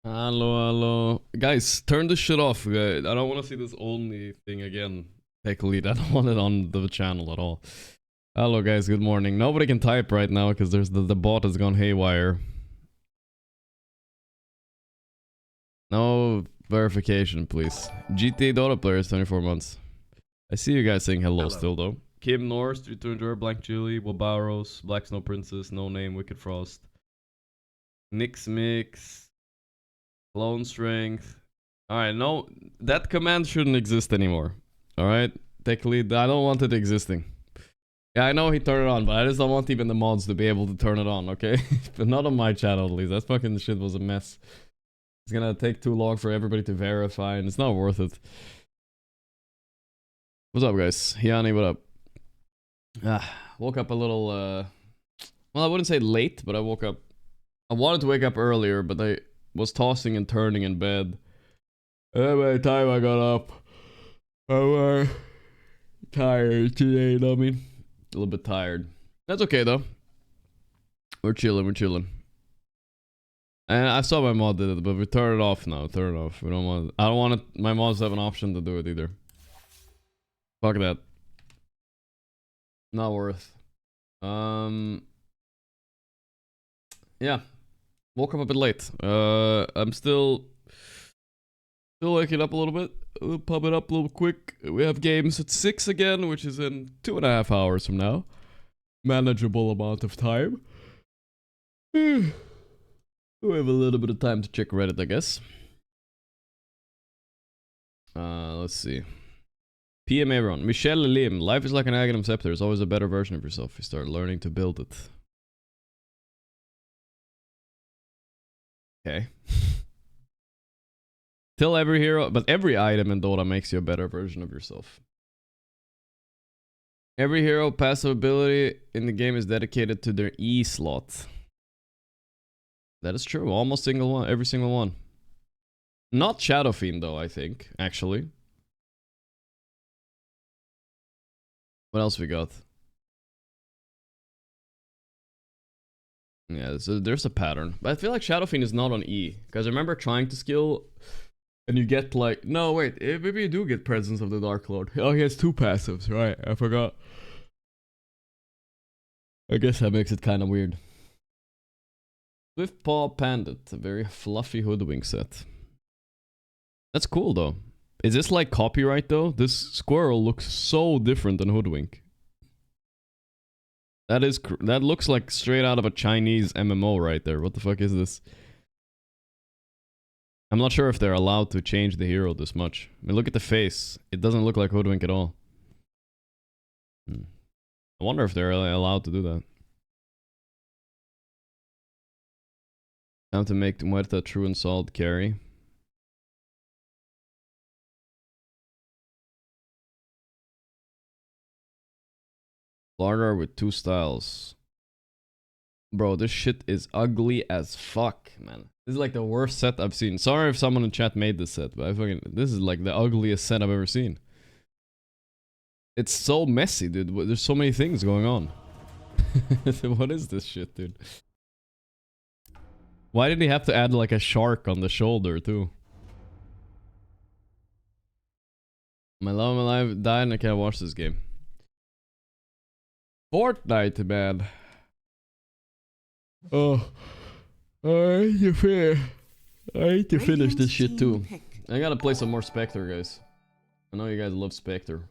Hello, hello. Guys, turn this shit off. I don't want to see this only thing again. Take a lead. I don't want it on the channel at all. Hello, guys. Good morning. Nobody can type right now because there's the bot has gone haywire. No verification, please. GTA Dota players, 24 months. I see you guys saying hello still, though. Kim Norse, 3 Blank Julie, Wabaros, Black Snow Princess, No Name, Wicked Frost. Nix Mix. Clone Strength. Alright, no, that command shouldn't exist anymore. Alright, take lead. I don't want it existing. Yeah, I know he turned it on, but I just don't want even the mods to be able to turn it on, okay? But not on my channel, at least. That fucking shit was a mess. It's gonna take too long for everybody to verify, and it's not worth it. What's up, guys? Yanni, what up? Woke up a little, well, I wouldn't say late, but I woke up... I wanted to wake up earlier, but I was tossing and turning in bed. And by the time I got up, I was tired today, you know what I mean? A little bit tired. That's okay, though. We're chilling, we're chilling. And I saw my mod did it, but we turn it off now. Turn it off. We don't want... I don't want it, my mods to have an option to do it either. Fuck that. Not worth. Yeah. Woke up a bit late. I'm still waking up a little bit. We'll pump it up a little quick. We have games at 6 again, which is in 2.5 hours from now. Manageable amount of time. We have a little bit of time to check Reddit, I guess. Let's see. PM everyone. Michelle Lim. Life is like an Aghanim scepter. There's always a better version of yourself. You start learning to build it. Okay. Tell every hero, but every item in Dota makes you a better version of yourself. Every hero passive ability in the game is dedicated to their E slot. That is true. Almost single one, every single one. Not Shadow Fiend though, I think, actually. What else we got? Yeah, so there's a pattern. But I feel like Shadow Fiend is not on E. Because I remember trying to skill and you get like... No, wait. Maybe you do get Presence of the Dark Lord. Oh, he has 2 passives. Right, I forgot. I guess that makes it kind of weird. Swift Paw Pandit. A very fluffy Hoodwink set. That's cool though. Is this like copyright though? This squirrel looks so different than Hoodwink. That looks like straight out of a Chinese MMO right there. What the fuck is this? I'm not sure if they're allowed to change the hero this much. I mean, look at the face. It doesn't look like Hoodwink at all. I wonder if they're allowed to do that. Time to make Muerta true and solid carry. Larder with 2 styles. Bro, this shit is ugly as fuck, man. This is like the worst set I've seen. Sorry if someone in chat made this set, but this is like the ugliest set I've ever seen. It's so messy, dude. There's so many things going on. What is this shit, dude? Why did he have to add like a shark on the shoulder, too? My love of my life died and I can't watch this game. Fortnite, man. Oh, I need to finish this shit too. I gotta play some more Spectre, guys. I know you guys love Spectre.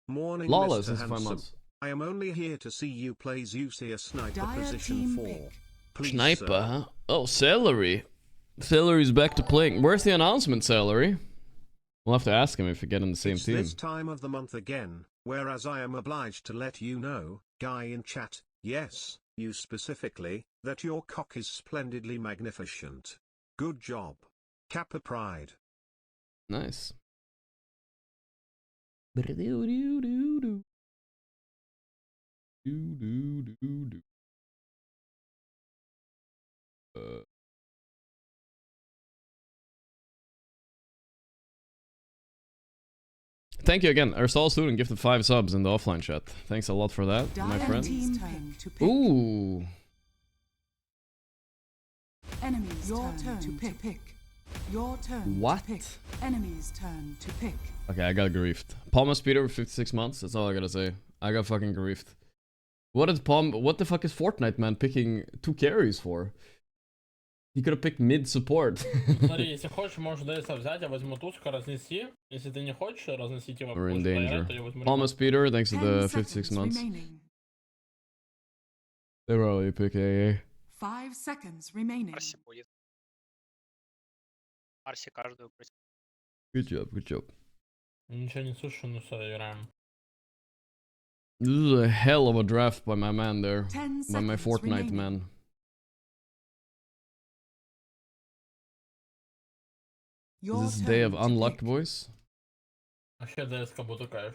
Morning, Lawless Mr. is 5 months. I am only here to see you play Zeusy a sniper position 4. Please, sniper, sir. huh? Oh, Celery. Celery's back to playing. Where's the announcement, Celery? We'll have to ask him if we get in the same It's team. this time of the month again, whereas I am obliged to let you know, guy in chat, yes, you specifically, that your cock is splendidly magnificent. Good job. Kappa Pride. Nice. Thank you again. Ursal student gifted 5 subs in the offline chat. Thanks a lot for that, my friend. Ooh. Enemies your turn to pick. Your turn What? to pick. Enemy's turn to pick. Okay, I got griefed. Palma Speeder with 56 months. That's all I gotta say. I got fucking griefed. What the fuck is Fortnite man picking 2 carries for? He could have picked mid support. Смотри, если хочешь, можешь ДСа взять, я возьму туску, разнеси. Если ты не хочешь разносить его, We're in будешь danger. проиграть, то я возьму Palma ремонт. Speeder, thanks to 10 the 56 seconds months. remaining. They probably pick AA. 5 seconds remaining. Арси будет. Арси каждую против. Good job, good job. Ничего не слышу, ну все, играем. This is a hell of a draft by my man there. 10 By my seconds Fortnite remaining. man. Your Is this day of turn to unluck, pick. boys? Вообще ДС как будто кайф.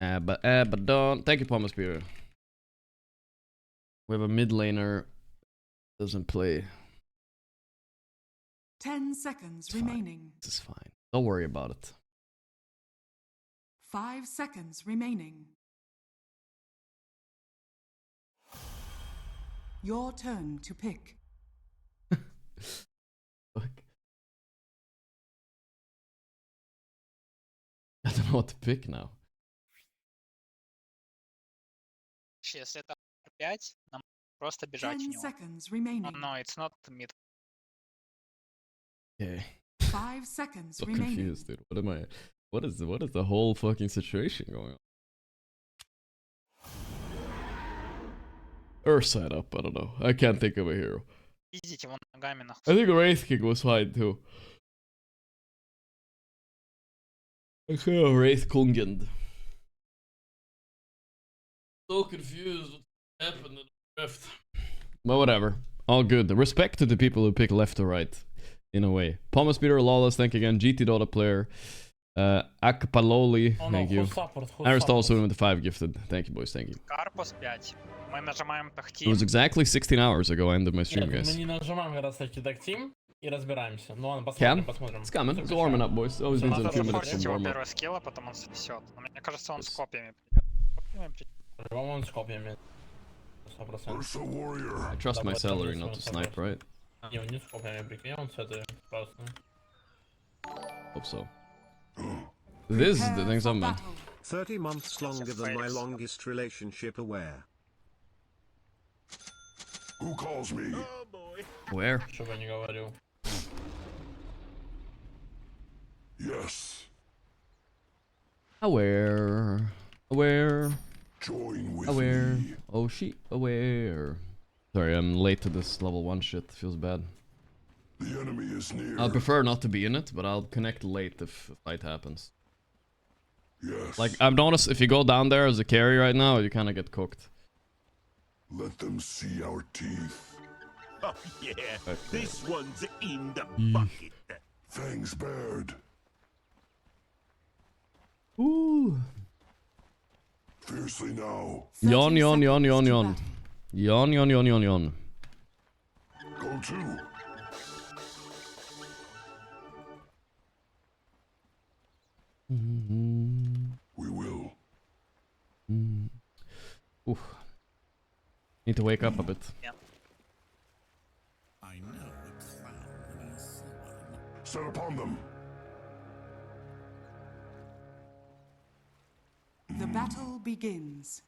But don't. Thank you, Palma Speeder. We have a mid laner. Doesn't play. 10 seconds It's fine. remaining. This is fine. Don't worry about it. 5 seconds remaining. Your turn to pick. Fuck. I don't know what to pick now. Если это 5, нам просто бежать в 10 него. seconds remaining. No, it's not mid. Okay. 5 seconds So remaining. confused, dude. What am I? What is the whole fucking situation going on? Or side up, I don't know. I can't think of a hero. Идите вон ногами нахуй. I think Wraith King was fine too. Okay, Wraith Kungend. So confused what happened in the draft. But whatever. All good. Respect to the people who pick left or right. In a way. Palma Speeder, Lawless, thank you again. GT Dota player. Akpaloli, Oh, no, thank you. full support, full Aristotle support. Swim with the 5 gifted. Thank you, boys, thank you. Карпус 5. Мы нажимаем It тахтим. was exactly 16 hours ago I ended my stream, Нет, guys. мы не нажимаем как раз таки тактим и разбираемся. Ну ладно, Can? посмотрим. It's coming. It's warming up, boys. Always needs a few minutes Форсить to его warm up. первый скилл, а потом он снесет. Но мне кажется, он с Yes. копьями придет. Копьями придет. По-моему, он с копьями. 100%. I trust my Double salary double not to double snipe, right? Не, он не с копьями, прикинь, он с этой просто. Hope so. This is the Prepare things for I'm man. battle. 30 months longer than my longest relationship aware. Who calls me? Where? Чтобы я не говорил. Yes. Aware. Aware. Join with Aware. me. Oh shit. Aware. Sorry, I'm late to this level 1 shit. Feels bad. The enemy is near. I'd prefer not to be in it, but I'll connect late if a fight happens. Yes. Like, I've noticed if you go down there as a carry right now, you kind of get cooked. Let them see our teeth. Oh yeah, this one's in the Yeesh. bucket. Fangs bared. Ooh. Fiercely now. 30 Yawn, yawn, yawn, seconds yawn, to yawn. battle. Yawn, yawn, yawn, yawn, yawn. Go to. We will. Oof. Need to wake up a bit. Set upon them. The battle begins.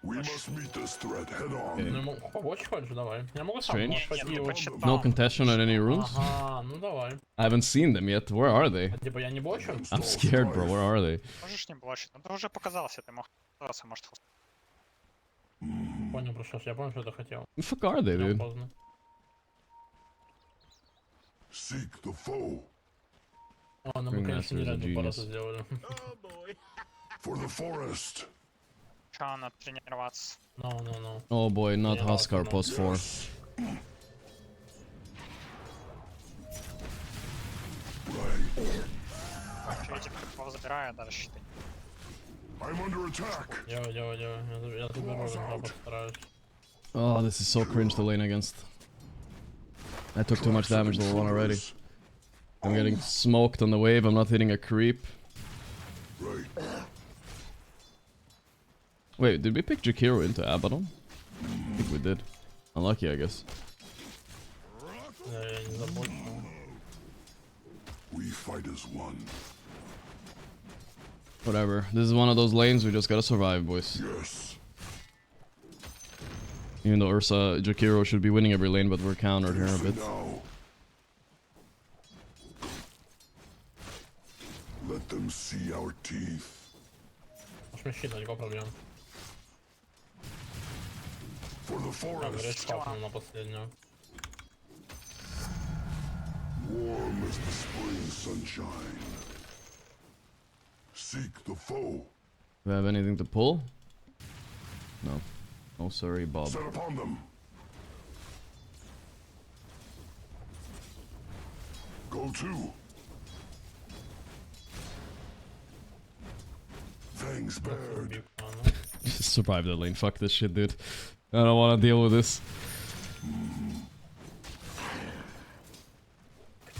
We must meet this threat head on. Okay. Ну, ему побочку хочешь? Давай. Я могу сам, Strange. может, пойти его. Почитал. No contention on any runes? Ага, ну давай. I haven't seen them yet. Where are they? А типа я не бочу? I'm scared, bro. Where are they? Можешь не блочить? Ну ты уже показался, ты мог показаться, может. Понял, прошу, я понял, что ты хотел. The fuck are they, Но dude? поздно. Seek the foe. Ладно, мы, конечно, не Ringmaster is a ради пороса genius. сделали. For the forest. Че надо тренироваться? No. Oh boy, not Yeah, Huskar no. plus 4. Right. Че я тебя забираю, даже щиты. I'm under attack. Делай. Я заберу, я постараюсь. Oh, this is so cringe to lane against. I took too much damage level 1 already. I'm getting smoked on the wave. I'm not hitting a creep. Right. Wait, did we pick Jakiro into Abaddon? I think we did. Unlucky, I guess. Я не забочу. We fight as one. Whatever. This is one of those lanes we just gotta survive, boys. Yes. Even though Ursa Jakiro should be winning every lane, but we're countered here a Fiercely bit. now. Let them see our teeth. Можешь мне щит, никакой проблем. For the Так, forest. речь папну на последнюю. Warm as the spring sunshine. Seek the foe. Do we have anything to pull? No. Oh, sorry, Bob. Set upon them. Go to. Fangs bared. Бьют, ладно. Just survive that lane. Fuck this shit, dude. I don't want to deal with this.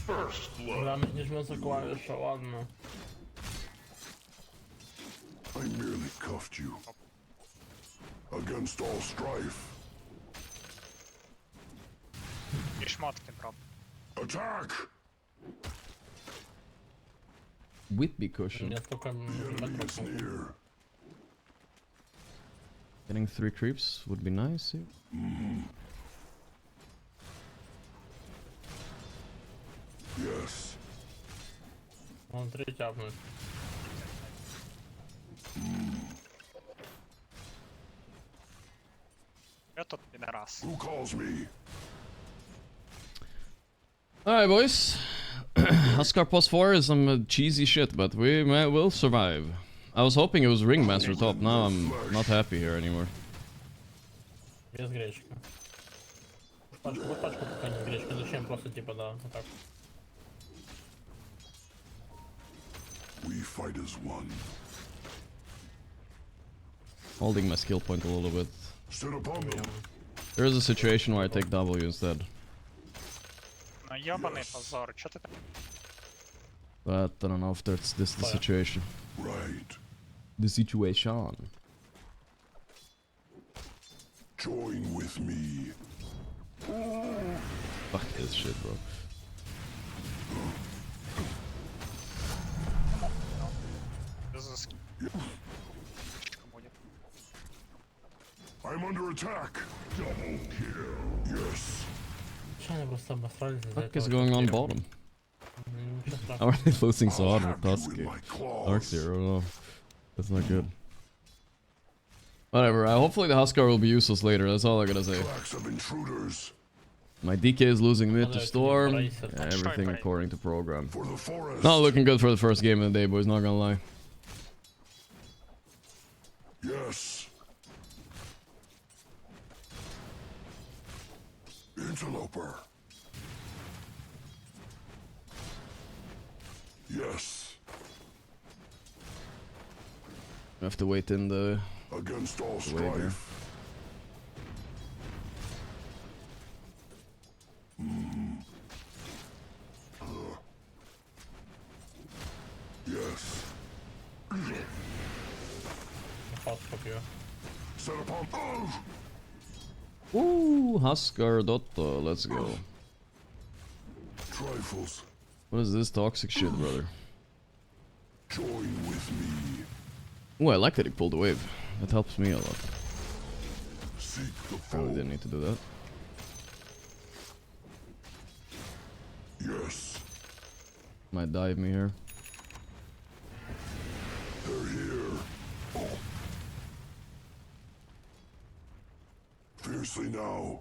First blood. Да, мне не жмется клавиша, ладно. I merely cuffed you. Against all strife. І шмотки дроп. Attack! Whitby cushion. Я столько The enemy is метров. near. Getting 3 creeps would be nice. Yeah. Yes. Он 3 тяпнуть. Що тут підраз? Who calls me? Alright, boys. Huskar plus 4 is some cheesy shit, but will survive. I was hoping it was Ringmaster top. Now I'm not happy here anymore. Без гречка. Вот пачку пока не гречка. Зачем просто типа да, вот так. We fight as one. Holding my skill point a little bit. Set upon them. There is a situation where I take W instead. Ну йобаний позор, чо ти так? But I don't know if that's this the Oh, yeah. situation. Right. The situation. Join with me. Fuck this shit, bro. З буде. I'm under attack. Double kill. Yes. Че они просто обосрались из-за What этого? is going on Теперь. bottom? Ничего How страшного. are they losing so hard I'll with have you Tusk? in my claws. Dark Zero, no. That's not good. Whatever, hopefully the Huskar will be useless later, that's all I gotta say. Tracks of intruders. My DK is losing mid to Although, Storm. if you price it, Yeah, I'm sure everything I- according to program. For the forest. Not looking good for the first game of the day, boys, not gonna lie. Yes. Interloper. Yes. I have to wait in the... Against all The wave here. strife. Yes. Фаст попью. Set upon. Oh! Ooh, Huskar Dotto, let's go. Trifles. What is this toxic shit, brother? Join with me. Ooh, I like that he pulled the wave. That helps me a lot. Seek the Probably foe. didn't need to do that. Yes. Might dive me here. They're here. Oh. Fiercely now.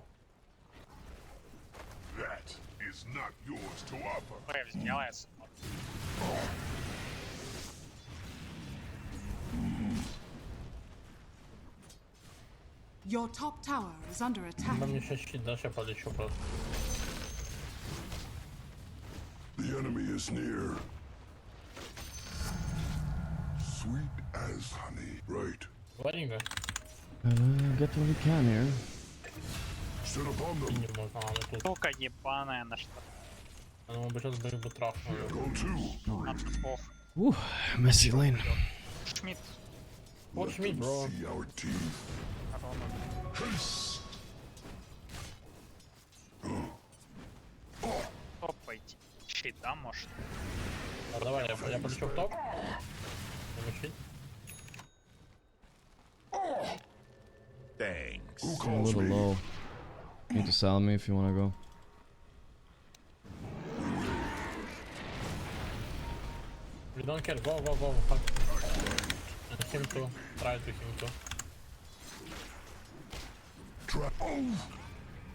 That is not yours to offer. Вейв з'являється. Your top tower is under attack. Да мне сейчас щит, да, сейчас полечу просто. The enemy is near. Sweet as honey. Right. Варенька? Get what we can here. Sit upon them. Не можно, а мы тут. Сука єбаная на що. Ну, бы сейчас бы их бы трахнули. Go to. Нам тут пох. Ooh, messy lane. Шміт. Watch me, Let them bro. see our teeth. Haste. замочить, да, может? А давай, я полечу в топ. Замочить. Thanks. Who I'm a calls little me? low. Need to sell me if you wanna go. We don't care, go. Fuck. And him too. Try to him too. Oh,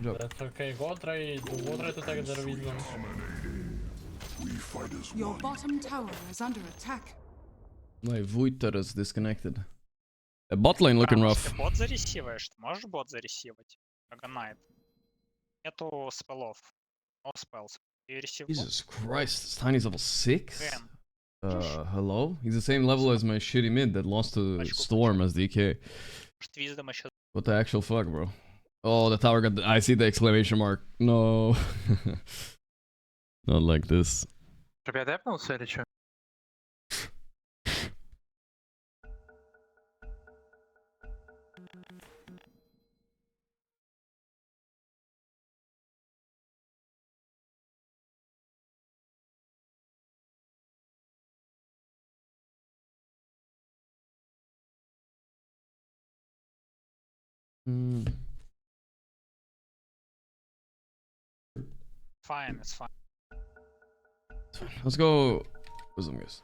Good job. That's okay, go try to take their wisdom. we fight as Your one. bottom tower is under attack. My Voiter is disconnected. Bot lane looking Браво, rough. ты бот заресиваешь? Ты можешь бот заресивать? Каганайт. Нету спеллов. No spells. You receive bot? Jesus Christ, this Tiny's level 6? Ген. Hello? He's the same level as my shitty mid that lost to Storm as DK. Может, Wisdom еще... What the actual fuck, bro? Oh, the tower got... I see the exclamation mark. No. Not like this. Чтоб я депнулся или чё? Hmm. Fine, it's fine. Let's go... Wisdom, guys.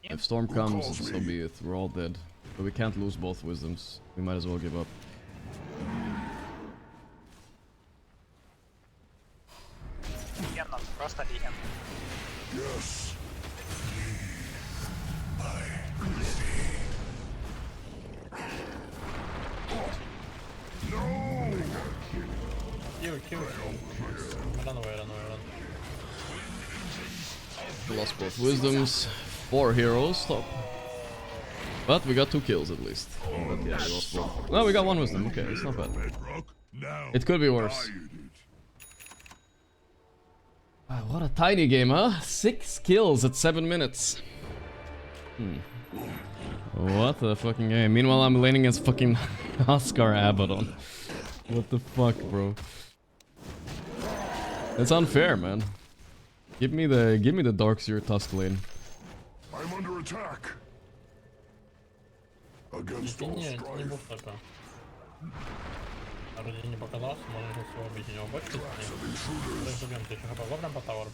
If Storm comes, so be it. We're all dead. But we can't lose both Wisdoms. We might as well give up. Легенда, просто легенда. Yes. Kill. Run away. We lost both Wisdoms. 4 heroes, top. But we got 2 kills at least. But yeah, we lost both. No, we got 1 Wisdom. Okay, it's not bad. Bedrock. Now. It could be worse. die in it. Wow, what a tiny game, huh? 6 kills at 7 minutes. What a fucking game. Meanwhile, I'm laning against fucking Oscar Abaddon. What the fuck, bro? It's unfair, man. Give me the Darkseer Tusk lane. I'm under attack. Against all Не strife. був топа. Вроде не показался, можно всего убить у него бочки с ним. Забьем, ты еще хп прям по таверу.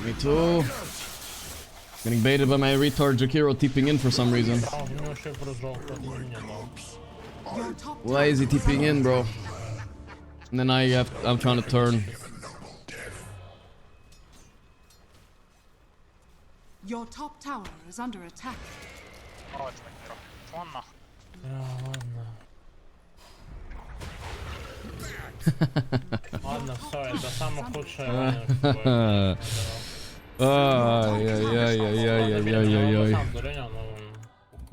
Me too. Getting baited by my retard Jakiro tipping in for some reason. А, у него еще и прыжок, вот и меня дал. Your top Why is he tipping in, bro? And then I'm trying to turn. Your top tower is under attack. О, это Вампиров. Он нахуй. Ладно, все, это самое худшее ранее, что было. Ай-яй-яй-яй-яй-яй-яй-яй. Сам дурень, но...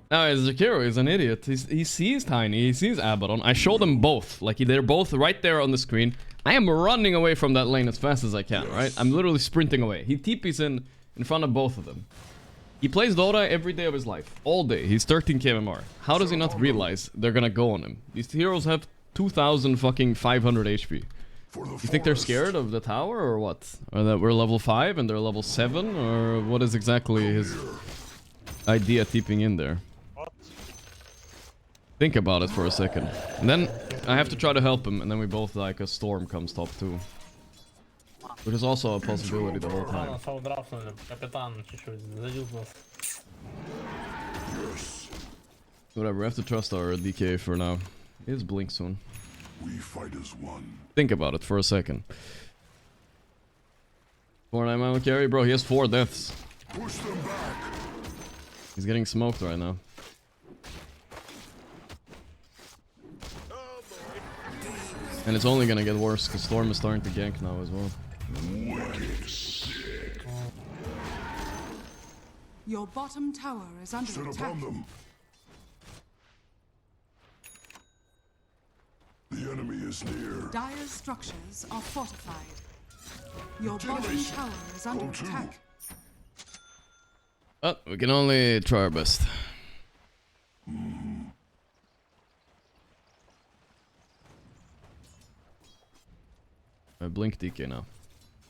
No, Zakiro is an idiot. He sees Tiny, he sees Abaddon. I show them both. Like, they're both right there on the screen. I am running away from that lane as fast as I can, right? I'm literally sprinting away. He TPs in front of both of them. He plays Dota every day of his life. All day. He's 13 KMR. How does he not realize they're gonna go on him? These heroes have 2,000 fucking 500 HP. For the You think they're scared of the tower or what? Or that we're level 5 and they're level 7? Or what is exactly his idea TPing in there? Вот. Think about it for a second. And then I have to try to help him and then we both die because Storm comes top too. Which is also a possibility the whole time. Ладно, саудрафнули, капитан чуть-чуть заюзнул. Whatever, we have to trust our DK for now. He is blink soon. We fight as one. Think about it for a second. 4-9 mana carry? Bro, he has 4 deaths. Push them back. He's getting smoked right now. And it's only gonna get worse because Storm is starting to gank now as well. Your bottom tower is under Sit attack. upon them. The enemy is near. Dire's structures are fortified. Your bottom tower is under Go to. attack. But we can only try our best. I blink DK now.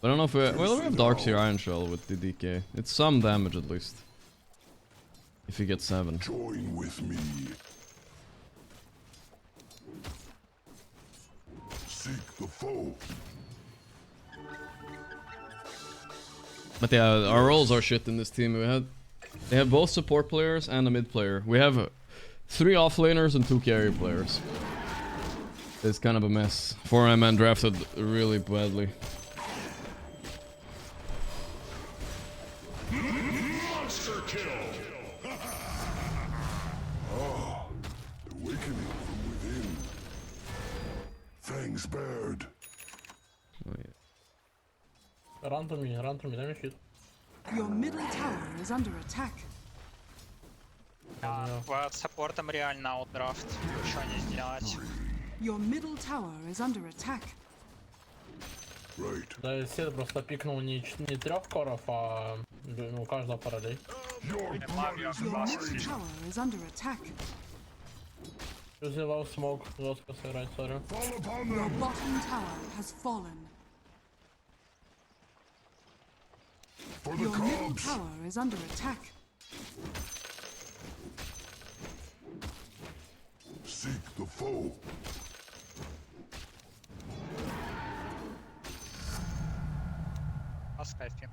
I don't know if we... Well, we have Darkseer Iron Shell with the DK. It's some damage at least. If he gets 7. Join with me. Seek the foe. But yeah, our roles are shit in this team. They have both support players and a mid player. We have 3 offlaners and 2 carry players. It's kind of a mess. 4 man drafted really badly. Monster kill. Ah, awakening from within. Fangs bared. Oh, yeah. Run to me, дай мне щит. Your middle tower is under attack. Под саппортом реально аутдрафт. Что не сделать? Your middle tower is under attack. Right. Да, Сет просто пикнул не 3 коров, а у каждого параллель. Your blood is Your mine. middle tower is under attack. Взял смог, жестко сыграть, сори. Fall upon Your them. bottom tower has fallen. For the Your middle cubs. tower is under attack. Seek the foe. Пускай фин.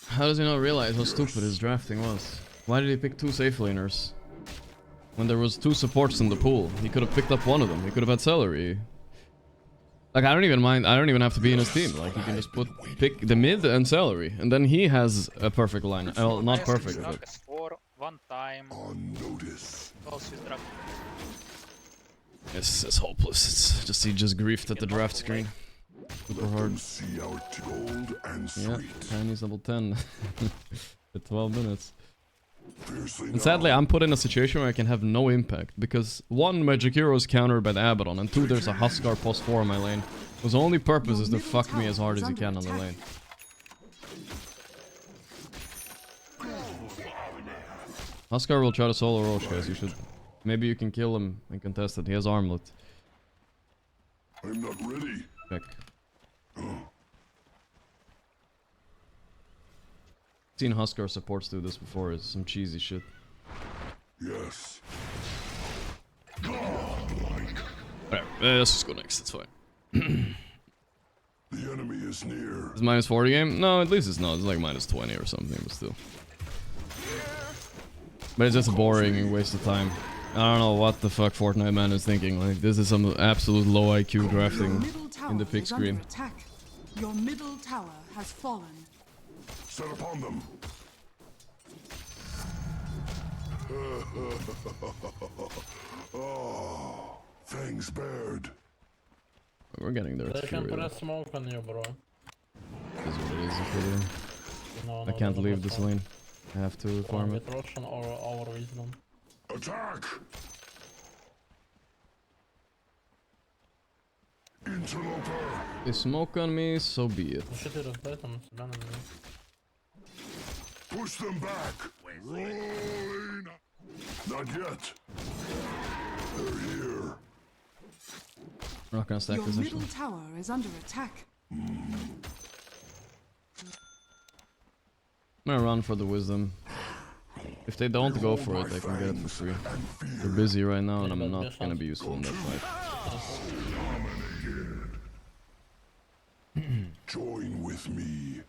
How does he not realize how stupid his drafting was? Why did he pick 2 safe laners? When there was 2 supports in the pool. He could have picked up one of them. He could have had Celery. Like, I don't even mind. I don't even have to be in his team. Like, he can just pick the mid and Celery. And then he has a perfect line. Well, not perfect, but... Is for one time. On notice. Goes with drop. It's hopeless. It's just he just griefed at the draft screen. Super hard. See our gold and Yeah, sweet. Tiny's level 10. For 12 minutes. Fiercely And sadly, known. I'm put in a situation where I can have no impact. Because 1, Magic Hero is countered by the Abaddon. And 2, there's a Huskar plus 4 on my lane. Whose only purpose is to fuck me as hard as he can on the lane. Huskar will try to solo Roche, guys. You should... Maybe you can kill him and contest it. He has Armlet. I'm not ready. Check. Seen Huskar supports do this before. It's some cheesy shit. Yes. Alright, let's just go next. It's fine. The enemy is near. Is minus 40 game? No, at least it's not. It's like minus 20 or something, but still. But it's just boring and waste of time. I don't know what the fuck Fortnite man is thinking. Like, this is some absolute low IQ Your drafting middle tower in the big is under screen. attack. Your middle tower has fallen. Set upon them. Oh, fangs bared. We're getting there. They It's can Fury, though. press smoke on you, bro. It is what it is, Fury. No, I can't leave this lane. I have to farm it. With Roshan or our wisdom. Attack! Interloper! They smoke on me, so be it. Защиты раздай там себя на меня. Push them back! Rolling! Not yet. They're here. I'm not gonna stack Your this middle actually. tower is under attack. I'm gonna run for the wisdom. If they don't go for it, they can get it for free. They're busy right now, and I'm not gonna be useful in that fight. Join with me.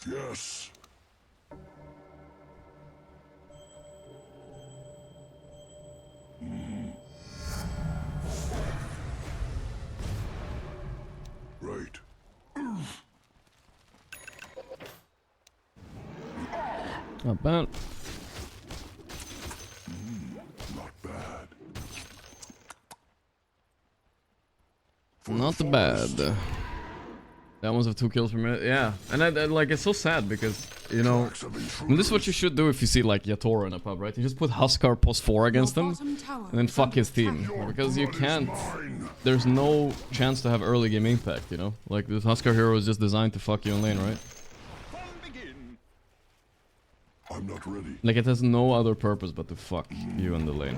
Yes. Right. Not bad. Not bad. Not bad. That one's of 2 kills per minute. Yeah, and I like it's so sad because you know, and this is what you should do if you see like Yatoro in a pub, right? You just put Huskar post 4 against him, and then fuck his team. Because you can't, there's no chance to have early game impact, you know? Like, this Huskar hero is just designed to fuck you in lane, right? I'm not ready. Like, it has no other purpose but to fuck you in the lane.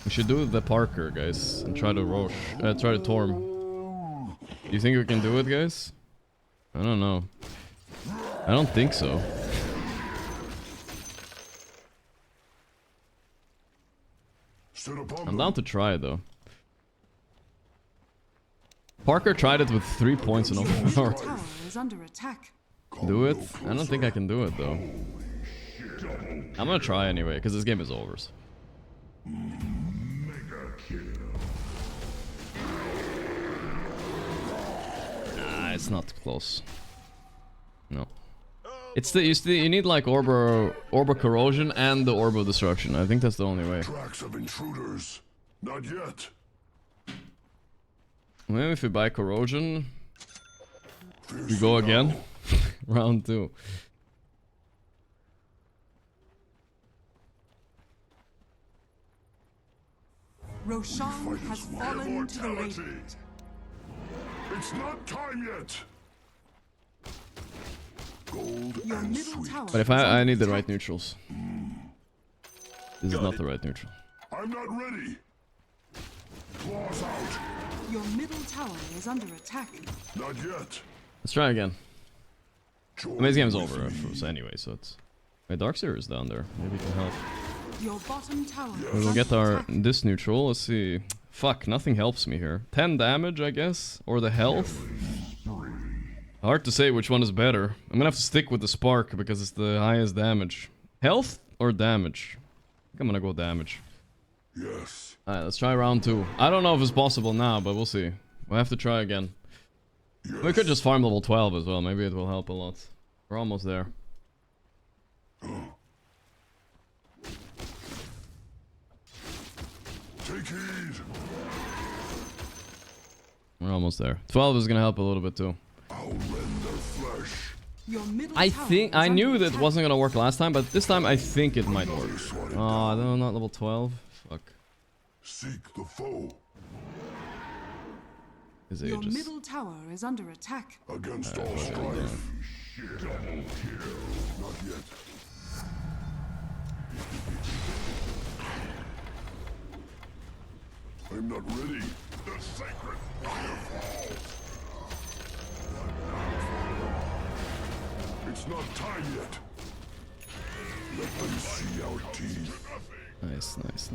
We should do the Parker, guys, and try to Roche, try to Torm. Do you think we can do it, guys? I don't know. I don't think so. I'm down to try it, though. Parker tried it with 3 points in overpower. Tower is under attack. Do it? I don't think I can do it, though. I'm gonna try anyway, because this game is over. So. Nah, it's not close. No. It's the you need like Orb Corrosion and the Orb of Destruction. I think that's the only way. Tracks of intruders. Not yet. Maybe if we buy Corrosion, we go again. Round 2. Roshan has fallen to the Radiant. It's not time yet. Gold Your and middle sweet. tower. But if is I under need the attack. right neutrals. This is not the right neutral. I'm not ready. Claws out. Your middle tower is under attack. Not yet. Let's try again. I mean, this game's over With me. for us anyway, so it's... Wait, Darkseer is down there. Maybe he can help. Your bottom tower is We'll under get our attack. this neutral. Let's see. Fuck, nothing helps me here. 10 damage, I guess, or the health. Hard to say which one is better. I'm gonna have to stick with the spark because it's the highest damage. Health or damage? I think I'm gonna go damage. Yes. Alright, let's try round 2. I don't know if it's possible now, but we'll see. We'll have to try again. Yes. We could just farm level 12 as well. Maybe it will help a lot. We're almost there. Take heed. We're almost there. 12 is gonna help a little bit too. I'll rend their flesh. Your middle I tower think is I under knew that attack. wasn't gonna work last time, but this time I think it might work. Oh, no, not level 12. Fuck. Seek the foe. His Your ages. middle tower is under attack. Against all strife. Double kill. Not yet. I'm not ready. The sacred fire falls. It's not time yet. Let them see our teeth. Nice, nice.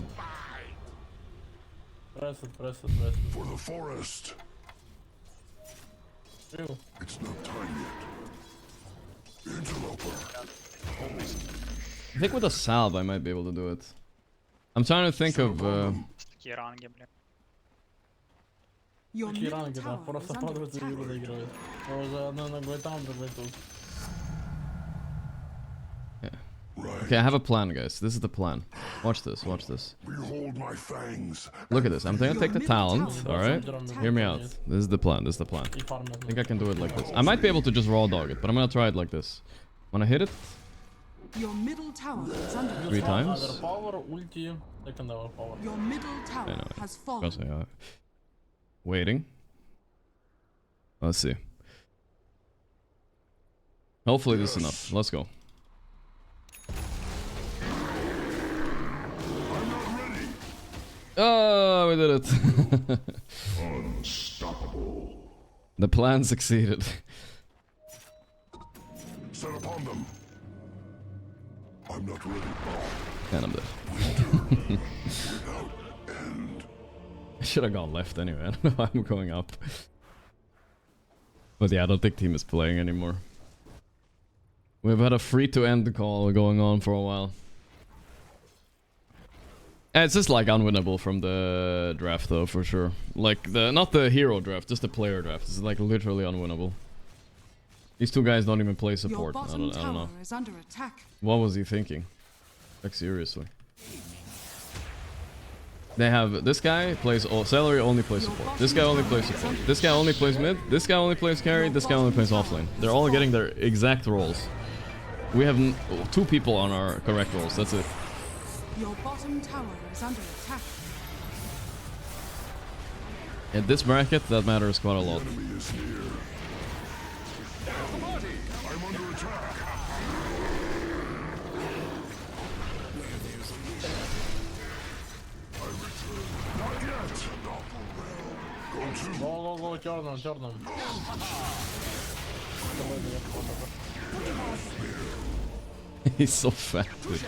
Press it, press it, press it. For the forest. Chill. It's not time yet. Interloper. I think with a salve I might be able to do it. I'm trying to think of Такие ранги, блин. Your Какие middle ранги, да? tower Просто is under падают и attack. игру доигрывают. А уже одной ногой там, другой тут. Right. Okay, I have a plan, guys. This is the plan. Watch this, watch this. Behold my fangs. Look at this. I'm gonna take the talent, alright? Hear me out. This is the plan, this is the plan. И фармят. I think I can do it like this. I might be able to just raw dog it, but I'm gonna try it like this. When I hit it, Your middle tower is under attack. 3 times. Other power, ulti, second level power. Your middle tower I know. has fallen. Trust me, waiting. Let's see. Hopefully this is enough. Let's go. Oh, we did it. Unstoppable. The plan succeeded. Set upon them. I'm not ready. And I'm dead. Without end. I should have gone left anyway. I don't know why I'm going up. But yeah, I don't think team is playing anymore. We've had a free to end call going on for a while. It's just like unwinnable from the draft though, for sure. Like the not the hero draft, just the player draft. It's like literally unwinnable. These two guys don't even play Your support. I bottom don't know. tower is under attack. What was he thinking? Like seriously. They have this guy plays celery, only plays support. This guy only plays support. This guy only plays mid. This guy only plays carry. This guy only plays offlane. They're all getting their exact roles. We have 2 people on our correct roles. That's it. Your bottom tower is under attack. At this bracket, that matters quite a lot. Enemy is near. I'm under attack. I return. Not yet. Go to. Go, черным. He's so fat, dude.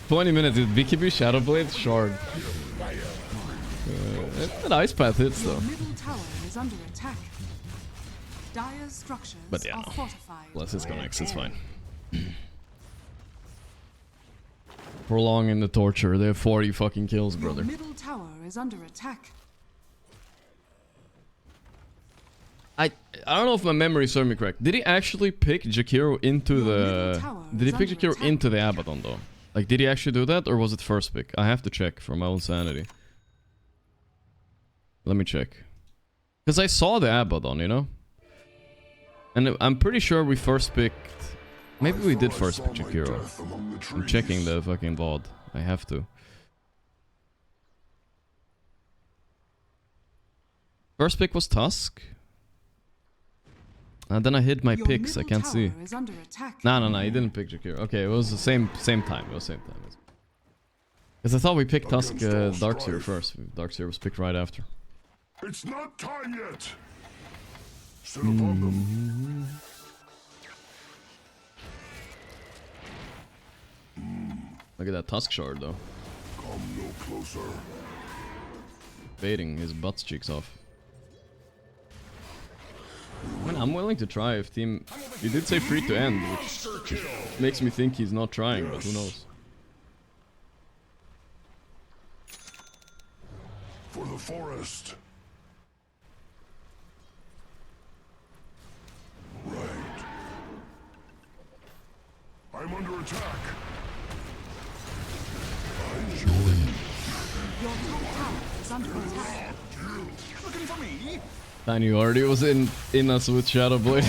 20 minutes, dude. BKB Shadowblade, shard. That ice path hits though. Your middle tower is under attack. Dire's structures But yeah, are no. fortified. Bless his connects, it's fine. Prolonging the torture. They have 40 fucking kills, brother. Your middle tower is under attack. I don't know if my memory serves me correct. Did he actually pick Jakiro into the... Did he pick Jakiro into the Abaddon though? Like, did he actually do that, or was it first pick? I have to check for my own sanity. Let me check. Because I saw the Abaddon, you know? And I'm pretty sure we first picked... Maybe we did first pick Jakiro. I'm checking the fucking VOD. I have to. First pick was Tusk. And then I hid my Your picks. I middle can't see. tower is under attack. No, he didn't pick Jakiro. Okay, it was the same time. It was same time. Because I thought we picked Tusk Darkseer first. Darkseer was picked right after. It's not time yet. Sit upon them. Look at that Tusk shard though. Come no closer. Baiting his butt cheeks off. I mean, I'm willing to try if team... He did say free to end, which makes me think he's not trying, but who knows. For the forest. Right. I'm under attack. I join. Your top tower is under attack. Looking for me? I knew already was in us with Shadowblade.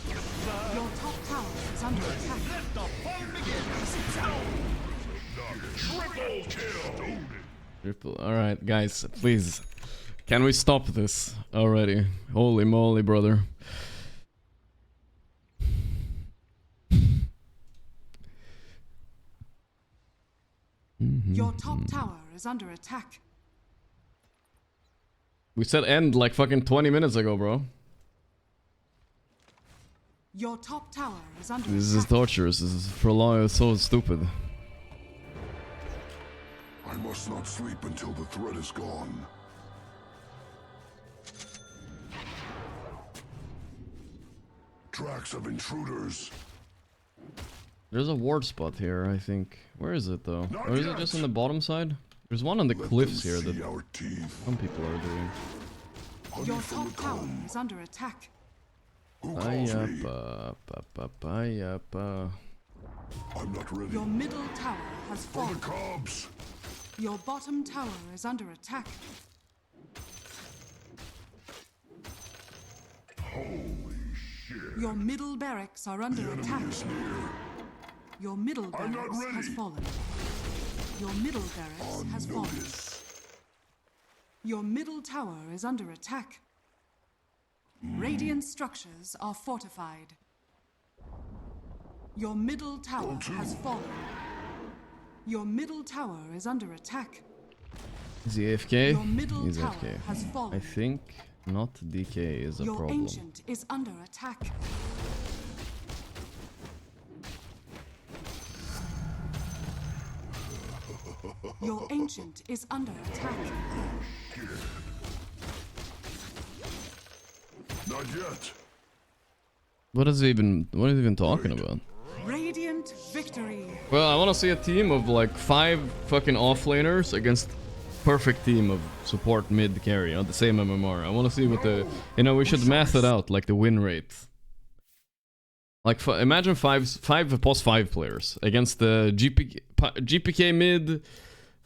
Your top tower is under attack. Triple. Alright, guys, please. Can we stop this already? Holy moly, brother. Your top tower is under attack. We said end like fucking 20 minutes ago, bro. Your top tower is under This is attack. torturous. This is prolonged. It's so stupid. I must not sleep until the threat is gone. Tracks of intruders. There's a ward spot here, I think. Where is it though? Not Or is it yet. just on the bottom side? There's one on the Let cliffs them here see that our teeth. some people are doing. Honey Your from the top tower comb. is under attack. Who calls me? Ayapa. I'm not ready. Your middle tower has For the fallen. cobs. Your bottom tower is under attack. Holy shit. Your middle barracks are The under enemy attack. is near. Your middle I'm not barracks has ready. fallen. Your middle barracks On has fallen. notice. Your middle tower is under attack. Radiant structures are fortified. Your middle tower has fallen. Your middle tower is under attack. Is he AFK? Your middle He's tower AFK. has I fallen. think not DK is a Your problem. ancient is under attack. Your ancient is under attack. Not yet. What is he even talking about? Radiant victory. Well, I want to see a team of like 5 fucking offlaners against perfect team of support mid carry on the same MMR. I want to see what the... You know, we should math it out, like the win rate. Like, imagine 5 plus 5 players against the GPK mid,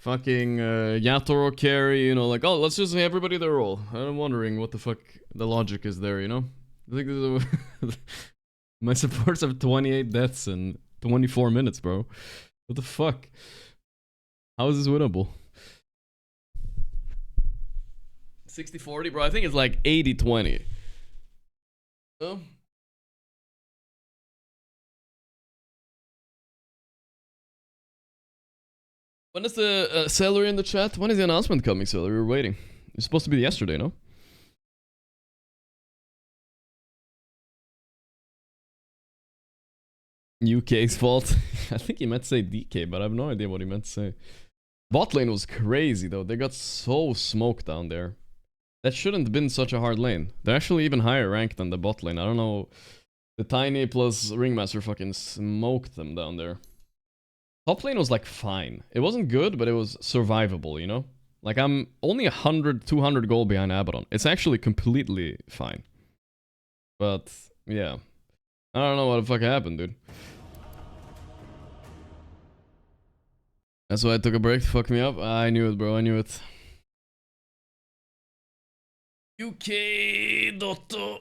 Fucking Yatoro carry, you know, like, oh, let's just have everybody their role. I'm wondering what the fuck the logic is there, you know? I think there's a my supports have 28 deaths in 24 minutes, bro. What the fuck? How is this winnable? 60-40, bro. I think it's like 80-20. Oh. When is the salary in the chat? When is the announcement coming, Celery? We're waiting. It's supposed to be yesterday, no? UK's fault. I think he meant to say DK, but I have no idea what he meant to say. Bot lane was crazy, though. They got so smoked down there. That shouldn't have been such a hard lane. They're actually even higher ranked than the bot lane. I don't know. The Tiny plus Ringmaster fucking smoked them down there. Top lane was like fine. It wasn't good, but it was survivable, you know? Like I'm only 100, 200 gold behind Abaddon. It's actually completely fine. But, yeah. I don't know what the fuck happened, dude. That's why I took a break to fuck me up. I knew it, bro. I knew it. UK Dotto.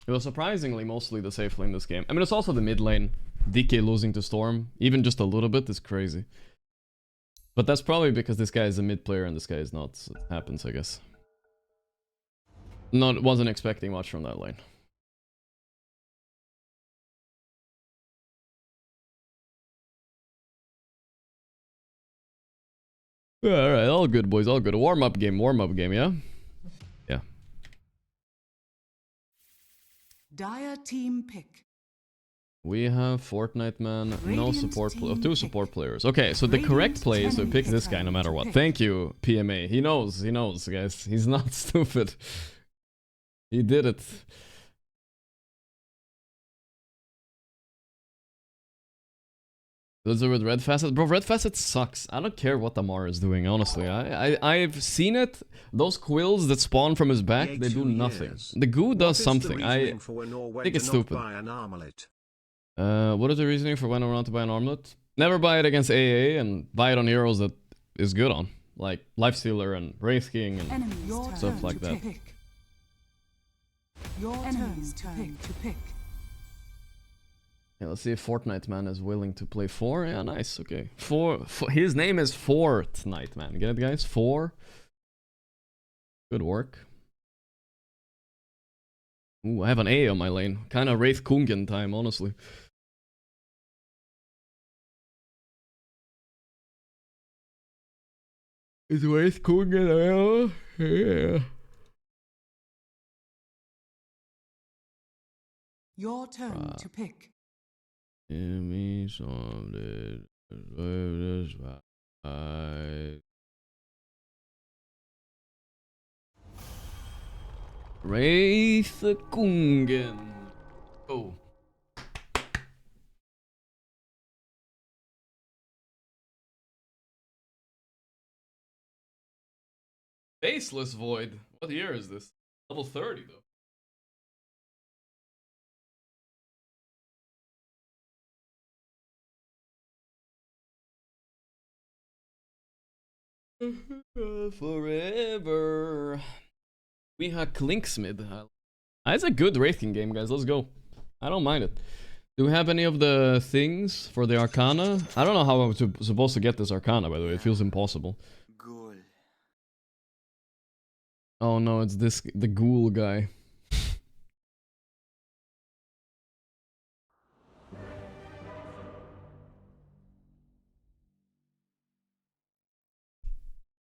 It was surprisingly mostly the safe lane this game. I mean, it's also the mid lane. DK losing to Storm, even just a little bit, is crazy. But that's probably because this guy is a mid player and this guy is not. So it happens, I guess. Wasn't expecting much from that lane. Yeah, alright, all good, boys, all good. A warm-up game, yeah? Yeah. Dire team pick. We have Fortnite man, no support, two support players. Okay, so the correct play is to pick this guy no matter what. Thank you, PMA. He knows, guys. He's not stupid. He did it. Those are with Red Facet. Bro, Red Facet sucks. I don't care what Amar is doing, honestly. I've seen it. Those quills that spawn from his back, they do nothing. The goo does something. I think it's stupid. What is the reasoning for when around to buy an armlet? Never buy it against AA and buy it on heroes that is good on. Like Lifestealer and Wraith King and stuff like that. Your enemy's turn to pick. Yeah, let's see if Fortnite man is willing to play 4. Yeah, nice. Okay. 4. His name is Fortnite man. Get it, guys? 4. Good work. Ooh, I have an A on my lane. Kind of Wraith Kungen time, honestly. Is Wraith Kungen? Yeah. Your turn to pick. Give me something. Wraith Kungen. Oh. Faceless Void. What year is this? Level 30 though. Forever. We have Klinksmith. It's a good Wraithing game, guys. Let's go. I don't mind it. Do we have any of the things for the Arcana? I don't know how I'm supposed to get this Arcana, by the way. It feels impossible. Oh no, it's the ghoul guy.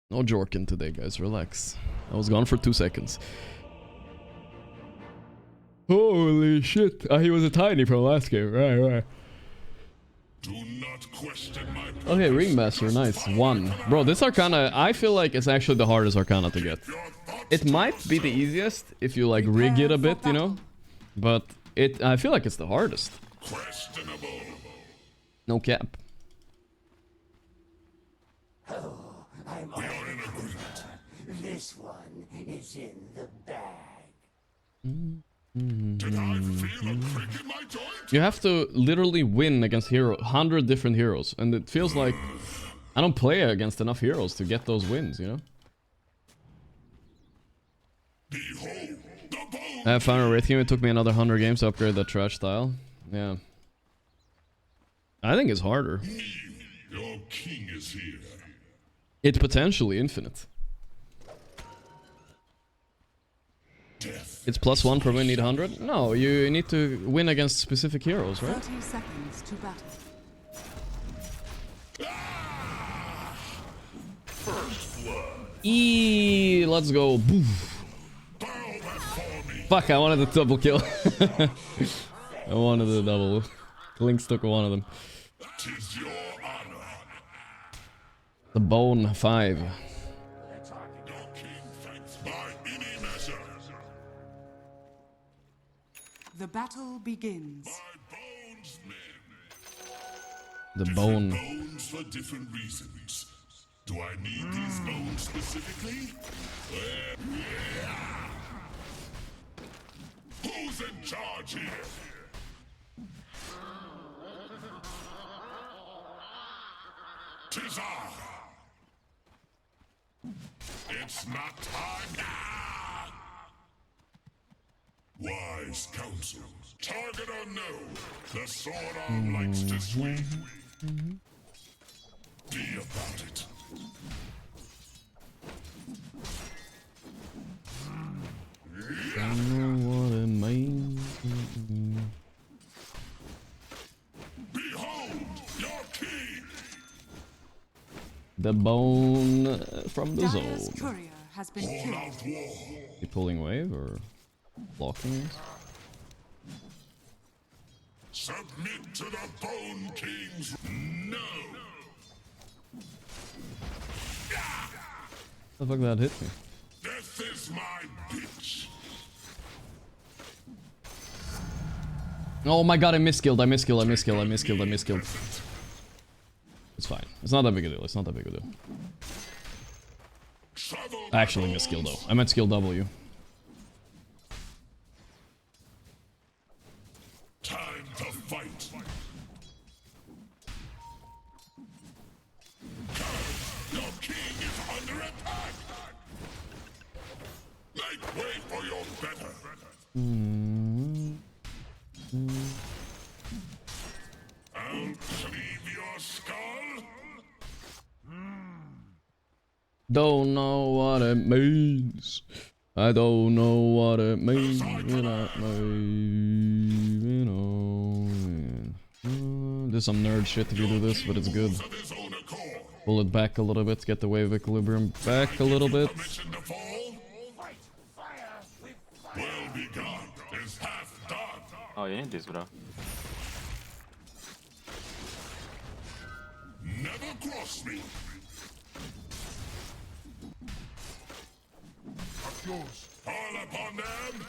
No Jorkin today, guys. Relax. I was gone for 2 seconds. Holy shit. He was a tiny from last game. Right. Do not question my Okay, Ringmaster. Nice. 1. Bro, this Arcana, I feel like it's actually the hardest Arcana to get. It might be the easiest if you like rig it a bit, you know? But I feel like it's the hardest. questionable. No cap. I'm all in agreement. This one is in the bag. Did I feel a crick in my joint? You have to literally win against 100 different heroes, and it feels like I don't play against enough heroes to get those wins, you know? Behold, the bone. I found a Wraith game, it took me another 100 games to upgrade that trash style. Yeah. I think it's harder. Your king is here. It's potentially infinite. Death. It's +1 per win, need 100? No, you need to win against specific heroes, right? 30 seconds to battle. Let's go. Boof. Bow before me. Fuck, I wanted the double kill. I wanted the double. Lynx took one of them. 'Tis your honor. The bone 5. Your king thanks by any measure. The battle begins. My bones men. The Different bone. bones for different reasons. Do I need these bones specifically? Who's in charge here? Tis I. It's not time. Wise counsel. Target or no, the sword arm likes to swing. Be about it. Don't know what it means. Behold your king. The bone from the Dire's zone. courier has been All killed. out war. You pulling wave or blocking us? Submit to the Bone King's no. The fuck that hit me? Death is my bitch. Oh my god, I misskilled, I misskilled, I misskilled, I misskilled, I misskilled. It's fine. It's not that big a deal, it's not that big a deal. Travel I actually misskilled though. I meant skill W. time to fight. Your king is under attack. Make way for your better. I'll cleave your skull. Don't know what it means. I don't know what it means. There's some nerd shit if you do this, but it's good. Of his own accord. Pull it back a little bit, get the wave equilibrium back a little bit. Permission to fall. Well begun is half done. Oh, you need this, bro. Never cross me. Fall upon them.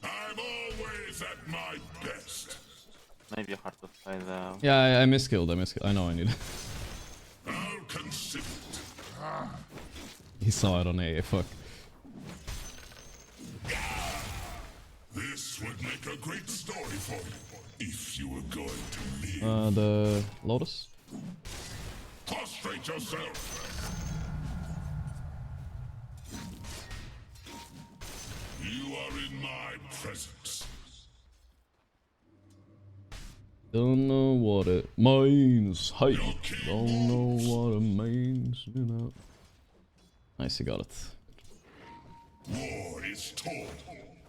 I'm always at my best. Maybe hard to find the... Yeah, I miskilled, I know I need it. I'll consider it. He saw it on AA, fuck. This would make a great story for you if you were going to live. The Lotus? Prostrate yourself. You are in my presence. Don't know what it means. Hey, don't know what it means. You know. Nice, you got it. War is torn.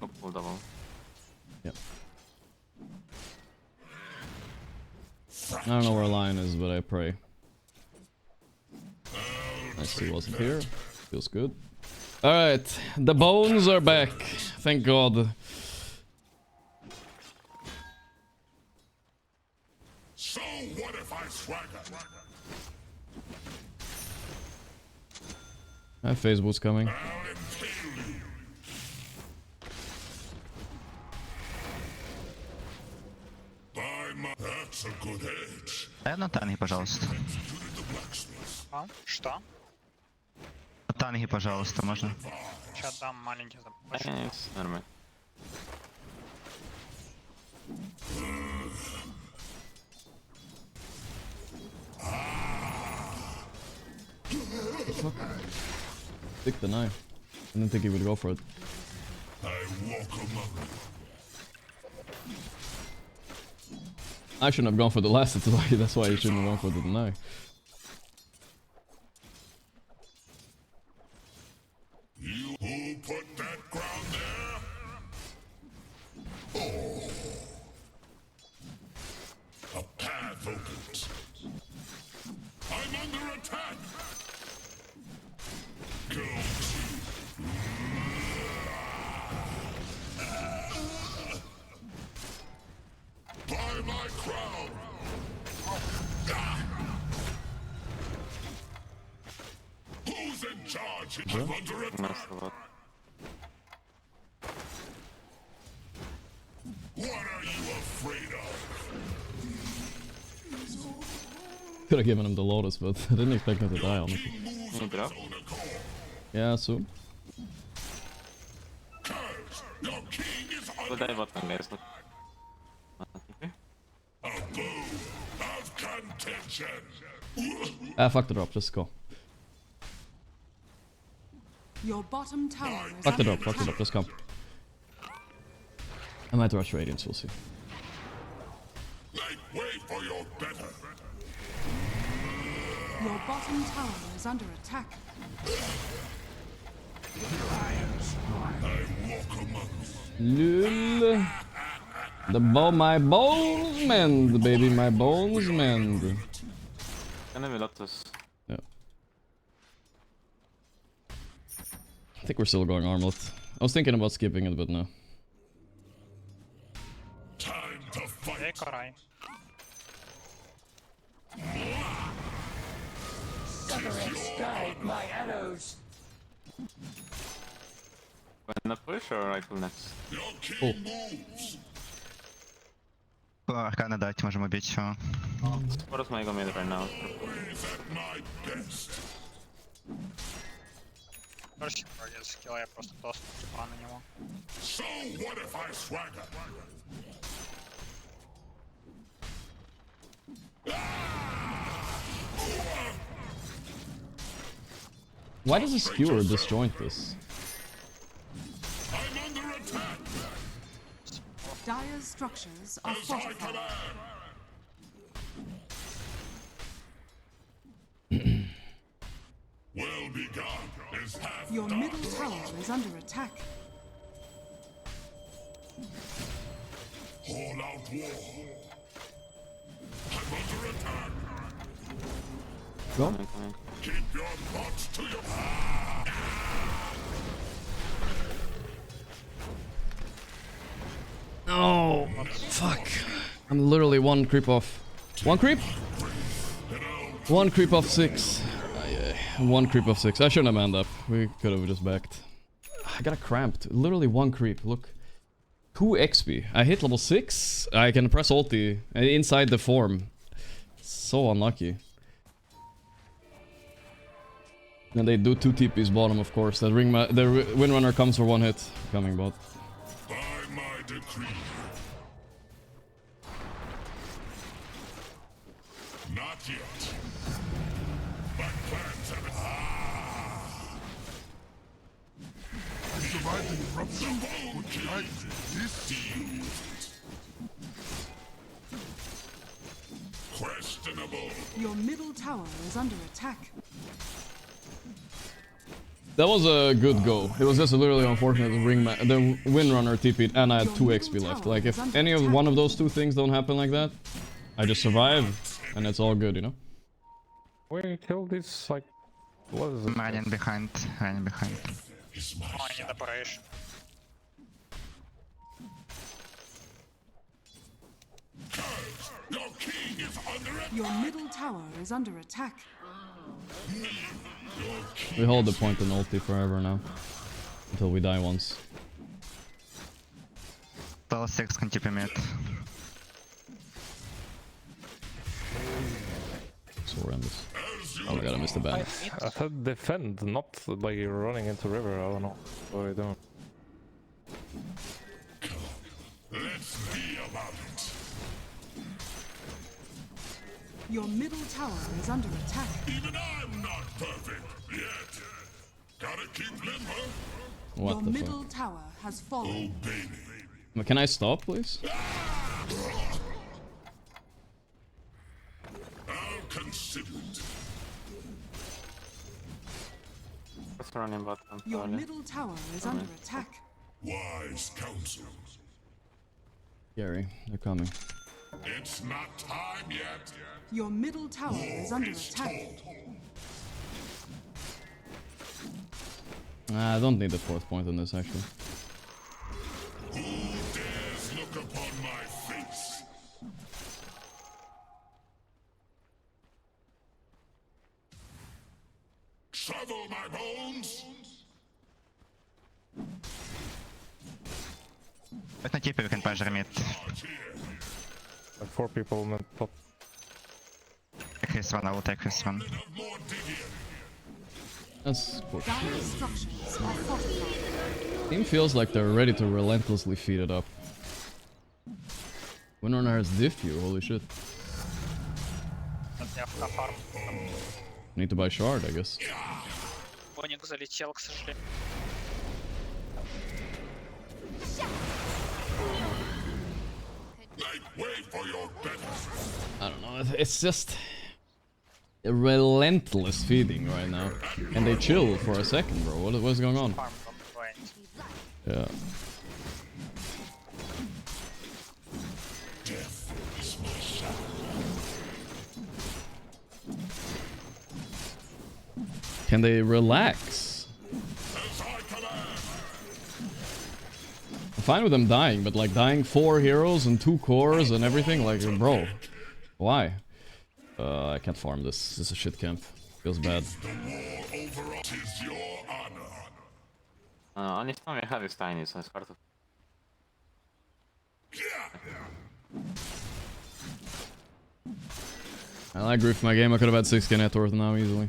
Oh, pull double. Yep. I don't know where Lion is, but I pray. Nice, he wasn't here. Feels good. Alright, the bones are back. Thank God. So what if I swagger? I have phase boots coming. I'll impale you. That's a good edge. Дай на тайминг, пожалуйста. А? Что? Танги, пожалуйста, можно? Сейчас дам маленький запас. Thanks. Нормально. Stick the knife. I didn't think he would go for it. I walk among I shouldn't have gone for the last, that's why you shouldn't have gone for the deny. you. Who put that ground there? Oh. A path opens. I'm under attack. Go by my crown. Who's in charge? I'm under attack. Nice a lot. What are you afraid of? Could have given him the Lotus, but I didn't expect him to die, honestly. Any drop? Yeah, soon. Your king is We'll under die bottom, guys. Look. Okay. a bow of contention. Ah, fuck the drop, just go. Your bottom tower is Fuck the under drop, fuck the attack. drop, just come. I might rush Radiance, we'll see. Make way for your better. Your bottom tower is under attack. I walk among Lul. My bones mend, baby, my bones mend. Enemy Lotus. Yeah. I think we're still going armlet. I was thinking about skipping it, but no. time to fight. Ей, карай. Wanna push or rifle next? Your king Oh. moves. Аркана дать, можем убить все. Support my go mid right now. Always at my best. Короче, вроде скилла, я просто доступ типа на него. So what if I swagger? Why does a skewer disjoint this? I'm under attack. Dire's structures are As I fortified. command. Well begun is half Your done. middle tower is under attack. All out war. I'm under attack. Go. Coming. Keep your thoughts to your. No, fuck. I'm literally one creep off. One creep? One creep off 6. One creep off 6. I shouldn't have manned up. We could have just backed. I got cramped. Literally one creep. Look. 2 XP. I hit level 6. I can press ulti inside the form. So unlucky. And they do 2 TPs bottom, of course. That the Windrunner comes for 1 hit. Coming bot. By my decree. Not yet. My plans have it. I survived the eruption. Would I resist? Questionable. Your middle tower is under attack. That was a good go. It was just literally unfortunate the Windrunner TP'd and I had 2 XP left. Like if any of one of those 2 things don't happen like that, I just survive and it's all good, you know? We killed this, like, what is it? Running behind, running behind. Is my О, не допрыгаешь. Your king is under attack. Your middle tower is under attack. We hold the point in ulti forever now. Until we die once. Stall 6 can TP mid. It's horrendous. As Oh my god, I missed the ban. I said defend, not like you're running into river. I don't know what are you doing. Let's be about it. Your middle tower is under attack. Even I'm not perfect yet. Gotta keep limber. What Your the middle fuck? tower has fallen. Oh, baby. Can I stop, please? I'll consider it. What's running bottom? Your Probably. middle tower is under attack. Wise counsel. Gary, they're coming. It's not time yet. Your middle tower is under attack. I don't need the 4th point on this, actually. Who dares look upon my face? Shovel my bones? Wait na TP, we can push the mid. Like 4 people on the top. Take this one, I will take this one. More digging. That's cool. Dire structures are fortified. Team feels like they're ready to relentlessly feed it up. Winrunner has Diffu, holy shit. Вот я в фарм. Need to buy shard, I guess. Боник залетел, к сожалению. Make way for your better. I don't know, it's just a relentless feeding right now. And they chill for a second, bro. What's going on? Фарм on the way. Yeah. Can they relax? I'm fine with them dying, but like dying 4 heroes and 2 cores and everything, like, bro, why? I can't farm this. This is a shit camp. Feels bad. Only stone we have is tiny, so it's hard to... I like grief my game. I could have had 6k net worth now easily.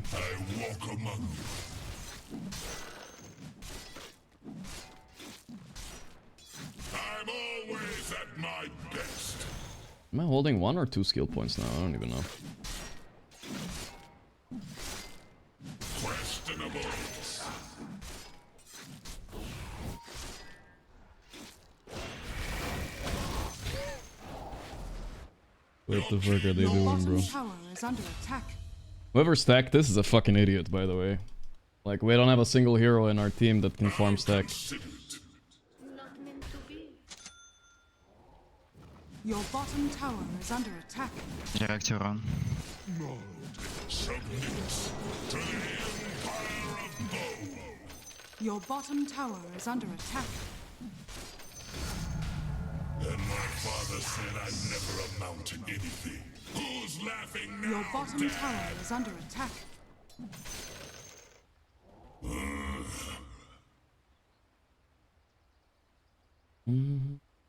I'm always at my best. Am I holding 1 or 2 skill points now? I don't even know. Questionable. What the fuck are they Your doing, bottom bro? tower is under attack. Whoever stacked this is a fucking idiot, by the way. Like, we don't have a single hero in our team that can farm stack. Your bottom tower is under attack. Direct your run. Submit to the Empire of Bow. Your bottom tower is under attack. And my father said I'd never amount to anything. Who's laughing now? Your bottom tower is under attack.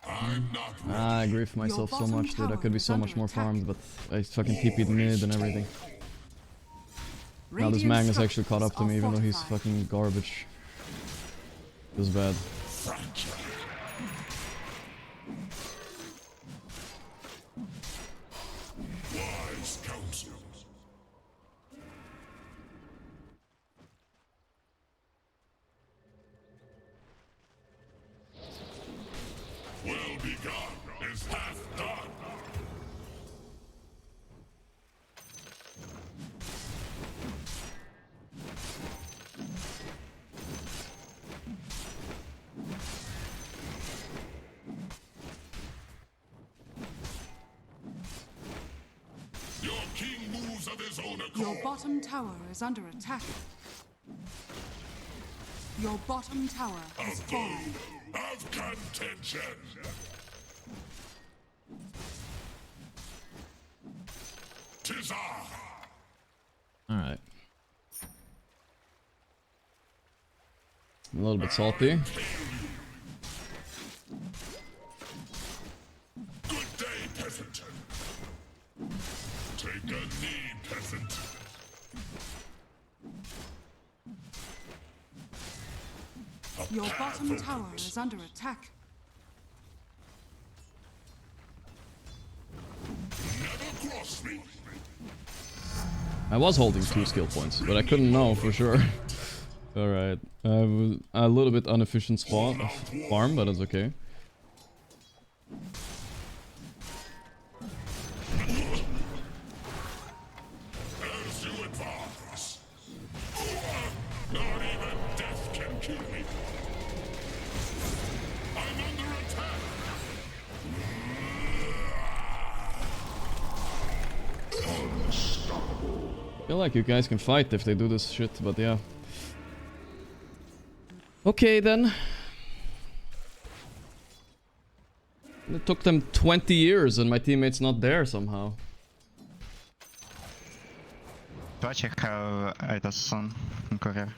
I'm not I agree with myself so much, dude. I could be so much more farmed, but I fucking TP'd mid and everything. Now this Magnus actually caught up to me, even though he's fucking garbage. Feels bad. wise counsel. Well begun is half done. Your king moves of his own Your accord. bottom tower is under attack. Your bottom tower has fallen. Of contention. Tis I. Alright. A little bit salty. Good day, peasant. Take a knee, peasant. Your bottom tower is under attack. Never cross me. I was holding 2 skill points, but I couldn't know for sure. Alright. A little bit inefficient farm, but it's okay. As you advance. Not even death can kill me. I'm under attack. I feel like you guys can fight if they do this shit, but yeah. Okay then. It took them 20 years and my teammate's not there somehow. Watch you have Idason in Korea.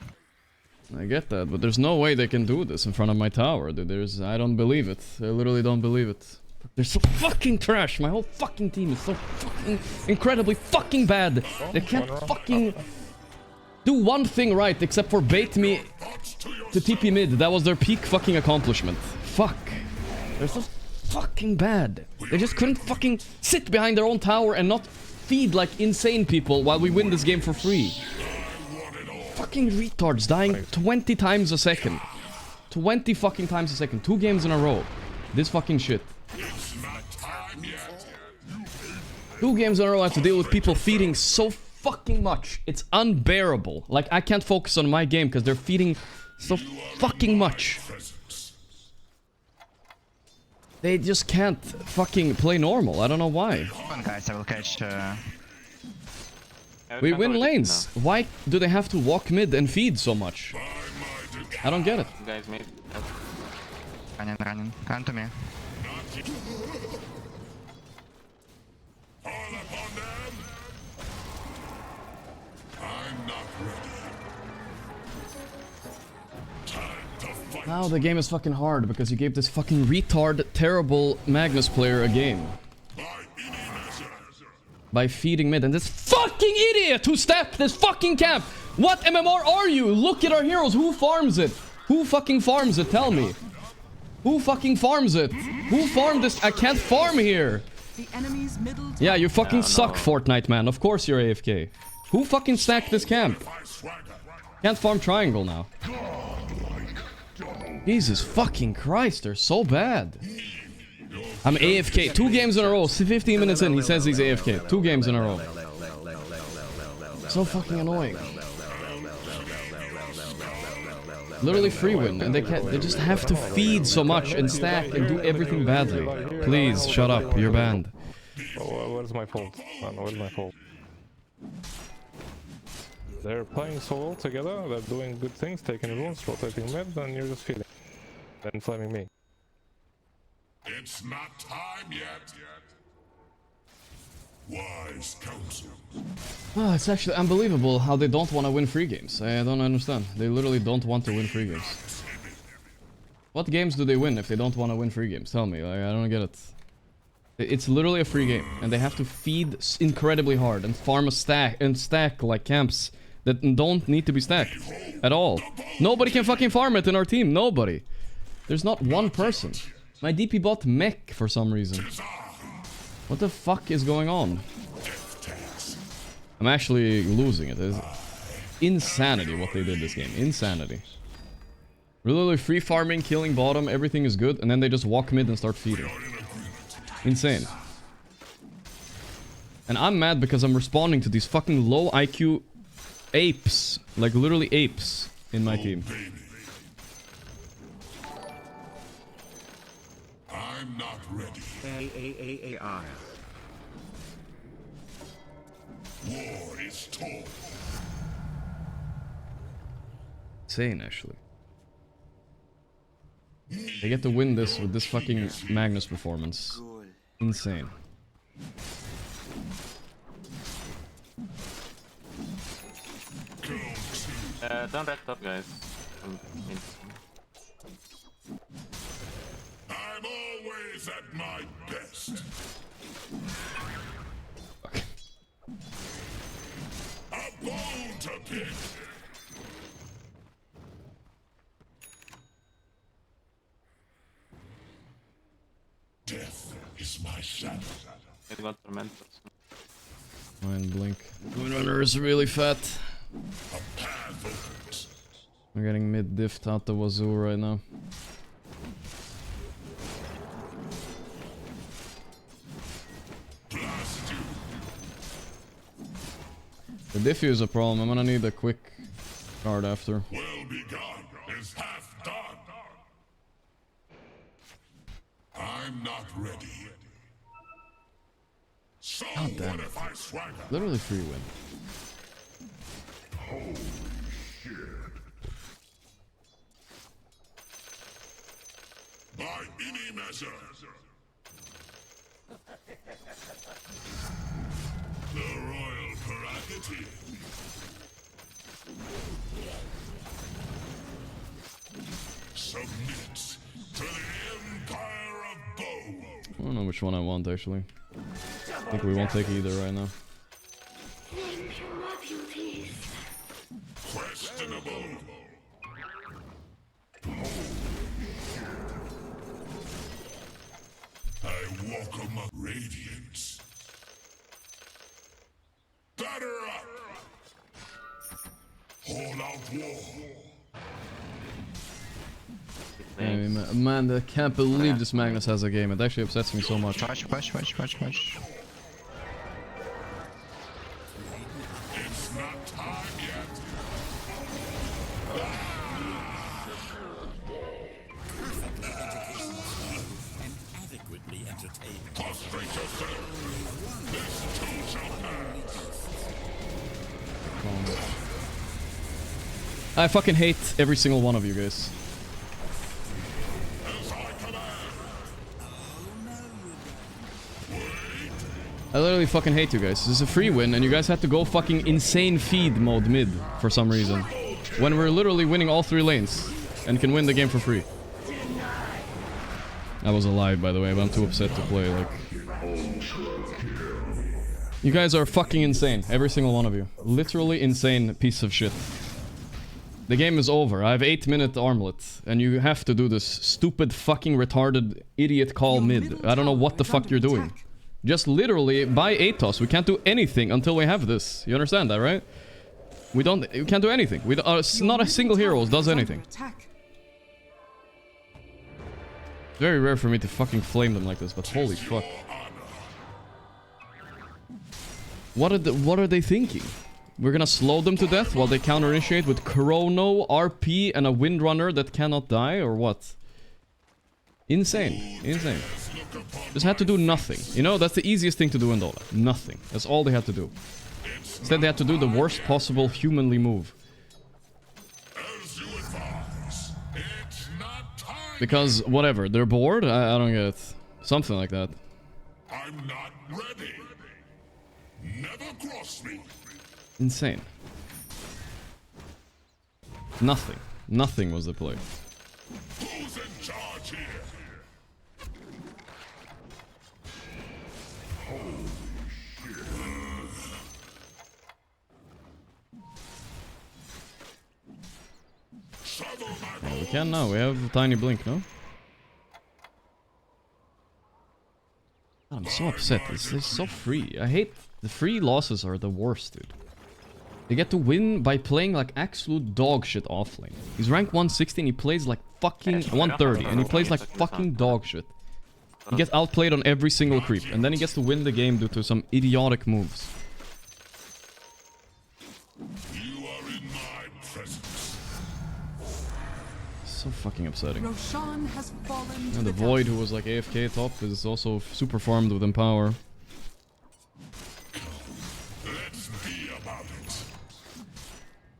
I get that, but there's no way they can do this in front of my tower. Dude. I don't believe it. I literally don't believe it. They're so fucking trash. My whole fucking team is so fucking incredibly fucking bad. They can't fucking do one thing right except for bait me to TP mid. That was their peak fucking accomplishment. Fuck. They're so fucking bad. They just couldn't fucking sit behind their own tower and not feed like insane people while we win this game for free. Fucking retards dying 20 times a second. 20 fucking times a second. 2 games in a row. This fucking shit. 2 games in a row I have to deal with people feeding so fucking much. It's unbearable. Like, I can't focus on my game because they're feeding so fucking much. They just can't fucking play normal. I don't know why. Come on, guys, I will catch. We win lanes. Why do they have to walk mid and feed so much? I don't get it. Guys, made. Running. Come to me. All upon them. I'm not ready. Time to fight. Now the game is fucking hard because you gave this fucking retard, terrible Magnus player a game. By feeding mid, and this fucking idiot who stepped this fucking camp! What MMR are you? Look at our heroes, who farms it? Who fucking farms it? Tell me. Who fucking farms it? Who farmed this? I can't farm here! The enemy's middle Yeah, you fucking suck, Fortnite man. Of course you're AFK. Who fucking stacked this camp? Can't farm triangle now. Jesus fucking Christ, they're so bad. I'm AFK. 2 games in a row. 15 minutes in, he says he's AFK. 2 games in a row. So fucking annoying. Literally free win, and they can't. They just have to feed so much and stack and do everything badly. Please shut up. You're banned. Where's my fault? Man, where's my fault? They're playing so well together. They're doing good things, taking runes, rotating mid, and you're just feeding. Then flaming me. It's not time yet. Wise counsel. Oh, it's actually unbelievable how they don't want to win free games. I don't understand. They literally don't want to win free games. What games do they win if they don't want to win free games? Tell me. Like, I don't get it. It's literally a free game, and they have to feed incredibly hard and farm a stack like camps that don't need to be stacked at all. Nobody can fucking farm it in our team. Nobody. There's not one person. My DP bot mech for some reason. What the fuck is going on? I'm actually losing it. It's insanity what they did this game. Insanity. Literally free farming, killing bottom, everything is good, and then they just walk mid and start feeding. Insane. And I'm mad because I'm responding to these fucking low IQ apes. Like literally apes in my team. I'm not ready. A. War is tall. Insane, actually. They get to win this with this fucking Magnus performance. Insane. Don't wrap up, guys. I'm always at my best. A bone to pick. is my shadow. It got tormented. Mine blink. Windrunner is really fat. A path opens. I'm getting mid diffed out the wazoo right now. Blast you. The diffuse is a problem. I'm gonna need a quick card after. Well begun is half done. I'm not ready. So God damn what it. if I swagger? Literally free win. Holy shit. By any measure. The royal prerogative. Submit to the Empire of Bone. I don't know which one I want actually. I think we won't take either right now. Questionable. I walk among radiance. Batter up. Hold out war. I mean, man, I can't believe this Magnus has a game. It actually upsets me so much. Push. It's not time yet. Prostrate yourself. This too shall pass. I fucking hate every single one of you guys. As I command. I literally fucking hate you guys. This is a free win and you guys had to go fucking insane feed mode mid for some reason. When we're literally winning all 3 lanes and can win the game for free. I was alive by the way, but I'm too upset to play, like... You guys are fucking insane, every single one of you. Literally insane piece of shit. The game is over, I have 8-minute armlet, and you have to do this stupid fucking retarded idiot call mid. I don't know what the fuck you're doing. Just literally buy Atos, we can't do anything until we have this. You understand that, right? We can't do anything. Not a single hero does anything. Very rare for me to fucking flame them like this, but holy fuck. What are they thinking? We're gonna slow them to death while they counter-initiate with Chrono, RP, and a Windrunner that cannot die, or what? Insane. Insane. Just had to do nothing. You know, that's the easiest thing to do in Dota. Nothing. That's all they had to do. Instead they had to do the worst possible humanly move. Because, whatever, they're bored? I don't get it. Something like that. I'm not ready. Never cross me. Insane. Nothing. Nothing was the play. Who's in charge here? Oh, we can now. We have a tiny blink, no? I'm so upset. This is so free. I hate... The free losses are the worst, dude. They get to win by playing like absolute dog shit offlane. He's rank 160 and he plays like fucking 130. And he plays like fucking dog shit. He gets outplayed on every single creep. And then he gets to win the game due to some idiotic moves. You are in my presence. So fucking upsetting. Roshan has fallen And the Void, who was like AFK top, is also super farmed with Empower. Let's be about it.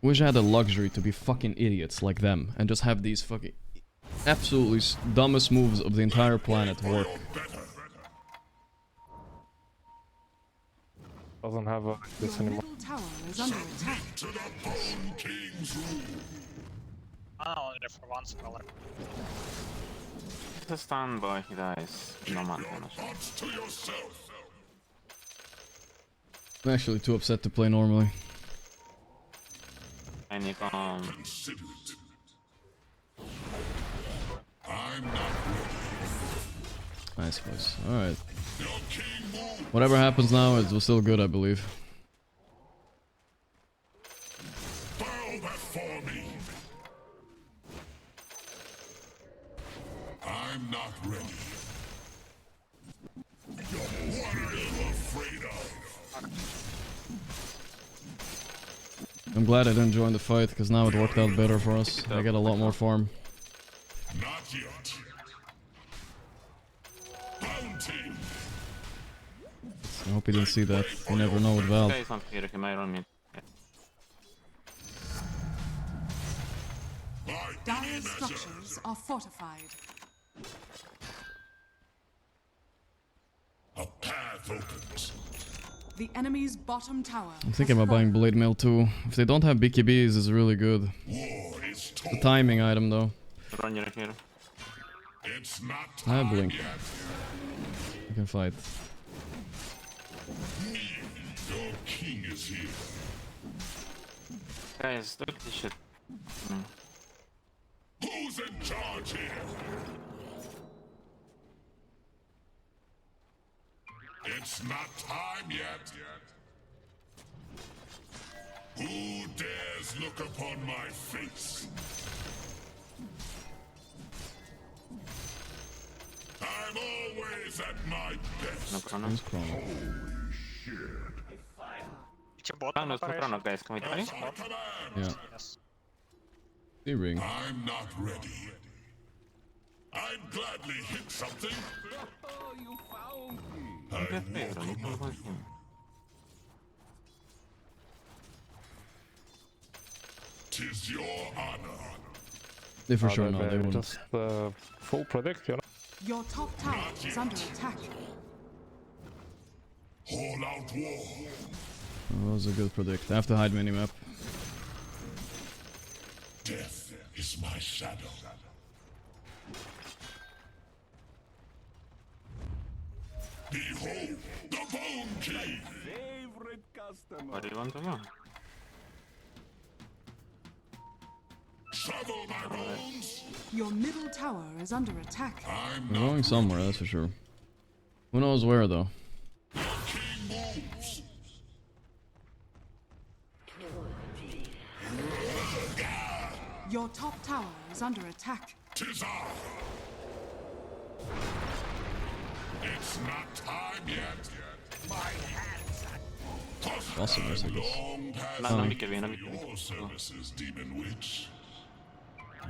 Wish I had the luxury to be fucking idiots like them and just have these fucking absolutely dumbest moves of the entire planet work. Doesn't have this Your anymore. middle tower is under attack. To the Bone King's rule. Only for one speller. The stun boy, he dies. No man. Thoughts to yourself. I'm actually too upset to play normally. And you come. Consider it. I'm not ready. Nice, boys. Alright. Whatever happens now, it was still good, I believe. Bow before me. I'm not ready. What are you afraid of? I'm glad I didn't join the fight, because now it worked out better for us. I get a lot more farm. Not yet. Bounty. I hope he didn't see that. You never know with Val. Guys on here, he might run mid. Dire structures are fortified. A path opens. The enemy's bottom tower. I'm thinking about buying Blade Mail too. If they don't have BKBs, it's really good. War is The timing item though. Run here. It's not I have time Blink. yet. You can fight. Your king is here. Guys, look at this shit. Who's in charge here? It's not time yet. Who dares look upon my face? I'm always at my best. No chrono. Who's Chrono? Че бот No chrono, guys. Can we try? Yeah. Yes. D-Ring. I'm not ready. I'd gladly hit something. Tis your honor. They for sure know, They're they won't. just full predict, you know? Your top tower is under attack. All out war. That was a good predict. I have to hide minimap. Death is my shadow. Behold the bone key. What do you want to know? Shovel my bones. Your middle tower is under attack. We're going somewhere, that's for sure. Who knows where though? Your king moves. Your top tower is under attack. Tis I. It's not time yet. My hands are Awesome, I guess. long past No BKB, no your BKB. services, demon witch.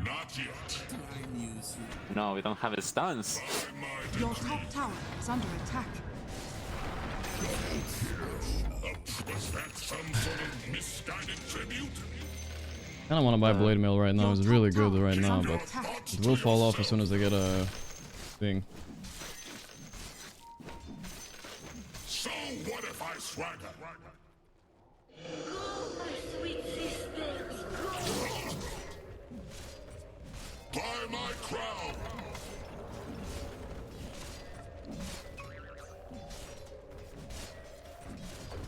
Not yet. No, we don't have a stance. By my Your top tower is under attack. was that some sort of misguided tribute? I don't want to buy Blade Mail right now. Your It's top really tower good right is now, under but attack. it will fall off as soon as they get a thing. So what if I swagger? By my crown!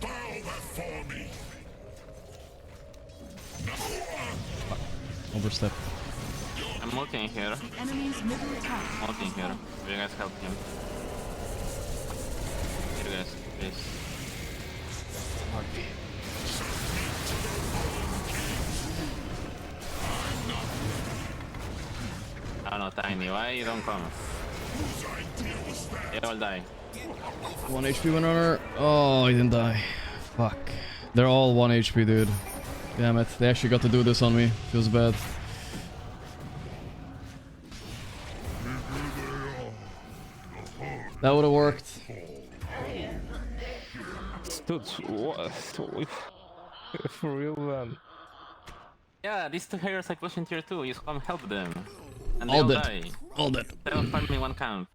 Bow before me! Overstep. I'm ulting here. Enemy's middle tower. I'm ulting here. Will you guys help him? Here, guys, please. Oh no, Tiny, why you don't come? They all die. 1 HP one runner. Oh, he didn't die. Fuck. They're all 1 HP, dude. Damn it. They actually got to do this on me. Feels bad. That would have worked. Dude, what? For real, man. Yeah, these two heroes I push in tier 2, you come help them. And they All all dead. die. All dead. They all farm in one camp.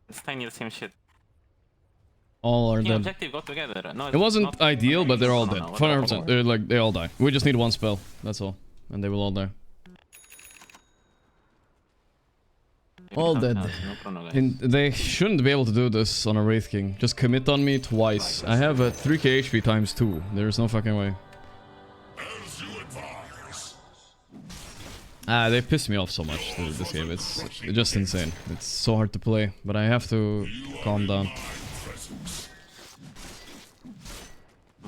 It's Tiny the same shit. All are Team dead. objective go together. No, It wasn't not- ideal, but they're all No, dead. no, 100%. They're like, they all die. We just need one spell. That's all. And they will all die. All dead. No chrono, guys. And they shouldn't be able to do this on a Wraith King. Just commit on me twice. I have a 3k HP times 2. There's no fucking way. As you advise. They piss me off so much, this game. It's just insane. It's so hard to play, but I have to calm down.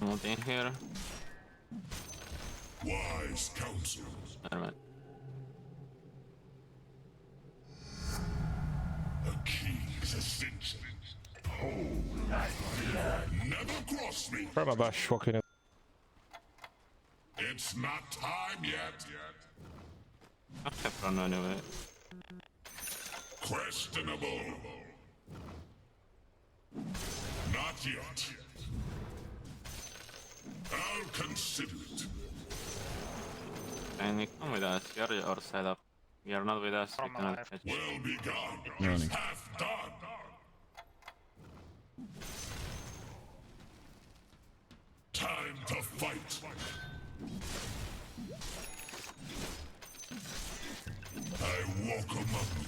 Nothing here. Wise counsel. Alright. A king's ascension. Never cross me. Try my bash walking in. It's not time yet. I have run anyway. Questionable. Not yet. I'll consider it. Can you come with us? You're your setup. You're not with us. We From cannot left. catch. Well begun. Running. Half done. Time to fight. I walk among you.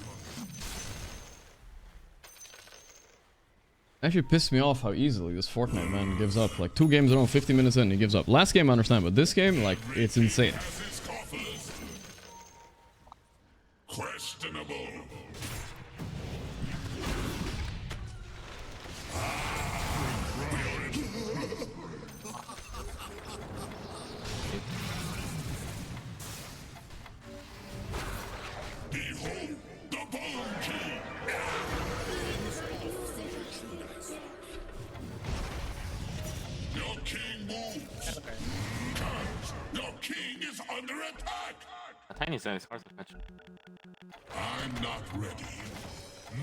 Actually pissed me off how easily this Fortnite man gives up. Like 2 games in a row, 50 minutes in, he gives up. Last game I understand, but this game, like, it's insane. Has its coffers. Questionable. Behold the Bone King. Your king moves. Your king is under attack. A tiny zone is hard to catch. I'm not ready.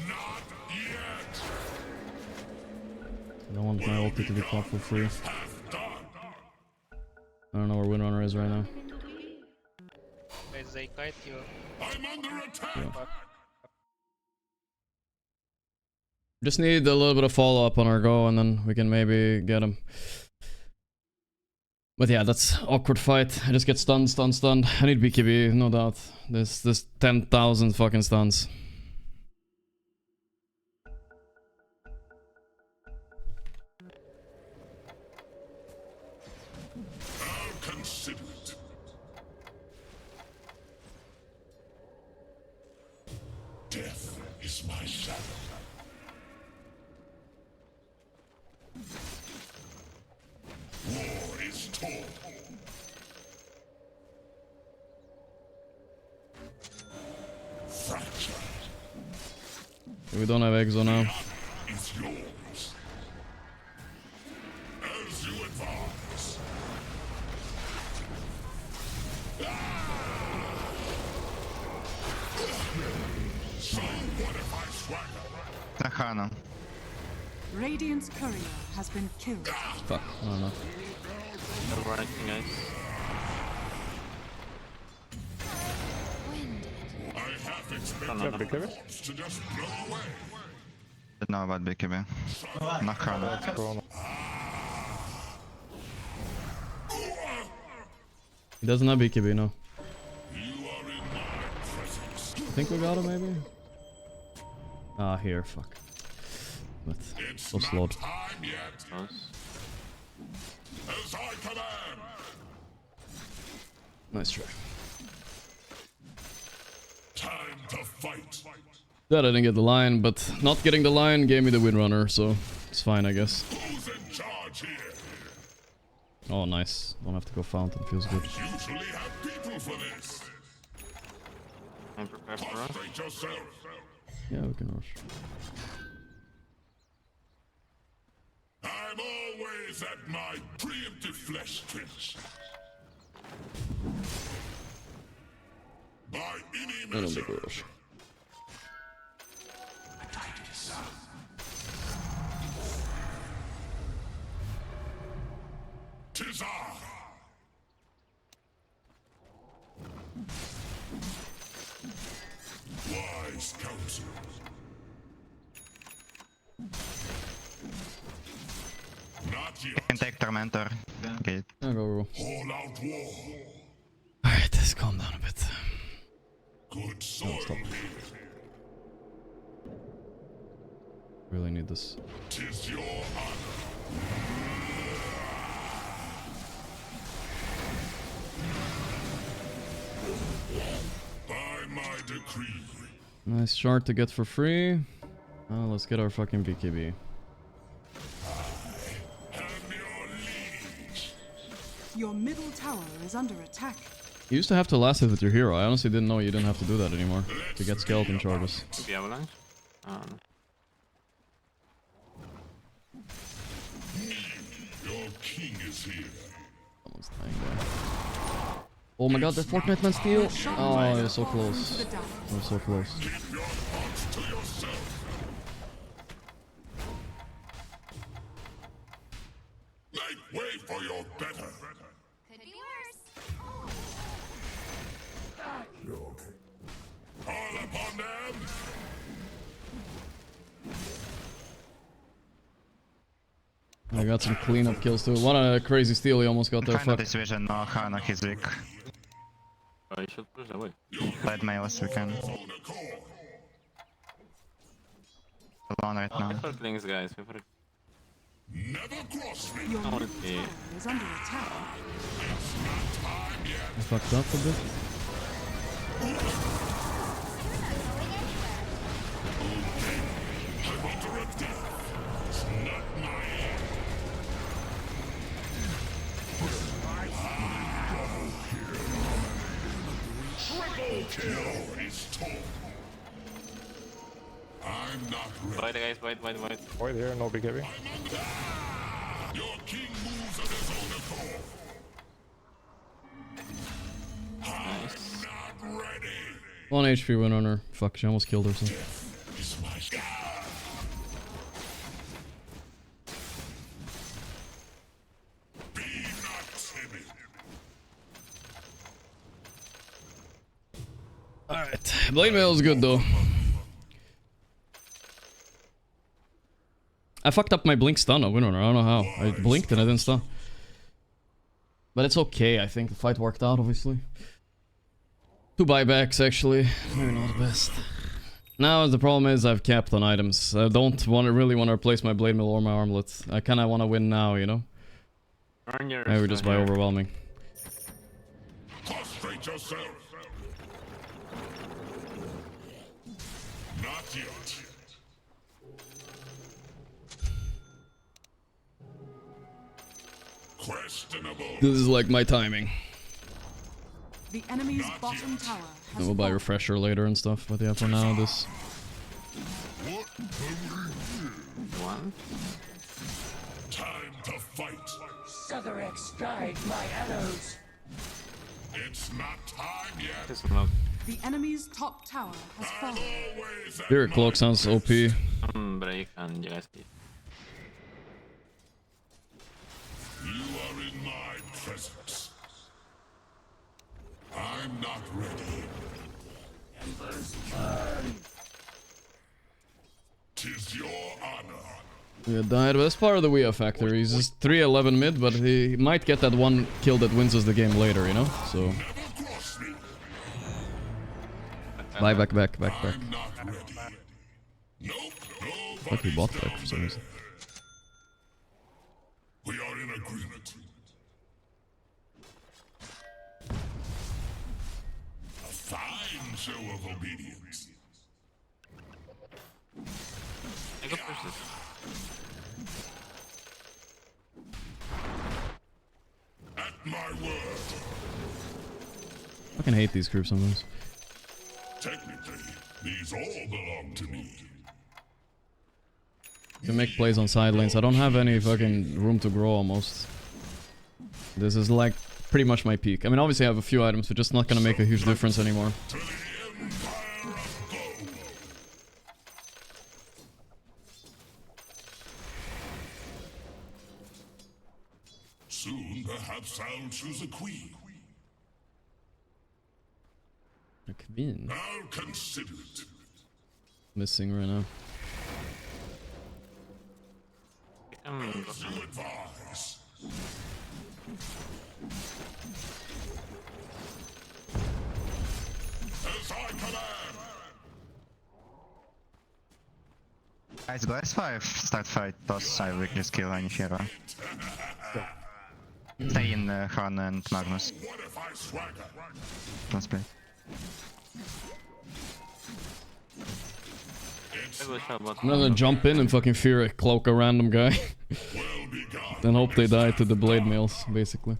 Not yet. I don't want my ulti to be popped for free. Half done. I don't know where Windrunner is right now. Guys, they kite you. I'm under attack. Yeah. Just need a little bit of follow up on our go and then we can maybe get him. But yeah, that's awkward fight. I just get stunned. I need BKB, no doubt. There's 10,000 fucking stuns. I'll consider it. Death is my shadow. War is torn. Fracture We don't have Exo now. is yours. As you advise. So what if I swagger? Trachano. Radiant's courier has been killed. Fuck, I don't know. Over anything, guys. I half No, expect no, no. BKB? to just blow away. Didn't know about BKB. Trachano. Corona. He doesn't have BKB, no. You are in my presence. I think we got him, maybe? Ah, here, fuck. But, It's so not slowed. time yet. Close. As I command. Nice try. Time to fight. That I didn't get the line, but not getting the line gave me the Windrunner, so it's fine, I guess. Who's in charge here? Oh, nice. Don't have to go fountain, feels good. Usually have people for this. I'm prepared for us. Prostrate yourself. Yeah, we can rush. I'm always at my preemptive flesh twitch. By any I don't measure. think we rush. Tis I. Wise counsel. Not You yet. can take Tormentor. Gate. Yeah, go. All out war. Alright, let's calm down a bit. Good soil stop. here. Really need this. Tis your honor. decree. Nice shard to get for free. Oh, let's get our fucking BKB. Your middle tower is under attack. You used to have to last hit with your hero. I honestly didn't know you didn't have to do that anymore to get skeleton charges. Maybe avalanche? Your king is here. Someone's dying there. Oh my god, that Fortnite man steal! Oh, you're so close. We're so close. Keep your thoughts to yourself. Make way for your better. Could be worse. Call upon them. I got some cleanup kills too. One crazy steal, he almost got there. Kind of Fuck. this vision, no HALLO, he's weak. Oh, you should push away. Let mail as we can. Alone right now. Wait for things, guys. Wait for it. Never cross me. Your middle Okay. tower is under attack. I fucked up a bit. I'm not ready. Wait, guys. Wait. Void here, no BKB. Your king moves of his own accord. Nice. Not ready. 1 HP win on her. Fuck, she almost killed herself. Is my Be not timid. Alright. Blade mail is good though. I fucked up my blink stun on Winrunner. I don't know how. I blinked and I didn't stun. But it's okay, I think the fight worked out, obviously. 2 buybacks, actually. Maybe not the best. Now, the problem is I've capped on items. I don't really want to replace my blade mill or my armlet. I kind of want to win now, you know? Earn your Maybe just by overwhelming. Prostrate yourself. Not yet. Questionable. This is like my timing. The enemy's bottom tower has And we'll buy fallen. refresher later and stuff, but yeah, for now, this... one. Time to fight. Sothorex guide my arrows. It's not time yet. This is not. The enemy's top tower has fallen. Always at Spirit Cloak sounds OP. Break and you guys keep. You are in my presence. I'm not ready. Tis your honor. Yeah, died, but that's part of the Wea factor. He's just 3-11 mid, but he might get that one kill that wins us the game later, you know? So... Never cross me. Back. I'm not ready. Nope. Like he Nobody's bought back down for some there. reason. We are in agreement. A fine show of obedience. I go push this. At my word. I fucking hate these creeps sometimes. Technically, these all belong to me. You can make plays on side lanes. I don't have any fucking room to grow almost. This is like pretty much my peak. I mean, obviously I have a few items, but just not gonna make a huge difference anymore. To the Empire of Gold. Soon, perhaps I'll choose a queen. A queen. I'll consider it. Missing right now. As you advise. As I command. Guys, go S5, start fight, toss, I weakly skill any hero. Stay in Han and Magnus. What if I swagger? Don't split. I'm gonna jump in and fucking fear a cloak a random guy. Then hope they die to the blade mails, basically.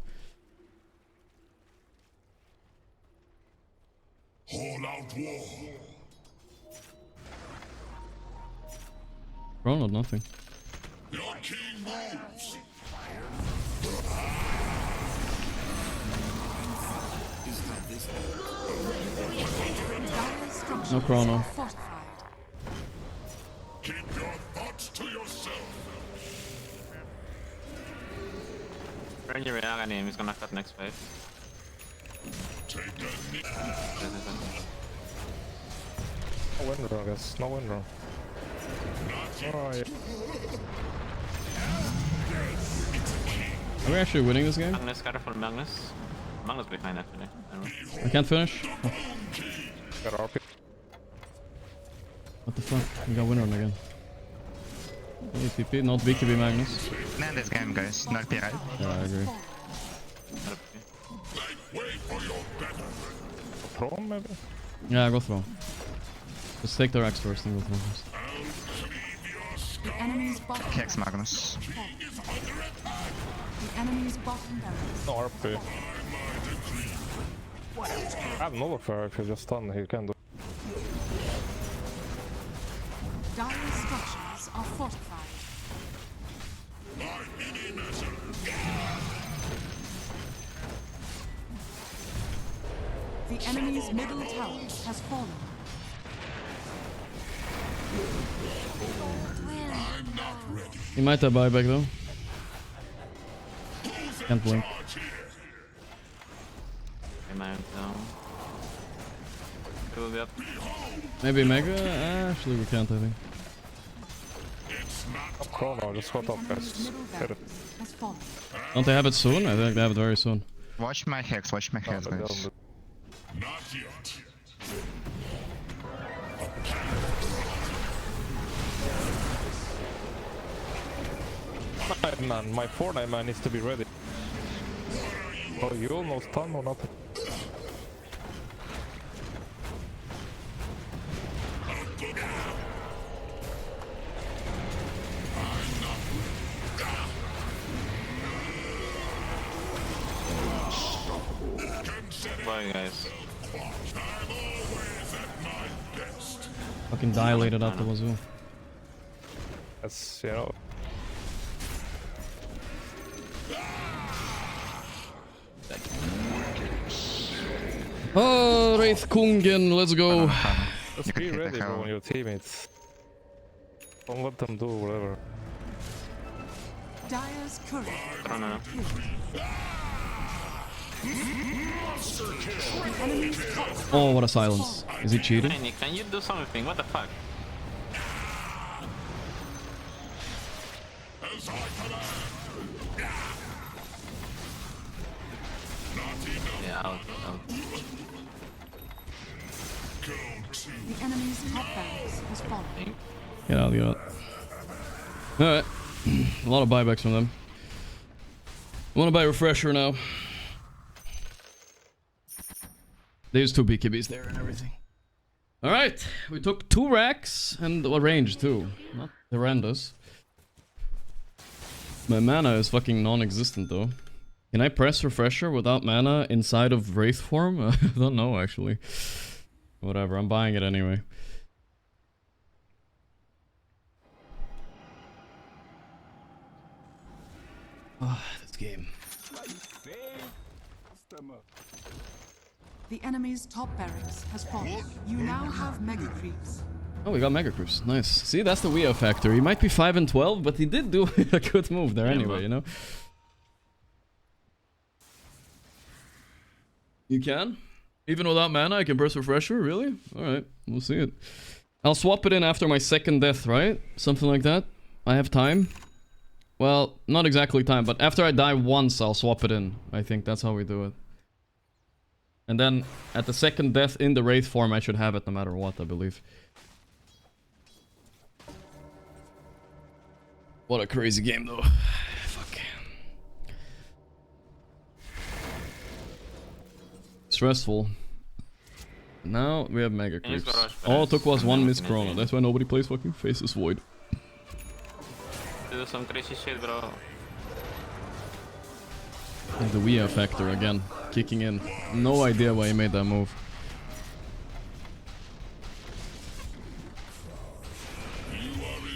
All out war. Chrono, nothing. Your king moves. No chrono. Keep your thoughts to yourself. Ranger Agony, he's gonna cut next phase. Take a knee. No window, I guess. No window. Oh, yeah. Are we actually winning this game? Magnus, careful, Magnus. Magnus behind actually. I can't finish? Oh. Got RP. What the fuck? We got winner again. ATP, not BKB Magnus. End this game, guys. No RP, right? Yeah, I agree. Wait for your battle. Throw maybe? Yeah, go throw. Just take their X first and go throw first. The enemy's bottom Hex Magnus. The enemy's bottom barracks. No RP. I have nullifier if you just stun, he can do. Dire structures are fortified. The enemy's middle tower has fallen. He might have buyback though. Can't blink. Maybe Mega? Actually, we can't, I think. Up chrono, just got up, guys. Hit it. Don't they have it soon? I think they have it very soon. Watch my hex, guys. Not yet. Man, my Fortnite man needs to be ready. Oh, you all know stun or nothing? Bye, guys. Fucking dilated out the wazoo. That's, you know. Oh, Wraith Kungen, let's go. Just be ready for your teammates. Don't let them do whatever. Dire's courier. Oh, what a silence. Is he cheating? Hey, Nick, can you do something? What the fuck? Yeah, out. The enemy's top barracks has fallen. Get out, get out. Alright. A lot of buybacks from them. I want to buy refresher now. There's 2 BKBs there and everything. Alright, we took 2 racks and a range too. Not horrendous. My mana is fucking non-existent though. Can I press refresher without mana inside of Wraith form? I don't know actually. Whatever, I'm buying it anyway. Ah, this game. The enemy's top barracks has fallen. You now have mega creeps. Oh, we got Mega Creeps. Nice. See, that's the Weo factor. He might be 5 and 12, but he did do a good move there anyway, you know? You can? Even without mana, I can burst refresher? Really? Alright, we'll see it. I'll swap it in after my second death, right? Something like that. I have time. Well, not exactly time, but after I die once, I'll swap it in. I think that's how we do it. And then, at the second death in the Wraith form, I should have it no matter what, I believe. What a crazy game, though. Fuck. Stressful. Now we have mega Can you creeps. garage All it took was one miss Can I chrono. see? That's why nobody plays fucking Faceless Void. Do some crazy shit, bro. And the Wea factor again, kicking in. No idea why he made that move.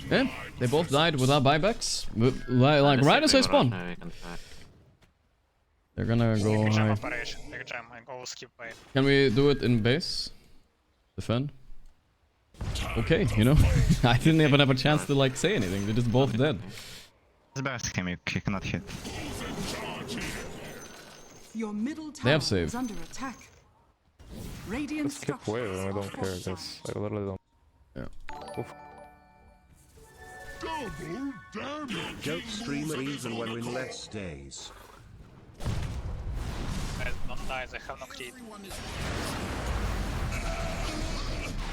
Yeah, they both died without buybacks. Like right as I spawn. They're gonna go Big jam high. operation. Big jam. I go skip wave. Can we do it in base? Defend? Okay, you know? I didn't even have a chance to like say anything. They're just both dead. It's best him, you cannot hit. Your middle They tower have save. is under attack. Radiant Let's skip structures wave and I are don't care, fortified. because I literally don't. Yeah. Oof. Double damage. Don't stream it even when in less days. Guys, don't die. They have no creep.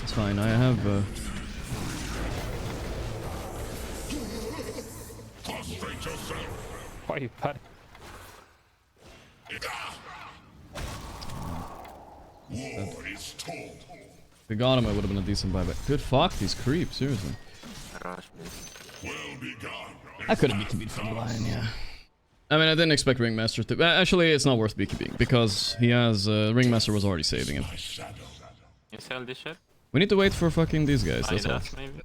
It's fine, I have Concentrate yourself. Why you panic? War is tall. if we got him, it would have been a decent buyback. Dude, fuck these creeps, seriously. Garage, please. Well begun. I could have BKB'd from the line, yeah. I mean, I didn't expect Ringmaster to... Actually, it's not worth BKBing, because he has... Ringmaster was already saving him. You sell this shit? We need to wait for fucking these guys, Buy that's all. that, maybe?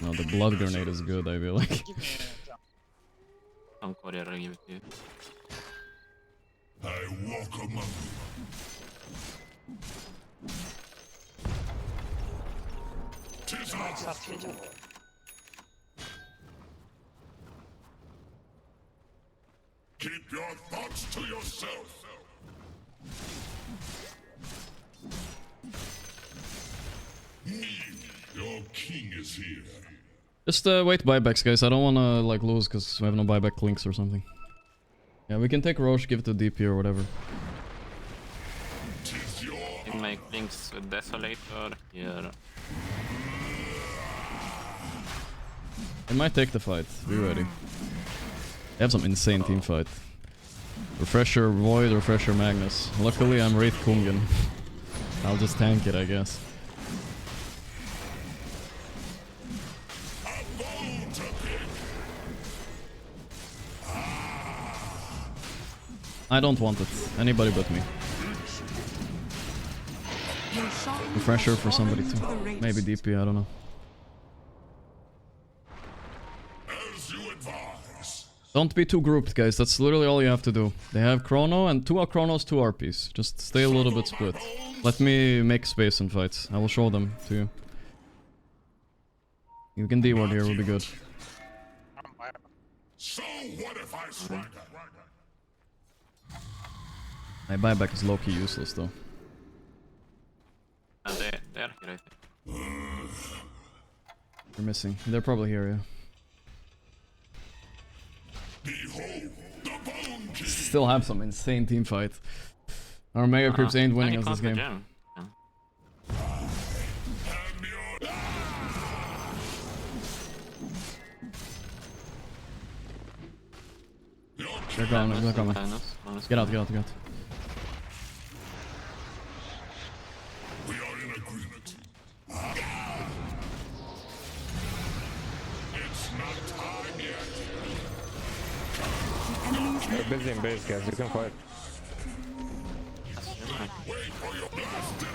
No, the blood grenade is good, I feel like. Give me jam. Some courier, I'll give it to you. I walk among you. Tis I. Start hitting. Keep your thoughts to yourself. Your king is here. Just wait buybacks, guys. I don't wanna like lose because we have no buyback links or something. Yeah, we can take Roche, give it to DP or whatever. Tis your You can make links with Desolator here. It might take the fight. Be ready. They have some insane team fight. Refresher Void, Refresher Magnus. Luckily, I'm Wraith Kungen. I'll just tank it, I guess. I don't want it. Anybody but me. Your shrine Refresher has for somebody fallen too. to the race. Maybe DP, I don't know. as you advise. Don't be too grouped, guys. That's literally all you have to do. They have Chrono and 2 Chronos, 2 RPs. Just stay a little bit split. Let me make space in fights. I will show them to you. You can D-ward here, will be good. I'm buyback. So what if I swagger? My buyback is low-key useless though. They are here, I think. They're missing. They're probably here, yeah. Behold the bone king. Still have some insane team fight. Our Mega Creeps ain't winning us this game. Hand me your They're coming, they're coming. Get out, get out, get out. We are in agreement. It's not time yet. Enemies They're busy in base, guys. You can fight. Wait for your blasted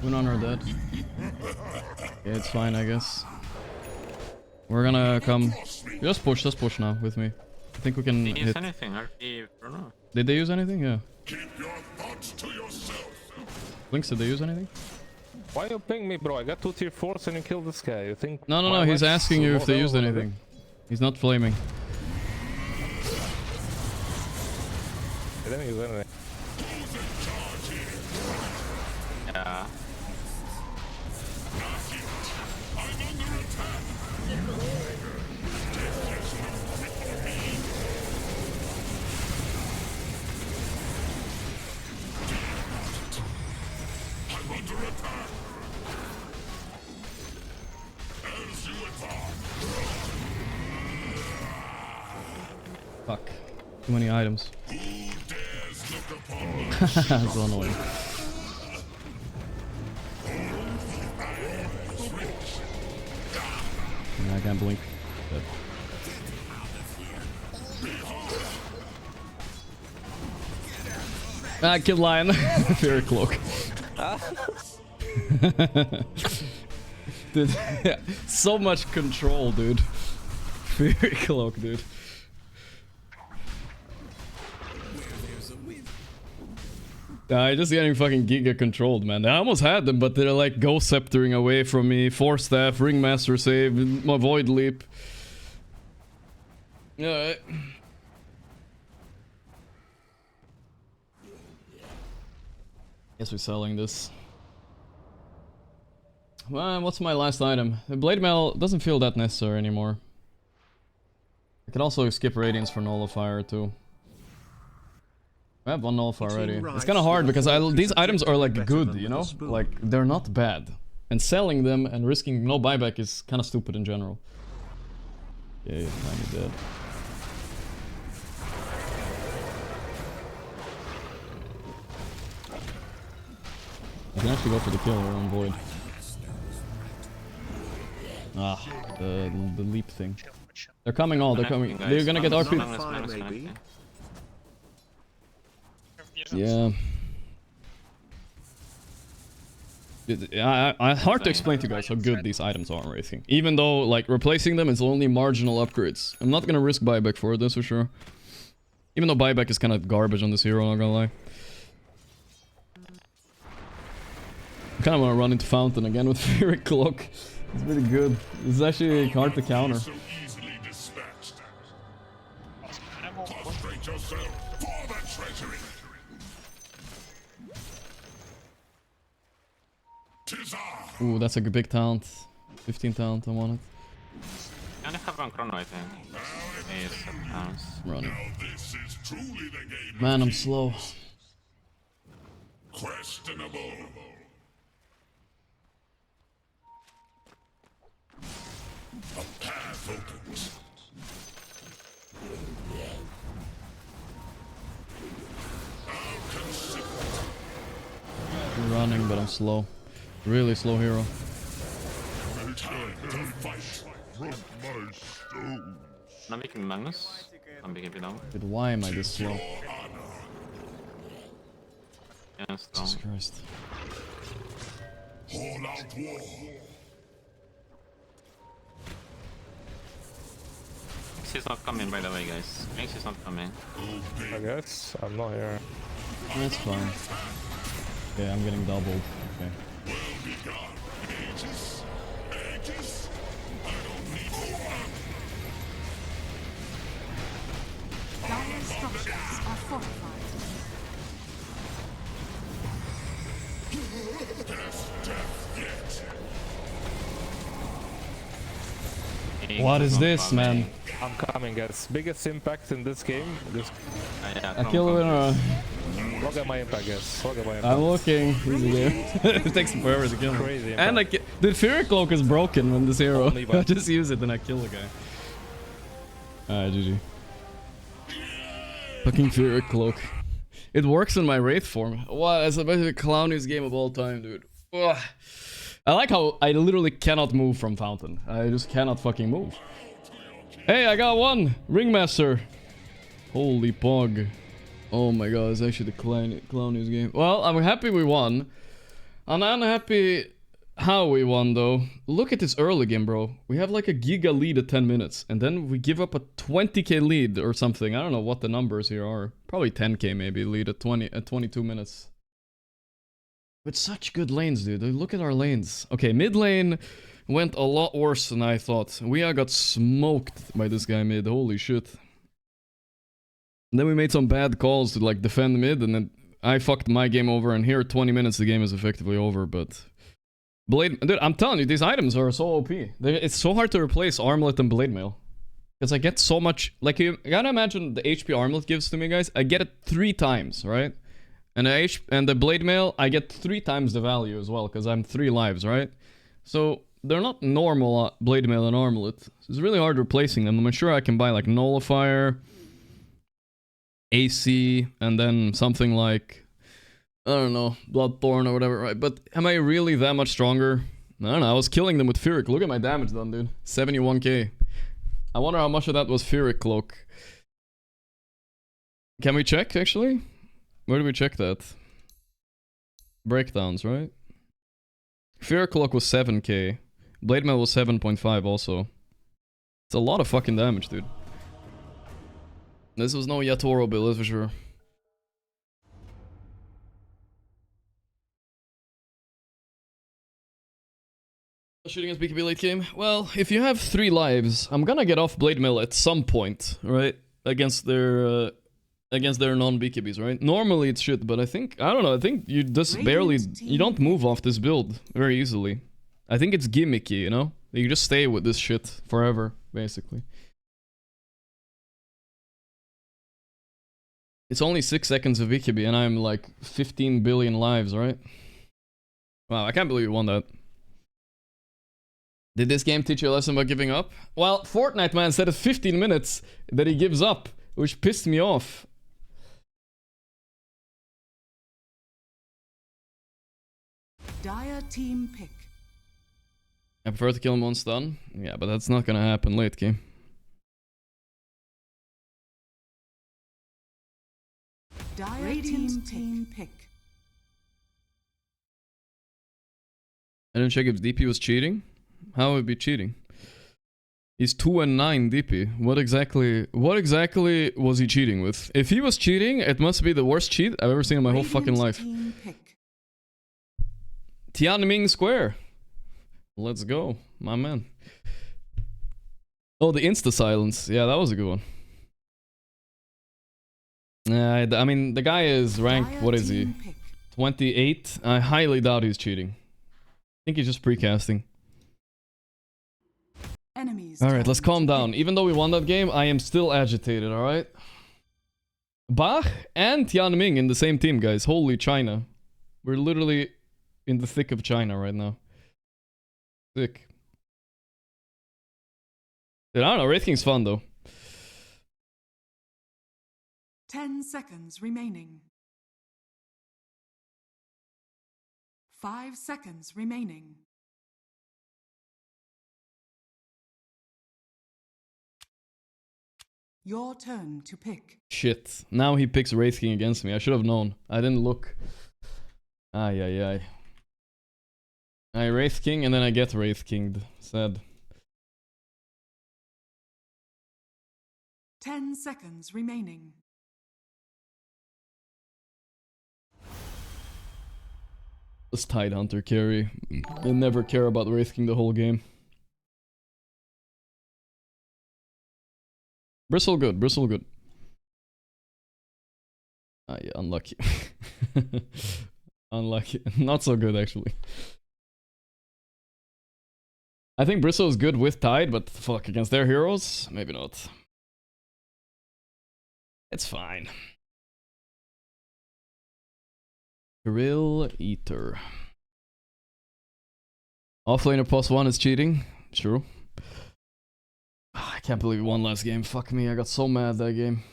Unan are dead. Okay, it's fine, I guess. We're gonna come. Just push now with me. I think we can Did you use hit. anything? RP Bruno? Did they use anything? Yeah. Keep your thoughts to yourself. Lynx, did they use anything? Why you ping me, bro? I got 2 tier 4s and you killed this guy. You think? No, no, my no. He's life's asking you if low they used level anything. He's not flaming. I didn't use anything. Yeah. I'm under attack. I'm under attack. As you advise. Fuck. Too many items. Who dares look upon So annoying. Yeah, I can't blink. But... Ah, killed Lion. Fairy Cloak. Dude, so much control, dude. Fairy Cloak, dude. I'm just getting fucking Giga controlled, man. I almost had them, but they're like Ghost Sceptering away from me. Force Staff, Ringmaster Save, my Void Leap. Alright. Guess we're selling this. Well, what's my last item? The Blade Mail doesn't feel that necessary anymore. I could also skip Radiance for Nullifier too. I have one Nullifier already. It's kind of hard because these items are like good, you know? Like, they're not bad. And selling them and risking no buyback is kind of stupid in general. Okay, I'm dead. I can actually go for the kill or on Void. Ah, the leap thing. They're coming all, they're coming. They're gonna get RP. Yeah. Hard to explain to you guys how good these items are and everything. Even though, like, replacing them is only marginal upgrades. I'm not gonna risk buyback for it, that's for sure. Even though buyback is kind of garbage on this hero, I'm not gonna lie. I kind of want to run into Fountain again with Fairy Cloak. It's really good. It's actually hard to counter. Ooh, that's a big talent. 15 talent, I want it. I only have one chrono, I think. Running. Man, I'm slow. Questionable. A path opens. I'm running, but I'm slow. Really slow hero. Time to fight. I'm making Magnus. I'm making it down. But why am I this slow? Yes, Jesus Christ. All out war. He's not coming, by the way, guys. He's not coming. I guess I'm not here. That's fine. Yeah, I'm getting doubled. Okay. Dire structures are fortified. What is this, man? I'm coming, guys. Biggest impact in this game. I kill winner. Look at my impact, guys. Look at my impact. I'm looking. Easy game. It takes forever to kill him. Crazy impact. And the Fairy Cloak is broken when this hero. I just use it and I kill the guy. Alright, GG. Fucking Fairy Cloak. It works in my Wraith form. Wow, it's the best clowniest game of all time, dude. Ugh. I like how I literally cannot move from Fountain. I just cannot fucking move. Hey, I got one! Ringmaster! Holy pog. Oh my god, it's actually the clowniest game. Well, I'm happy we won. I'm unhappy how we won, though. Look at this early game, bro. We have like a giga lead at 10 minutes. And then we give up a 20k lead or something. I don't know what the numbers here are. Probably 10k maybe lead at 22 minutes. But such good lanes, dude. Look at our lanes. Okay, mid lane went a lot worse than I thought. We got smoked by this guy mid. Holy shit. And then we made some bad calls to like defend mid, and then I fucked my game over. And here, 20 minutes, the game is effectively over. But Blade, dude, I'm telling you, these items are so OP. It's so hard to replace Armlet and Blade Mail. Because I get so much, like, you gotta imagine the HP Armlet gives to me, guys. I get it 3 times, right? And the Blade Mail, I get 3 times the value as well, because I'm 3 lives, right? So they're not normal Blade Mail and Armlet. It's really hard replacing them. I'm sure I can buy like Nullifier, AC, and then something like I don't know, Bloodthorn or whatever, right? But am I really that much stronger? I don't know, I was killing them with Fearic. Look at my damage done, dude. 71k. I wonder how much of that was Fearic Cloak. Can we check, actually? Where do we check that? Breakdowns, right? Fearic Cloak was 7k. Blade Mail was 7.5 also. It's a lot of fucking damage, dude. This was no Yatoro build, that's for sure. Shooting as BKB late game? Well, if you have 3 lives, I'm gonna get off Blade Mail at some point, right? Against their non-BKBs, right? Normally it's shit, but I don't know, I think you just barely, you don't move off this build very easily. I think it's gimmicky, you know? You just stay with this shit forever, basically. It's only 6 seconds of BKB and I'm like 15 billion lives, right? Wow, I can't believe you won that. Did this game teach you a lesson about giving up? Well, Fortnite man said at 15 minutes that he gives up, which pissed me off. Dire team pick. I prefer to kill him on stun. Yeah, but that's not gonna happen late game. Dire team pick. I didn't check if DP was cheating. How would it be cheating? He's 2-9 DP. What exactly was he cheating with? If he was cheating, it must be the worst cheat I've ever seen in my whole fucking life. Tianming Square. Let's go, my man. Oh, the insta silence. Yeah, that was a good one. I mean, the guy is rank, what is he? 28? I highly doubt he's cheating. I think he's just precasting. Alright, let's calm down. Even though we won that game, I am still agitated, alright? Bach and Tianming in the same team, guys. Holy China. We're literally in the thick of China right now. Sick. Dude, I don't know, Wraith King's fun though. 10 seconds remaining. 5 seconds remaining. Your turn to pick. Shit. Now he picks Wraith King against me. I should have known. I didn't look. Ay, ay, ay. I Wraith King and then I get Wraith Kinged. Sad. 10 seconds remaining. Let's Tide Hunter carry. I never care about Wraith King the whole game. Bristle good, Bristle good. Ah, yeah, unlucky. Unlucky. Not so good, actually. I think Bristle is good with Tide, but fuck, against their heroes? Maybe not. It's fine. Grill Eater. Offlaner +1 is cheating. True. I can't believe we won last game. Fuck me, I got so mad that game.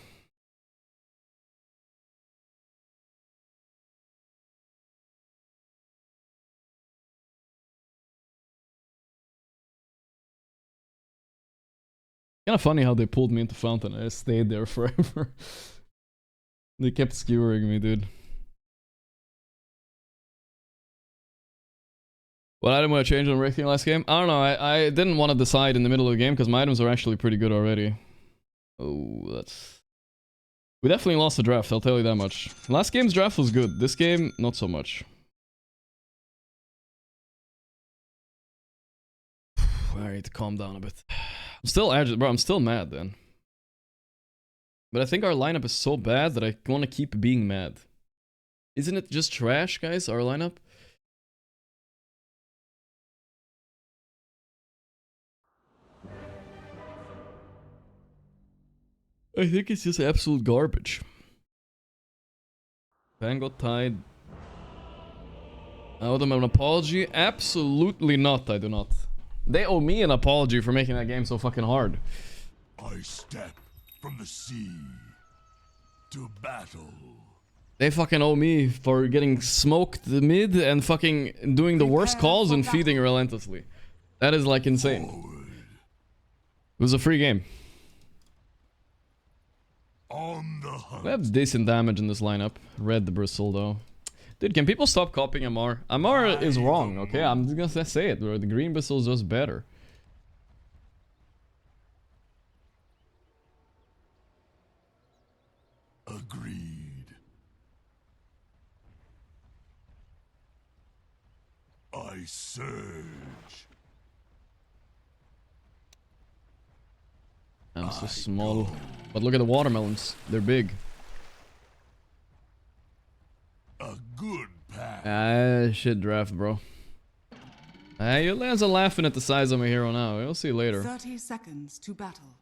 Kinda funny how they pulled me into Fountain and I stayed there forever. They kept skewering me, dude. What item would I change on Wraith King last game? I don't know, I didn't want to decide in the middle of the game because my items are actually pretty good already. Oh, that's... We definitely lost the draft, I'll tell you that much. Last game's draft was good, this game, not so much. I need to calm down a bit. I'm still agitated, bro, I'm still mad then. But I think our lineup is so bad that I want to keep being mad. Isn't it just trash, guys, our lineup? I think it's just absolute garbage. Van got tied. I owe them an apology? Absolutely not, I do not. They owe me an apology for making that game so fucking hard. I step from the sea to battle. They fucking owe me for getting smoked the mid and fucking doing the worst calls and feeding relentlessly. That is like insane. It was a free game. On the hunt. We have decent damage in this lineup. Red the bristle though. Dude, can people stop copying Amar? Amar is wrong, okay? I'm just gonna say it. The green bristle is just better. Agreed. I surge. I'm so small. But look at the watermelons. They're big. A good path. Shit draft, bro. You guys are laughing at the size of my hero now. We'll see later. 30 seconds to battle.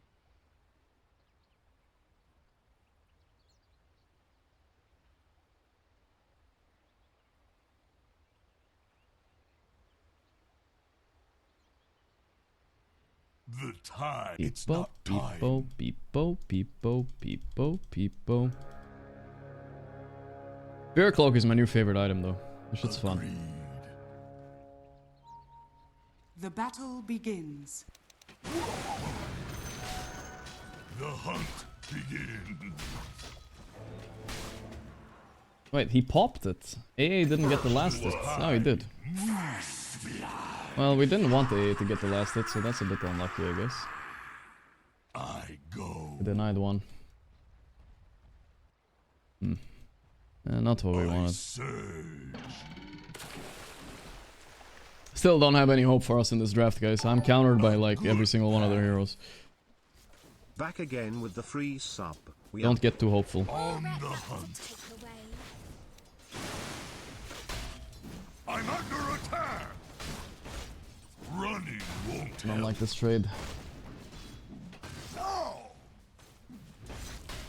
The tide. It's Peepo, not time. peepo, peepo, peepo, peepo, peepo. Bear cloak is my new favorite item though. This shit's fun. Agreed. The battle begins. The hunt begins. Wait, he popped it. AA didn't get the last hit. No, he did. Well, we didn't want the AA to get the last hit, so that's a bit unlucky, I guess. I go. We denied one. Not what we wanted. Surge. Still don't have any hope for us in this draft, guys. I'm countered by like every single one of their heroes. Back again with the free sub. We Don't get too hopeful. On the hunt. I'm under attack. Running won't I don't help. like this trade. Now.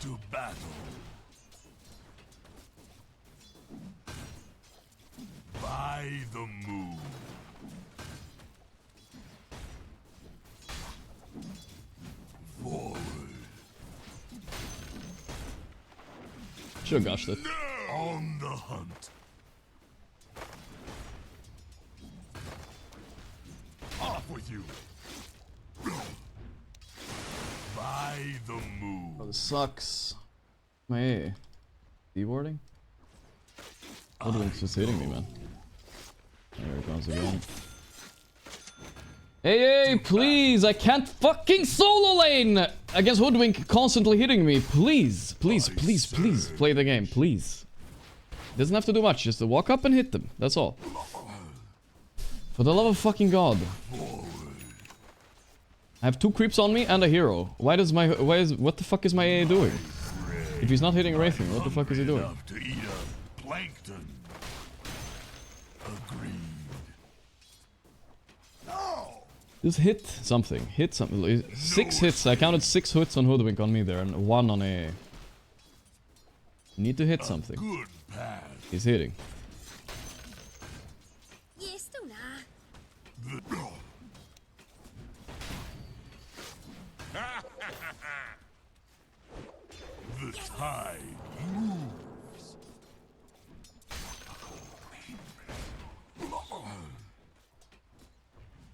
To battle. By the moon. Forward. Should've gushed it. On the hunt. Off with you. By the moon. Oh, this sucks. My AA. D-warding? Woodwink's just hitting me, man. There it comes again. Hey, please! I can't fucking solo lane against Hoodwink constantly hitting me. Please, please, please, please play the game, please. Doesn't have to do much, just to walk up and hit them. That's all. For the love of fucking God. I have 2 creeps on me and a hero. What the fuck is my AA doing? If he's not hitting Wraithing, what the fuck is he doing? To eat a plankton. Agreed. No. Just hit something. Hit something. 6 hits. I counted 6 hits on Hoodwink on me there and 1 on AA. Need to hit something. Good path. He's hitting. Yes, do not. The tide moves.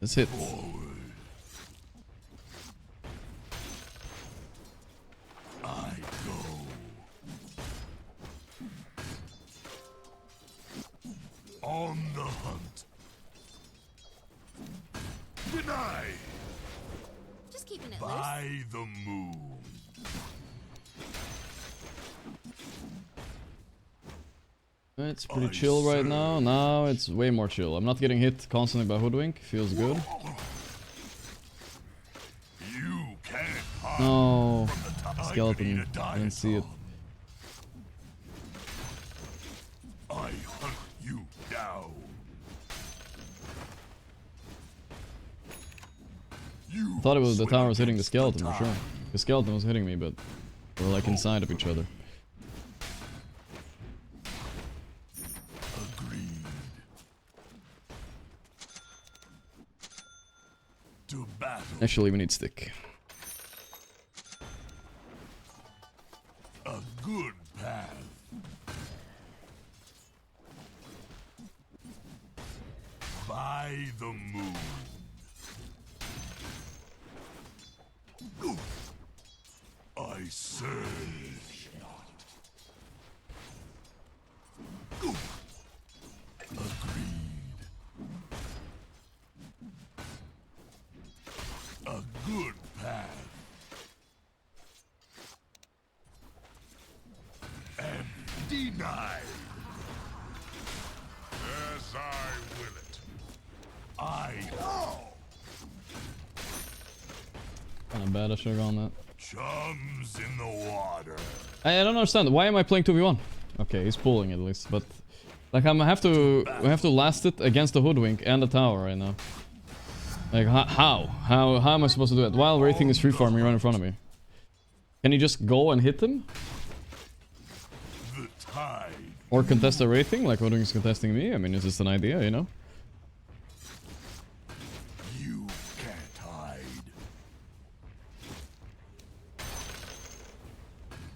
Let's hit. I go. On the hunt. Deny. Just keeping it loose. By the moon. It's pretty chill right now. Now it's way more chill. I'm not getting hit constantly by Hoodwink. Feels good. You can't hide No. from the top. Skeleton. I didn't see it. I hunt you down. You I thought it was the swim tower was hitting the against skeleton for tide. sure. The skeleton was hitting me, but we're like inside of each other. Agreed. To battle. Actually, we need stick. A good path. By the moon. I surge. Agreed. A good path. And denied. As I will it. Kinda bad I should've gone that. Chums in the water. I don't understand. Why am I playing 2v1? Okay, he's pulling at least, but like we have to last it against the hoodwink and the tower right now. Like how am I supposed to do that? While Wraithing is free farming right in front of me. Can he just go and hit him? The tide. Or contest the Wraithing like Hoodwink is contesting me? I mean, it's just an idea, you know? You can't hide.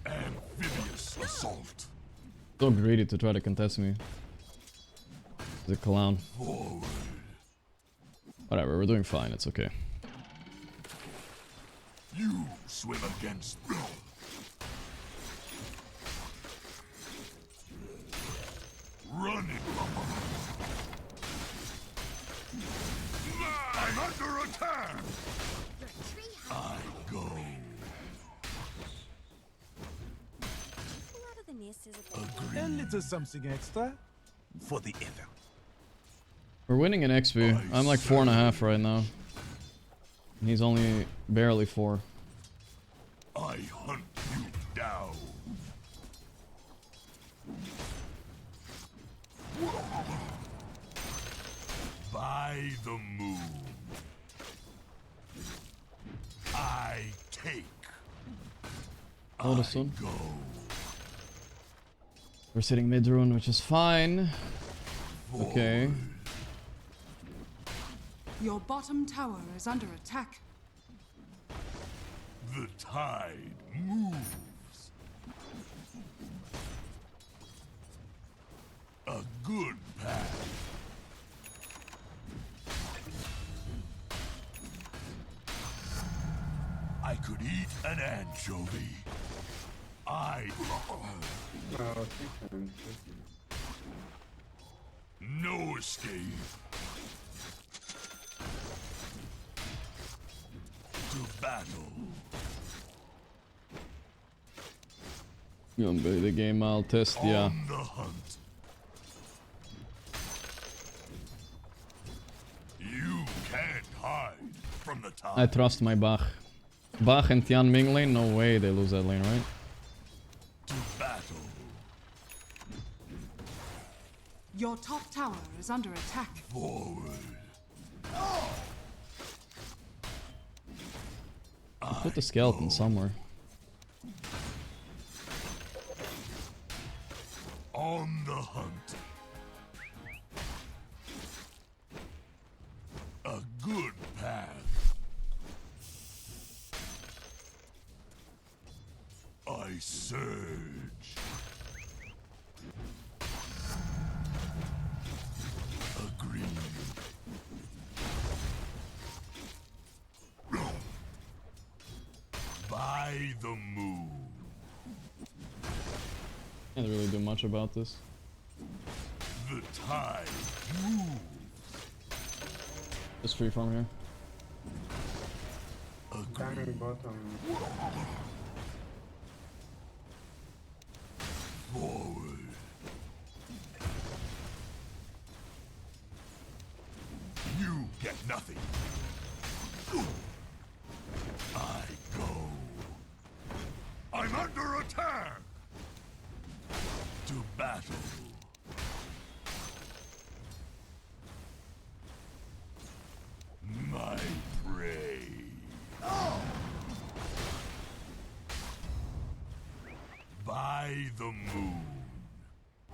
Amphibious assault. So greedy to try to contest me. He's a clown. Forward. Whatever, we're doing fine, it's okay. You swim against me. Running. I'm under attack. I go. What are the misses Agree. A little something extra for the effort. We're winning in XP. I'm like 4.5 right now. And he's only barely 4. I hunt you down. By the moon. I take. Hold us on. Go. We're sitting mid-rune, which is fine. Okay. Your bottom tower is under attack. The tide moves. A good path. I could eat an anchovy. No escape. To battle. Gonna be the game I'll test, yeah. On the hunt. You can't hide from the tide. I trust my Bach. Bach and Tian Ming lane? No way they lose that lane, right? To battle. Your top tower is under attack. Forward. Put the skeleton somewhere. On the hunt. A good path. I surge. Agreed. By the moon. Can't really do much about this. The tide moves. Just free farm here. Agreed. Forward. You get nothing. I go. I'm under attack. To battle. My prey. By the moon.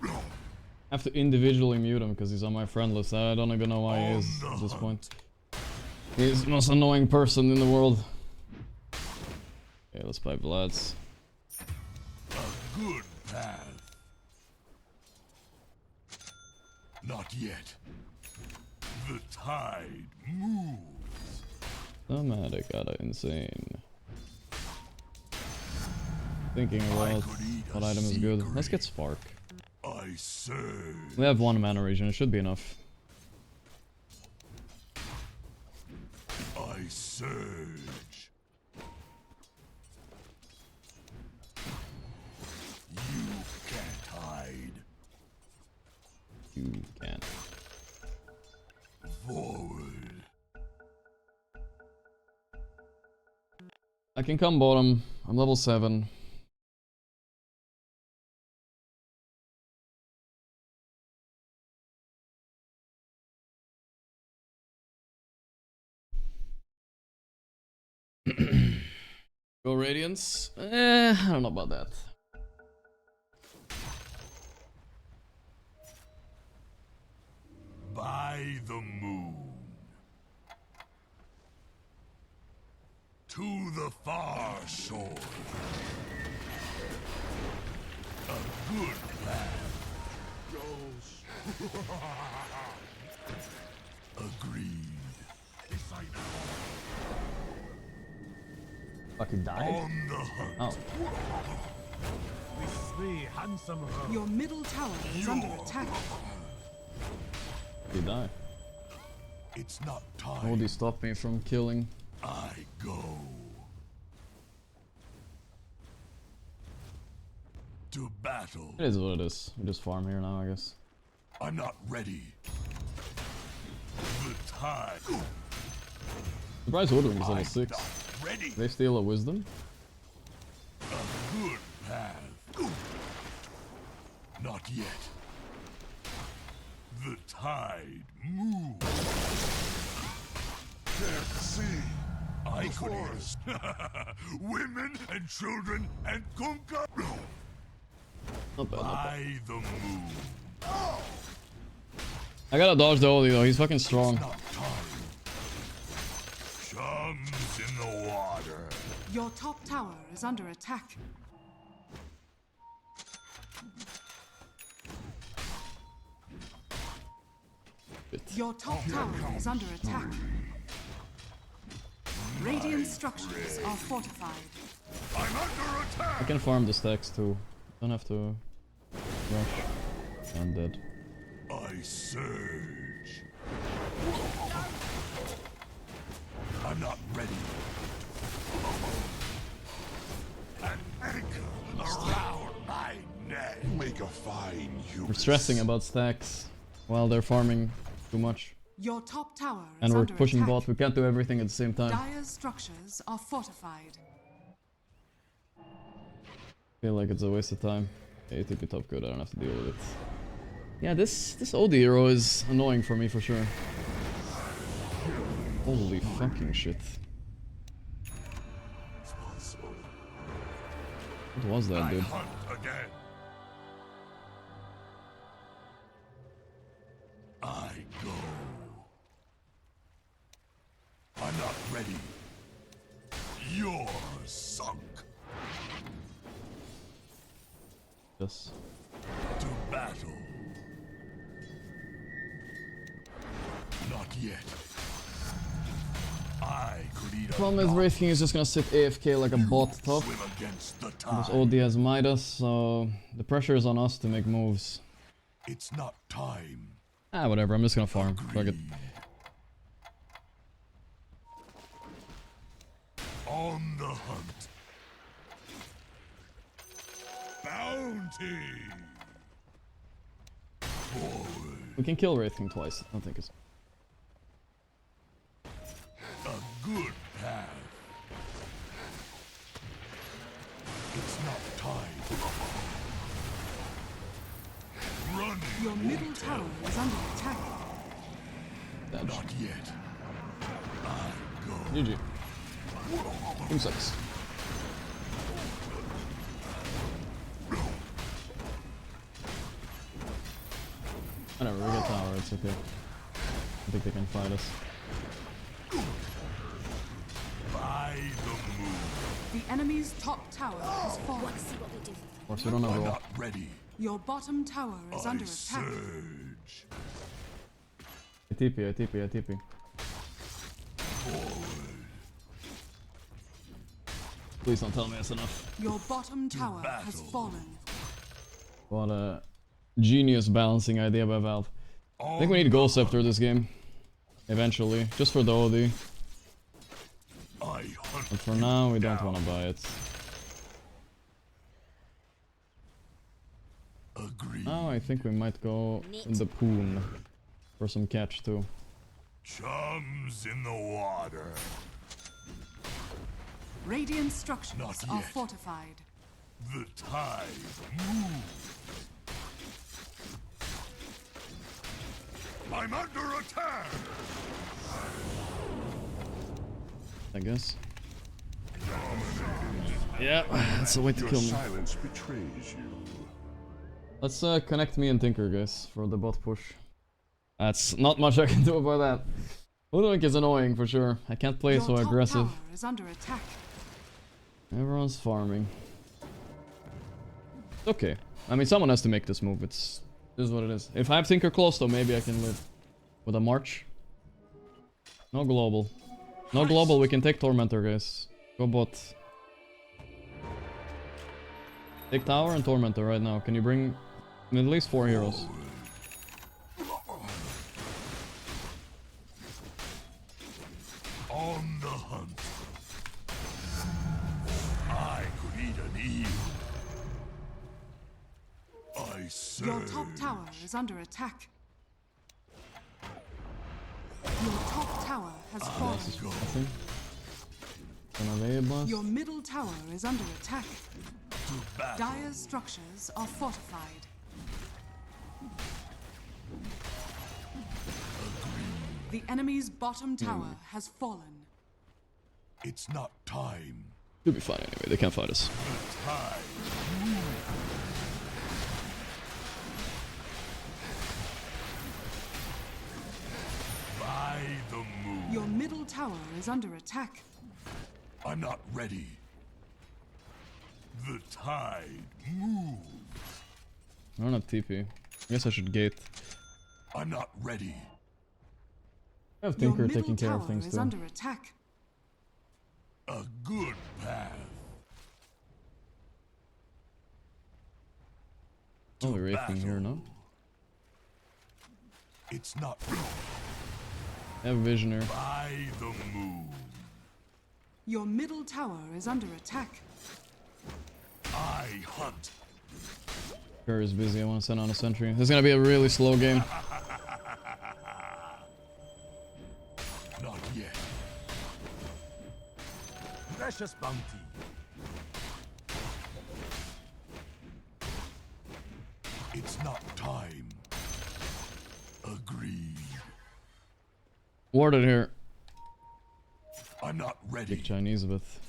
I have to individually mute him because he's on my friend list. I don't even know why he is at this point. He's the most annoying person in the world. Okay, let's play Vlad's. A good path. Not yet. The tide moves. Nomadic, insane. Thinking about what item is good. Let's get Spark. I surge. We have 1 mana region, it should be enough. I surge. You can't hide. You can't. Forward. I can come bottom. I'm level 7. Go Radiance? I don't know about that. By the moon. To the far shore. A good plan. Agreed. Fucking died? On the hunt. Oh. Your middle tower is under attack. He died. It's not time. How would he stop me from killing? I go. To battle. It is what it is. We just farm here now, I guess. I'm not ready. The tide. Surprise Woodwing is level 6. Ready. They steal a wisdom? A good path. Not yet. The tide moves. Can't see. I could women and children and Kunka. Not bad, not bad. By the moon. I gotta dodge the oldie though, he's fucking strong. Chums in the water. Your top tower is under attack. Your top tower is under attack. Radiant structures are fortified. I'm under attack. I can farm the stacks too. Don't have to rush. I'm dead. I surge. I'm not ready. An anchor around my neck. Make a fine use. We're stressing about stacks while they're farming too much. Your top tower is And we're under pushing attack. bot, we can't do everything at the same time. Dire's structures are fortified. Feel like it's a waste of time. Okay, ATP top good, I don't have to deal with it. Yeah, this OD hero is annoying for me for sure. Holy fucking shit. What was that, dude? Hunt again. I go. I'm not ready. You're sunk. Yes. To battle. Not yet. I could eat The problem is Wraith King is just gonna sit AFK like a bot top. swim against the Because tide. OD has Midas, so the pressure is on us to make moves. It's not time. Ah, whatever, I'm just gonna farm. Fuck it. On the hunt. Bounty. Forward. We can kill Wraith King twice, I think it's... A good path. It's not time. Running. Your middle tower is under attack. Not yet. I go. GG. Team sucks. Whatever, we get tower, it's okay. I think they can fight us. By the moon. The enemy's top tower has fallen. Let's see what we do. Of course, we don't have I'm roll. not ready. Your bottom tower is I under attack. surge. I TP. Please don't tell me that's enough. Your bottom tower has fallen. What a genius balancing idea by Valve. I think we need Gold Scepter this game. Eventually. Just for the OD. But for now, we don't want to buy it. Now I think we might go in the poon for some catch too. Chums in the water. Radiant structures are fortified. The tide moves. I'm under attack. I guess. Yeah, that's the way to kill me. Silence betrays you. Let's connect me and Tinker, guys, for the bot push. That's not much I can do about that. Hoodwink is annoying for sure. I can't play so aggressive. Tower is under attack. Everyone's farming. Okay. I mean, someone has to make this move. This is what it is. If I have Tinker close, though, maybe I can live. With a March. No global. No global, we can take Tormentor, guys. Go bot. Take tower and Tormentor right now. Can you bring at least 4 heroes? On the hunt. I could eat an eel. I surge. Your top tower is under attack. Your top tower has fallen. Your middle tower is under attack. Dire's structures are fortified. The enemy's bottom tower has fallen. It's not time. You'll be fine anyway, they can't fight us. By the moon. Your middle tower is under attack. I'm not ready. The tide moves. I don't have TP. I guess I should gate. I'm not ready. I have Tinker taking care of things is too. Under attack. A good path. Only Wraithing here, no? It's not. I have Visioner. By the moon. Your middle tower is under attack. I hunt. Kerr is busy, I want to send on a sentry. This is gonna be a really slow game. Not yet. Precious bounty. It's not time. Agreed. Warded here. I'm not ready. Big Chinese with.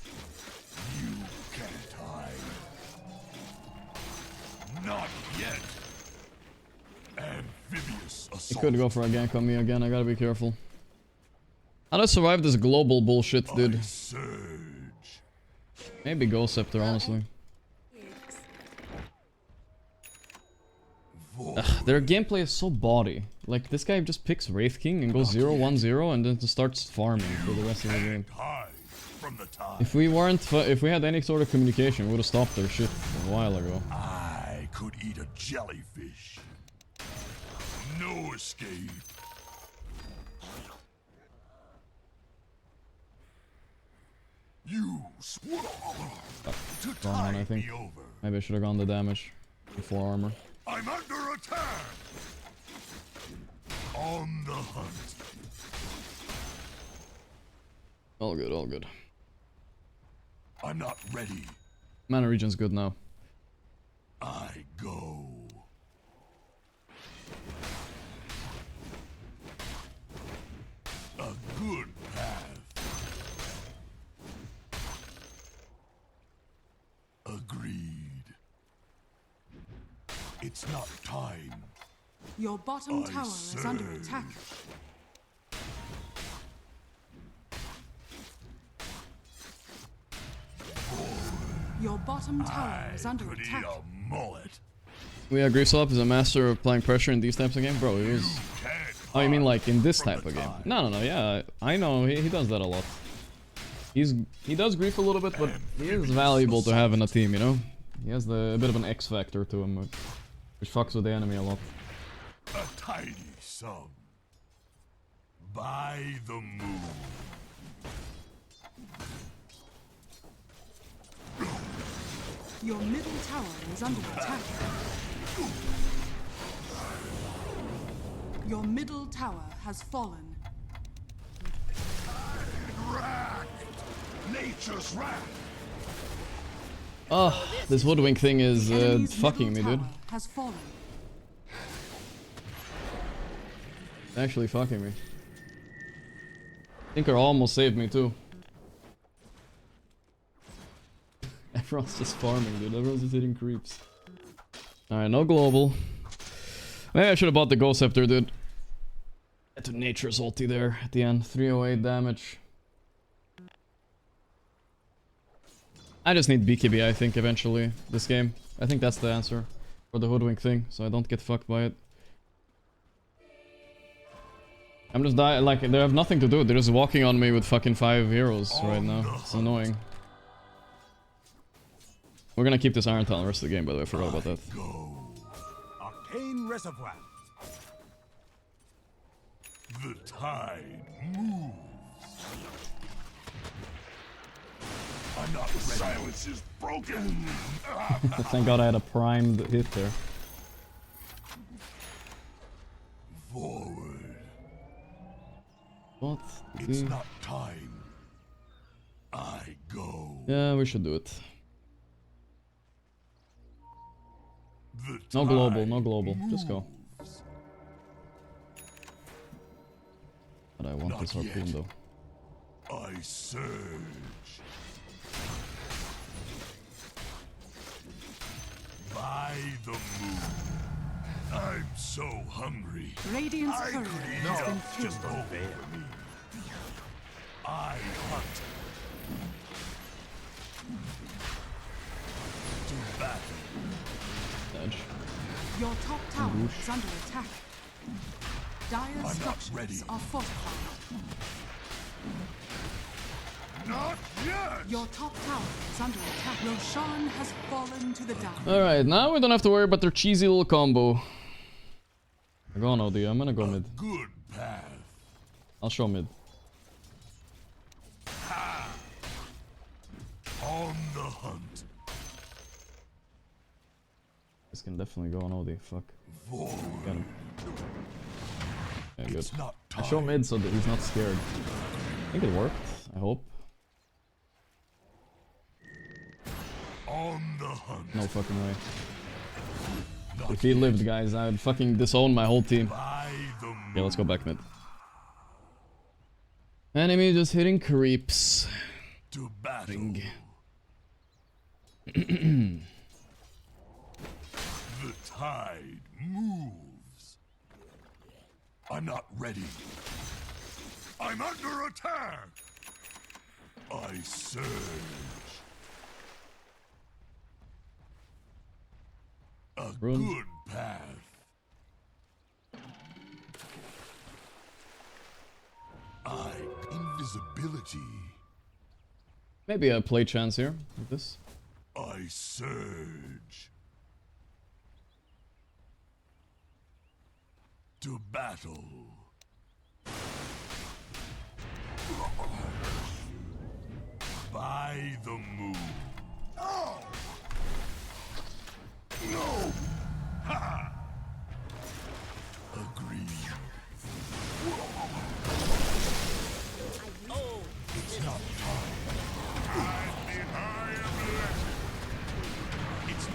You can't hide. Not yet. Amphibious He assault. could go for a gank on me again, I gotta be careful. How do I survive this global bullshit, dude? Surge. Maybe Gold Scepter, honestly. Ugh, their gameplay is so body. Like, this guy just picks Wraith King and goes 0-1-0 and then just starts farming for the rest of the game. If we had any sort of communication, we would have stopped their shit a while ago. I could eat a jellyfish. No escape. You swore to Wrong one, I tide think. me over. Maybe I should have gone the damage before armor. I'm under attack. On the hunt. All good, all good. I'm not ready. Mana region's good now. I go. A good path. Agreed. It's not time. Your bottom tower is under attack. Your bottom tower is under Could attack. eat a mullet. We agree, Slop is a master of applying pressure in these types of games. Bro, he was Oh, you mean like in this type of game? No, yeah, I know, he does that a lot. He does grief a little bit, but he is valuable to have in a team, you know? He has a bit of an X factor to him, which fucks with the enemy a lot. A tiny sum. By the moon. Your middle tower is under attack. Your middle tower has fallen. Nature's wrath. Oh, this woodwink thing is fucking me, dude. Has fallen. It's actually fucking me. Tinker almost saved me too. Everyone's just farming, dude. Everyone's just hitting creeps. Alright, no global. Maybe I should have bought the Ghost Scepter, dude. Get to Nature's ulti there at the end. 308 damage. I just need BKB, I think, eventually, this game. I think that's the answer for the hoodwink thing, so I don't get fucked by it. I'm just dying, like, they have nothing to do. They're just walking on me with fucking 5 heroes right now. It's annoying. We're gonna keep this Iron Talon the rest of the game, by the way. I forgot about that. Arcane Reservoir. The tide moves. I'm not ready. Silence is broken. Thank God I had a primed hit there. Forward. What? It's not time. I go. Yeah, we should do it. No global, no global. Just go. But I want Not this harpoon yet. though. I surge. By the moon. I'm so hungry. Radiant's courier has been Just killed. over me. I hunt. To battle. Edge. Your top tower is under attack. Dire not structures ready. are fortified. Not yet. Your top tower is under attack. Roshan has fallen to the down. Alright, now we don't have to worry about their cheesy little combo. I'm going OD, I'm gonna go mid. Good path. I'll show mid. On the hunt. This can definitely go on OD, fuck. Forward. Got him. Yeah, good. It's not I show time. mid so that he's not scared. I think it worked, I hope. On the hunt. No fucking way. Not If he yet. lived, guys, I would fucking disown my whole team. By the moon. Yeah, let's go back mid. Enemy just hitting creeps. To battle. Ring. The tide moves. I'm not ready. I'm under attack. I surge. A Run. good path. Invisibility. Maybe a play chance here with this. I surge. To battle. By the moon. Oh! No! Ha! Agreed. It's not time. I am legend. It's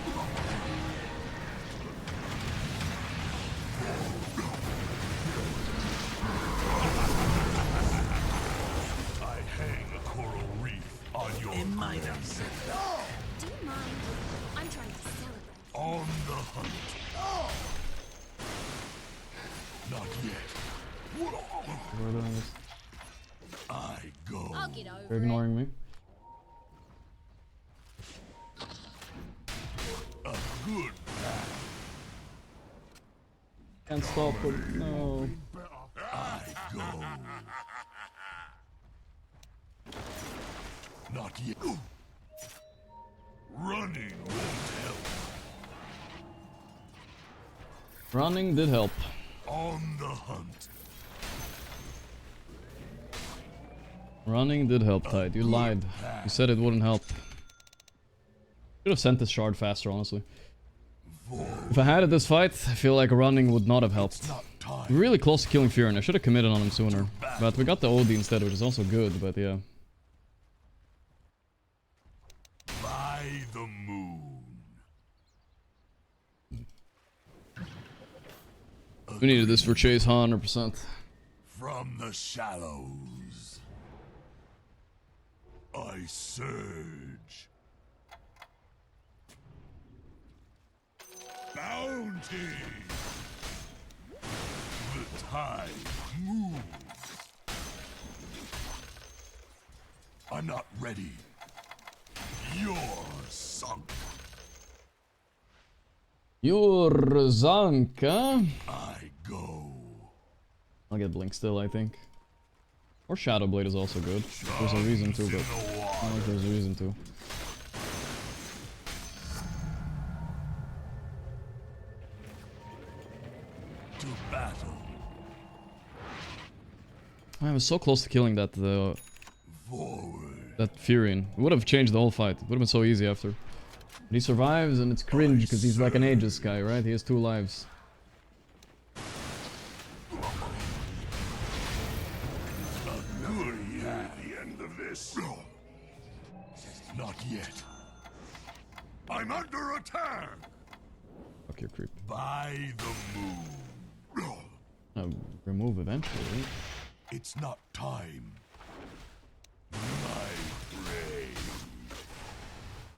I hang a coral reef on your face. Do you mind? I'm trying to celebrate. On the hunt. Not yet. We're doing this. I go. I'll get over They're ignoring me. A good path. Can't stop him. No. Not yet. Running won't help. Running did help. On the hunt. Running did help, Tide. You lied. You said it wouldn't help. Should have sent this shard faster, honestly. If I had it this fight, I feel like running would not have helped. Really close to killing Fury, and I should have committed on him sooner. But we got the OD instead, which is also good, but yeah. By the moon. We needed this for Chase 100%. From the shallows, I surge. Bounty. The tide moves. I'm not ready. You're sunk. You're sunk, huh? I go. I'll get Blink still, I think. Or Shadow Blade is also good. There's a reason to, but I don't think there's a reason to. To battle. I was so close to killing that that Furion. It would have changed the whole fight. It would have been so easy after. But he survives, and it's cringe because he's like an Aegis guy, right? He has 2 lives. The end of this. Not yet. I'm under attack. Fuck your creep. By the moon. Remove eventually. It's not time. My prey.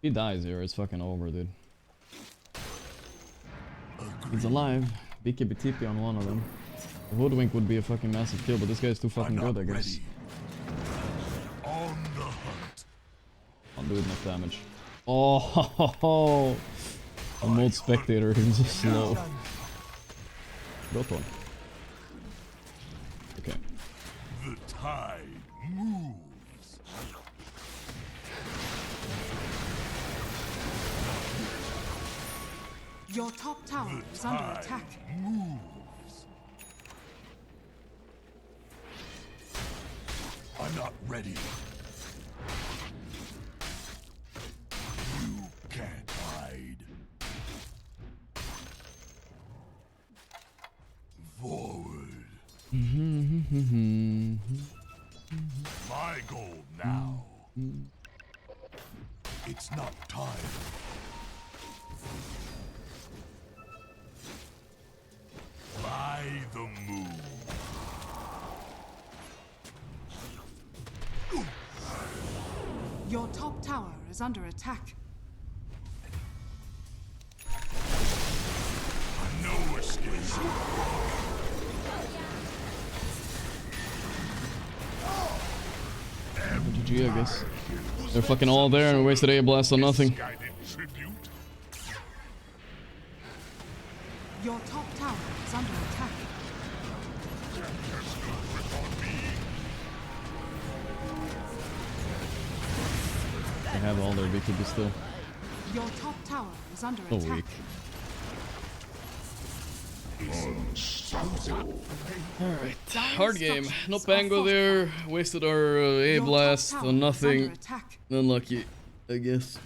He dies here, it's fucking over, dude. He's alive. BKB TP on one of them. The Hoodwink would be a fucking massive kill, but this guy's too fucking good, I guess. On the hunt. I'll do enough damage. Oh, ho, ho, ho. A mode spectator, he's so slow. Got one. Okay. The tide moves. Your top tower is under attack. Moves. I'm not ready. You can't hide. Forward. My goal now. It's not time. By the moon. Your top tower is under attack. No escape. GG, I guess. They're fucking all there and we wasted a blast on nothing. Your top tower is under attack. They have all their BKB still. Your top tower is under So attack. weak. Alright, hard game. No Pango there. Wasted our A blast on nothing. Unlucky, I guess.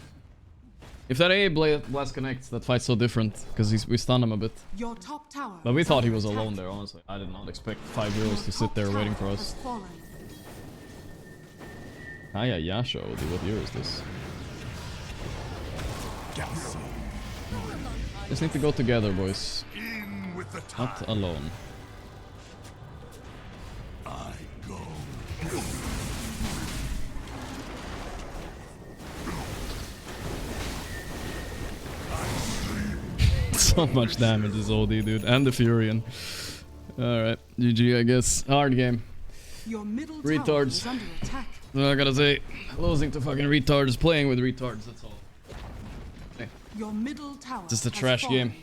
If that A blast connects, that fight's so different because we stun him a bit. Your top tower. But we thought he was alone there, honestly. I did not expect 5 heroes to sit there waiting for us. Hiya Yasha, dude, what year is this? Just need to go together, boys. Not alone. I go. So much damage is OD, dude, and the Furion. Alright, GG, I guess. Hard game. Retards. I gotta say, losing to fucking retards, playing with retards, that's all. Hey. Your middle tower. Just a trash game.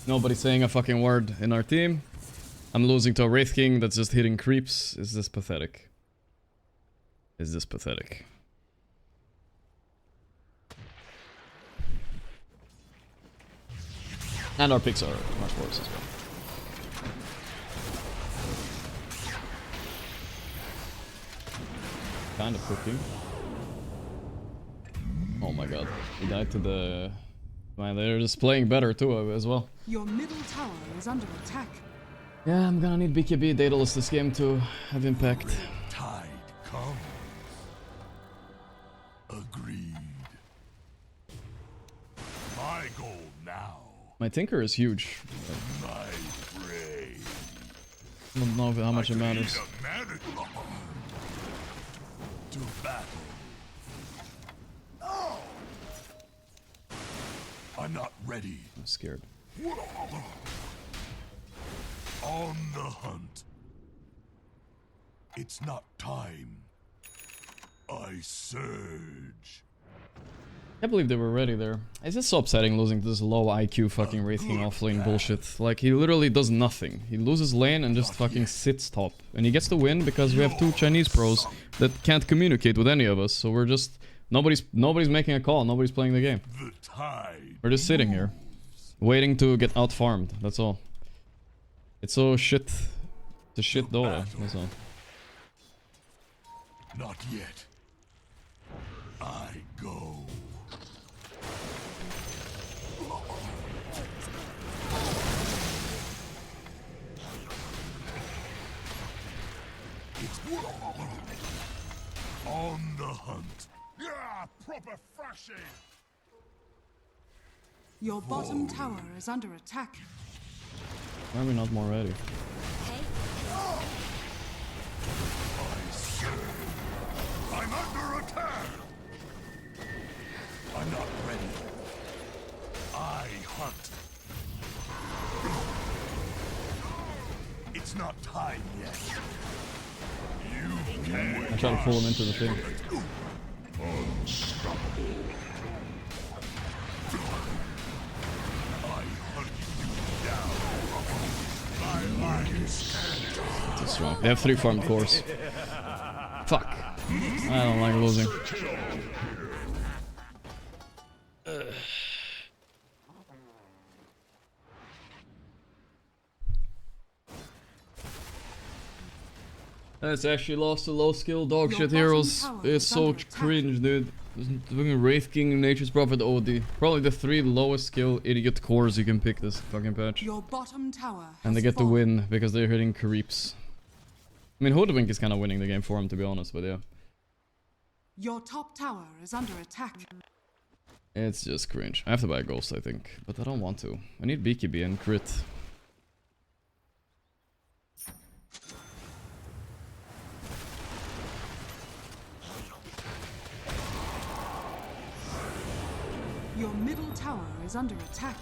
Nobody saying a fucking word in our team. I'm losing to a Wraith King that's just hitting creeps. Is this pathetic? Is this pathetic? And our picks are much worse as well. Kind of cooking. Oh my god. He died to the... Man, they're just playing better too as well. Your middle tower is under attack. Yeah, I'm gonna need BKB Daedalus this game to have impact. Tide comes. Agreed. My goal now. My Tinker is huge. My prey. I don't know how much it matters. To battle. I'm not ready. I'm scared. On the hunt. It's not time. I surge. I can't believe they were ready there. It's just so upsetting losing to this low IQ fucking Wraith King offlane bullshit. Like, he literally does nothing. He loses lane and just fucking sits top. And he gets the win because we have two Chinese pros that can't communicate with any of us. So we're just... Nobody's making a call. Nobody's playing the game. We're just sitting here. Waiting to get out-farmed. That's all. It's so shit. It's a shit Dota. That's all. Not yet. I go. It's on the hunt. Yeah, proper thrashing. Your bottom tower is under attack. Why are we not more ready? I'm under attack. I'm not ready. I hunt. It's not time yet. You can. I try to pull him into the thing. Unstoppable. I hunt you down. My life. Too strong. They have 3 farmed cores. Fuck. I don't like losing. That's actually lost to low skill dog shit heroes. It's so cringe, dude. Fucking Wraith King, Nature's Prophet, OD. Probably the 3 lowest skill idiot cores you can pick this fucking patch. Your bottom tower And they get the win because they're hitting creeps. I mean, Hoodwink is kind of winning the game for him, to be honest, but yeah. Your top tower is under attack. It's just cringe. I have to buy a Ghost, I think, but I don't want to. I need BKB and crit. Your middle tower is under attack.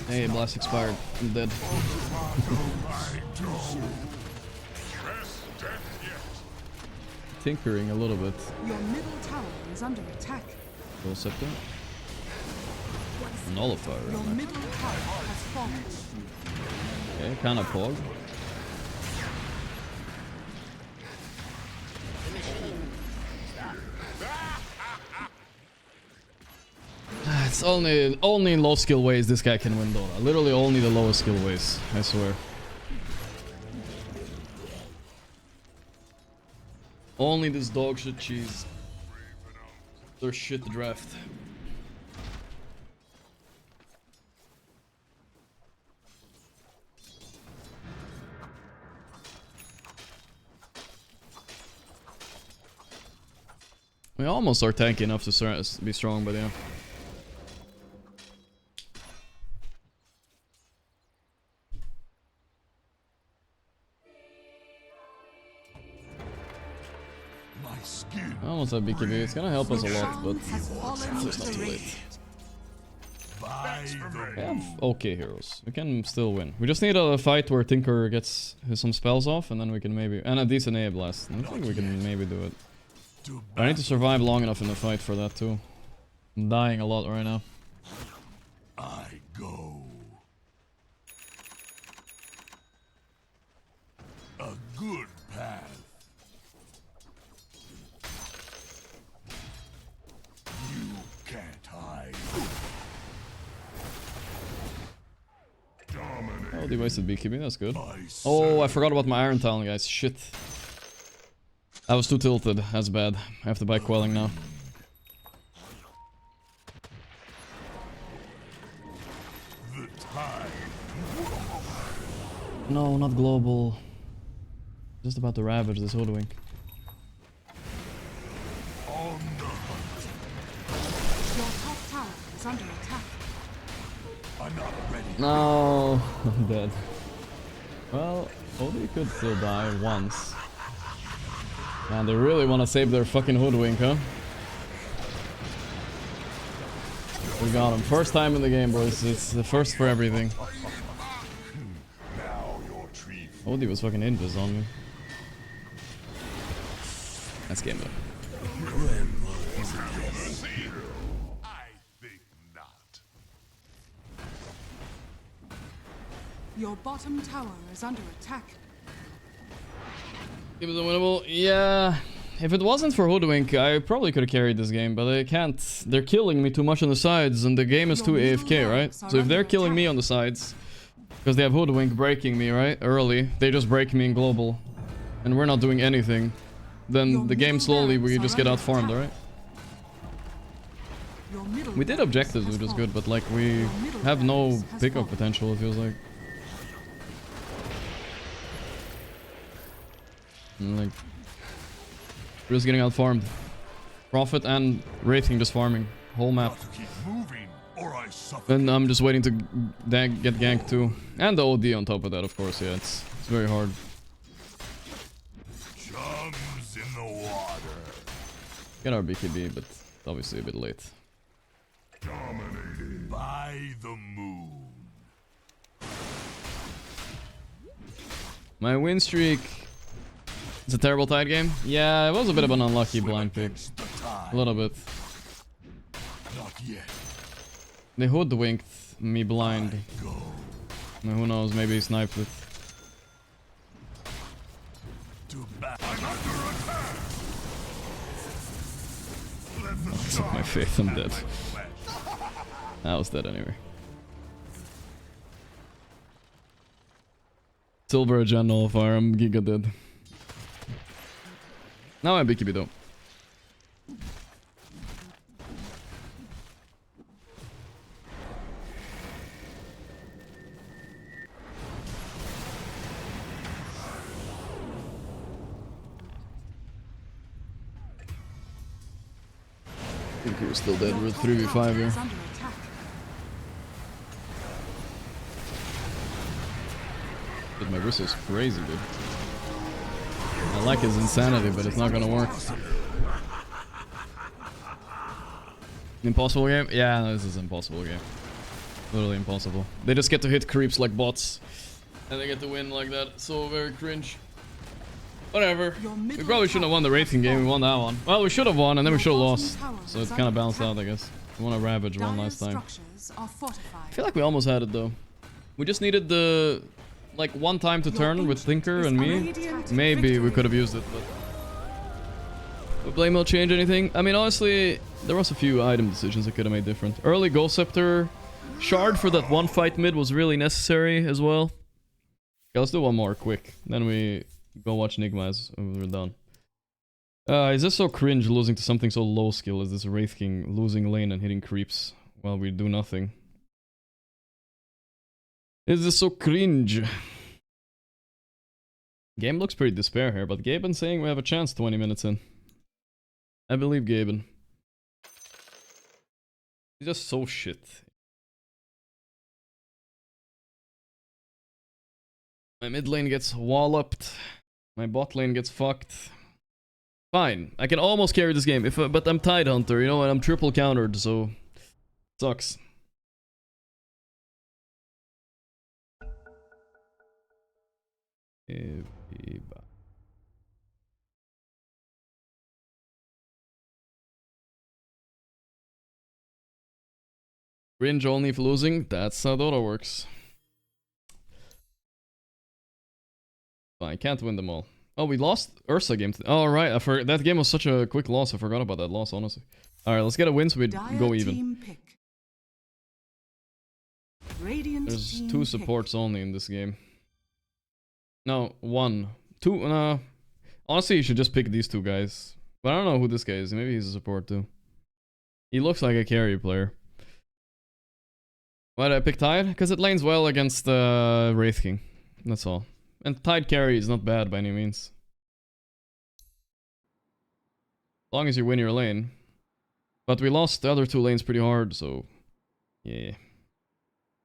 Hey, blast expired. I'm dead. Tinkering a little bit. Your middle tower is under attack. Full scepter. Nullifier. Your middle tower has fallen. Okay, kind of pog. It's only in low skill ways this guy can win Dota. Literally only the lowest skill ways, I swear. Only this dog shit cheese. Their shit draft. We almost are tanky enough to be strong, but yeah. I almost have BKB. It's gonna help us a lot, but it's just not too late. We have okay heroes. We can still win. We just need a fight where Tinker gets some spells off, and then we can maybe... And a decent A blast. I think we can maybe do it. I need to survive long enough in the fight for that too. I'm dying a lot right now. I go. A good path. they wasted BKB, that's good. Oh, I forgot about my Iron Talon, guys. Shit. I was too tilted. That's bad. I have to buy Quelling now. No, not global. Just about to ravage this Hoodwink. Your top tower is under attack. I'm not ready. No, I'm dead. Well, Odie could still die once. Man, they really want to save their fucking Hoodwink, huh? We got him. First time in the game, boys. It's the first for everything. Odie was fucking invis on me. That's game though. I think not. Your bottom tower is under attack. Game is unwinnable. Yeah. If it wasn't for Hoodwink, I probably could have carried this game, but I can't. They're killing me too much on the sides, and the game is too AFK, right? So if they're killing me on the sides, because they have Hoodwink breaking me, right? Early, they just break me in global, and we're not doing anything. Then the game slowly, we just get out farmed, alright? We did objectives, which was good, but like we have no pickup potential, it feels like. And, like, we're just getting out farmed. Prophet and Wraithing just farming. Whole map. And I'm just waiting to get ganked too. And the OD on top of that, of course, yeah, it's very hard. Chums in the water. Get our BKB, but obviously a bit late. Dominated by the moon. My win streak. It's a terrible tide game. Yeah, it was a bit of an unlucky blind pick. A little bit. Not yet. They hoodwinked me blind. Now, who knows, maybe he sniped it. My faith, I'm dead. I was dead anyway. Silver Gen Nullifier, I'm giga dead. Now I'm BKB though. I think he was still dead with 3v5 here. Dude, my wrist is crazy, dude. I like his insanity, but it's not gonna work. Impossible game? Yeah, no, this is an impossible game. Literally impossible. They just get to hit creeps like bots. And they get to win like that. So very cringe. Whatever. We probably shouldn't have won the Wraithing game. We won that one. Well, we should have won, and then we should have lost. So it's kind of balanced out, I guess. We won a Ravage one last time. I feel like we almost had it, though. We just needed the... like, one time to turn with Tinker and me. Maybe we could have used it, but... Would Blame will change anything? I mean, honestly, there was a few item decisions I could have made different. Early Ghost Scepter Shard for that one fight mid was really necessary as well. Okay, let's do one more quick. Then we go watch Nigma as we're done. Is this so cringe losing to something so low skill as this Wraith King losing lane and hitting creeps while we do nothing? Is this so cringe? Game looks pretty despair here, but Gaben saying we have a chance 20 minutes in. I believe Gaben. He's just so shit. My mid lane gets walloped. My bot lane gets fucked. Fine, I can almost carry this game, but I'm Tide Hunter, you know, and I'm triple countered, so... Sucks. Cringe only if losing, that's how Dota works. I can't win them all. Oh, we lost Ursa game. Oh, right. That game was such a quick loss. I forgot about that loss, honestly. Alright, let's get a win so we go even. Radiant There's team 2 pick. supports only in this game. No, 1. 2, honestly, you should just pick these 2 guys. But I don't know who this guy is. Maybe he's a support too. He looks like a carry player. Why did I pick Tide? Because it lanes well against Wraith King. That's all. And Tide carry is not bad by any means. As long as you win your lane. But we lost the other 2 lanes pretty hard, so... yeah.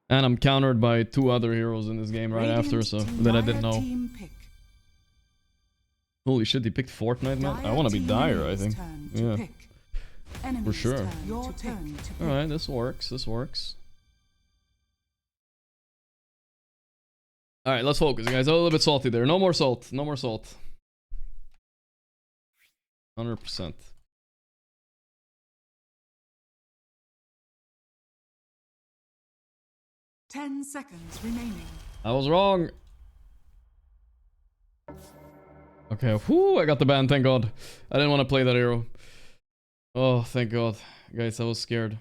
And I'm countered by 2 other heroes in this game right after, so... that I didn't know. Holy shit, he picked Fortnite, man. I want to be Dire, I think. Yeah. For sure. Alright, this works, this works. Alright, let's focus, guys. A little bit salty there. No more salt. No more salt. 100%. Ten seconds remaining. I was wrong. Okay, whew, I got the ban, thank god. I didn't want to play that hero. Oh, thank god. Guys, I was scared.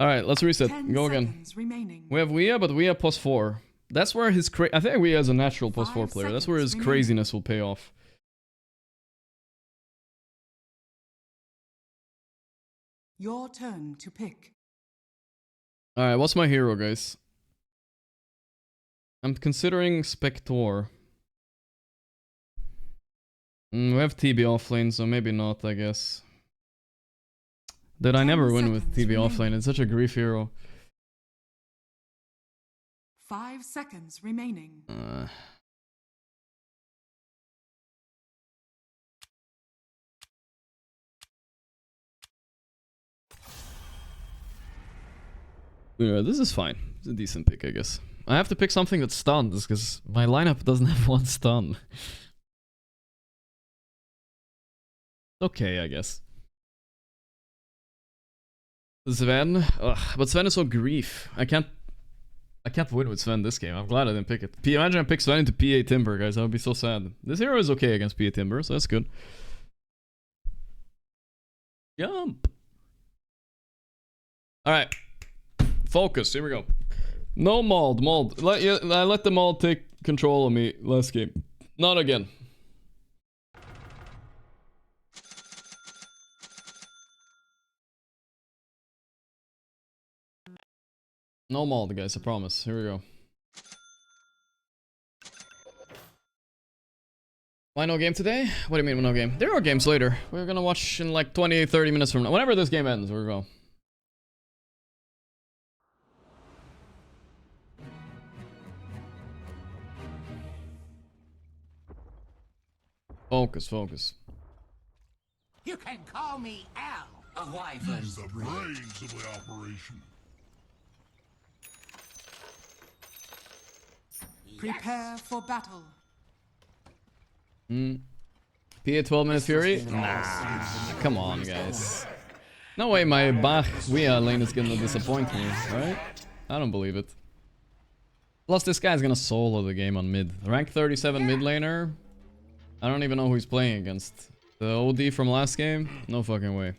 Alright, let's reset. Go again. Remaining. We have Wea, but Wea +4. That's where his I think Wea is a natural +4 player. That's where his craziness will pay off. Your turn to pick. Alright, what's my hero, guys? I'm considering Spector. We have TB offlane, so maybe not, I guess. Dude, I never win with TB offlane. It's such a grief hero. 5 seconds remaining. Yeah, this is fine. It's a decent pick, I guess. I have to pick something that stuns, because my lineup doesn't have 1 stun. Okay, I guess. Sven? Ugh, but Sven is so grief. I can't win with Sven this game. I'm glad I didn't pick it. Imagine I picked Sven into PA Timber, guys. I would be so sad. This hero is okay against PA Timber, so that's good. Jump! Alright. Focus, here we go. No Mauled. I let the Mauled take control of me last game. Not again. No Mauled, guys, I promise. Here we go. Why no game today? What do you mean no game? There are games later. We're gonna watch in like 20-30 minutes from now. Whenever this game ends, we'll go. Focus, focus. You can call me Al. A He's the brains of the operation. Prepare for battle. PA 12 minute Fury? Nah, come on, guys. No way my Bach Wea lane is gonna disappoint me, right? I don't believe it. Plus, this guy's gonna solo the game on mid. Rank 37 mid laner? I don't even know who he's playing against. The OD from last game? No fucking way.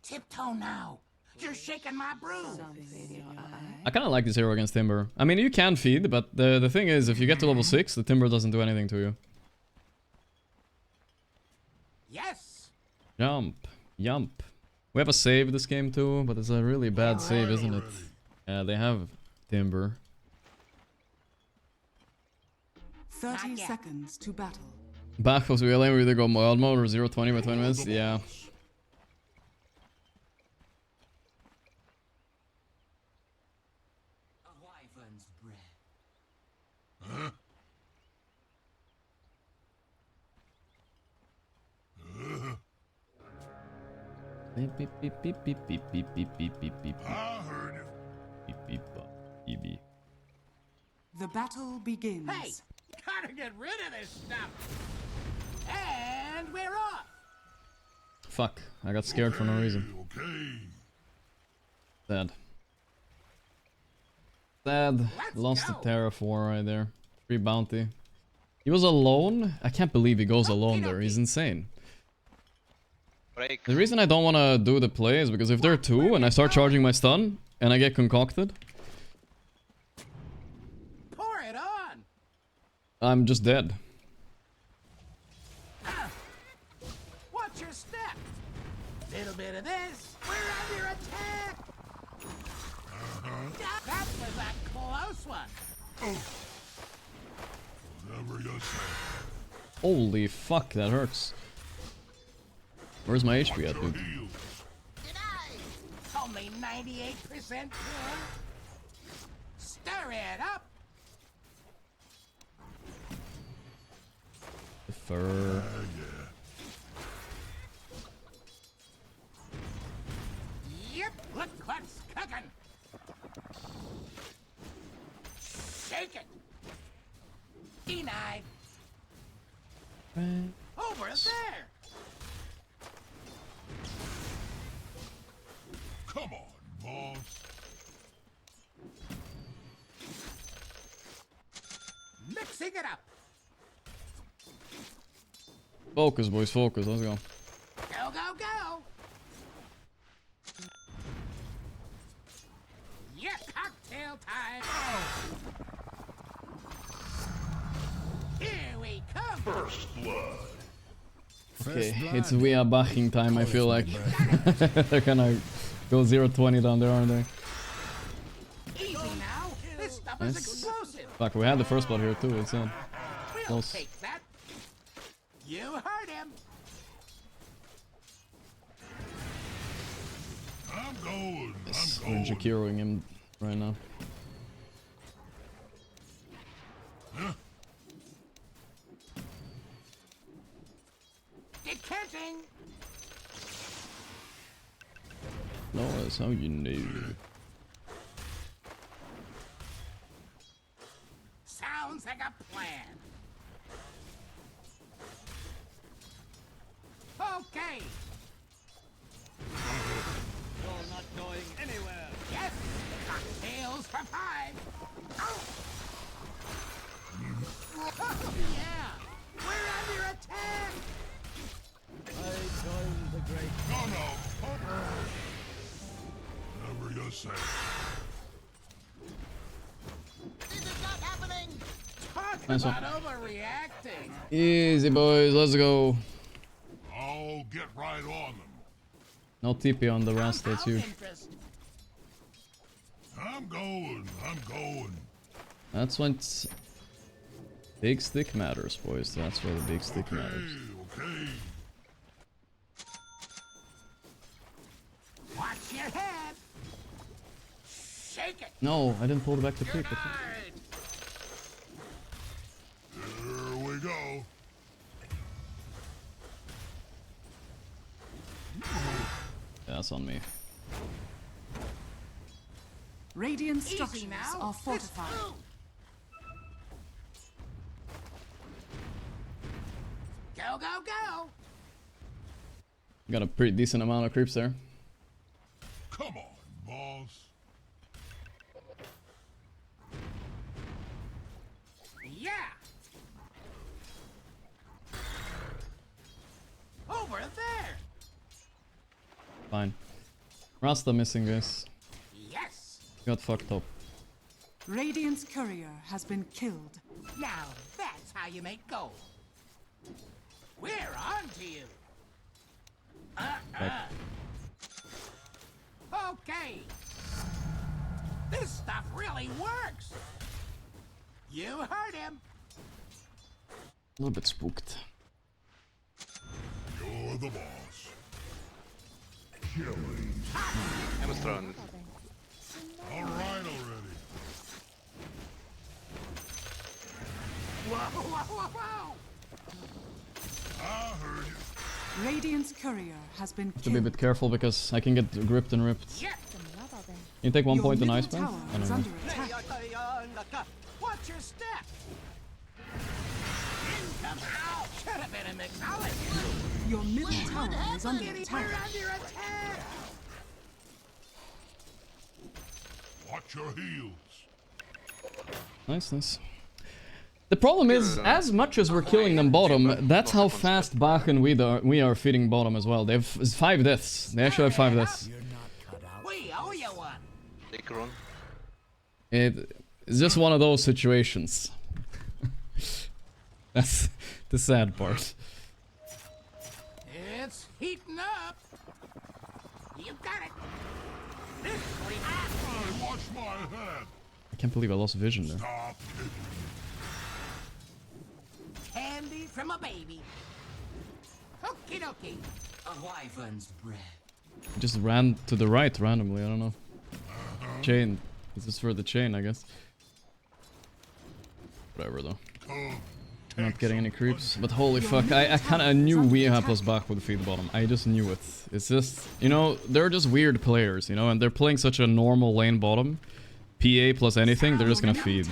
Tiptoe now. You're shaking my broom. I kind of like this hero against Timber. I mean, you can feed, but the thing is, if you get to level 6, the Timber doesn't do anything to you. Yes. Jump. Jump. We have a save this game too, but it's a really bad save, isn't it? Yeah, they have Timber. 30 seconds to battle. Bach was real lane, we either go wild mode or 0-20 by 20 minutes. Yeah. Beep beep beep beep beep beep beep beep beep beep beep. I heard you. Beep beep beep beep. The battle begins. Hey, gotta get rid of this stuff. And we're off. Fuck, I got scared for no reason. Okay. Sad. Sad. Lost the Terraform right there. Free bounty. He was alone? I can't believe he goes alone there. He's insane. The reason I don't want to do the play is because if there are two and I start charging my stun and I get concocted, Pour it on. I'm just dead. Watch your step. Little bit of this. We're under attack. That was a close one. Whatever you say. Holy fuck, that hurts. Where's my HP at, dude? Did I? Only 98% pure. Stir it up. The fur. Yep, look what's cooking. Shake it. Denied. Over there. Come on, boss. Mixing it up. Focus, boys, focus. Let's go. Go, go, go. Yeah, cocktail time. Here we come. First blood. Okay, it's we are baching time, I feel like. They're gonna go 0-20 down there, aren't they? Easy now. This stuff Nice. is explosive. Fuck, we had the first blood here too, it's in. We'll Close. take that. You heard him. I'm going. Yes, I'm we're going. Jakiroing him right now. Decanting. No, that's how you know. Sounds like a plan. Okay. You're not going anywhere. Yes, cocktails for 5. Oh. Oh, yeah. We're under attack. I joined the great. No, no. Whatever you say. This is not happening. Talk Nice about one. overreacting. Easy, boys, let's go. I'll get right on them. No TP on the rest, that's huge. I'm going. I'm going. That's when big stick matters, boys. That's where the big stick matters. Okay. Watch your head. Shake it. No, I didn't pull it back to pick. Here we go. Yeah, that's on me. Radiant Easy structures now. are fortified. This through. Go, go, go. Got a pretty decent amount of creeps there. Come on, boss. Yeah. Over there. Fine. Rasta missing, guys. Yes. Got fucked up. Radiant's courier has been killed. Now that's how you make gold. We're on to you. Back. Okay. This stuff really works. You heard him. A little bit spooked. You're the boss. Killing. I was thrown. All right already. Whoa, whoa, whoa, whoa. I heard you. Radiant's courier has been To be a killed. bit careful because I can get gripped and ripped. Yeah. You take 1 Your point in middle ice man? tower I is don't know. under attack. Watch your step. Income. Ow. Should have been a McNully. Your middle tower is under We're attack. under attack. Watch your heels. Nice, nice. The problem is, as much as we're killing them bottom, that's how fast Bach and we are feeding bottom as well. They have 5 deaths. They actually have 5 deaths. We owe you one. Take run. It's just one of those situations. That's the sad part. It's heating up. You got it. This way. Watch my head. I can't believe I lost vision there. Stop kicking Candy from a baby. Okie dokie. A wyvern's breath. I just ran to the right randomly, I don't know. Chain. This is for the chain, I guess. Whatever though. I'm not getting any creeps, but holy fuck, I kinda knew Weha plus Bach would feed the bottom. I just knew it. It's just, you know, they're just weird players, you know, and they're playing such a normal lane bottom. PA plus anything, they're just gonna feed.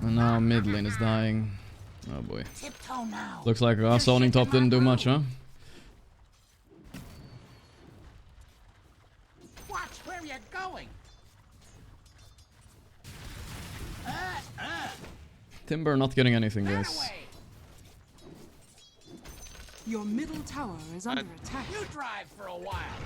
And now mid lane is dying. Oh boy. Looks like us owning top didn't do much, huh? Watch where you're going. Timber not getting anything, guys. Your middle tower is under attack. You drive for a while.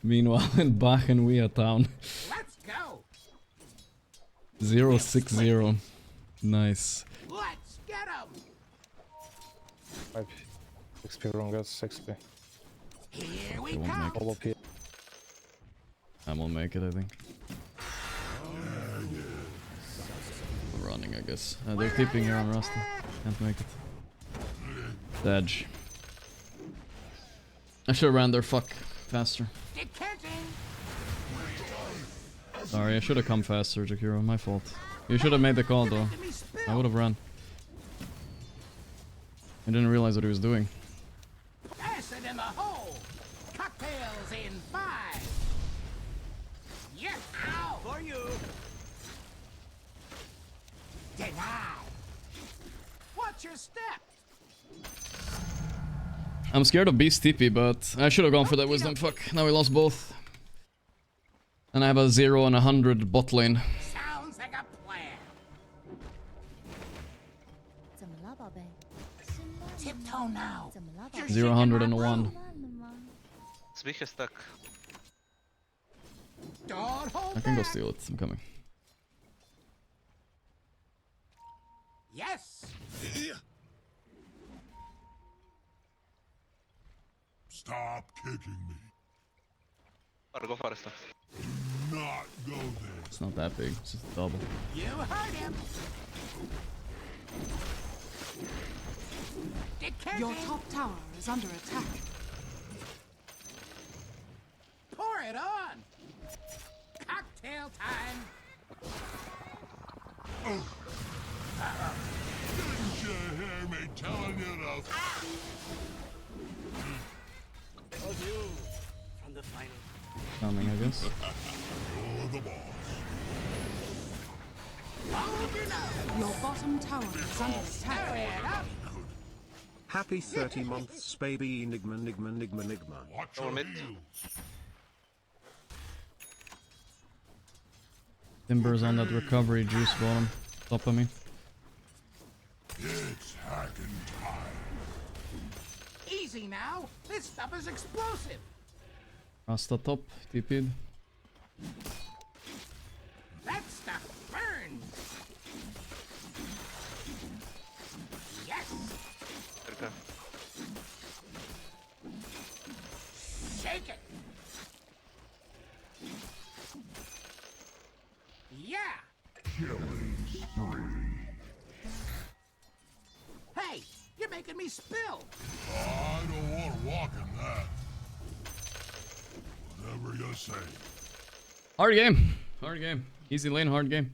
Meanwhile, in Bach and Weha town. Let's go. 0-6-0. Nice. Let's get 'em. 5 XP wrong, guys. 6p. Here we They won't come. make it. All OP. I won't make it, I think. I'm running, I guess. They're tipping here on Rasta. Can't make it. Dodge. I should have ran their fuck faster. Sorry, I should have come faster, Jakiro. My fault. You should have made the call, though. I would have run. I didn't realize what he was doing. Acid in the hole. Cocktails in 5. Yes, ow. For you. Deny. Watch your step. I'm scared of Beast TP, but I should have gone for that wisdom. Fuck, now we lost both. And I have a 0 and 100 bot lane. Sounds like a plan. Tiptoe now. 0, 100 and 1. Speak is stuck. Don't hold I can go back. steal it. I'm coming. Yes. Stop kicking me. Go first. Not go there. It's not that big. It's just a double. You heard him. Your top tower is under attack. Pour it on. Cocktail time. Didn't you hear me telling you to... From the final. Coming, I guess. You're the boss. Your bottom tower is under attack. Happy 30 months, baby. Enigma. Watch your mid. heels. Timber's on that recovery juice bottom. Top of me. It's hacking time. Easy now. This stuff is explosive. Rasta top. TP'd. That stuff burns. Yes. Shake it. Yeah. Killing spree. Hey, you're making me spill. I don't want to walk in that. Whatever you say. Hard game. Hard game. Easy lane, hard game.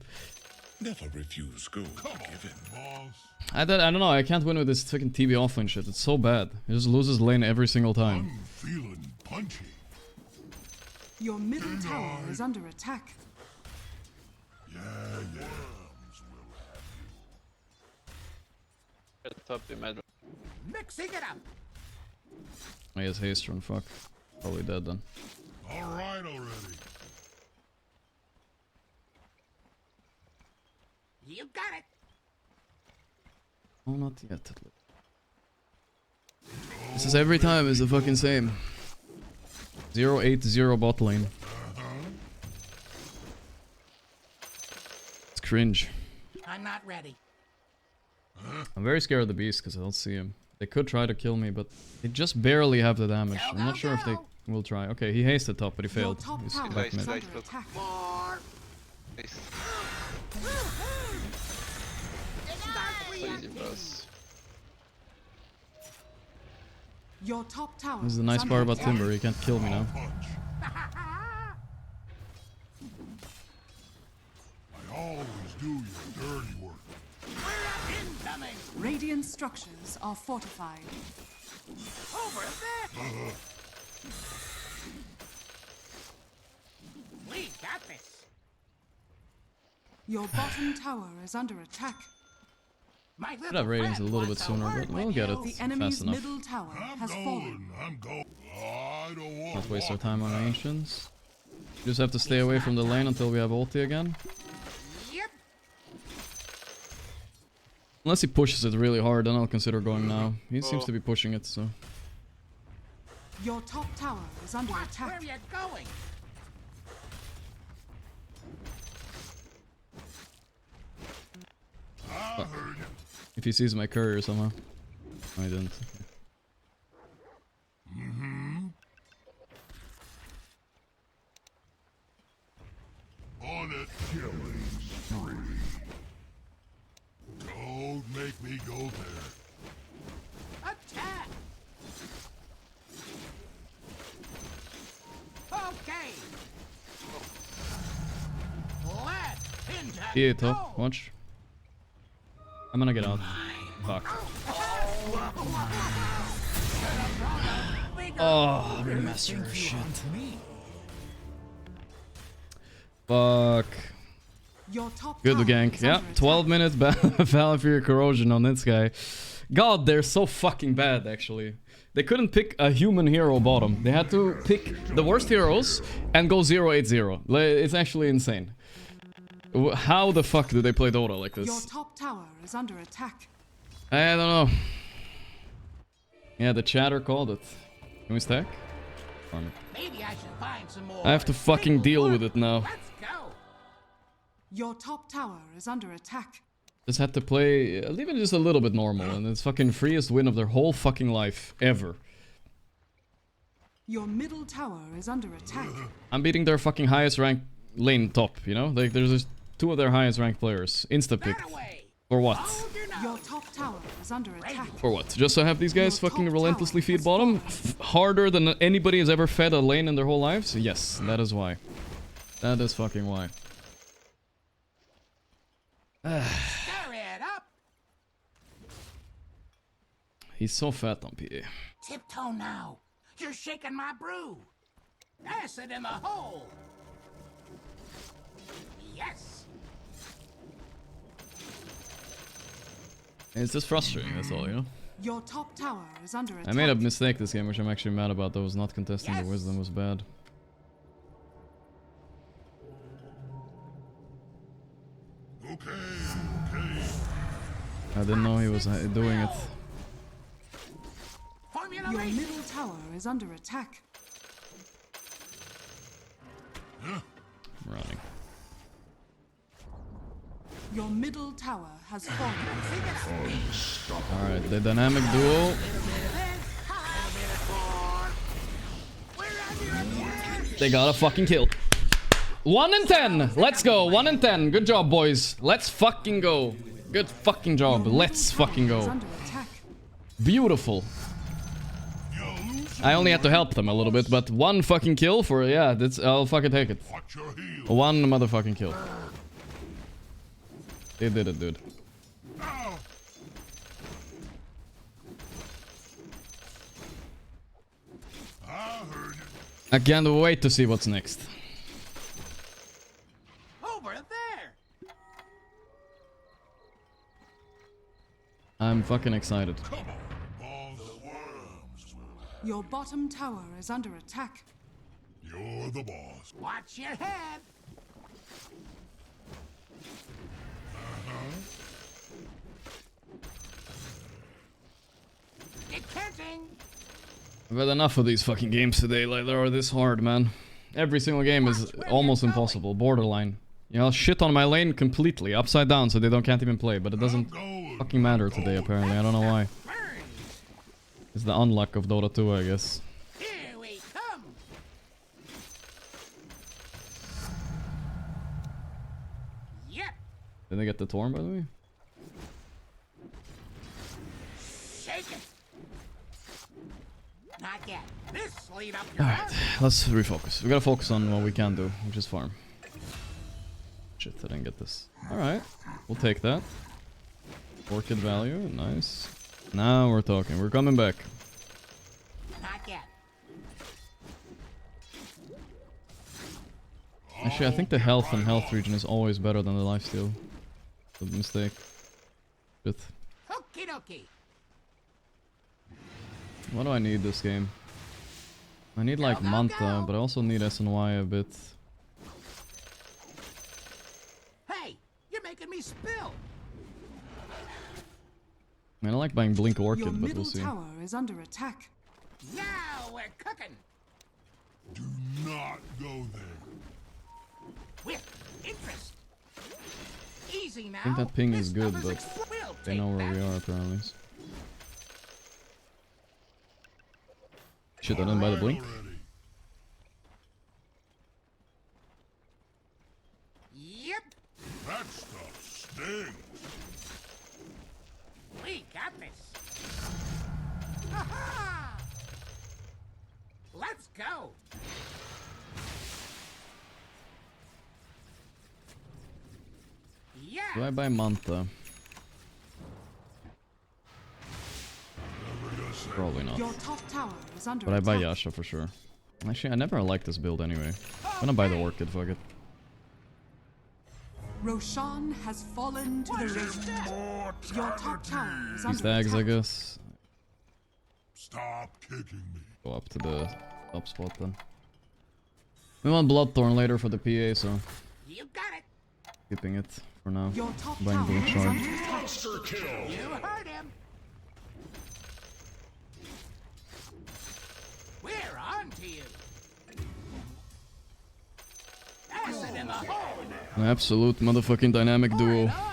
Never refuse gold. Give it, boss. I don't know. I can't win with this fucking TB offlane shit. It's so bad. He just loses lane every single time. I'm feeling punchy. Your middle tower is under attack. Yeah. Mixing it up. I guess haste run. Fuck. Probably dead then. All right already. You got it. Oh, not yet. This is every time is the fucking same. 0-8-0 bot lane. It's cringe. I'm not ready. I'm very scared of the beast because I don't see him. They could try to kill me, but they just barely have the damage. I'm not sure if they will try. Okay, he hasted top, but he failed. He's back mid. Your top tower. This is the nice part about Timber. He can't kill me now. I always do your dirty work. Radiant structures are fortified. Over there. We got this. Your bottom tower is under attack. Should have ratings a little bit sooner, but we'll get it The fast enemy's enough. middle tower has fallen. I'm going. I don't want Not waste our time on ancients. Just have to stay away from the lane until we have ulti again. Yep. Unless he pushes it really hard, then I'll consider going now. He seems to be pushing it, so... Your top tower is under Where attack. are you going? I heard you. If he sees my courier somehow. I didn't. On it, killing spree. Don't make me go there. Attack. Okay. Let Pinjack Yeah, go. top. Watch. I'm gonna get out. Fuck. Oh, master shit. Fuck. Your top Good tower gank. is Yeah, under 12 minutes Valkyrie corrosion on this guy. God, they're so fucking bad, actually. They couldn't pick a human hero bottom. They had to pick the worst heroes and go 0-8-0. It's actually insane. How the fuck do they play Dota like Your this? top tower is under attack. I don't know. Yeah, the chatter called it. Can we stack? Farm it. Maybe I should find some more. I have to fucking deal with it now. Let's go. Your top tower is under attack. Just had to play, leave it just a little bit normal, and it's fucking freest win of their whole fucking life, ever. Your middle tower is under attack. I'm beating their fucking highest ranked lane top, you know? Like, there's just two of their highest ranked players. Insta-picked. For what? Your top tower is under attack. For what? Just to have these guys fucking relentlessly feed bottom? Harder than anybody has ever fed a lane in their whole lives? Yes, that is why. That is fucking why. Stir it up. He's so fat on PA. Tiptoe now. You're shaking my brew. Acid in the hole. Yes. It's just frustrating, that's all, you know? Your top tower is under attack. I made a mistake this game, which I'm actually mad about. That was not contesting Yes. the wisdom was bad. Okay. I didn't know he was doing it. Formula Your Racing. middle tower is under attack. I'm running. Your middle tower has fallen. Alright, the dynamic duo. They got a fucking kill. 1 in 10. Let's go. 1 in 10. Good job, boys. Let's fucking go. Good fucking job. Let's fucking Is go. under attack. Beautiful. I only had to help them a little bit, but 1 fucking kill for, yeah, that's, I'll fucking take it. Watch your heel. 1 motherfucking kill. They did it, dude. I heard you. I can't wait to see what's next. Over there. I'm fucking excited. Come on, balls. The worms will. Your bottom tower is under attack. You're the boss. Watch your head. Decanting. I've had enough of these fucking games today. Like, they are this hard, man. Every single game is almost impossible. Borderline. You know, I'll shit on my lane completely, upside down, so they can't even play. But it doesn't fucking matter today, apparently. I don't know why. It's the unluck of Dota 2, I guess. Here we come. Yep. Did they get the Torn, by the way? Shake it. Not yet. This lead up your Alright, let's refocus. We gotta focus on what we can do, which is farm. Shit, I didn't get this. Alright, we'll take that. Orchid value, nice. Now we're talking. We're coming back. Not yet. Actually, I think the health and health regen is always better than the lifesteal. The mistake. Shit. Okie dokie. What do I need this game? I need like Manta, but I also need SNY a bit. Hey, you're making me spill. I mean, I like buying Blink Orchid, Your but middle we'll see. tower is under attack. Now we're cooking. Do not go there. With interest. Easy now. I think that ping is This good, number's but we'll they take know where that. we are apparently. Shit, I didn't buy the Blink. Yep. That stuff stings. We got this. Ha-ha! Let's go. Yeah. Do I buy Manta? Probably not. Your top tower is under But I buy attack. Yasha for sure. Actually, I never liked this build anyway. I'm gonna buy the Orchid, fuck it. Roshan has fallen to the ring. Your top tower is These under tags, I attack. guess. Stop kicking me. Go up to the top spot then. We want Bloodthorn later for the PA, so You got it. keeping it for now. Your top Buying tower Blink is Shard. under attack. Monster kill. You heard him. We're on to you. Pass it in the hole. An absolute motherfucking dynamic duo. Right on.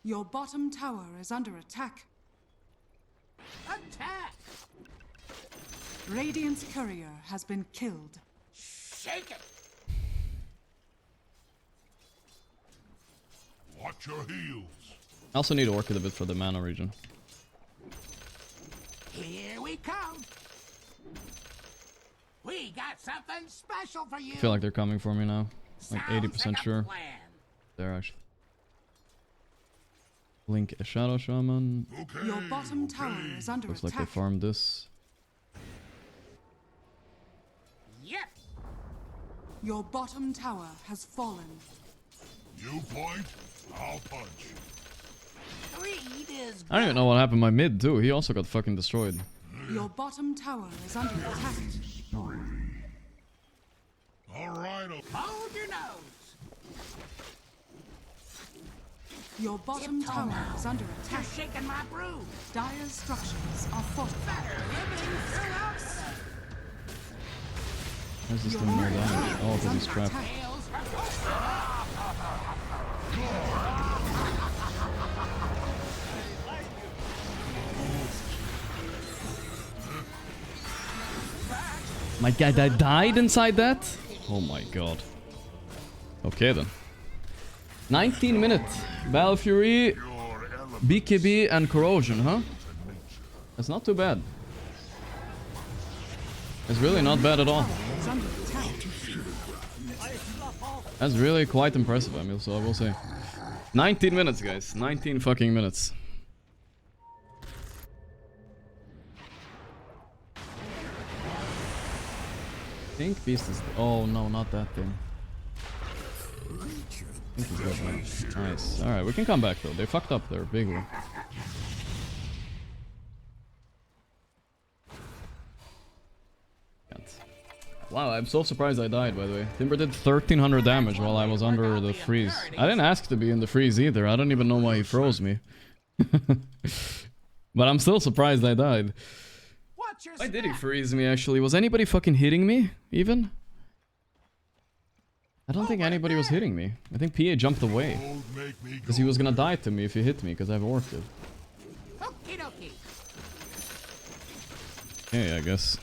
Your bottom tower is under attack. Attack. Radiant's courier has been killed. Shake it. Watch your heels. I also need Orchid a bit for the mana region. Here we come. We got something special for you. I feel like they're coming for me now. Like Sounds 80% like a sure. plan. There actually. Blink a Shadow Shaman. Okay. Your bottom tower is under Looks like they attack. farmed this. Yep. Your bottom tower has fallen. You point, I'll punch. Greed is I don't even know what happened to my mid too. He also got fucking destroyed. Your bottom tower is under attack. All right. hold your nose. Your bottom Tiptoe tower now. is under You're attack. shaking my broom. Dire's structures are fortified. Better living through us. How's this Your doing more middle damage? tower Oh, is because under he's trapped. attack. Tails. My guy that died inside that? Oh my god. Okay then. 19 minutes. Battle Fury, BKB and Corrosion, huh? That's not too bad. It's really not bad at all. Is under attack. That's really quite impressive, I mean, so I will say. 19 minutes, guys. 19 fucking minutes. Pink Beast is... Oh, no, not that thing. I think he's got that. Nice. Alright, we can come back, though. They fucked up there, bigly. Wow, I'm so surprised I died, by the way. Timber did 1300 damage while I was under the freeze. I didn't ask to be in the freeze either. I don't even know why he froze me. But I'm still surprised I died. Why did he freeze me, actually? Was anybody fucking hitting me, even? I don't think anybody was hitting me. I think PA jumped away. Because he was gonna die to me if he hit me, because I've orked it. Okay, I guess.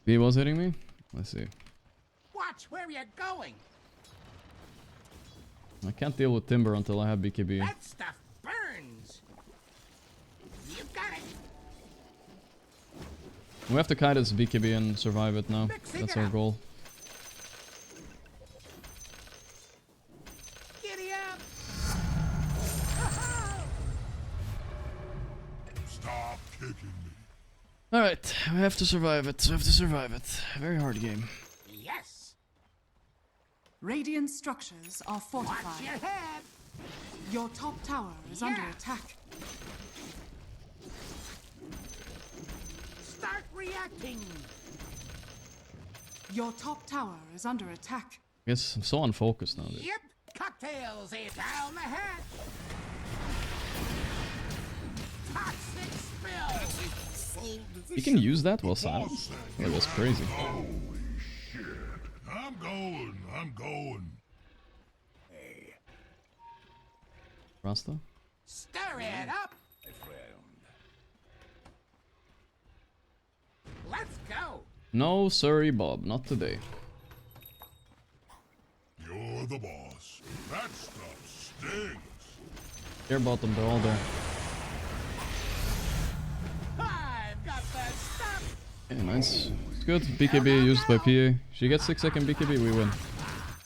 He was hitting me? Let's see. Watch where you're going. I can't deal with Timber until I have BKB. That stuff burns. You got it. We have to kite his BKB and survive it now. That's our goal. Giddy up. Stop kicking me. Alright, we have to survive it. We have to survive it. Very hard game. Yes. Radiant structures are fortified. Watch your head. Your top tower is under attack. Start reacting. Your top tower is under attack. I guess I'm so unfocused now, dude. Yep. Cocktails are down the hatch. Toxic spill. You can use that while silenced? Oh, that's crazy. Holy shit. I'm going. Hey. Rasta? Stir it up. Let's go. No, sorry, Bob. Not today. You're the boss. That stuff stings. Care about them, they're all there. I've got the stuff. Yeah, nice. It's good. BKB used by PA. She gets 6-second BKB, we win.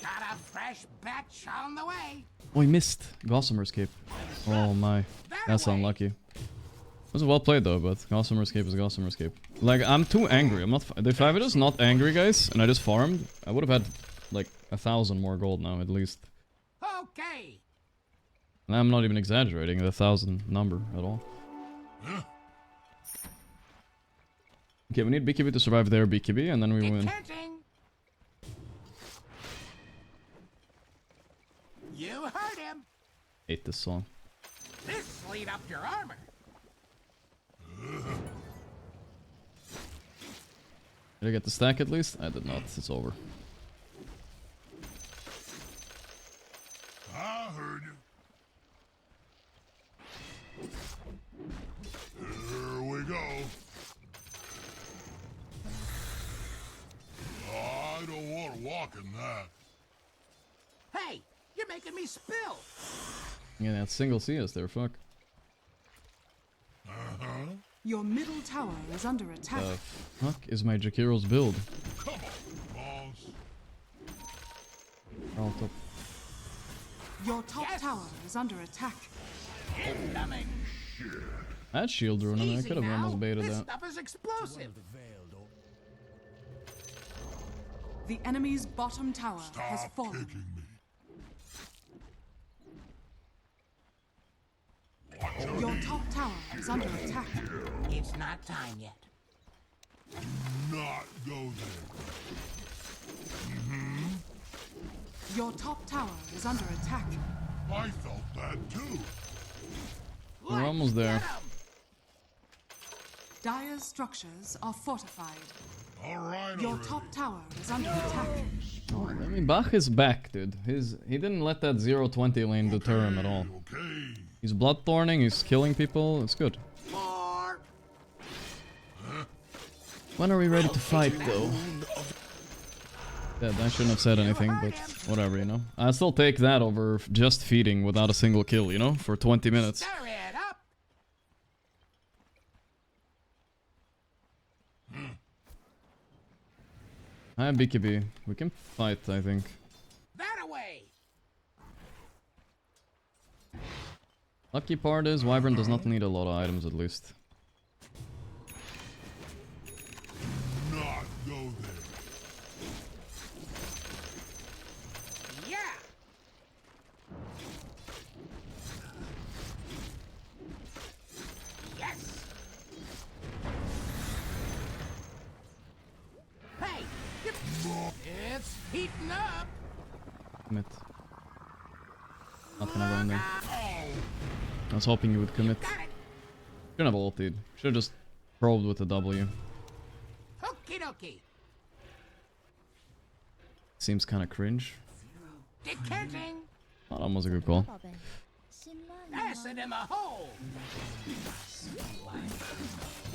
Got a fresh batch on the way. Oh, he missed. Gossamer's Cape. Oh my. That's unlucky. It was well played though, but Gossamer's Cape is Gossamer's Cape. Like, I'm too angry. I'm not. If I was not angry, guys, and I just farmed, I would have had like 1,000 more gold now at least. Okay. And I'm not even exaggerating the 1,000 number at all. Okay, we need BKB to survive their BKB, and then we win. You heard him. Hate this song. This slid up your armor. Did I get the stack at least? I did not. It's over. I heard you. Here we go. I don't want to walk in that. Hey, you're making me spill. Yeah, that single CS there, fuck. Your middle tower is under attack. Fuck is my Jakiro's build? Come on, boss. Oh, top. Your top tower is under attack. Incoming. I had shield rune and I could have almost baited This that. stuff is explosive. The enemy's bottom tower has Stop fallen. kicking me. Your top tower is under attack. It's not time yet. Not go there. Your top tower is under attack. I felt that too. We're almost there. Dire's structures are fortified. All right, Your already. top tower is under attack. Oh, I mean, Bach is back, dude. He didn't let that 0-20 lane deter him at all. Okay. He's bloodthorning, he's killing people, it's good. More. When are we ready to fight, though? Yeah, I shouldn't have said anything, but whatever, you know. I still take that over just feeding without a single kill, you know, for 20 minutes. Stir it up. I have BKB. We can fight, I think. That away. Lucky part is Wyvern does not need a lot of items at least. Not go there. Yeah. Yes. It's heating up. Commit. Not gonna go in there. I was hoping you would commit. Shouldn't have ulted. Should've just probed with the W. Okie dokie. Seems kinda cringe. Decanting. Not almost a good call. Pass it in the hole.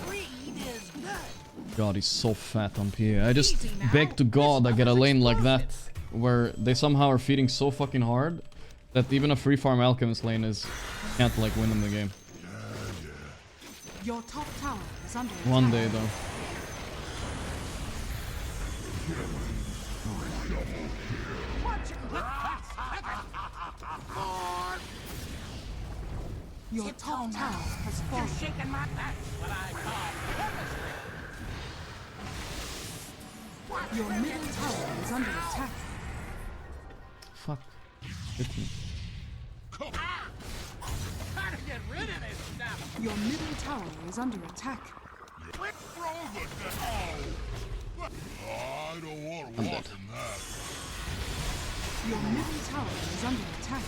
Greed is good. God, he's so fat on PA. I just beg to God I get a lane like that, where they somehow are feeding so fucking hard that even a free farm alchemist lane can't like win them the game. Your top tower is under One day though. Your top tower has fallen. Shaking my that's what I call chemistry. Your middle tower is under attack. Fuck. Hit me. Gotta get rid of this stuff. Your middle tower is under attack. I don't want to walk in that. Your middle tower is under attack.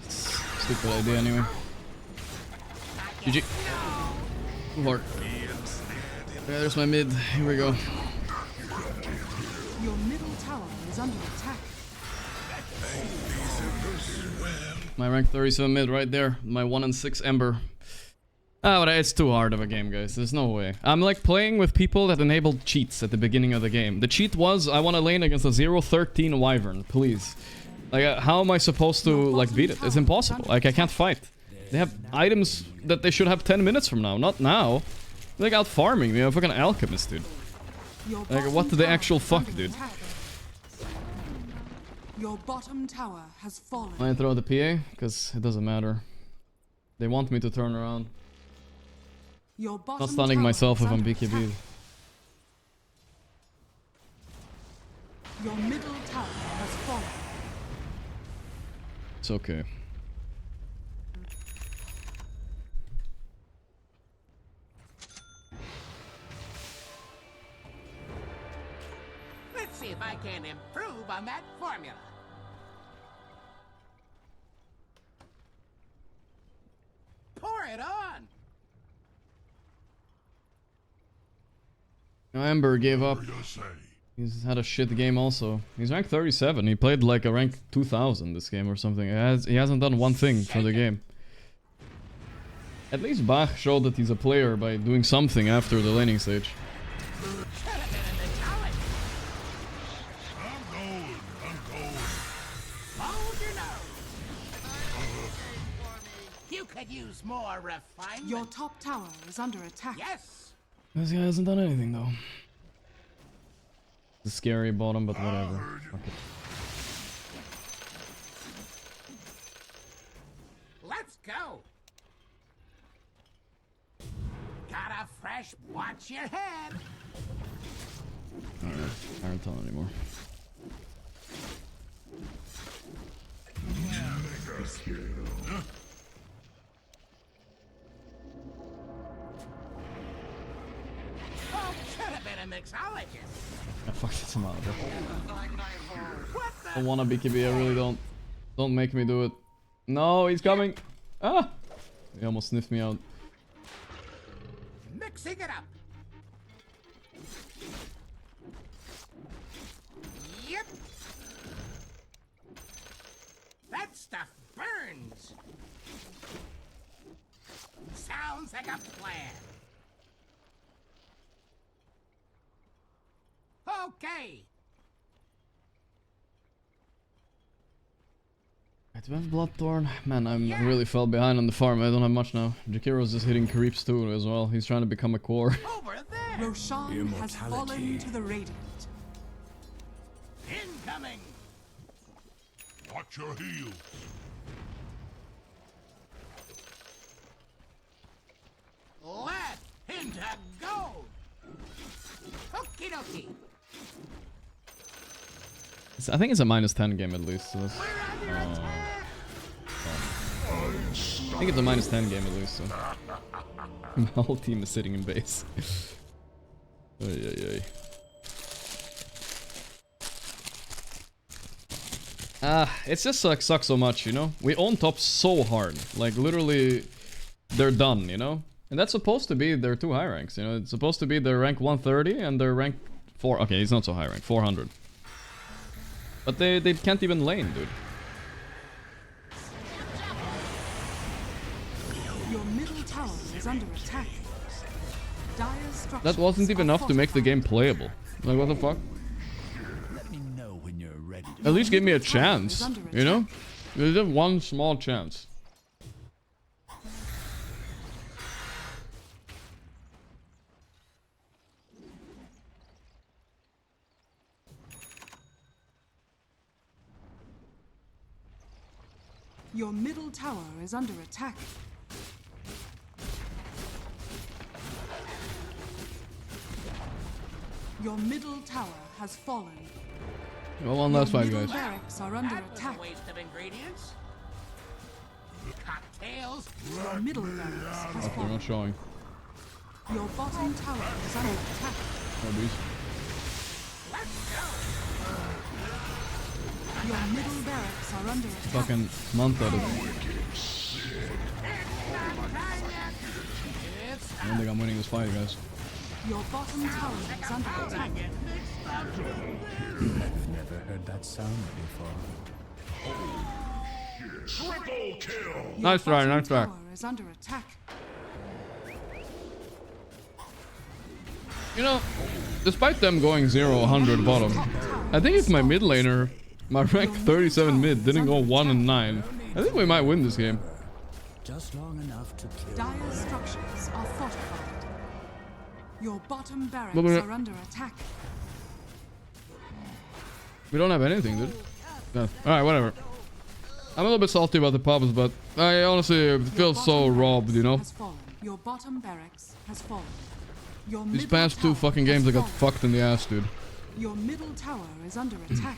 Stupid idea anyway. GG. Lord. Yeah, there's my mid. Here we go. Your middle tower is under attack. My rank 37 mid right there. My 1 and 6 Ember. Ah, but it's too hard of a game, guys. There's no way. I'm like playing with people that enabled cheats at the beginning of the game. The cheat was, I want to lane against a 0-13 Wyvern, please. Like, how am I supposed to, like, beat it? It's impossible. Like, I can't fight. They have items that they should have 10 minutes from now, not now. They're like out farming me, a fucking alchemist, dude. Like, what the actual fuck, dude? Your bottom tower has fallen. I throw the PA, because it doesn't matter. They want me to turn around. Your bottom Not stunning tower myself is if I'm under BKB. attack. Your middle tower has fallen. It's okay. Let's see if I can improve on that formula. Pour it on. Ember gave up. He's had a shit game also. He's rank 37. He played like a rank 2000 this game or something. He hasn't done one thing for the game. At least Bach showed that he's a player by doing something after the laning stage. You could use more refinement. Your top tower is under attack. Yes. This guy hasn't done anything though. It's a scary bottom, but whatever. Fuck it. Let's go. Got a fresh watch your head. Alright, I don't tell anymore. Oh, should have been a mixologist. I fucked it somehow, bro. I wanna BKB, I really don't. Don't make me do it. No, he's coming. Ah! He almost sniffed me out. Mixing it up. Yep. That stuff burns. Sounds like a plan. Okay. Do I have Bloodthorn? Man, I really fell behind on the farm. I don't have much now. Jakiro's just hitting creeps too as well. He's trying to become a core. Over there. Roshan has fallen to the Radiant. Incoming. Watch your heels. Let into gold. Okie dokie. I think it's a -10 game at least. So that's, We're under attack. I think it's a -10 game at least. So. My whole team is sitting in base. Ay, ay, ay. It's just like sucks so much, you know? We own top so hard. Like, literally, they're done, you know? And that's supposed to be their 2 high ranks, you know? It's supposed to be their rank 130 and their rank 4... Okay, he's not so high rank, 400. But they can't even lane, dude. Your middle tower is under attack. Dire That wasn't even enough to make the game playable. Like, what the fuck? Let me know when you're ready. At least give me a chance, you know? There's just one small chance. Your middle tower is under attack. Your middle tower has fallen. Well, one last fight, guys. Barracks are under attack. Waste of ingredients. Cocktails. Your middle barracks has Fuck, they're fallen. not showing. Your bottom tower is under attack. Oh, these. Your middle barracks are under attack. Fucking month out of it. I don't think I'm winning this fight, guys. Your bottom tower is under attack. I've never heard that sound before. Triple kill! Your Nice try, bottom nice try. tower is under attack. You know, despite them going 0-100 bottom, I think if my mid laner, my rank 37 mid, didn't go 1 and 9, I think we might win this game. Just long enough to kill. Dire structures are fortified. Your bottom barracks But we're- are under attack. We don't have anything, dude. Yeah. Alright, whatever. I'm a little bit salty about the pubs, but I honestly feel so robbed, you know? Has fallen. Your bottom barracks has fallen. Your These middle past 2 tower fucking has games I got fallen. fucked in the ass, dude. Your middle tower is under attack.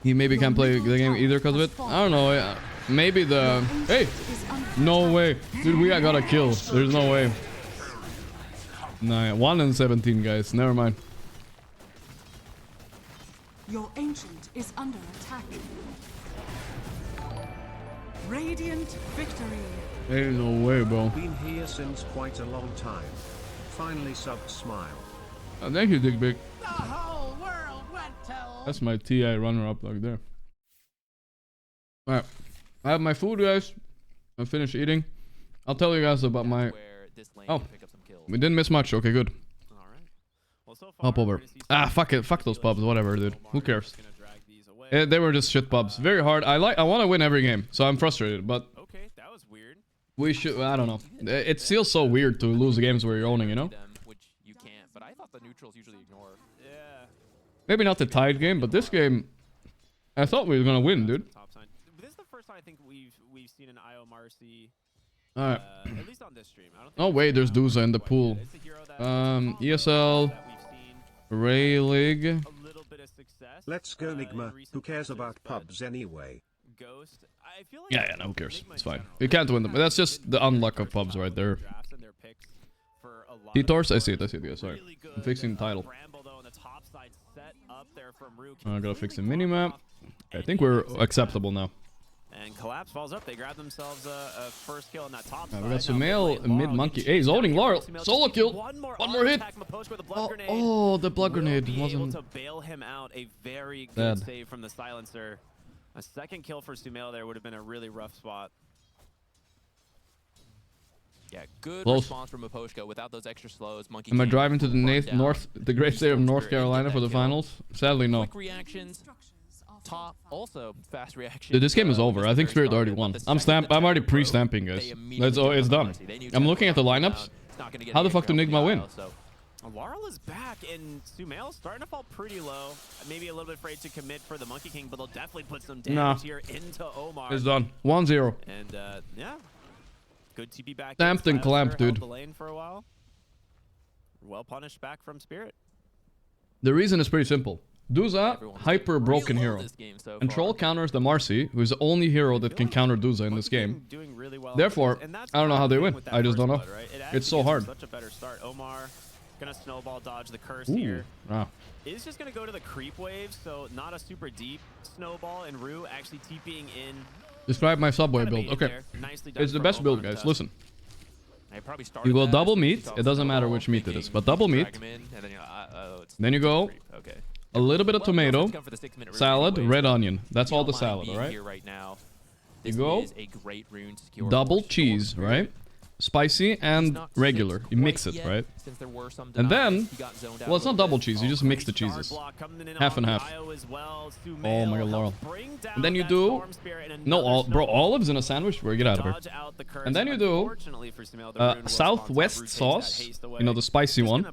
He maybe can't play the game either because of it. I don't know. Yeah. Maybe the... Hey! Is under No way. Dude, we got a kill. There's no way. Nah, 1 and 17, guys. Never mind. Your ancient is under attack. Radiant victory. Ain't no way, bro. Been here since quite a long time. Finally subbed smile. Thank you, Dick Big. The whole world went to. That's my TI runner-up like there. Alright. I have my food, guys. I finished eating. I'll tell you guys about my... Oh. We didn't miss much. Okay, good. Hop over. Ah, fuck it. Fuck those pubs. Whatever, dude. Who cares? They were just shit pubs. Very hard. I want to win every game, so I'm frustrated, but... Okay, that was weird. We should... I don't know. It feels so weird to lose the games where you're owning, you know? Which you can't, but I thought the neutrals usually ignore. Yeah. Maybe not the tied game, but this game... I thought we were gonna win, dude. This is the first time I think we've seen an IO Marcy. Alright. At least on this stream. I don't think Oh wait, there's Duza in the pool. ESL... Ray League... Let's go Nigma, who cares about pubs anyway? Ghost. I feel like Yeah, no, who cares? It's fine. We can't win them. That's just the unluck of pubs right there. T-Tors? I see it, guys. Sorry. I'm fixing the title. I gotta fix the minimap. I think we're acceptable now. And Collapse falls up. They grab themselves a first kill on that top side. We got Sumail, mid monkey. Hey, he's owning Laurel. Solo kill. One more hit. Oh, the blood grenade wasn't able to bail him out. A very good bad. save from the silencer. A second kill for Sumail there would have been a really rough spot. Yeah, good Close. response from Maposhka without those extra slows. Monkey Am I King driving to the run the great state of North Carolina for the finals? Sadly, no. Quick reactions. Top also fast reaction. Dude, this game is over. I think Spirit already won. I'm already pre-stamping, guys. It's done. I'm looking at the lineups. How the fuck did Nigma win? Laurel is back, and Sumail starting to fall pretty low. Maybe a little bit afraid to commit for the Monkey King, but they'll definitely put some damage here into Omar. It's done. 1-0. And yeah, good to be back. Stamped and clamped, dude. The lane for a while. Well punished back from Spirit. The reason is pretty simple. Duza, hyper broken hero. And Troll counters the Marcy, who is the only hero that can counter Duza in this game. Therefore, I don't know how they win. I just don't know. It's so hard. Such a better start. Omar gonna snowball dodge the curse Ooh. here. Ah. Is just gonna go to the creep wave, so not a super deep snowball, and Rue actually TPing in. Describe my subway build. Okay. It's the best build, guys. Listen. You go double meat. It doesn't matter which meat it is, but double meat. Then you go a little bit of tomato, salad, red onion. That's all the salad, all right? You go double cheese, right? Spicy and regular. You mix it, right? And then, well, it's not double cheese. You just mix the cheeses. Half and half. Oh my god, Laurel. And then you do... No, olives in a sandwich? Bro, get out of here. And then you do southwest sauce. You know, the spicy one.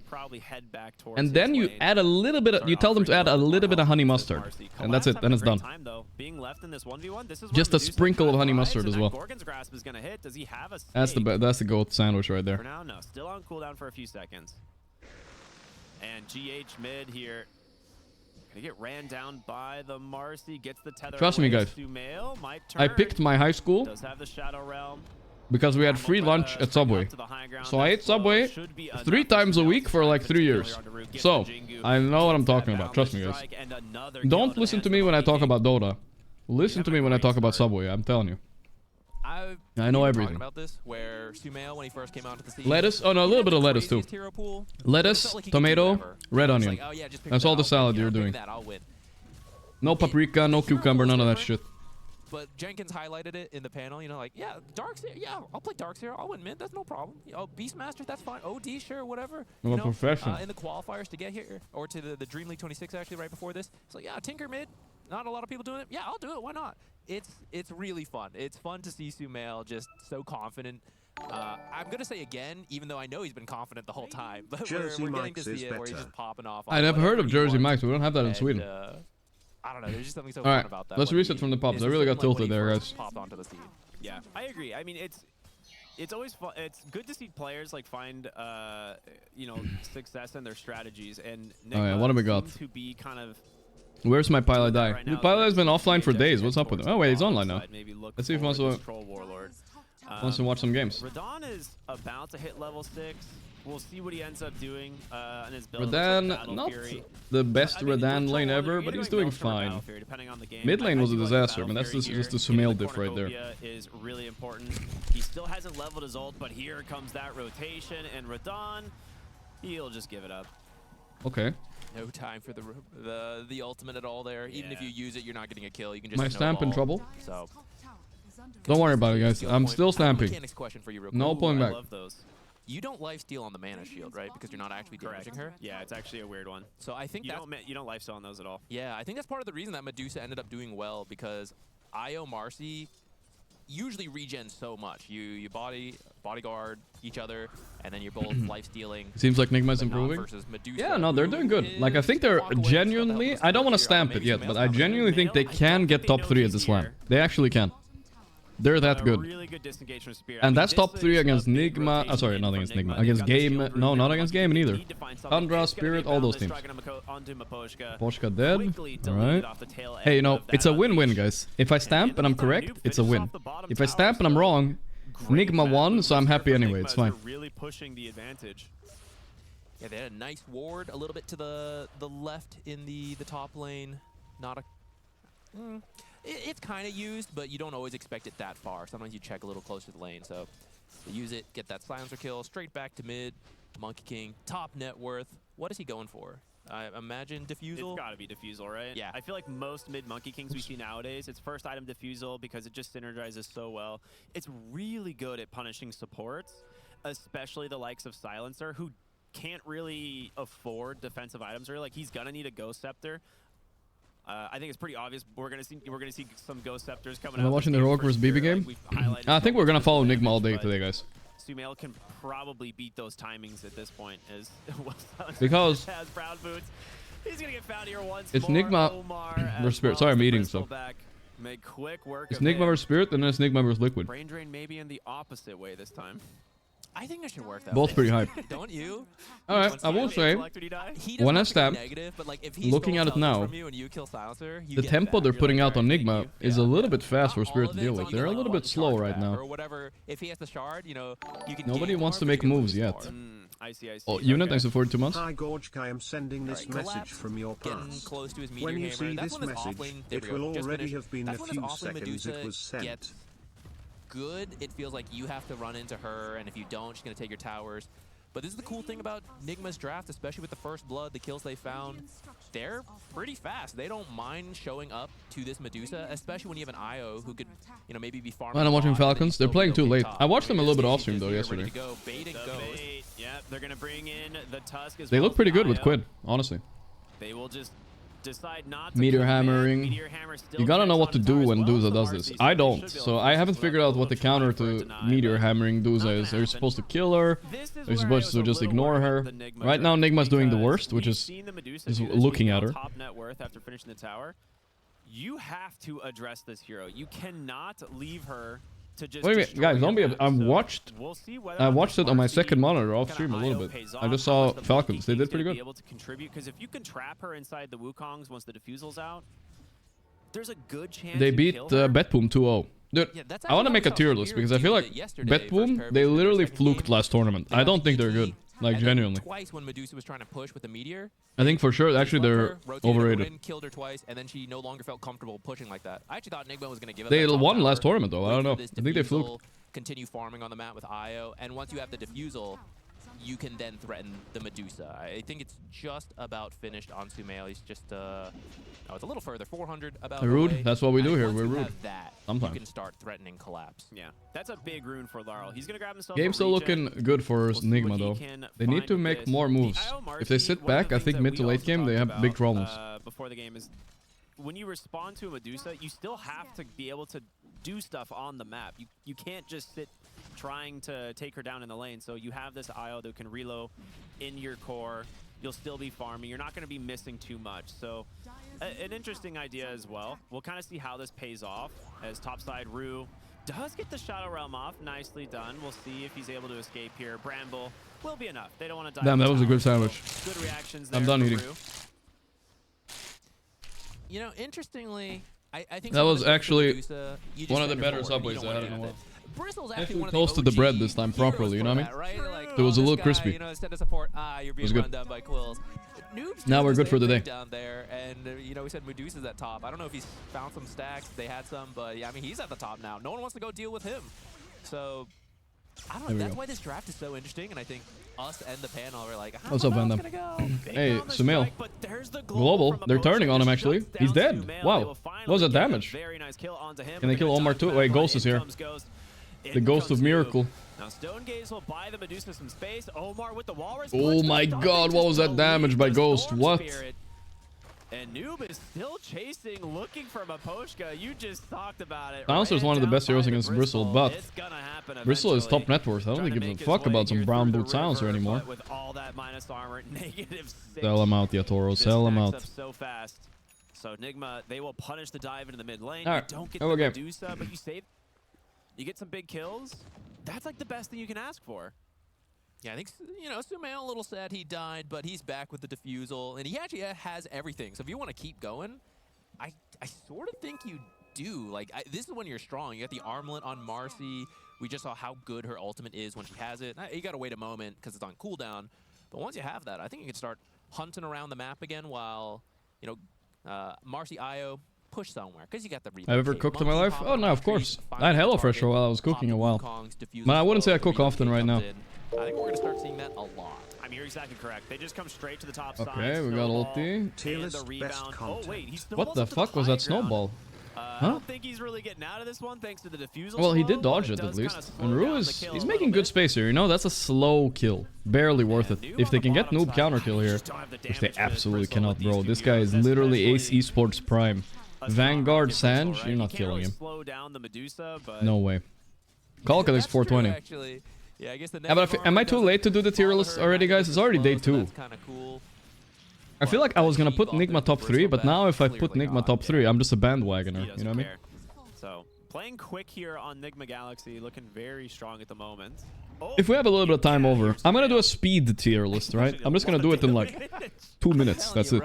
And then you add a little bit of... You tell them to add a little bit of honey mustard. And that's it. Then it's done. Just a sprinkle of honey mustard as well. That's the goat sandwich right there. For now, no. Still on cooldown for a few seconds. And GH mid here. Gonna get ran down by the Marcy. Gets the tether. Trust me, guys. I picked my high school because we had free lunch at Subway. So I ate Subway 3 times a week for like 3 years. So I know what I'm talking about. Trust me, guys. Don't listen to me when I talk about Dota. Listen to me when I talk about Subway. I'm telling you. I know everything. About this, where Sumail, when he first came out to the scene, lettuce. Oh no, a little bit of lettuce too. Lettuce, tomato, red onion. That's all the salad you're doing. No paprika, no cucumber, none of that shit. But Jenkins highlighted it in the panel. You know, like, yeah, Darkseer, yeah, I'll play Darkseer. I'll win mid. That's no problem. Oh, Beastmaster, that's fine. OD, sure, whatever. I'm a professional. In the qualifiers to get here, or to the Dream League 26 actually right before this. It's like, yeah, Tinker mid. Not a lot of people doing it. Yeah, I'll do it. Why not? It's really fun. It's fun to see Sumail just so confident. I'm gonna say again, even though I know he's been confident the whole time, but we're getting to see it where he's just popping off. I never heard of Jersey Mike's. We don't have that in Sweden. I don't know. There's just something so fun about that. Let's reset from the pubs. I really got tilted there, guys. Popped onto the scene. Yeah, I agree. I mean, it's always fun. It's good to see players like find you know, success in their strategies. And oh yeah, what have we got? To be kind of... Where's my pilot die? The pilot has been offline for days. What's up with him? Oh wait, he's online now. Let's see if he wants to watch some games. Radon is about to hit level 6. We'll see what he ends up doing in his build. Radan, not the best Radan lane ever, but he's doing fine. Mid lane was a disaster, but that's just the Sumail diff right there. Is really important. He still hasn't leveled his ult, but here comes that rotation, and Radon, he'll just give it up. Okay. No time for the ultimate at all there. Even if you use it, you're not getting a kill. You can just my stamp in trouble. So don't worry about it, guys. I'm still stamping. Mechanics question for you real no quick. pulling back. I love those. You don't lifesteal on the mana shield, right? Because you're not actually damaging her. Yeah, it's actually a weird one. So I think you don't lifesteal on those at all. Yeah, I think that's part of the reason that Medusa ended up doing well, because IO Marcy usually regen so much. You bodyguard each other, and then you're both lifestealing. Seems like Nigma's improving. Yeah, no, they're doing good. Like, I think they're genuinely... I don't want to stamp it yet, but I genuinely think they can get top 3 at this LAN. They actually can. They're that good. Really good disengage from Spirit. And that's top 3 against Nigma. Oh, sorry, not against Nigma. Against Game. No, not against Game either. Tundra, Spirit, all those teams. Poshka dead. Alright. Hey, you know, it's a win-win, guys. If I stamp and I'm correct, it's a win. If I stamp and I'm wrong, Nigma won, so I'm happy anyway. It's fine. Really pushing the advantage. Yeah, they had a nice ward a little bit to the left in the top lane. Not a... It's kind of used, but you don't always expect it that far. Sometimes you check a little closer to the lane. So they use it, get that silencer kill, straight back to mid. Monkey King, top net worth. What is he going for? I imagine Diffusal? It's gotta be Diffusal, right? Yeah. I feel like most mid Monkey Kings we see nowadays, it's first item Diffusal because it just synergizes so well. It's really good at punishing supports, especially the likes of Silencer, who can't really afford defensive items. Or like, he's gonna need a Ghost Scepter. I think it's pretty obvious we're gonna see some Ghost Scepters coming out. Am I watching the Heroic vs BB game? I think we're gonna follow Nigma all day today, guys. Sumail can probably beat those timings at this point, as because has Proud Boots. He's gonna get found here once. It's Nigma versus Spirit. Sorry, I'm eating, so. Make quick work. It's Nigma versus Spirit, and then it's Nigma versus Liquid. Brain Drain maybe in the opposite way this time. I think it should work that Both way. pretty hype. Don't you? Alright, I will say, when I stab, looking at it now, the tempo they're putting out on Nigma is a little bit fast for Spirit to deal with. They're a little bit slow right now. Or whatever. If he has the shard, you know, you can nobody wants to make moves yet. I see. Oh, unit, thanks for 42 months. Hi Gorgc, I am sending this message from your past. Close to his When you hammer. see That's this when message, offlane, it will already have been a few seconds it was sent. Gets good, it feels like you have to run into her, and if you don't, she's going to take your towers. But this is the cool thing about Nigma's draft, especially with the first blood, the kills they found. They're pretty fast. They don't mind showing up to this Medusa, especially when you have an IO who could, you know, maybe be farming. Man, I'm watching Falcons. They're playing too late. I watched them a little bit off stream though yesterday. Yeah, they're gonna bring in the Tusk as They well look pretty good with IO. Quid, honestly. They will just decide not to Meteor hammering. You gotta know what to do when Duza does this. I don't, so I haven't figured out what the counter to Meteor hammering Duza is. Are you supposed to kill her? Are you supposed to just ignore her? Right now, Nigma's doing the worst, which is just looking at her. Top net worth after finishing the tower. You have to address this hero. You cannot leave her to just. Wait a minute, guys, don't be. I watched it on my second monitor off stream a little bit. I just saw Falcons. They did pretty good. Able to contribute because if you can trap her inside the Wukongs once the diffusal's out, there's a good chance They beat Betboom 2-0. Dude, I want to make a tier list because I feel like Betboom, they literally fluked last tournament. I don't think they're good. Like, genuinely. Twice when Medusa was trying to push with the meteor. I think for sure, actually, they're overrated. Killed her twice, and then she no longer felt comfortable pushing like that. I actually thought Nigma was going to give up. They won last tournament, though. I don't know. I think they fluked. Continue farming on the map with IO, and once you have the defusal, you can then threaten the Medusa. I think it's just about finished on Sumail. He's just, oh, it's a little further, 400 about. Rude. That's what we do here. We're rude. That, sometimes. You can start threatening collapse. Yeah, that's a big rune for Laurel. He's gonna grab himself. Game's still looking good for Nigma, though. They need to make more moves. If they sit back, I think mid to late game, they have big problems. Before the game is, when you respond to a Medusa, you still have to be able to do stuff on the map. You can't just sit trying to take her down in the lane. So you have this IO that can reload in your core. You'll still be farming. You're not going to be missing too much. So an interesting idea as well. We'll kind of see how this pays off as topside Rue does get the Shadow Realm off. Nicely done. We'll see if he's able to escape here. Bramble will be enough. They don't want to die. Damn, that was a good sandwich. Good reactions there. I'm done eating. You know, interestingly, I think that was actually Medusa, one of the better subways I had in a while. Bristle's actually one of toasted the bread this time properly, you know what I mean? Like, it was a little crispy. You know, instead of support, you're being run down by Quills. Noob's now we're good for the day. Down there, and you know, we said Medusa's at top. I don't know if he's found some stacks. They had some, but yeah, I mean, he's at the top now. No one wants to go deal with him. So I don't know. That's why this draft is so interesting, and I think us and the panel are like, what's up, Vandam? Hey, Sumail. Global. They're turning on him, actually. He's dead. Wow. What was that damage? Can they kill Omar too? Wait, Ghost is here. The Ghost of Miracle. Now Stone Gaze will buy the Medusa some space. Omar with the walrus. Oh my god, what was that damage by Ghost? What? And Noob is still chasing, looking for Maposhka. You just talked about it. Bouncer is one of the best heroes against Bristle, but Bristle is top net worth. I don't think he gives a fuck about some brown boot silencer anymore. With all that minus armor, -6. Sell him out, Yatoro. Sell him out. So fast. So Nigma, they will punish the dive into the mid lane. All right. You don't get the Medusa, but you save. You get some big kills. That's like the best thing you can ask for. Yeah, I think, you know, Sumail a little sad he died, but he's back with the defusal, and he actually has everything. So if you want to keep going, I sort of think you do. Like, this is when you're strong. You got the armlet on Marcy. We just saw how good her ultimate is when she has it. You got to wait a moment because it's on cooldown. But once you have that, I think you can start hunting around the map again while, you know, Marcy IO push somewhere because you got the rebound. I've ever cooked in my life? Oh, no, of course. I had HelloFresh while I was cooking a while. But I wouldn't say I cook often right now. I think we're going to start seeing that a lot. I mean, you're exactly correct. They just come straight to the top side. Okay, we got ulti. What the fuck was that snowball? I don't think he's really getting out of this one thanks to the defusal. Well, he did dodge it at least. And Rue he's making good space here. You know, that's a slow kill. Barely worth it. If they can get noob counter kill here, which they absolutely cannot, bro. This guy is literally Ace Esports Prime. Vanguard Sanj, you're not killing him. No way. Kalka is 420. Yeah, I guess but am I too late to do the tier list already, guys? It's already day 2. I feel like I was gonna put Nigma top 3, but now if I put Nigma top 3, I'm just a bandwagoner. You know what I mean? So playing quick here on Nigma Galaxy, looking very strong at the moment. If we have a little bit of time over, I'm gonna do a speed tier list, right? I'm just gonna do it in like 2 minutes. That's it.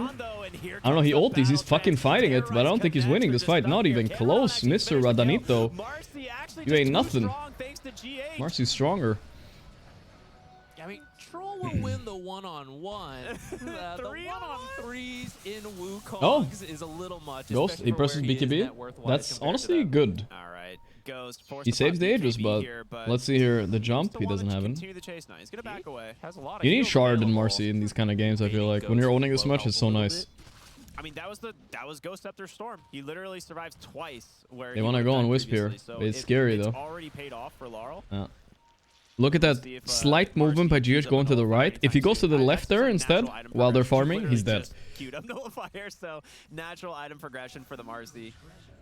man. I don't know, he ulties, he's fucking fighting it, but I don't think he's winning this fight. Not even close, Mr. Radanito. You ain't nothing. Marcy's stronger. I mean, Troll will win the one-on-one. The one-on-threes in Wukong's is a little much. Ghost, he presses BKB. That's honestly good. All right. Ghost. He saves the Aegis, but let's see here. The jump, he doesn't have it. Continue the chase now. He's gonna back away. Has a lot of You need heals Shard and available. Marcy in these kind of games, I feel like. When you're owning this much, it's so nice. I mean, that was Ghost Scepter's Storm. He literally survives twice. Where They want to go on Wisp here. So It's scary, it's though. already paid off for Laurel. Yeah. Look at that slight movement by GH going to the right. If he goes to the left there instead, while they're farming, he's dead. Queued up Nullifier, so natural item progression for the Marcy.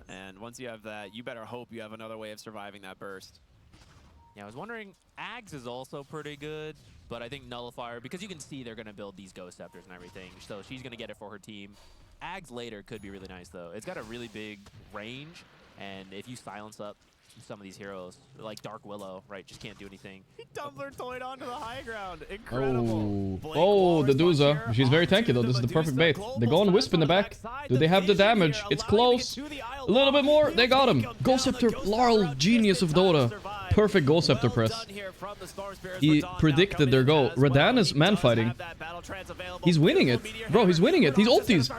And once you have that, you better hope you have another way of surviving that burst. Yeah, I was wondering, Ags is also pretty good, but I think Nullifier, because you can see they're going to build these Ghost Scepters and everything, so she's going to get it for her team. Ags later could be really nice, though. It's got a really big range, and if you silence up some of these heroes, like Dark Willow, right, just can't do anything. He Tumbler toyed onto the high ground. Incredible. Oh, the Duza. She's very tanky, though. This is the perfect bait. They go on Wisp in the back. Do they have the damage? It's close. A little bit more. They got him. Ghost Scepter, Laurel, genius of Dota. Perfect Ghost Scepter press. He predicted their go. Radan is man-fighting. He's winning it. Bro, he's winning it. He's ultis.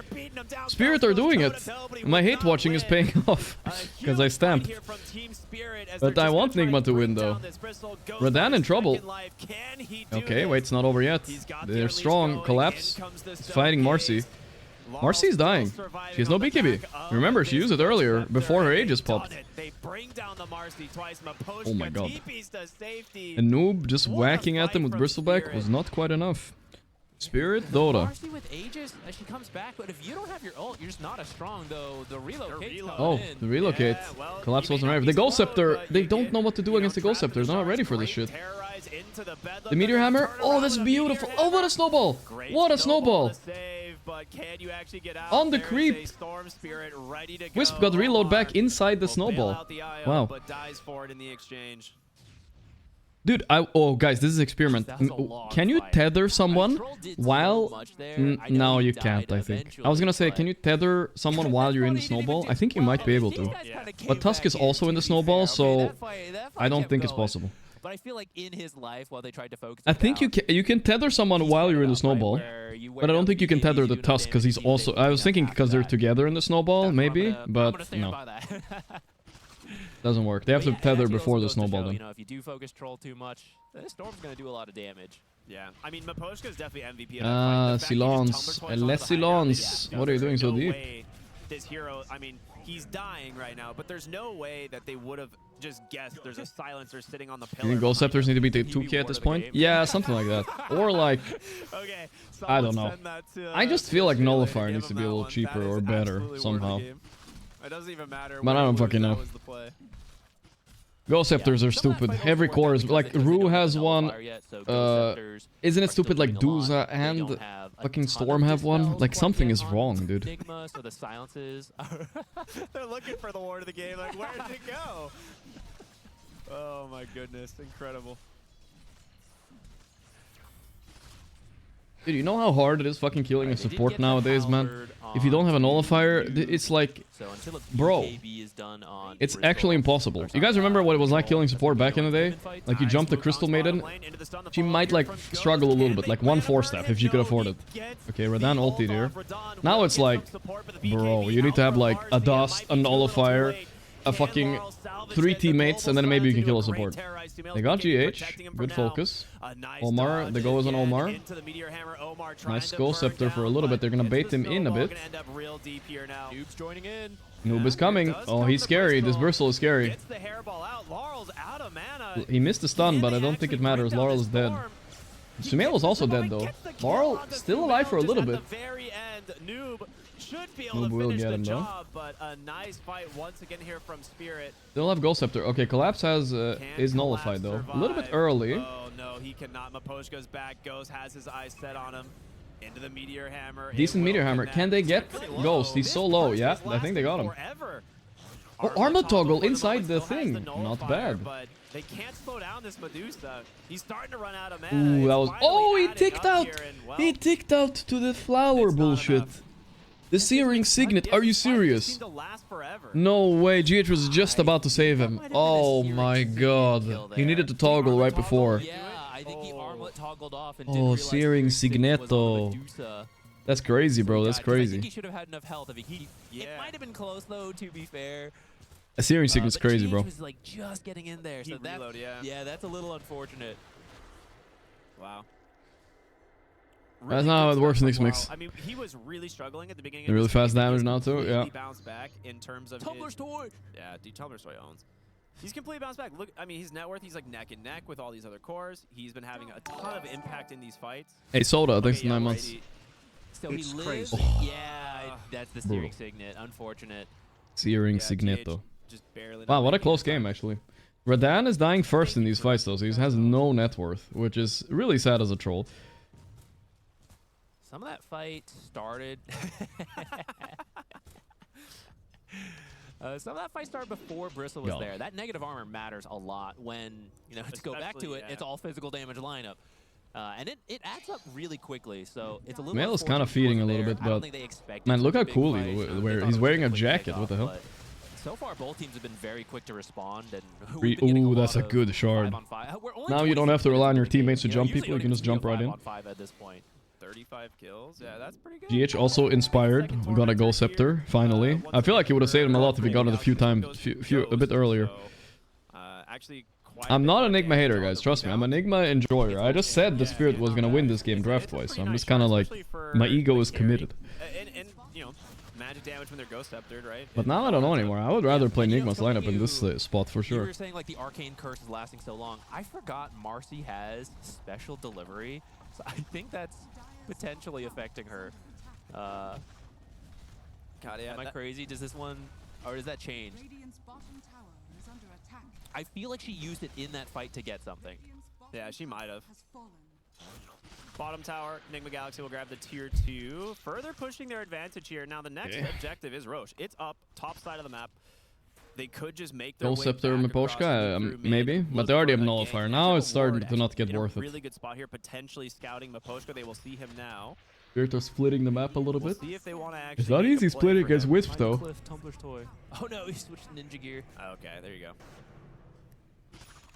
Spirit are doing it. My hate watching is paying off. Because I stamped. But I want Nigma to win, though. Radan in trouble. Okay, wait, it's not over yet. They're strong. Collapse. He's fighting Marcy. Marcy's dying. She has no BKB. Remember, she used it earlier, before her Aegis popped. Oh my god. A noob just whacking at them with Bristleback was not quite enough. Spirit, Dota. Marcy with Aegis, she comes back, but if you don't have your ult, you're just not as strong, though. The relocate. Oh, the relocate. Collapse wasn't ready. The Ghost Scepter, they don't know what to do against the Ghost Scepter. They're not ready for this shit. The Meteor Hammer. Oh, that's beautiful. Oh, what a snowball. What a snowball. On the creep. Wisp got reload back inside the snowball. Wow. Dude, oh guys, this is experiment. Can you tether someone while... No, you can't, I think. I was gonna say, can you tether someone while you're in the snowball? I think you might be able to. But Tusk is also in the snowball, so I don't think it's possible. But I feel like in his life, while they tried to focus, I think you can tether someone while you're in the snowball, but I don't think you can tether the Tusk because he's also... I was thinking because they're together in the snowball, maybe, but no. Doesn't work. They have to tether before the snowball then. You know, if you do focus troll too much, then Storm's gonna do a lot of damage. Yeah, I mean, Maposhka's definitely MVP. Silence. Les Silence. What are you doing so deep? This hero, I mean, he's dying right now, but there's no way that they would have just guessed there's a silencer sitting on the pillar. You think Ghost Scepters need to be the 2k at this point? Yeah, something like that. Or like... I don't know. I just feel like Nullifier needs to be a little cheaper or better somehow. It doesn't even matter. But I don't fucking know. Ghost Scepters are stupid. Every core is... Like, Rue has one. Isn't it stupid like Duza and fucking Storm have one? Like, something is wrong, dude. So the silences They're looking for the ward of the game. Like, where did it go? Oh my goodness. Incredible. Dude, you know how hard it is fucking killing a support nowadays, man? If you don't have a nullifier, it's like... Bro, it's actually impossible. You guys remember what it was like killing support back in the day? Like, you jump the Crystal Maiden, she might, like, struggle a little bit. Like, 1 4-step if you could afford it. Okay, Radan ulted here. Now it's like... Bro, you need to have, like, a Dust, a nullifier, a fucking 3 teammates, and then maybe you can kill a support. They got GH. Good focus. Omar, the go is on Omar. Nice Ghost Scepter for a little bit. They're gonna bait him in a bit. Noob is coming. Oh, he's scary. This Bristle is scary. He missed the stun, but I don't think it matters. Laurel is dead. Sumail is also dead, though. Laurel still alive for a little bit. Noob will get him, though. But a nice fight once again here from Spirit. They'll have Ghost Scepter. Okay, Collapse has is nullified, though. A little bit early. Oh, no, he cannot. Maposhka's back. Ghost has his eyes set on him. Into the Meteor Hammer. Decent Meteor Hammer. Can they get Ghost? He's so low. Yeah, I think they got him. Oh, Armor Toggle inside the thing. Not bad. But they can't slow down this Medusa. He's starting to run out of mana. Ooh, that was... Oh, he ticked out! He ticked out to the flower bullshit. The Searing Signet, are you serious? No way, GH was just about to save him. Oh my god. He needed to toggle right before. Yeah, I think he armlet toggled off and oh, Searing Signeto. That's crazy, bro. That's crazy. I think he should have had enough health if he... It might have been close, though, to be fair. A Searing Signet's but crazy, Change bro. was like just getting in there, so Heat that, reload, yeah, that's a little unfortunate. Wow. That's not how it works in this mix. I mean, he was really struggling at the beginning. And really of this fast game, damage he's now too. Yeah. completely bounced back in terms of Tumbler's toy. Yeah, dude, Tumbler's toy owns. He's completely bounced back. Look, I mean, his net worth, he's like neck and neck with all these other cores. He's been having a ton of impact in these fights. Hey, Soda, thanks Okay, for 9 yeah, months. right, So It's he lives. crazy. Yeah, that's the Searing Signet. Unfortunate. Searing Yeah, Signeto. GH just barely Wow, not what a making close it. game, actually. Radan is dying first in these fights, though, so he has no net worth, which is really sad as a troll. Some of that fight started. Some of that fight started before Bristle was Yo. there. That negative armor matters a lot when, you know, to go back to Especially, it, yeah. it's all physical damage lineup. And it adds up really quickly, so it's a little Mail is kind of unfortunate he feeding a wasn't little there. bit, I don't but think they expected man, such look a how big cool fight. he They thought he's it was wearing a quick jacket. kickoff, What the hell? but so far, both teams have been very quick to respond, and Ooh, that's a good shard. 5-on-5. We're only Now you don't have to 26 rely on your minutes into the teammates to game. jump Usually people. You don't can even just see a jump right in. 5-on-5 at this point. 35 kills. Yeah, that's pretty good. GH also inspired. We got a goal scepter finally. I feel like he would have saved him a lot if he got it a few times, a bit earlier. Actually, I'm not an Enigma hater, guys. Trust me, I'm an Enigma enjoyer. I just said the Spirit was gonna win this game draft-wise, so I'm just kind of like, my ego is committed. And you know, magic damage when they're ghost sceptered, right? But now I don't know anymore. I would rather play Enigma's lineup in this spot for You sure. were saying like the arcane curse is lasting so long. I forgot Marcy has special delivery, so I think that's potentially affecting her. God, yeah. Am I crazy? Does this one, or does that change? Radiant's bottom tower is under attack. I feel like she used it in that fight to get something. Yeah, she might have. Has fallen. Bottom tower, Enigma Galaxy will grab the tier 2, further pushing their advantage here. Now the next objective is Roche. It's up, top side of the map. They could just make their Goal way Scepter back across Miposhka, through mid, maybe, but look they already for have a Nullifier. gank. Now There's it's a starting ward to not get actually in worth a it. really good spot here, potentially scouting Miposhka. They will see him now. Spirit are splitting the map a little We'll bit. see if they want to actually. It's not make a easy play splitting for against him. Wisp, though. Cliff, Tumbler's toy. Oh no, he switched to ninja gear. Okay, there you go.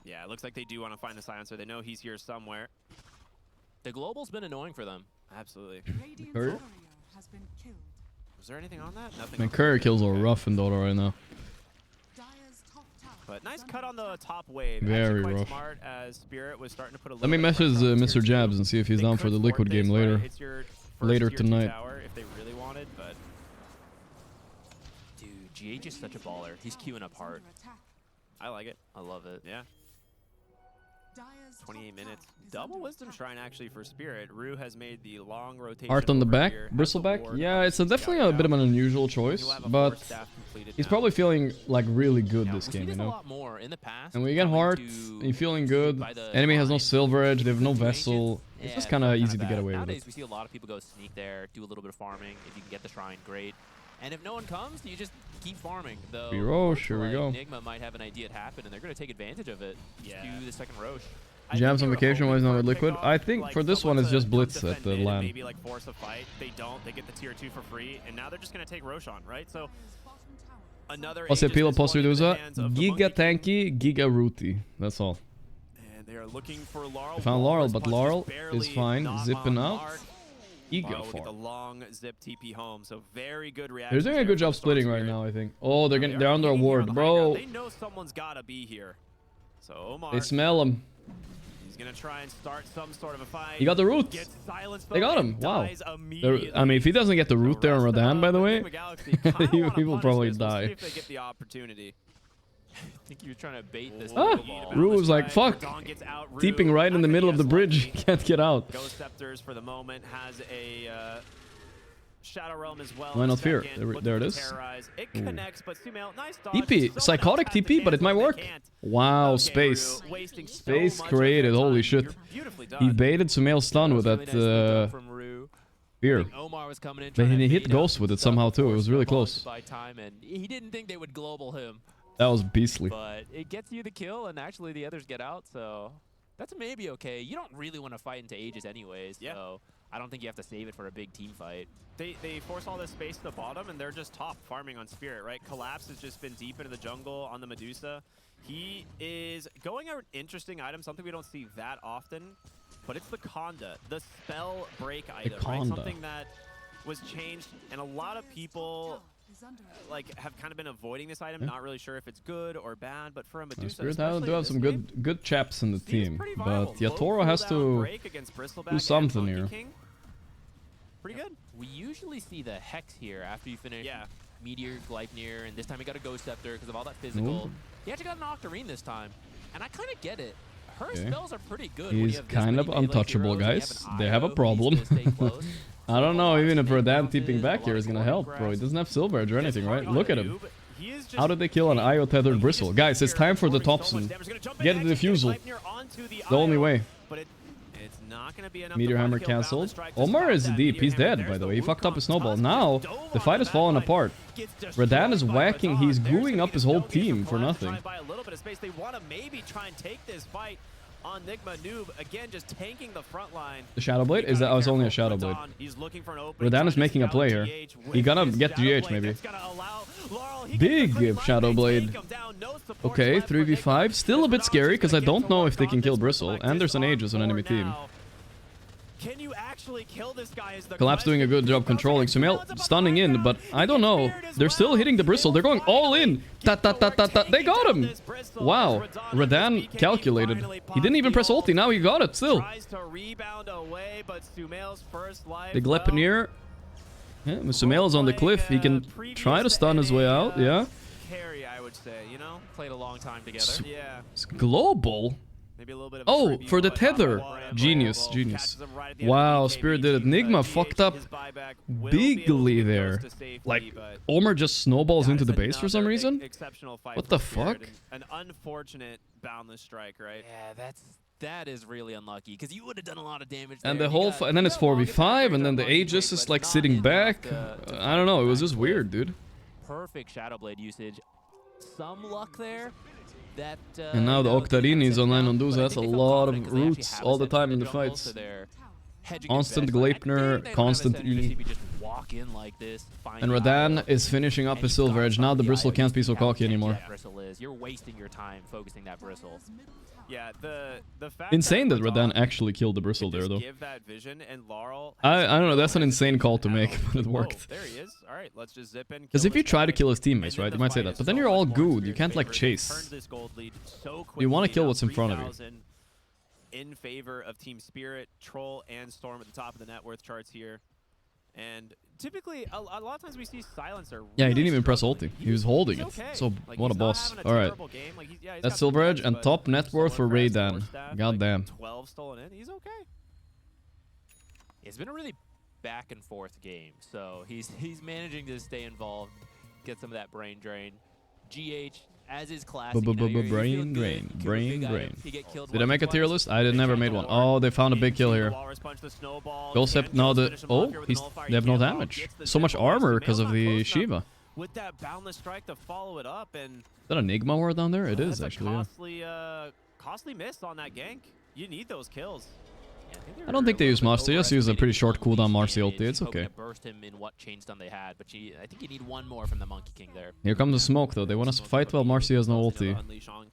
Yeah, it looks like they do want to find the silencer. They know he's here somewhere. The global's been annoying for them. Absolutely. Radiant's Hurt. warrior has been killed. Was there anything on that? Nothing. Man, on that. Courier kills are Okay. rough in Dota right now. Dire's top tower. But nice cut on the top wave. Very Actually quite rough. smart as Spirit was starting to put a Let me little bit of message pressure on Mr. tier 2. Jabs and see if he's They down for could the fort Liquid this, game right? later. It's your first Later tier 2 tonight. tower if they really wanted, but Dude, GH is such a baller. He's queuing up hard. Under attack. I like it. I love it. Yeah. Dire's top 28 minutes. tower is Double under Wisdom attack. Shrine actually for Spirit. Rue has made the long rotation. Art on the over back, here, has the Bristleback. ward Yeah, up, it's a definitely scouting a bit of out. an unusual He'll choice, have a but force staff completed he's now. probably feeling like really good Yeah, this we see game, you this a know. lot more in the past. And when you get coming heart, to and you're feeling good. by the Enemy has no line. silver edge. They have no Two vessel. ancients, It's yeah, just it kind of felt easy to bad. get away with Nowadays, it. we see a lot of people go sneak there, do a little bit of farming. If you can get the shrine, great. And if no one comes, you just keep farming. Though Free Roche, looks here we like go. Enigma might have an idea to happen, and they're going to take advantage of it. Yeah. Do the second Roche. I think Jams they on were vacation, why is hoping not for with a Liquid? kickoff, I think like for this someone one, it's to just come Blitz defend at the mid and LAN. Maybe like force a fight. They don't. They get the tier 2 for free, and now they're just gonna take Roche on, right? So Dire's bottom tower is another. Posse Aegis Pila, this one Posse into the Duza, hands of the Giga Monkey King. Tanky, Giga Rooty. That's all. And they are looking for Laurel. I found Laurel, Walrus but punch Laurel barely is fine. not Zipping on out. mark. Giga Laurel will get the farm. long zip TP home, so very good reaction. They're doing a good job splitting right now, I think. Oh, they're They they're are under a hanging here on ward, the high bro. ground. They know someone's gotta be here. So Omar, They smell him. he's gonna try and start some sort of a fight. He got the root. Gets silenced, They got though, him. and Wow. dies I immediately. mean, if he doesn't get the root there on rest Radan, by the way, Enigma Galaxy kinda he wanna will punish probably this. We'll see die. if they get the opportunity. I think you're trying to bait this. Ah, ball. Rue was like, fuck. Dawn gets out. Rue, Deeping right in the not middle gonna of the get bridge. lucky. Can't get out. Ghost Scepters for the moment has a Shadow Realm as well. Why in not fear? second, There- looking there it to is. terrorize. It Ooh. connects, but Sumail, nice dodge. TP, Someone psychotic else has to TP, but it cancel might they work. can't. Wow, Okay, space. Rue, wasting so Space much of created, their holy time. shit. You're beautifully He done. baited Sumail's stun with Really that nicely done from Rue. spear. Omar was coming in. But trying to he hit bait Ghost up with it stuff somehow too. It before was really Snowball close. to buy time, and he didn't think they would global him. That was beastly. But it gets you the kill, and actually the others get out, so that's maybe okay. You don't really want to fight into Aegis anyways, Yeah. so I don't think you have to save it for a big team fight. They force all this space to the bottom, and they're just top farming on Spirit, right? Collapse has just been deep into the jungle on the Medusa. He is going an interesting item, something we don't see that often, but it's the Conda, the spell break item, right? Conda. Something that was changed, and a lot of people like have kind of been avoiding this item, not really sure if it's good or bad, but for a Medusa, Spirit especially do in have this some game, good chaps in the team, pretty but viable. yeah, Low Toro has cooldown to break against Bristleback do and something Monkey here. King. Pretty good. We usually see the Hex here after you finish Meteor, Gleipnir, and this time he got a Ghost Scepter because of all that physical. Ooh. He actually got an Octarine this time, and I kind of get it. Her Okay. spells are pretty good. when you He's have this kind many of melee untouchable, heroes and you guys. an They have a IO who problem. needs to stay close. I don't know, even if Radan bounces, tipping a back lot here of is gonna Gorgc help, bro. He grass. doesn't have Silver Edge or anything, right? hard Look on at him. Noob. He is just How did they kill an IO tethered Bristle? Guys, it's time for the absorbing so Thompson. much damage. Gonna jump in Get the action, defusal. Gleipnir onto the The only IO, way. but it's not gonna be enough. Meteor to Hammer kill. Bound the cancelled. strike to Omar stop is that. deep. Meteor He's Hammer, dead, there's by the way. He Wukong. fucked up his snowball. Tusk Now, dove the on fight is falling back line. apart. Gets destroyed Radan is by whacking. Radan. He's There's gooing gonna up be his a whole no gain team for Collapse nothing. trying to buy a little bit of space. They want to maybe try and take this fight on Nigma. Noob again, just tanking the front line. The Shadow Blade? Is that? Oh, it's only a Shadow Blade. He's looking for an opening, Radan trying is to making a scout play here. GH He with gonna his get Shadow GH Blade. maybe. That's gonna allow Laurel, he Big gets the green Shadow light, they Blade. take him down. No support Okay, left for 3v5. Nigma. Still a bit Radan's scary just because I gonna don't get know to if they work can on kill this Bristle. Bristleback And there's an just Aegis on hardcore enemy team. now. Can you actually kill this guy? Is the Collapse doing a good job controlling. Sumail stunning in, but I don't know. They're still hitting the Bristle. They're going all in. Ta ta ta ta ta. They got him. Wow. Radan calculated. He didn't even press ulti. Now he got it still. Tries to rebound away, but Sumail's first life. The Gleipnir. Yeah, Sumail is on the cliff. He can try to stun his way out. Yeah. Carry, I would say, you know? Played a long time together. Yeah. It's global. Maybe a little bit of a Oh, freebie, for the but tether. Rambo Genius, catches genius. him right at the end of Wow, the Spirit BKB did it. team, Nigma but fucked GH, up his buyback will be able to bigly get there. close to safety, Like, but Omar just snowballs that into is the base for some another reason? exceptional fight What from the Spirit, fuck? and an unfortunate boundless strike, right? Yeah, that is really unlucky because you would have done a lot of damage. And there. the whole and then it's 4v5 and then the Aegis is like sitting back. I don't know, it was just weird, dude. Perfect Shadow Blade usage. Some luck there. That And now the you know, Octarini is online on Duza. but I That's a think they felt lot confident of 'cause they actually roots have all the essentially time in the jungle, fights. so they're hedging Constant against best. Gleipnir, I think they don't constant have a essentially E. just walk in like this, find And the Radan IO, is finishing up and his you Silver got Edge. Now the the Bristle IO, can't be you so see how cocky tanky anymore. that Bristle is. You're wasting your time focusing that Bristle. Yeah, the fact Insane that Radan Radan actually killed the Bristle could there, just though. give that vision, and Laurel I has don't know, no that's an insane call to hesitation make, at but it all. worked. Whoa, there he is. All right, let's just zip in. Because if you try to kill his And teammates, then right, the you might say fight that. is But then so you're all much more good. You in can't like favor. They chase. turned this gold lead so You want to quickly, kill now what's in front of you. 3,000 in favor of Team Spirit, Troll, and Storm at the top of the net worth charts here. And typically, a lot of times we see Silencer. Yeah, he really didn't even press struggling. ulti. He was holding He's it. okay. So, Like, what a he's not boss. having a Alright. terrible game. Like, he's That's got Silver good Edge stats, and but top net worth for still impressed, Radan. more stats, Goddamn. Like 12 stolen in. He's okay. It's been a really back and forth game, so he's managing to stay involved, get some of that brain drain. GH, as is classic, you know, you're Brain feeling good, drain. kill a Brain big item, drain. you get killed Did I once make a or tier twice, list? I never made one. Oh, they found a big kill here. Ghost no, the they have no damage. So much armor because of the Shiva. With that boundless strike to follow it up, and Is that an Enigma ward down there? It is that's actually. a Yeah. costly miss on that gank. You need those kills. I don't think they use much. They just use a pretty short cooldown Marcy ulti. It's okay. Burst him in what chain stun they had, but I think you need one more from the Monkey King there. Here comes the smoke though. They want us to fight while Marcy has no ulti.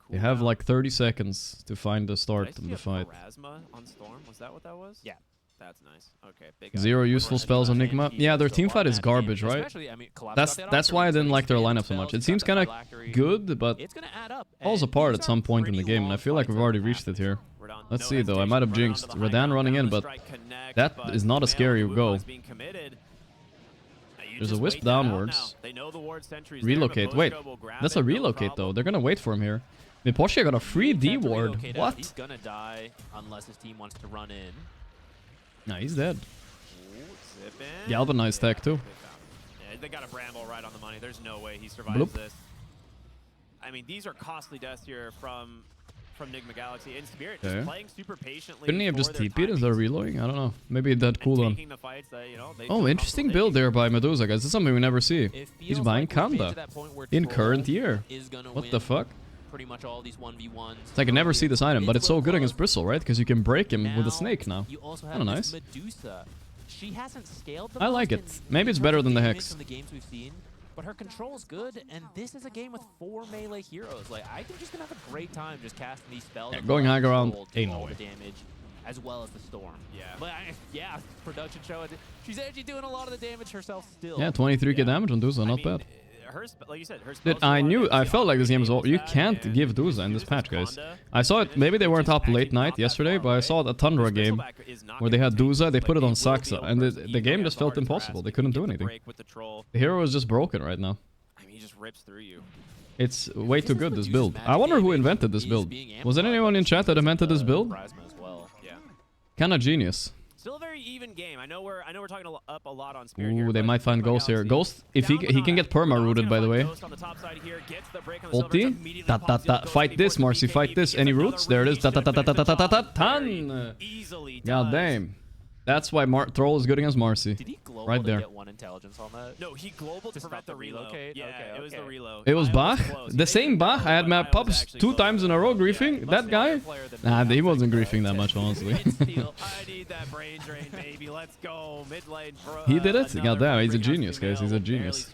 They have like 30 seconds to find the start of the fight. Pharasma on Storm, was that what that was? Yeah. That's nice. Okay, big Zero useful spells on Enigma. Yeah, their team fight is garbage, right? That's why I didn't like their lineup so much. It seems kind of good, but falls apart at some point in the game, and I feel like we've already reached it here. Let's see though. I might have jinxed Radan running in, but that is not a scary go. There's a wisp downwards. Relocate. Wait, that's a relocate though. They're gonna wait for him here. Miposhi got a free D ward. What? He's gonna die unless his team wants to run in. Nah, he's dead. Galvanized tech too. Yeah, they got a Bramble right on the money. There's no way he survives Bloop. this. I mean, these are costly deaths here from Nigma Galaxy. And Spirit just Okay. playing super patiently. Couldn't he have just for their TP'd as they're reloading? I don't know. Maybe that cooldown. taking the fights that, you know, they Oh, feel interesting comfortable build there by Medusa, guys. This is something we never see. He's buying Kanda in current year. What the fuck? Pretty much all these 1v1s. It's like I never see this item, but it's so good against Bristle, right? Because you can break him with a snake now. You also have Kinda nice. this Medusa. She hasn't scaled the I like most it. in Maybe it's terms better of than the damage Hex. From the games we've seen, but her control's good, and this is a game with 4 melee heroes. Like, I think she's gonna have a great time just casting these spells. Yeah, and going letting high ground control ain't do no all way. the damage. as well as the Storm. Yeah. But yeah, production show. She's actually doing a lot of the damage herself still. Yeah, 23k damage on Duza, not bad. Like you said, her Dude, I felt like this game was all. You can't give Duza in this patch, guys. I saw it. Maybe they weren't up late night yesterday, but I saw a Tundra game where they had Duza. They put it on Saxa, and the game just felt impossible. They couldn't do anything. The hero is just broken right now. I mean, he just rips through you. It's way too good, this build. I wonder who invented this build. Was there anyone in chat that invented this build? Kinda genius. Still a very even game. I know we're talking up a lot on Spirit here. Ooh, they might find Ghost here. Ghost, if he can get perma rooted, by the way. Ulti. Fight this, Marcy. Fight this. Any roots? There it is. Ton. God damn. That's why Troll is good against Marcy. Did he global right there. Get 1 intelligence on that? No, he global to prevent the relocate. Yeah, it was the reload. It was Bach? The same Bach? I had map pubs 2 times in a row griefing? That guy? Nah, he wasn't griefing that much, honestly. I need that brain drain, baby. Let's go. Mid lane. He did it? Goddamn, he's a genius, guys. He's a genius.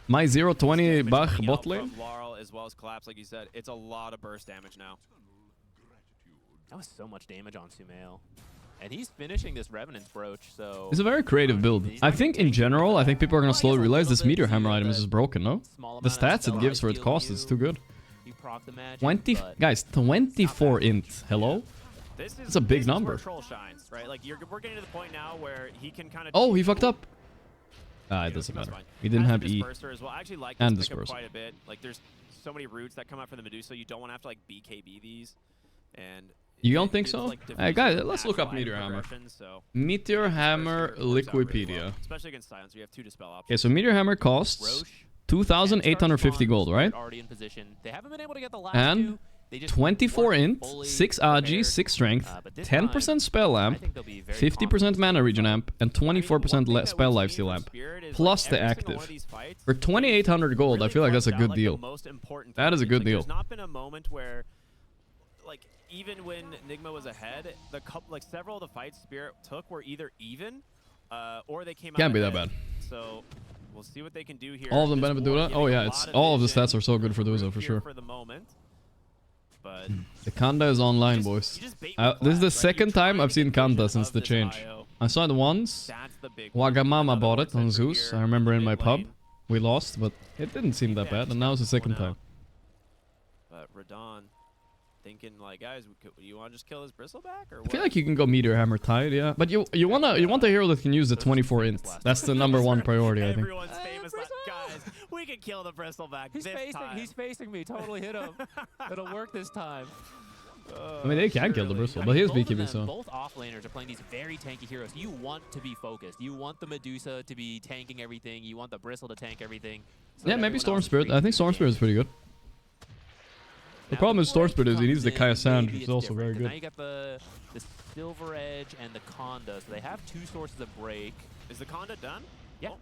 My 0-20 Bach bot lane? Laurel as well as collapse, like you said. It's a lot of burst damage now. That was so much damage on Sumail. And he's finishing this Revenant's Brooch, so... It's a very creative build. I think in general, I think people are going to slowly realize this Meteor Hammer item is just broken, no? The stats it gives for its cost is too good. 20... Guys, 24 int. Hello? That's a big number. Shines, right? Like we're getting to the point now where he can kind of... Oh, he fucked up. It doesn't matter. He didn't have E. As well. I actually like and this Disperser. Quite a bit. Like there's so many roots that come out from the Medusa, you don't want to have to like BKB these. And... You don't think so? Hey guys, let's look up Meteor Hammer. Meteor Hammer Liquipedia. Especially against Silencer, you have 2 dispel options. Okay, so Meteor Hammer costs 2,850 gold, right? And 24 int, 6 AG, 6 strength, 10% spell amp, 50% mana regen amp, and 24% spell lifesteal amp, plus the active. For 2,800 gold, I feel like that's a good deal. That is a good deal. There's not been a moment where, like, even when Nigma was ahead, several of the fights Spirit took were either even, or they came out Can't be ahead. that bad. So we'll see what they can do here. All of them benefit Duda? Oh yeah, it's all of the stats are so good for Duda for sure. For the moment, but the Kanda is online, boys. This is the second time I've seen Kanda since the change. I saw it once. Wagamama bought it on Zeus. I remember in my pub. We lost, but it didn't seem that bad, and now it's the second time. But Radon thinking like, guys, you want to just kill this bristleback or what? I feel like you can go Meteor Hammer Tide, yeah. But you want a hero that can use the 24 int. That's the #1 priority, I think. Everyone's famous, guys. We can kill the bristleback this time. He's facing me. Totally hit him. It'll work this time. I mean, they can kill the bristle, but he has BKB, so... Both offlaners are playing these very tanky heroes. You want to be focused. You want the Medusa to be tanking everything. You want the bristle to tank everything. So yeah, maybe Storm Spirit. I think Storm Spirit is pretty good. The problem with Storm Spirit is he needs the Kaya Sand, which is also very good. Now you got the Silver Edge and the Conda, so they have 2 sources of break. Is the Conda done? Yeah. Oh.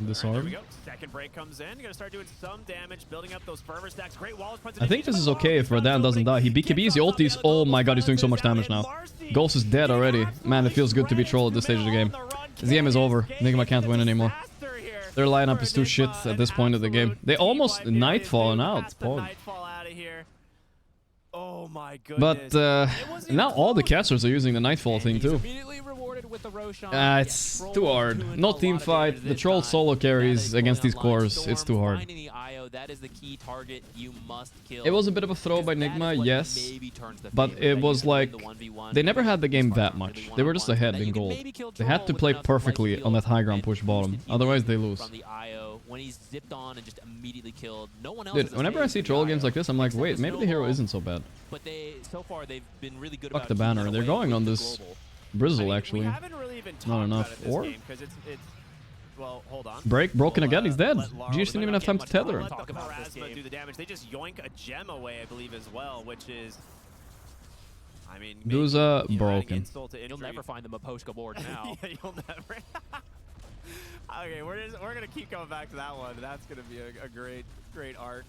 Disarm. There we go. Second break comes in. You're gonna start doing some damage, building up those fervor stacks. Great walls. I think this is okay if Radan doesn't die. He BKBs, he ultis. Oh my god, he's doing so much damage now. Ghost is dead already. Man, it feels good to be troll at this stage of the game. This game is over. Nigma can't win anymore. Their lineup is too shit at this point of the game. They almost Nightfall out. Oh my goodness. But now all the casters are using the Nightfall thing too. It's too hard. No team fight. The troll solo carries against these cores. It's too hard. It was a bit of a throw by Nigma, yes. But it was like... They never had the game that much. They were just ahead in gold. They had to play perfectly on that high ground push bottom. Otherwise they lose. Dude, whenever I see troll games like this, I'm like, wait, maybe the hero isn't so bad. Fuck the banner. They're going on this... Brizzle, actually. Not enough. Or? Well, hold on. Break, broken again, he's dead. GH didn't even have time to tether him. Do the damage. They just yoink a gem away, I believe, as well, which is... I mean... Duza broken. You'll never find the Maposhka board now. Yeah, you'll never... Okay, we're gonna keep going back to that one. That's gonna be a great arc.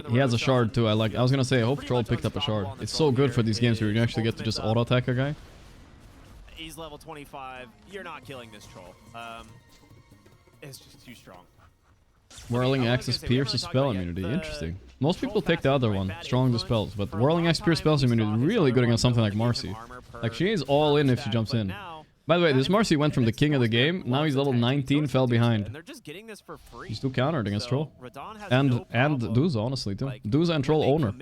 He has a shard too. I was gonna say, I hope Troll picked up a shard. It's so good for these games where you actually get to just auto attack a guy. He's level 25. You're not killing this troll. It's just too strong. Whirling Axe's pierces spell immunity. Interesting. Most people take the other one, strong dispels, but Whirling Axe pierce spells immunity is really good against something like Marcy. Like, she is all in if she jumps in. By the way, this Marcy went from the king of the game, now he's level 19, fell behind. He's too countered against Troll. And Duza, honestly, too. Duza and Troll owner.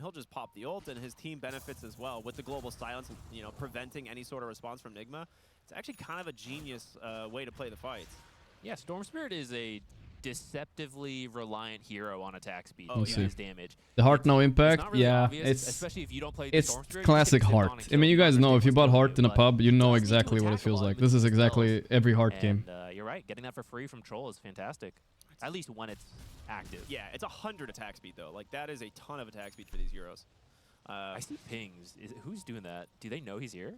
He'll just pop the ult, and his team benefits as well with the global silence, you know, preventing any sort of response from Nigma. It's actually kind of a genius way to play the fights. Yeah, Storm Spirit is a deceptively reliant hero on attack speed. See. Damage. The Heart no impact, really yeah, obvious, especially if you don't play the it's Storm Spirit, classic Heart. I mean, you guys know if you bought Heart in a pub, you know does need exactly to what it attack feels a lot like. with This is these exactly spells. every Heart game. You're right, getting that for free from Troll is fantastic. At least when it's active. Yeah, it's 100 attack speed though. Like that is a ton of attack speed for these heroes. I see pings. Who's doing that? Do they know he's here?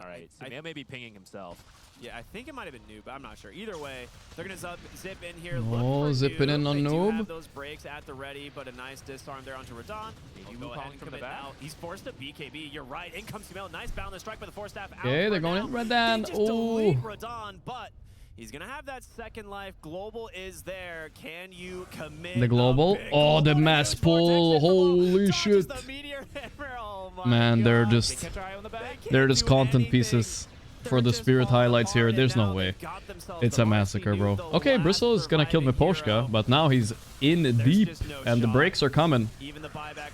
All right, so may be pinging himself. Yeah, I think it might have been Noob, but I'm not sure. Either way, they're gonna zip in here. Oh, zipping in on They do Noob. have those breaks at the ready, but a nice disarm there onto Radon. He'll go ahead and from the commit back. now. He's forced to BKB. You're right. In comes Camille. Nice boundless strike by the Force Staff. Okay, they're going in Radon. He just Oh. delayed Radon, but he's gonna have that second life. Global is there. Can you commit? The global. Oh, the mass pull. Holy shit. The meteor hammer. Oh my Man, they're God. just content pieces for the Spirit highlights here. There's no way. It's a massacre, bro. Okay, Bristle is gonna kill Miposhka, but now he's in deep, and the breaks are coming.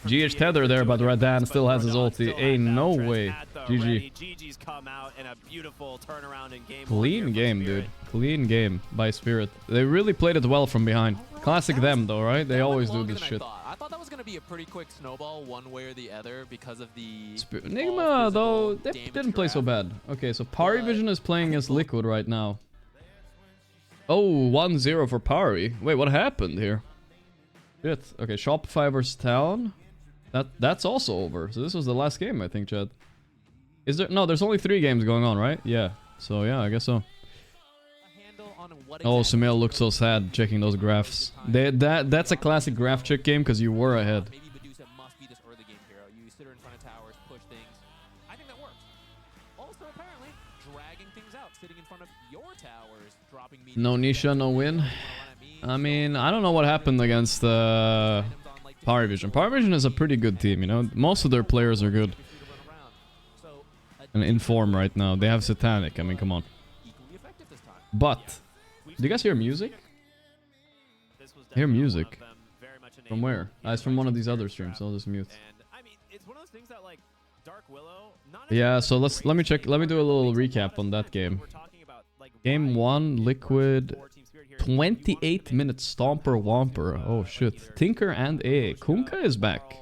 GH Tether there, but Radan still has his ulti. Ain't no way. GG. GG's come out in a beautiful turnaround in game. Clean game, dude. Clean game by Spirit. They really played it well from behind. Classic them, though, right? They always do this shit. I thought that was going to be a pretty quick snowball one way or the other because of the... Nigma, though, they didn't play so bad. Okay, so Pari Vision is playing against Liquid right now. Oh, 1-0 for Pari. Wait, what happened here? Shit. Okay, Shopify versus Talon. That's also over. So this was the last game, I think, Chad. Is there... No, there's only 3 games going on, right? Yeah. So, yeah, I guess so. Oh, Sumail looked so sad checking those graphs. That's a classic graph check game because you were ahead. Maybe Medusa must be this early game hero. You sit her in front of towers, push things. I think that works. Also, apparently, dragging things out, sitting in front of your towers, dropping me. No Nisha, no win. I mean, I don't know what happened against Pari Vision. Pari Vision is a pretty good team, you know. Most of their players are good. And in form right now. They have Satanic. I mean, come on. But... Do you guys hear music? Hear music? From where? It's from one of these other streams. I'll just mute. Yeah, so let me check. Let me do a little recap on that game. Game 1, Liquid, 28 minutes Stomper Womper. Oh shit. Tinker and A. Kunkka is back.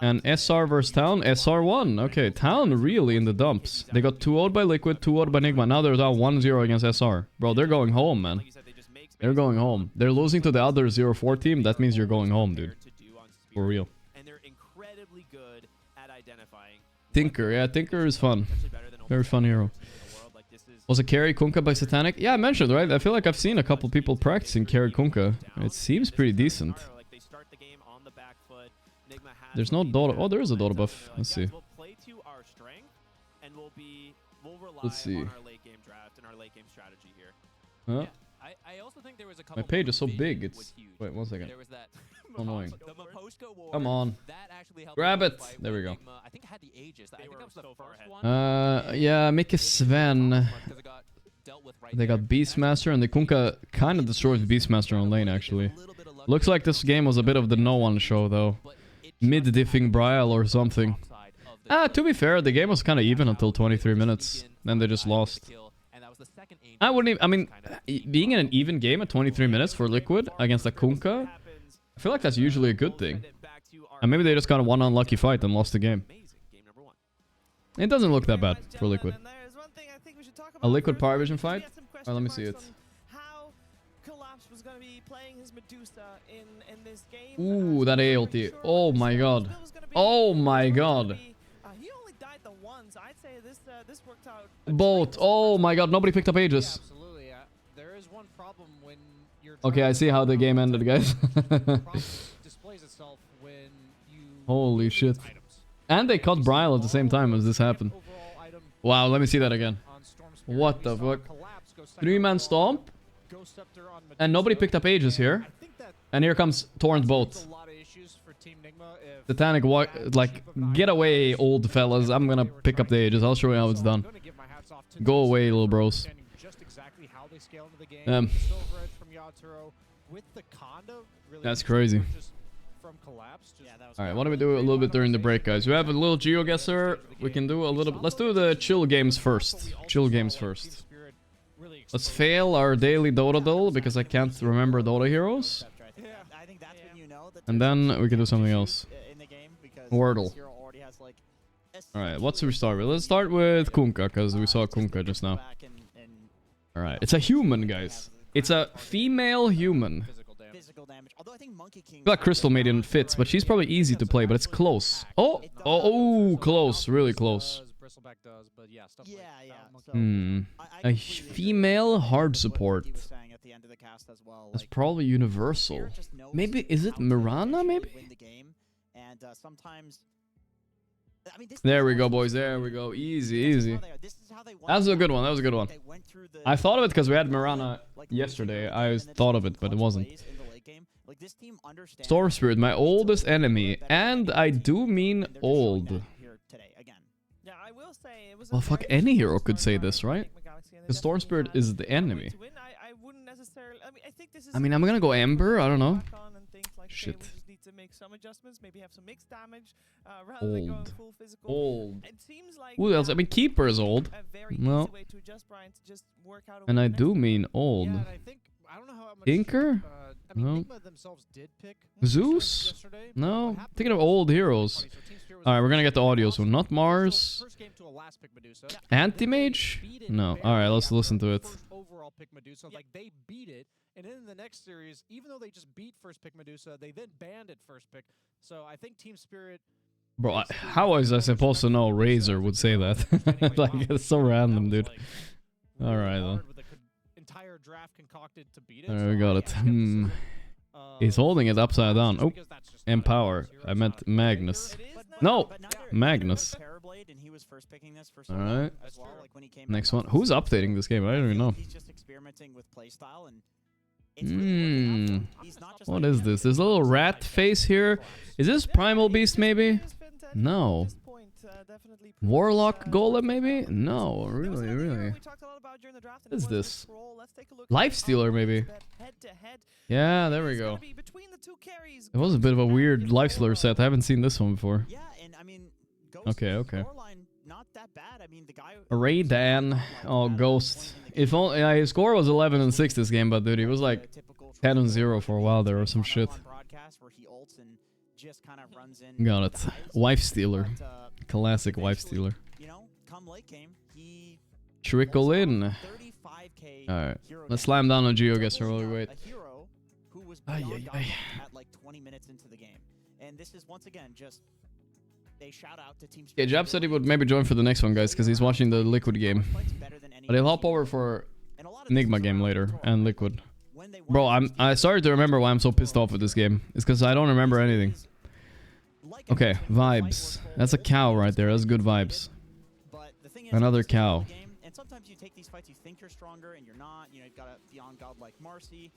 And SR versus Town, SR won. Okay, Town really in the dumps. They got 2-0'd by Liquid, 2-0'd by Nigma. Now they're down 1-0 against SR. Bro, they're going home, man. They're going home. They're losing to the other 0-4 team. That means you're going home, dude. For real. And they're incredibly good at identifying. Tinker, yeah, Tinker is fun. Very fun hero. Was it carry Kunkka by Satanic? Yeah, I mentioned, right? I feel like I've seen a couple people practicing carry Kunkka. It seems pretty decent. There's no Dota. Oh, there is a Dota buff. Let's see. Let's see. Huh? My page is so big. It's... Wait, 1 second. So annoying. Come on. Grab it. There we go. Yeah, Mickey Sven. They got Beastmaster, and the Kunkka kind of destroys Beastmaster on lane, actually. Looks like this game was a bit of the no-one show, though. Mid-diffing Brial or something. To be fair, the game was kind of even until 23 minutes. Then they just lost. I wouldn't even... I mean, being in an even game at 23 minutes for Liquid against a Kunkka, I feel like that's usually a good thing. And maybe they just got a one unlucky fight and lost the game. It doesn't look that bad for Liquid. A Liquid Power Vision fight? Alright, let me see it. Ooh, that A ulti. Oh my god. Oh my god. Both. Oh my god, nobody picked up Aegis. Okay, I see how the game ended, guys. Holy shit. And they caught Brial at the same time as this happened. Wow, let me see that again. What the fuck? 3-man stomp? And nobody picked up Aegis here. And here comes Torrent Boat. Titanic, like, get away, old fellas. I'm gonna pick up the Aegis. I'll show you how it's done. Go away, little bros. That's crazy. Alright, what do we do a little bit during the break, guys? We have a little GeoGuessr. We can do a little bit. Let's do the chill games first. Chill games first. Let's fail our daily Dota duel because I can't remember Dota heroes. And then we can do something else. Wordle. Alright, what should we start with? Let's start with Kunkka, because we saw Kunkka just now. Alright, it's a human, guys. It's a female human. I feel like Crystal Maiden fits, but she's probably easy to play, but it's close. Oh, close, really close. A female hard support. That's probably universal. Maybe, is it Mirana, maybe? There we go, boys. There we go. Easy, easy. That was a good one. That was a good one. I thought of it because we had Mirana yesterday. I thought of it, but it wasn't. Storm Spirit, my oldest enemy. And I do mean old. Well, fuck, any hero could say this, right? Because Storm Spirit is the enemy. I mean, I'm gonna go Ember. I don't know. Shit. Old. Old. Who else? I mean, Keeper is old. No. And I do mean old. Inker? No. Zeus? No. Thinking of old heroes. Alright, we're gonna get the audio soon. Not Mars. Anti-Mage? No. Alright, let's listen to it. Like they beat it, and in the next series, even though they just beat first pick Medusa, they then banned it first pick. So I think Team Spirit. Bro, how was I supposed to know Razor would say that? Like, it's so random, dude. Alright, then. Alright, we got it. He's holding it upside down. Oh, Empower. I meant Magnus. No! Magnus. Alright. Next one. Who's updating this game? I don't even know. What is this? There's a little rat face here. Is this Primal Beast, maybe? No. Warlock Golem, maybe? No, really, really. What is this? Lifestealer, maybe? Yeah, there we go. It was a bit of a weird Lifestealer set. I haven't seen this one before. Okay, okay. Ray Dan. Oh, Ghost. If only his score was 11-6 this game, but dude, he was like 10-0 for a while there or some shit. Got it. Wife Stealer. Classic Wife Stealer. Trickle in. Alright. Let's slam down on GeoGuessr while we wait. Okay, Jab said he would maybe join for the next one, guys, because he's watching the Liquid game. But he'll hop over for Enigma game later and Liquid. Bro, I started to remember why I'm so pissed off with this game. It's because I don't remember anything. Okay, vibes. That's a cow right there. That's good vibes. Another cow. And sometimes you take these fights, you think you're stronger, and you're not. You know, you've got a beyond godlike Marcy,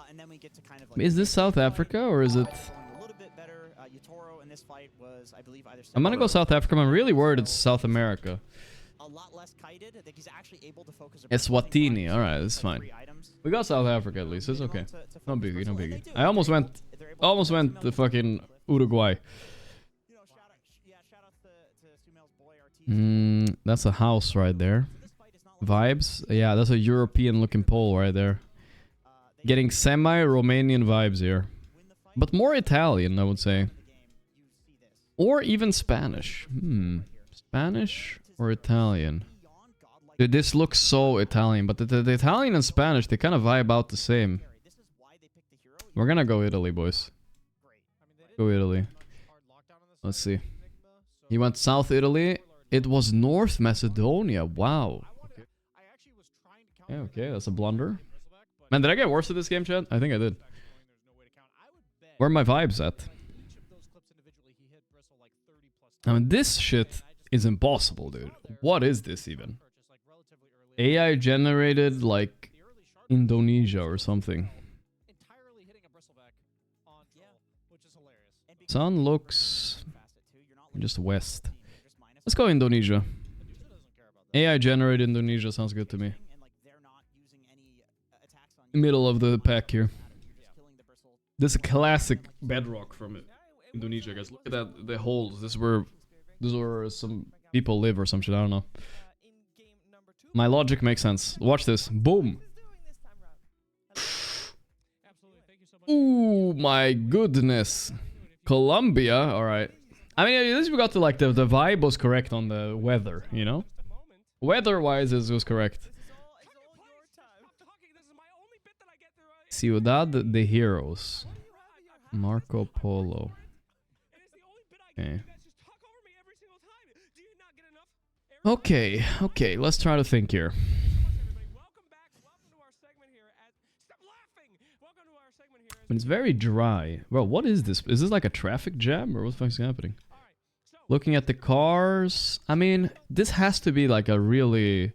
and then we get to kind of like. Is this South Africa or is it? A little bit better. Yatoro in this fight was, I believe, either. I'm gonna go South Africa. I'm really worried it's South America. A lot less kited. I think he's actually able to focus. Eswatini. All right, that's fine. We got South Africa at least. It's okay. No biggie, no biggie. I almost went to fucking Uruguay. That's a house right there. Vibes? Yeah, that's a European looking pole right there. Getting semi-Romanian vibes here. But more Italian, I would say. Or even Spanish. Spanish or Italian? Dude, this looks so Italian, but the Italian and Spanish, they kind of vibe out the same. We're gonna go Italy, boys. Go Italy. Let's see. He went South Italy. It was North Macedonia. Wow. Okay, okay, that's a blunder. Man, did I get worse at this game, chat? I think I did. Where are my vibes at? I mean, this shit is impossible, dude. What is this even? AI generated, like, Indonesia or something. Entirely hitting a bristleback on troll, which is hilarious. Sun looks just west. Let's go Indonesia. AI generated Indonesia sounds good to me. Middle of the pack here. This is a classic bedrock from it. Indonesia, guys. Look at that, the holes. This is where some people live or some shit. I don't know. My logic makes sense. Watch this. Boom. Ooh, my goodness. Colombia. All right. I mean, at least we got to like the vibe was correct on the weather, you know? Weather-wise, it was correct. Ciudad de Heroes. Marco Polo. Okay. Okay, let's try to think here. But it's very dry. Bro, what is this? Is this like a traffic jam or what the fuck is happening? Looking at the cars, I mean, this has to be like a really...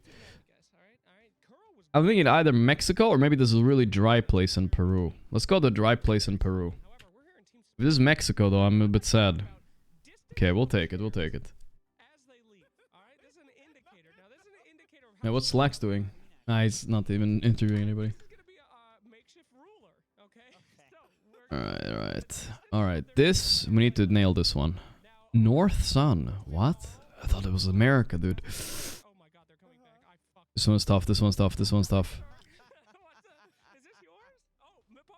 I'm thinking either Mexico or maybe this is a really dry place in Peru. Let's go to the dry place in Peru. If this is Mexico though, I'm a bit sad. Okay, we'll take it, we'll take it. Now, what's Slacks doing? Nah, he's not even interviewing anybody. Alright. This, we need to nail this one. North Sun. What? I thought it was America, dude. This one's tough, this one's tough, this one's tough.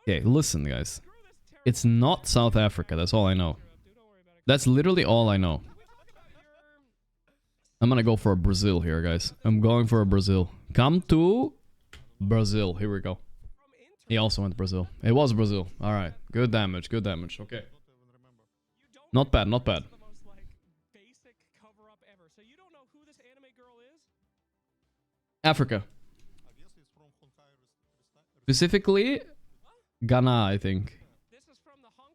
Okay, listen, guys. It's not South Africa, that's all I know. That's literally all I know. I'm gonna go for a Brazil here, guys. I'm going for a Brazil. Come to Brazil. Here we go. He also went to Brazil. It was Brazil. Alright. Good damage, good damage. Okay. Not bad, not bad. Africa. Specifically, Ghana, I think.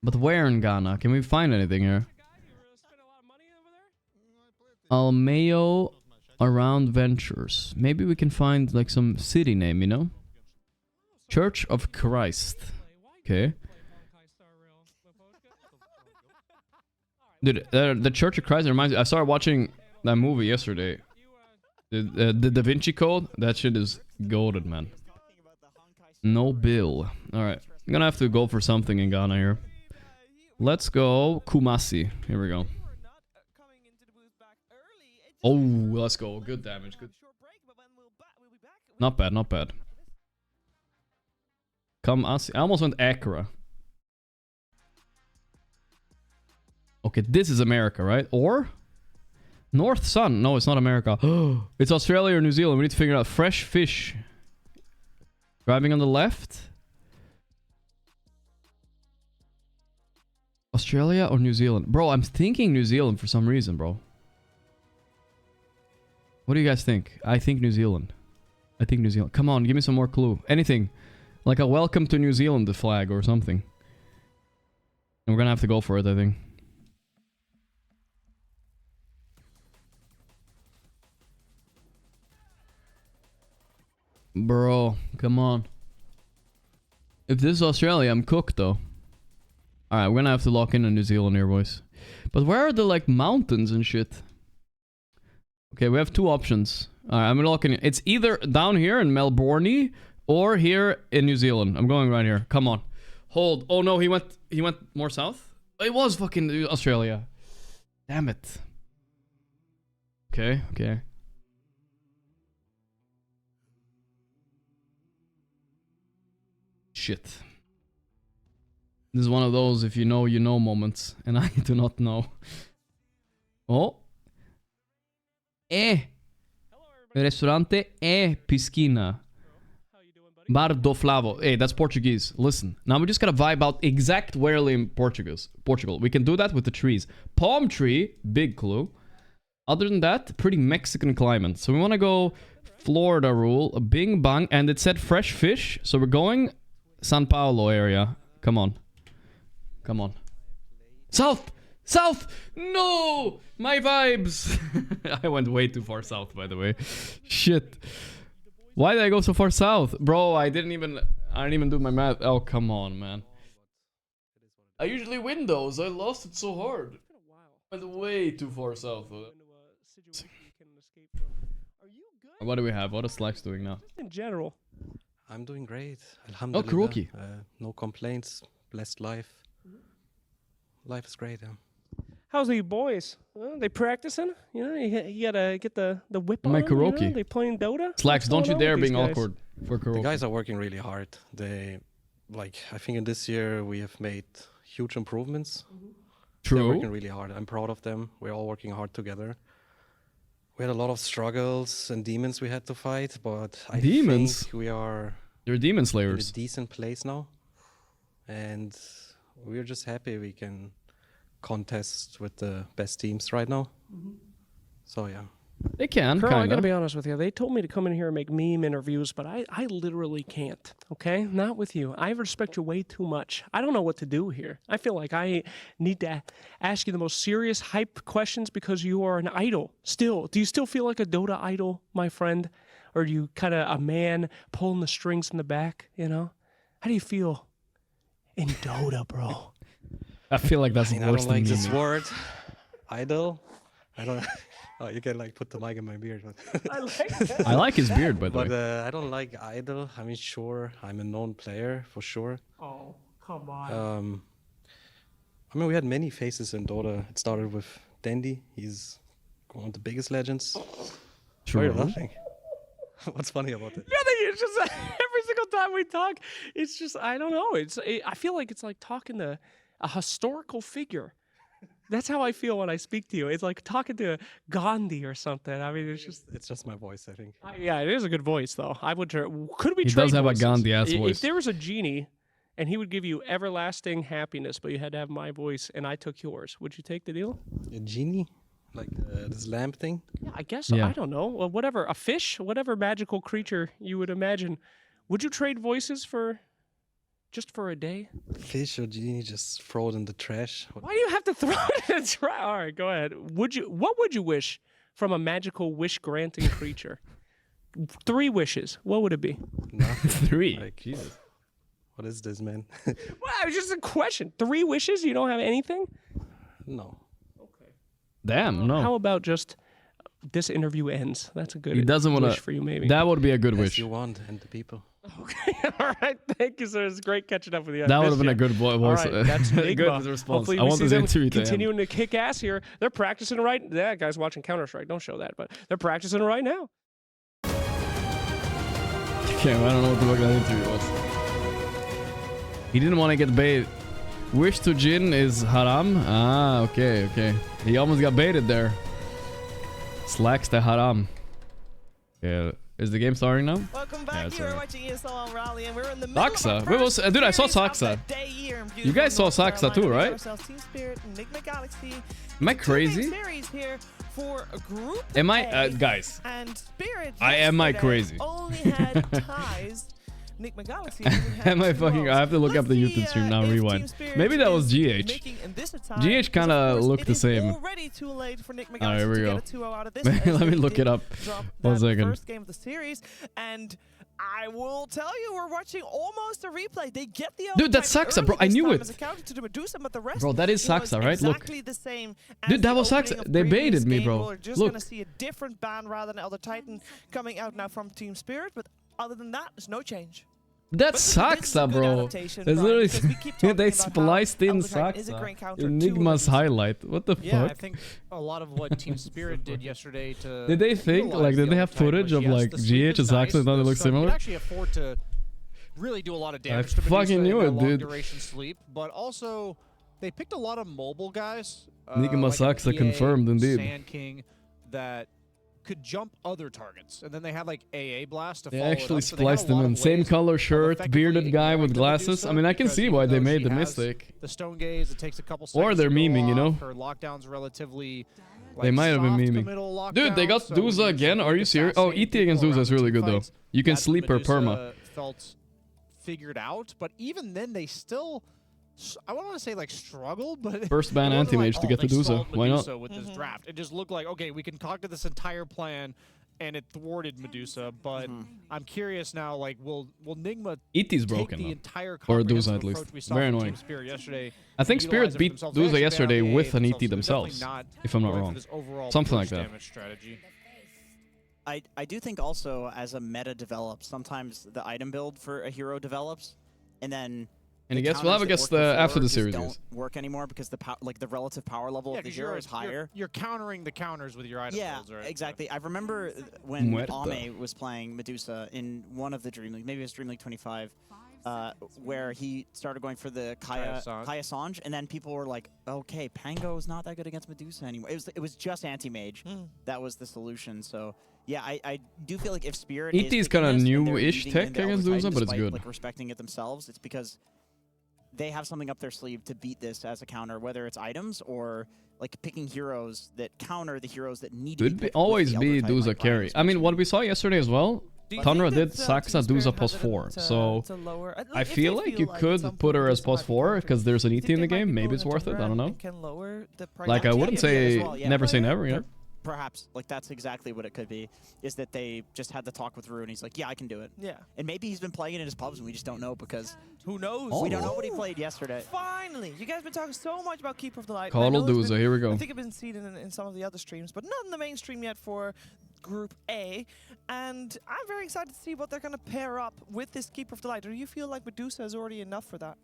But where in Ghana? Can we find anything here? Almayo around Ventures. Maybe we can find like some city name, you know? Church of Christ. Okay. Dude, the Church of Christ reminds me... I started watching that movie yesterday. The Da Vinci Code. That shit is goated, man. No bill. Alright. I'm gonna have to go for something in Ghana here. Let's go Kumasi. Here we go. Oh, let's go. Good damage. Good. Not bad, not bad. Kumasi. I almost went Accra. Okay, this is America, right? Or North Sun. No, it's not America. It's Australia or New Zealand. We need to figure out fresh fish. Driving on the left. Australia or New Zealand? Bro, I'm thinking New Zealand for some reason, bro. What do you guys think? I think New Zealand. I think New Zealand. Come on, give me some more clue. Anything. Like a welcome to New Zealand the flag or something. And we're gonna have to go for it, I think. Bro, come on. If this is Australia, I'm cooked though. Alright, we're gonna have to lock in New Zealand here, boys. But where are the like mountains and shit? Okay, we have two options. Alright, I'm locking in. It's either down here in Melbourne or here in New Zealand. I'm going right here. Come on. Hold. Oh no, he went more south? It was fucking Australia. Damn it. Okay, okay. Shit. This is one of those if you know moments. And I do not know. Oh. Restaurante Piscina. Bar do Flavo. Hey, that's Portuguese. Listen. Now we just gotta vibe out exact wherely in Portugal. We can do that with the trees. Palm tree. Big clue. Other than that, pretty Mexican climate. So we want to go Florida rule. Bing bang. And it said fresh fish. So we're going San Paulo area. Come on. Come on. South! South! No! My vibes! I went way too far south, by the way. Shit. Why did I go so far south? Bro, I didn't even do my math. Oh, come on, man. I usually win those. I lost it so hard. Went way too far south. What do we have? What is Slacks doing now? In general. I'm doing great. Oh, Alhamdulillah. Gorgc. No complaints. Blessed life. Life is great, yeah. How's the boys? They practicing? You know, you gotta get the whip on My them, you know? Gorgc. They playing Dota? Slacks, don't you dare being guys? awkward for The Gorgc. guys are working really hard. They, like, I think in this year we have made huge improvements. They're True. working really hard. I'm proud of them. We're all working hard together. We had a lot of struggles and demons we had to fight, but I Demons? think we are They're demon in a slayers. decent place now. And we're just happy we can contest with the best teams right now. So yeah. They can, Carl, I kind gotta of. be honest with you. They told me to come in here and make meme interviews, but I literally can't. Okay, not with you. I respect you way too much. I don't know what to do here. I feel like I need to ask you the most serious, hype questions because you are an idol. Still, do you still feel like a Dota idol, my friend, or are you kind of a man pulling the strings in the back? You know, how do you feel in Dota, bro? I feel like that's I mean, I worse don't like than this meme. word. Idol. I don't. Oh, you can like put the mic in my beard. But I like that. I like his beard, by the but way. I don't like idol. I mean, sure, I'm a known player for sure. Oh, come on. I mean, we had many faces in Dota. It started with Dandy. He's one of the biggest legends. Why are you True. laughing? What's funny about it? Nothing. It's just every single time we talk, it's just I don't know. I feel like it's like talking to a historical figure. That's how I feel when I speak to you. It's like talking to Gandhi or something. I mean, It's just my voice, I think. yeah, it is a good voice though. I would. Could we? He trade does have a voices? Gandhi-ass If voice. there was a genie, and he would give you everlasting happiness, but you had to have my voice, and I took yours, would you take the deal? A genie, like this lamp thing. Yeah, I guess so. Yeah. I don't know. Well, whatever, a fish, whatever magical creature you would imagine. Would you trade voices for just for a day? Fish or genie, just throw it in the trash. Why do you have to throw it in the trash? All right, go ahead. What would you wish from a magical wish granting creature? 3 wishes. What would it be? Nothing. 3. Like, Jesus. What is this, man? Well, it's just a question. 3 wishes? You don't have anything? No. Damn, no. How about just this interview ends? That's a good He doesn't want wish to. for you, maybe. That would be a good As wish. you want, and the people. Okay, all right. Thank you, sir. It's great catching up with you. I That would missed have been you. a good voice. All right, that's Good Nigma. response. Hopefully I we want see this them interview to end. continuing to kick ass here. They're practicing right. Yeah, guys watching Counter-Strike. Don't show that, but they're practicing right now. Okay, well, I don't know what the fuck that interview was. He didn't want to get baited. Wish to Jin is haram. Ah, okay, okay. He almost got baited there. Slacks the haram. Yeah, is the game starting now? Welcome Yeah, back. it's You are starting. watching ESL on Rally, and we're in the middle of Saxa. our Wait, was, first dude, I saw series of Saxa. the day here in You beautiful guys saw North Saxa Carolina. too, We got right? ourselves Team Spirit and Enigma Galaxy. Am I It's a two-game crazy? series here for a group Am I, A, guys? And Spirit. Am I yesterday crazy? Only had ties. Enigma Galaxy. only had Am I 2 fucking? rows. I have to look up the Let's YouTube see, stream now. if Team Rewind. Spirit Maybe that was is GH. making in this a tie, GH because, kind of of course, looked it the is same. Already too late for Enigma Ah, Galaxy here we to go. get a 2-0 out of this. Let as me they look did it up. drop One that second. First game of the series, and I will tell you, we're watching almost a replay. They get the Dude, that's overtime Saxa, bro. early I this knew time it. as a counter to the Medusa, but the rest Bro, that is was Saxa, right? Look. exactly the same Dude, as that the was opening Saxa. of They previous baited me, game. bro. We're just Look. gonna see a different ban rather than Elder Titan coming out now from Team Spirit, but other than that, there's no change. That's But this is a Saxa, good bro. adaptation, There's Brian, literally because we keep talking they about how spliced in Elder Titan is a great Saxa. counter to Enigma's highlight. What the Yeah, I fuck? think a lot of what Team Spirit did yesterday to Did they think utilize like the did they have overtime footage was, of yes, like the sweep GH is and nice, Saxa and they the look stun similar? could actually afford to really do a lot of damage to fucking Medusa in knew that it, long dude. duration sleep, but also they picked a lot of mobile guys. Enigma like an Saxa EA, confirmed indeed. Sand King that could jump other targets, and then they had like AA Blast to They follow it actually up, so they had a spliced him lot in. of Same ways color of shirt, effectively bearded guy ignoring with the glasses. Medusa, I mean, I can because see even why they though made she the has mistake. The stone gaze, it takes a couple Or seconds they're to go memeing, you know? off. Her lockdown's relatively They might have been soft memeing. committal Dude, they lockdown, got so when Duza you again? Are you serious? Oh, ET against Duza is really good though. You can that sleep her Medusa perma. Felt figured out, but even then they still, I wouldn't want to say like struggled, but First ban it wasn't anti-mage like, to get they the Duza. stalled Why not? Medusa with this draft. It just looked like, okay, we concocted this entire plan, and it thwarted Medusa. But I'm curious now, like, will Nigma ET's take broken the now. entire Or Duza comprehensive at least. approach we saw Very from annoying. Team Spirit yesterday? I think and Spirit utilize it for beat themselves? They Duza actually yesterday found the with AA an ET so they're themselves, definitely not if I'm not going for wrong. this overall Something like burst that. damage strategy. I do think also as a meta develops, sometimes the item build for a hero develops, and then And I the guess we'll have a counters guess that worked after the before series. just don't work anymore because the relative power level of the 'cause hero is higher. You're countering the counters with your item Yeah, builds, right? exactly. I remember when Muerta. Ame was playing Medusa in one of the Dream League, maybe it was Dream League 25, where he started going for the Kaya Sange, and then people were like, okay, Pango is not that good against Medusa anymore. It was just anti-mage. That was the solution. So yeah, I do feel like if Spirit ET is kind of new-ish tech against Duza, but it's good. Like respecting it themselves, it's because they have something up their sleeve to beat this as a counter, whether it's items or like picking heroes that counter the heroes that need to Could always be Duza carry. I mean, what we saw yesterday as well, Tundra did Saksa Duza +4, so I feel like you could put her as +4 because there's an ET in the game. Maybe it's worth it. I don't know. Like I wouldn't say never say never, you know. Perhaps, like, that's exactly what it could be, is that they just had the talk with Rue, and he's like, yeah, I can do it. Yeah. And maybe he's been playing it in his pubs, and we just don't know, because... Who knows? We don't know what he played yesterday. Finally! You guys have been talking so much about Keeper of the Light. Call Duza, here we go. I think it's been seen in some of the other streams, but not in the mainstream yet for Group A. And I'm very excited to see what they're going to pair up with this Keeper of the Light. Do you feel like Medusa is already enough for that?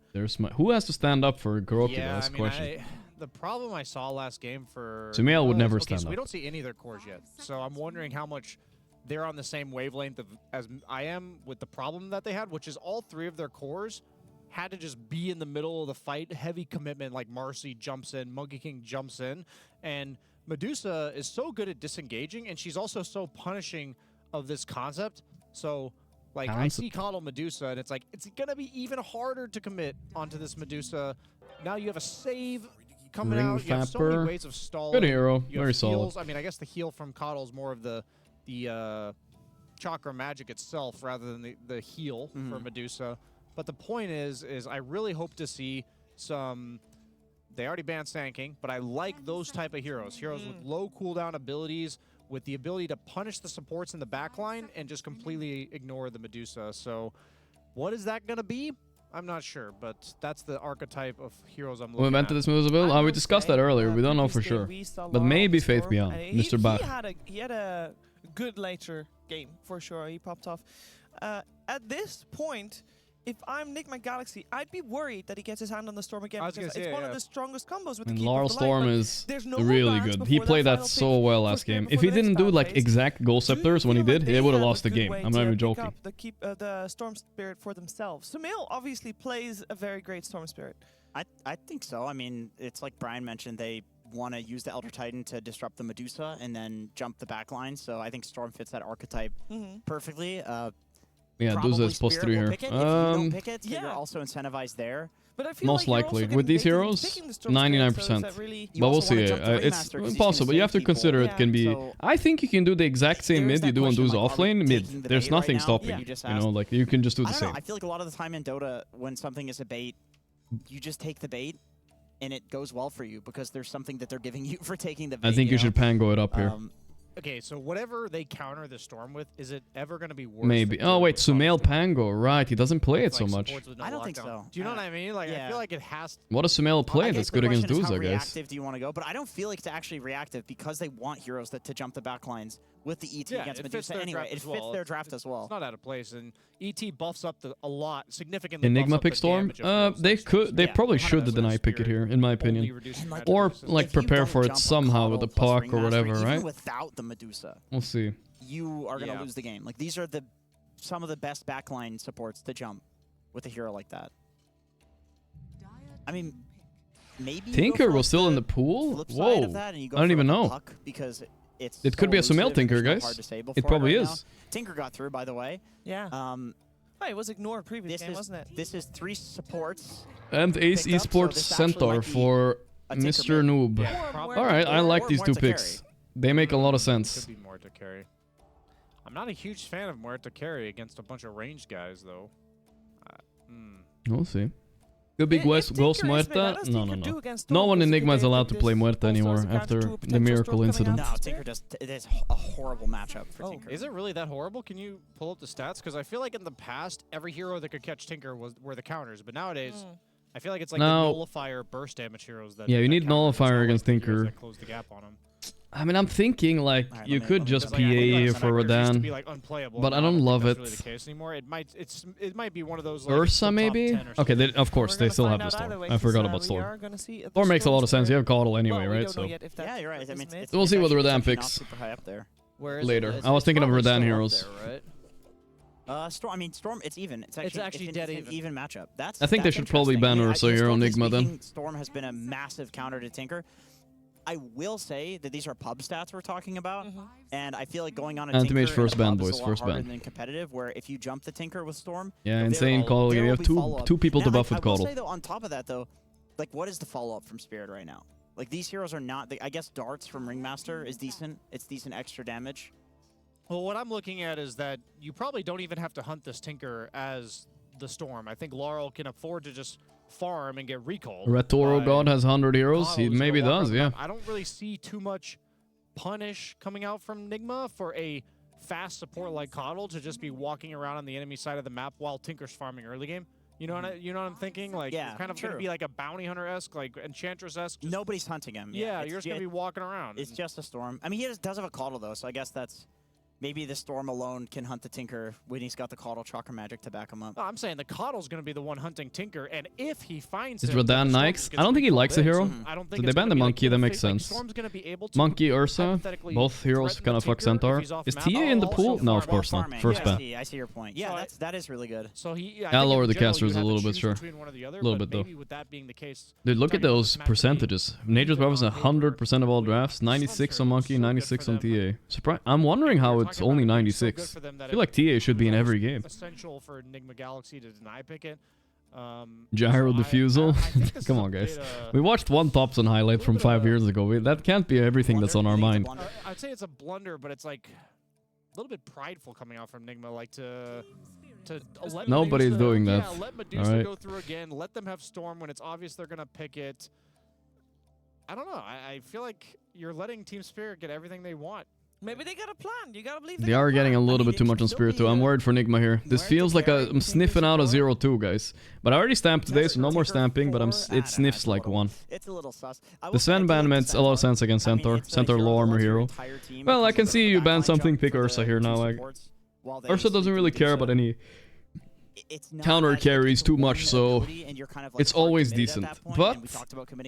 Who has to stand up for Gorgc? That's the question. The problem I saw last game for Sumail would never okay, stand so up. we don't see any of their cores yet, so I'm wondering how much they're on the same wavelength as I am with the problem that they had, which is all three of their cores had to just be in the middle of the fight, heavy commitment, like Marcy jumps in, Monkey King jumps in, and Medusa is so good at disengaging, and she's also so punishing of this concept. So, like, I see Coddle Medusa, and it's like, it's going to be even harder to commit onto this Medusa. Now you have a save coming out. You have so many ways of stalling. Good hero. You have Very solid. heals. I mean, I guess the heal from Coddle is more of the chakra magic itself rather than the heal for Medusa. But the point is I really hope to see some... They already banned Sand King, but I like those type of heroes. Heroes with low cooldown abilities, with the ability to punish the supports in the backline and just completely ignore the Medusa. So what is that going to be? I'm not sure, but that's the archetype of heroes I'm looking We went at. to this Medusa build? We discussed that earlier. We don't know for sure. But maybe Faith Beyond, Mr. Bach. He had a good later game, for sure. He popped off. At this point, if I'm Nigma Galaxy, I'd be worried that he gets his hand on the Storm again, because it's one of the strongest combos with the And Keeper Laurel of the Storm Light, is there's no really bans good. He before played that final so pick well last for game. Spirit If he before the didn't next do battle like phase. exact goal scepters when he did, he would have lost the game. I'm not even joking. The Storm Spirit for themselves. Sumail obviously plays a very great Storm Spirit. I think so. I mean, it's like Brian mentioned, they want to use the Elder Titan to disrupt the Medusa and then jump the back line. So I think Storm fits that archetype perfectly. Yeah, Duza is +3 here. If you don't pick it, you're also incentivized there. But I feel Most likely. With these heroes, 99%. But we'll see. It's impossible. You have to consider it can be... I think you can do the exact same mid you do on Duza offlane. Mid. There's nothing stopping. You know, like, you can just do the same. I feel like a lot of the time in Dota, when something is a bait, you just take the bait, and it goes well for you, because there's something that they're giving you for taking the bait. I think you should Pango it up here. Okay, so whatever they counter the Storm with, is it ever going to be worse? Maybe. Oh, wait, Sumail Pango. Right, he doesn't play it so much. I don't think so. Do you know what I mean? Like, I feel like it has to... What does Sumail play that's good against Duza, how guys? reactive do you want to go? But I don't feel like it's actually reactive, because they want heroes to jump the back lines with the ET against Medusa anyway. It fits their draft as well. It's not out of place, and ET buffs up a lot, significantly. Enigma pick Storm? They probably should deny pick it here, in my opinion. Or, like, prepare for it somehow with a puck or whatever, right? Even without the Medusa. We'll see. You are going to lose the game. Like, these are some of the best backline supports to jump with a hero like that. I mean, maybe Tinker was still in the pool? Whoa. I don't even know. Because it could be a Sumail Tinker, guys. It probably is. Tinker got through, by the way. Yeah. It was ignored previous game, wasn't it? This is 3 supports. And Ace Esports Centaur for Mr. Noob. Alright, I like these two picks. They make a lot of sense. Could be Muerta carry. I'm not a huge fan of Muerta carry against a bunch of ranged guys, though. We'll see. Could be Ghost Muerta? No. No one in Enigma is allowed to play Muerta anymore after the Miracle incident. No, Tinker does. It is a horrible matchup for Tinker. Is it really that horrible? Can you pull up the stats? Because I feel like in the past, every hero that could catch Tinker were the counters, but nowadays, I feel like it's like the nullifier burst damage heroes that. Yeah, you need nullifier against Tinker. Close the gap on him. I mean, I'm thinking like you could just PA here for Rodan, but I don't love it. Really the case anymore. It might be one of those. Ursa maybe? Okay, of course they still have the Storm. I forgot about Storm. Storm makes a lot of sense. You have Coddle anyway, right? So yeah, you're right. I mean, we'll see what the Rodan picks later. I was thinking of Rodan heroes. Storm. I mean, Storm. It's even. It's actually dead even matchup. I think they should probably ban Ursa here on Enigma then. Storm has been a massive counter to Tinker. I will say that these are pub stats we're talking about, and I feel like going on a Tinker first ban, boys, is a lot harder than competitive, where if you jump the Tinker with Storm... Yeah, insane Coddle. You have two people to buff with Coddle. I will say, though, on top of that, though, like, what is the follow-up from Spirit right now? Like, these heroes are not... I guess Darts from Ringmaster is decent. It's decent extra damage. Well, what I'm looking at is that you probably don't even have to hunt this Tinker as the Storm. I think Laurel can afford to just farm and get recalled. Red Toro God has 100 heroes. He maybe does, yeah. I don't really see too much punish coming out from Nigma for a fast support like Coddle to just be walking around on the enemy side of the map while Tinker's farming early game. You know what I'm thinking? Like, yeah, it's kind of going to be like a bounty hunter-esque, like Enchantress-esque. Nobody's hunting him. Yeah, you're just going to be walking around. It's just a Storm. I mean, he does have a Coddle, though, so I guess that's... Maybe the Storm alone can hunt the Tinker when he's got the Coddle Chakra Magic to back him up. No, I'm saying the Coddle's going to be the one hunting Tinker, and if he finds Is Rodan Nikes? I don't think he likes the hero. So they banned the Monkey, that makes sense. Monkey, Ursa, both heroes kind of fuck Centaur. Is TA in the pool? No, of course not. First ban. I see your point. Yeah, that is really good. So I'll lower the casters a little bit, sure. A little bit, though. Dude, look at those percentages. Nature's Buff is 100% of all drafts. 96 on Monkey, 96 on TA. I'm wondering how it's only 96. I feel like TA should be in every game. Essential for Enigma Galaxy to deny pick it. Gyro Diffusal? Come on, guys. We watched one Thompson highlight from 5 years ago. That can't be everything that's on our mind. I'd say it's a blunder, but it's like a little bit prideful coming out from Enigma, like to let Nobody's Medusa, doing that. Yeah, let Medusa go through again. Let them have Storm when it's obvious they're gonna pick it. I don't know. I feel like you're letting Team Spirit get everything they want. Maybe they got a plan. You gotta believe they are getting a little bit too much on Spirit too. I'm worried for Enigma here. This feels like I'm sniffing out a 0-2, guys. But I already stamped today, so no more stamping, but it sniffs like 1. It's a little sus. The Sven ban makes a lot of sense against Centaur. Centaur low armor hero. Well, I can see you ban something, pick Ursa here now. Ursa doesn't really care about any counter carries too much, so it's always decent. But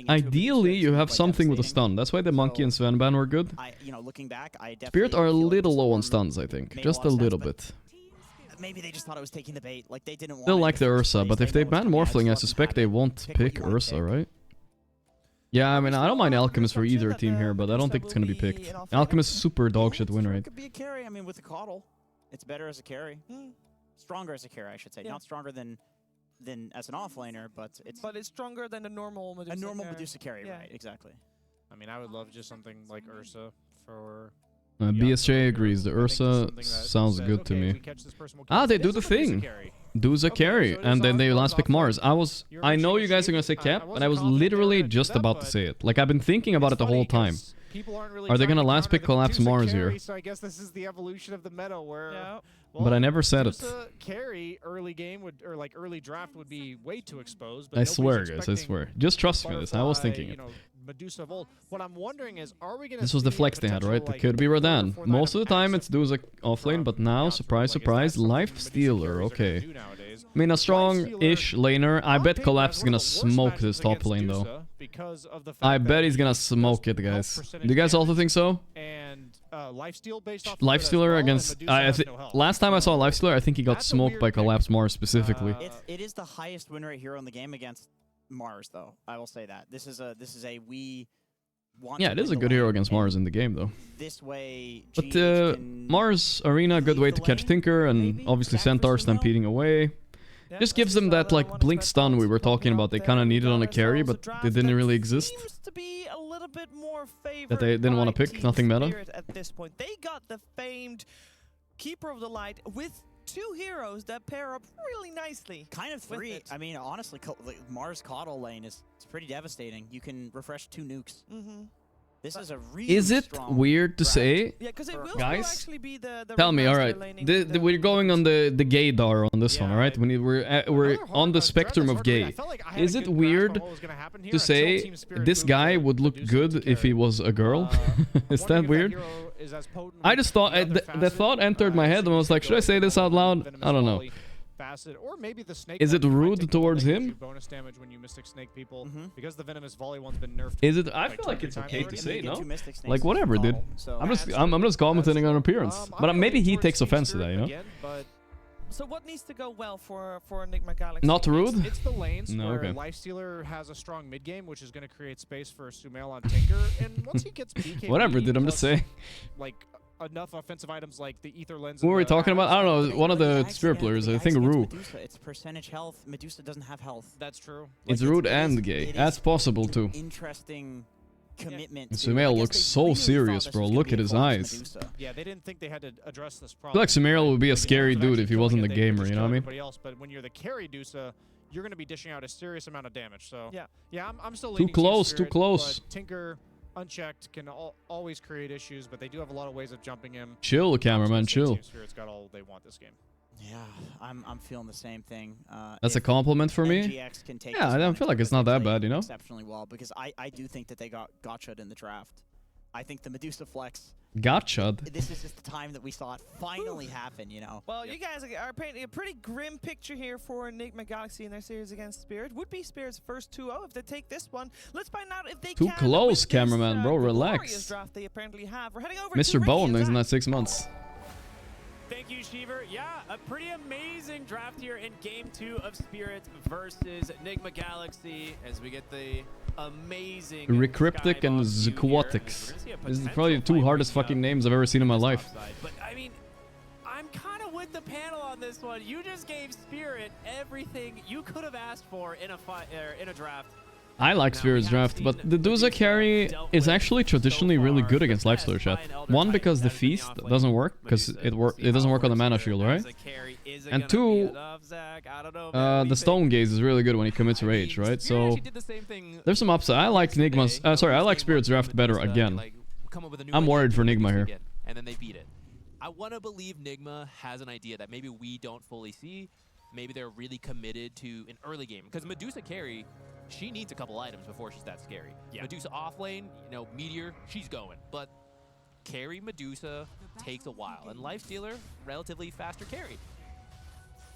ideally, you have something with a stun. That's why the Monkey and Sven ban were good. Spirit are a little low on stuns, I think. Just a little bit. Maybe they just thought it was taking the bait. Like they didn't want. Still like the Ursa, but if they ban Morphling, I suspect they won't pick Ursa, right? Yeah, I mean, I don't mind Alchemist for either team here, but I don't think it's gonna be picked. Alchemist is super dogshit win rate. It could be a carry. I mean, with the Coddle, it's better as a carry. Stronger as a carry, I should say. Not stronger than as an offlaner, but it's stronger than a normal Medusa. A normal Medusa carry, right? Exactly. I mean, I would love just something like Ursa for. BSJ agrees. The Ursa sounds good to me. They do the thing. Do's a carry, and then they last pick Mars. I know you guys are gonna say Cap, but I was literally just about to say it. Like I've been thinking about it the whole time. Are they gonna last pick Collapse Mars here? So I guess this is the evolution of the meta where. Well, but I never said it. Carry early game or like early draft would be way too exposed. But I swear, guys, I swear. Just trust me. This. I was thinking it. Medusa of old. What I'm wondering is, are we gonna? This was the flex they had, right? It could be Rodan. Most of the time it's Duza offlane, but now, surprise, surprise, Life Stealer. Okay. I mean, a strong-ish laner. I bet Collapse is gonna smoke this top lane, though. I bet he's gonna smoke it, guys. Do you guys also think so? Lifestealer against... last time I saw Lifestealer, I think he got smoked by Collapse Mars specifically. It is the highest win rate hero in the game against Mars, though. I will say that. This is a we want. Yeah, it is a good hero against Mars in the game, though. This way, but Mars Arena, good way to catch Tinker, and obviously Centaur stampeding away. Just gives them that like blink stun we were talking about. They kind of needed on a carry, but they didn't really exist. That they didn't want to pick, nothing meta. At this point, they got the famed Keeper of the Light with two heroes that pair up really nicely. Kind of three. I mean, honestly, Mars Caudal lane is pretty devastating. You can refresh 2 nukes. This is a really Is it weird to say? Yeah, because it will guys, actually be the tell me, all right, we're going on the gaydar on this one, all right? We're on the spectrum of gay. Is it weird to say this guy would look good if he was a girl? Is that weird? I just thought the thought entered my head and I was like, should I say this out loud? I don't know. Or maybe the snake is it rude towards him? Bonus damage when you mystic snake people because the venomous volley one's been nerfed. Is it? I feel like it's okay to say, no? Like whatever, dude. I'm just commenting on appearance, but maybe he takes offense to that, you know? So what needs to go well for Enigma Galaxy? Not rude. It's the lanes where Lifestealer has a strong mid game, which is going to create space for Sumail on Tinker, and once he gets BKB, whatever, dude. I'm just saying. Like enough offensive items like the Ether Lens. What were we talking about? I don't know. One of the spirit players, I think Rue. It's percentage health. Medusa doesn't have health. That's true. It's rude and gay. That's possible too. Interesting commitment. Sumail looks so serious, bro. Look at his eyes. Yeah, they didn't think they had to address this problem. I feel like Sumail would be a scary dude if he wasn't the gamer, you know what I mean? Else, but when you're the carry Dusa, you're going to be dishing out a serious amount of damage. So yeah, I'm still too close, too close. Tinker unchecked can always create issues, but they do have a lot of ways of jumping him. Chill, cameraman, chill. Team Spirit's got all they want this game. Yeah, I'm feeling the same thing. That's a compliment for me. Yeah, I don't feel like it's not that bad, you know. Exceptionally well, because I do think that they got gotcha'd in the draft. I think the Medusa flex. Gotcha'd. This is just the time that we saw it finally happen, you know. Well, you guys are painting a pretty grim picture here for Enigma Galaxy in their series against Spirit. Would be Spirit's first 2-0 if they take this one. Let's find out if they too close, cameraman, bro. Relax. Draft they apparently have. We're heading over Mr. to Bowen is in that 6 months. Thank you, Sheever. Yeah, a pretty amazing draft here in Game 2 of Spirit versus Enigma Galaxy as we get the amazing Recryptic and Zaquatics. This is probably the 2 hardest fucking names I've ever seen in my life. But I mean, I'm kind of with the panel on this one. You just gave Spirit everything you could have asked for in a draft. I like Spirit's draft, but the Dusa carry is actually traditionally really good against Lifestealer chat. One, because the Feast doesn't work, because it doesn't work on the Mana Shield, right? And 2, the Stone Gaze is really good when he commits Rage, right? So there's some upside. I like Nigma's. Sorry, I like Spirit's draft better again. I'm worried for Nigma here. And then they beat it. I want to believe Nigma has an idea that maybe we don't fully see. Maybe they're really committed to an early game, because Medusa carry, she needs a couple items before she's that scary. Medusa off lane, you know, Meteor, she's going. But carry Medusa takes a while, and Lifestealer, relatively faster carry.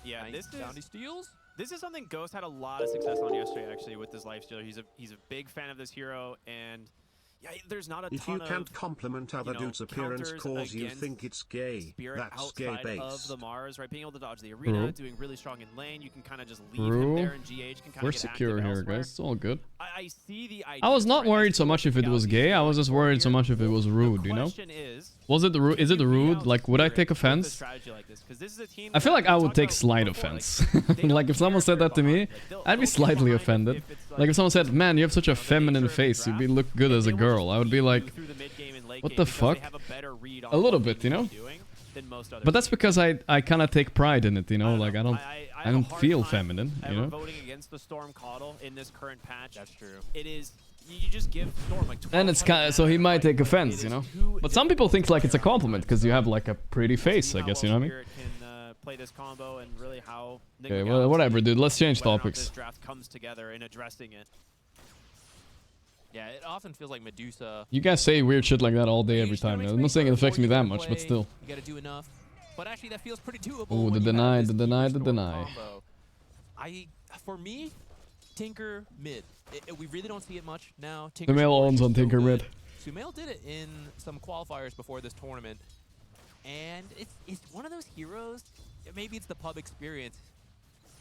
Yeah, nice bounty steals. This is something Ghost had a lot of success on yesterday, actually, with this Lifestealer. He's a big fan of this hero, and yeah, there's not a ton if you can't compliment other dudes' appearance cause you think it's gay, that's gay base. Of the Mars, right? Being able to dodge the arena, doing really strong in lane, you can kind of just leave him there, and GH can kind of We're secure here, guys. It's all good. I see the idea. I was not worried so much if it was gay. I was just worried so much if it was rude, you know? Was it the rude? Is it the rude? Like, would I take offense? I feel like I would take slight offense. Like, if someone said that to me, I'd be slightly offended. Like, if someone said, man, you have such a feminine face, you'd look good as a girl, I would be like, what the fuck? A little bit, you know? But that's because I kind of take pride in it, you know? Like, I don't feel feminine, you know? Voting against the Storm Caudal in this current patch. That's true. It is. You just give Storm like 12. And it's kind of, so he might take offense, you know? But some people think like it's a compliment because you have like a pretty face, I guess, you know what I mean? Play this combo and really how. Okay, well, whatever, dude. Let's change topics. This draft comes together in addressing it. Yeah, it often feels like Medusa. You guys say weird shit like that all day, every time. I'm not saying it affects me that much, but still. You gotta do enough. But actually, that feels pretty doable. Ooh, the deny, the deny, the deny. For me, Tinker mid. We really don't see it much now. Tinker Sumail owns on Tinker mid. Sumail did it in some qualifiers before this tournament, and it's one of those heroes. Maybe it's the pub experience.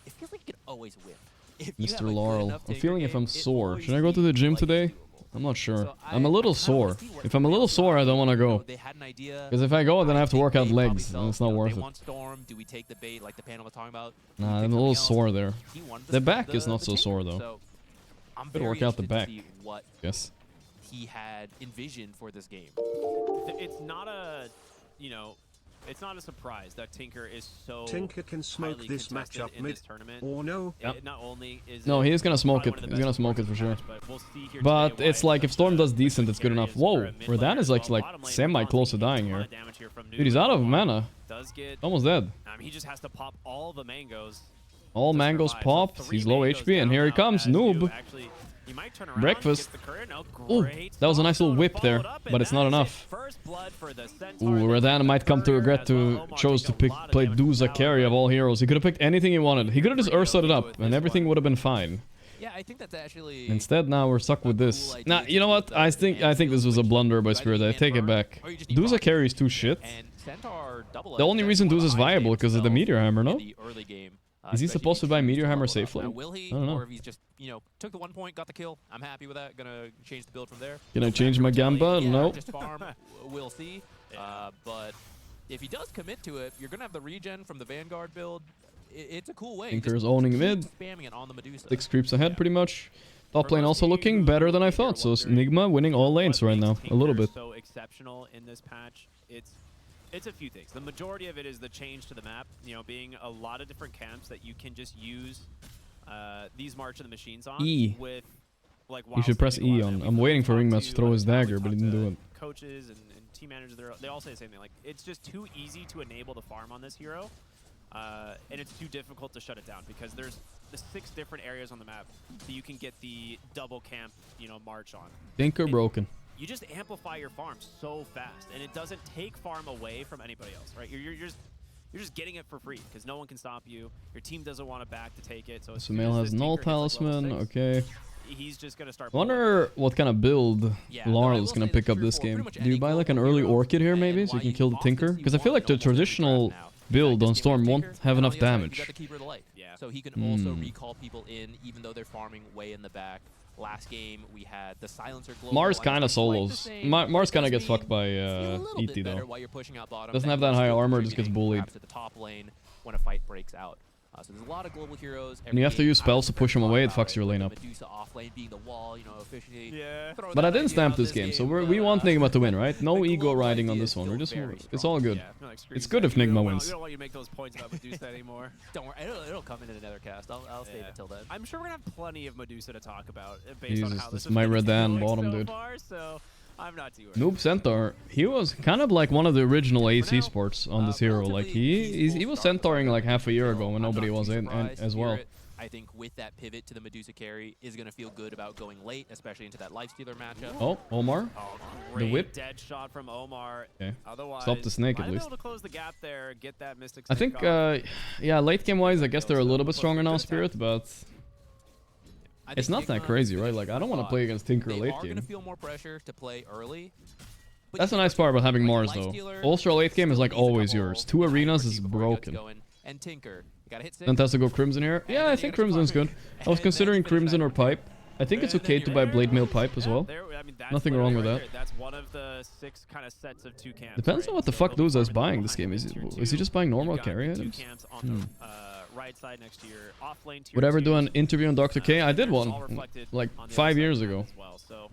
It feels like you can always win. Mr. Laurel, I'm feeling if I'm sore. Should I go to the gym today? I'm not sure. I'm a little sore. If I'm a little sore, I don't want to go. Because if I go, then I have to work out legs, and it's not worth it. Storm. Do we take the bait like the panel was talking about? Nah, I'm a little sore there. The back is not so sore though. I'm gonna work out the back. What yes. He had envisioned for this game. It's not a, you know, it's not a surprise that Tinker is so Tinker can smoke highly this contested matchup in mid, this tournament. or no? It not only is No, it he is gonna smoke probably it. one of the He's best gonna smoke it supports for in the sure. match, but we'll see here But today it's why like if Storm does decent, it's good enough. Whoa, Verdan is like bottom lane, semi close to dying here. Dude, he's out of mana. Does get Almost dead. he just has to pop all the mangoes. All mangoes survive. popped. So 3 He's low mangoes HP, and down here he now comes. as Noob. Noob actually, he might turn around, Breakfast. gets the current. Oh, Ooh, great that was a nice little start, whip there, followed up, but and it's that not is enough. it. First blood for the Centaur. Ooh, Verdan might come to regret to chose to play Duza carry of all heroes. He could have picked anything he wanted. He could have just Ursa'd it up, and everything would have been fine. Yeah, I think that's actually... Instead, now we're stuck with this. Nah, you know what? I think this was a blunder by Spirit. I take it back. Duza carries too shit. The only reason Duza is viable because of the Meteor Hammer, no? Is he supposed to buy Meteor Hammer safely? Will he, I don't know. or if he's just, you know, took the 1 point, got the kill. I'm happy with that. Gonna change the build from there. Can I change my Gamba? Yeah, No. just farm. We'll see. But if he does commit to it, you're gonna have the regen from the Vanguard build. It's a cool way. Tinker's Just owning keep mid. spamming it on the Medusa. 6 creeps ahead, pretty much. Top lane also looking better than I thought. So Nigma winning all lanes right now, a little bit. So exceptional in this patch. It's a few things. The majority of it is the change to the map. You know, being a lot of different camps that you can just use these March of the Machines on. E. With like. You should press E on. I'm waiting for Ringmas to throw his dagger, but he didn't do it. Coaches and team managers, they all say the same thing. Like, it's just too easy to enable the farm on this hero. And it's too difficult to shut it down because there's the 6 different areas on the map that you can get the double camp, you know, march on. Tinker broken. You just amplify your farm so fast, and it doesn't take farm away from anybody else, right? You're just getting it for free because no one can stop you. Your team doesn't want to back to take it. So Sumail has Null Talisman. Okay. He's just gonna start. Wonder what kind of build Laurel's gonna pick up this game. Do you buy like an early Orchid here maybe so you can kill the Tinker? Because I feel like the traditional build on Storm won't have enough damage. Yeah. So he can also recall people in even though they're farming way in the back. Last game we had the Silencer global. Mars kind of solos. Mars kind of gets fucked by ET though. Doesn't have that high armor, just gets bullied. To the top lane when a fight breaks out. So there's a lot of global heroes. And you have to use spells to push them away, it fucks your lane up. Medusa off lane being the wall, you know, officially. Yeah. But I didn't stamp this game, so we want Nigma to win, right? No ego riding on this one. We're just, it's all good. It's good if Nigma wins. We don't want you to make those points about Medusa anymore. Don't worry, it'll come in another cast. I'll save it till then. I'm sure we're gonna have plenty of Medusa to talk about based on how this this is my Redan going bottom, so dude. far, so I'm not too worried. Noob Centaur, he was kind of like one of the original AC sports on this hero. Like he was Centauring like half a year ago when nobody was in as well. I think with that pivot to the Medusa carry is going to feel good about going late, especially into that Lifestealer matchup. Oh, Omar. The whip. Dead shot from Omar. Okay. Otherwise, Stop the snake at might be least. able to close the gap there, get that Mystic I think, yeah, late game wise, I guess they're a little bit stronger now, Spirit, but it's not that crazy, right? Like, I don't want to play against Tinker late They are going game. to feel more pressure to play early. That's the nice part about having Mars, though. Ultra late game is like always yours. 2 arenas is broken. And Tinker, you got to hit Fantastic go Crimson here. Yeah, I think Crimson's good. I was considering Crimson or Pipe. I think it's okay to buy Blade Mail Pipe as well. Nothing wrong with that. That's one of the 6 kind of sets of 2 camps. Depends on what the fuck Duza is buying this game. Is he just buying normal carry items? Right side next to your off lane. Would ever do an interview on Dr. K? I did one like 5 years ago. So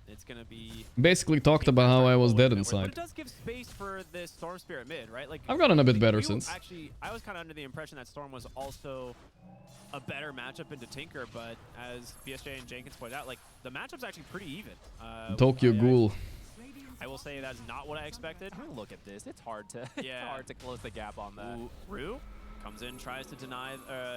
it's gonna be basically talked about how I was dead but inside. it does give space for this Storm Spirit mid, right? Like I've gotten a bit better since. Actually, I was kind of under the impression that Storm was also a better matchup into Tinker, but as BSJ and Jenkins pointed out, like the matchup's actually pretty even. Tokyo Ghoul. I will say that's not what I expected. I mean, look at this. It's hard to hard to close the gap on that. Rue comes in, tries to deny,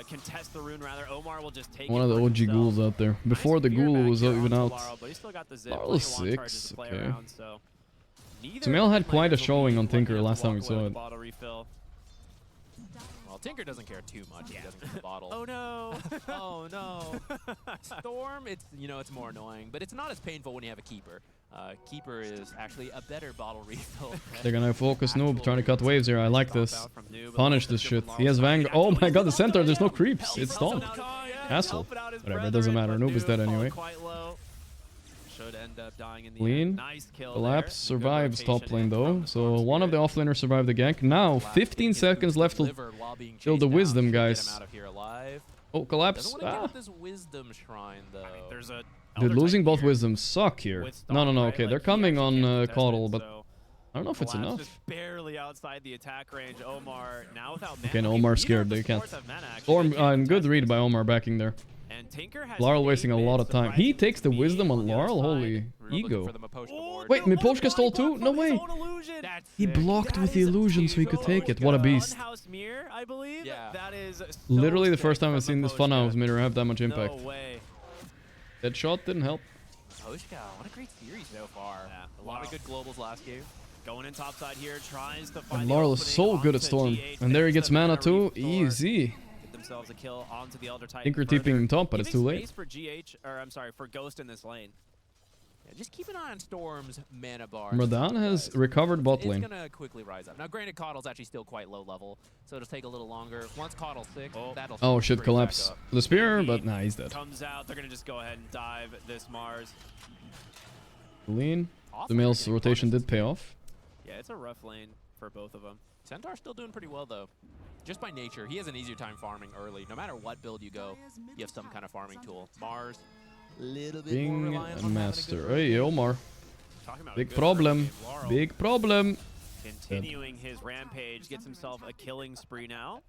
contest the rune rather. Omar will just take One of the OG ghouls out there. Before the ghoul was even out. But he still got the zip. Level 6, okay. Around, so Sumail had quite a showing on Tinker last time we saw it. Bottle refill. Well, Tinker doesn't care too much if he doesn't get the bottle. Oh no! Oh no! Storm, it's it's more annoying, but it's not as painful when you have a keeper. Keeper is actually a better bottle refill. They're gonna focus Noob, trying to cut waves here. I like this. Punish this shit. He has Vanguard. Oh my god, the center, there's no creeps. It's Storm. Castle. Whatever, it doesn't matter. Noob is dead anyway. Should end up dying in the Clean. Nice kill Collapse survives top lane though. So one of the offlaners survived the gank. Now 15 seconds left to kill the wisdom, guys. Oh, collapse. Ah. This wisdom shrine though. There's a Dude, losing both wisdoms suck here. No. Okay, they're coming on Caudle, but I don't know if it's Collapse enough. just barely outside the attack range. Omar now without mana. Okay, no, Omar's scared. They can't. And good read by Omar backing there. And Tinker has Laurel wasting a lot of time. He takes the wisdom on Laurel. Holy ego. Wait, Miposhka stole too? No way. He blocked with the illusion so he could take it. What a beast. Funhouse mirror, I believe. Yeah. That is so Literally the first sick time I've from seen this Miposhka. Funhouse mirror have that much impact. No way. That shot didn't help. Miposhka, what a great series so far. Yeah, A lot of good globals last game. Going in topside here, tries to find And the Laurel is opening so good at onto Storm. G8. And there he gets mana too. Restore, Easy. Get themselves a kill onto the Elder Titan. Tinker further, TPing top, but it's giving too late. space for GH, or I'm sorry, for Ghost in this lane. Yeah, just keep an eye on Storm's mana bar. Radan has recovered bot lane. It's gonna quickly rise up. Now, granted, Coddle's actually still quite low level, so it'll take a little longer. Once Coddle's 6, that'll Oh spring shit, back collapse. up. The spear, but nah, he's dead. Comes out, they're gonna just go ahead and dive this Mars. Lean. The male's rotation did pay off. Yeah, it's a rough lane for both of them. Centaur's still doing pretty well, though. Just by nature, he has an easier time farming early. No matter what build you go, you have some kind of farming tool. Mars, little bit more King reliant and on having a Master. good Hey, Omar. Talking about a Big good problem. early game. Laurel Big problem. continuing his rampage, gets himself a killing spree now.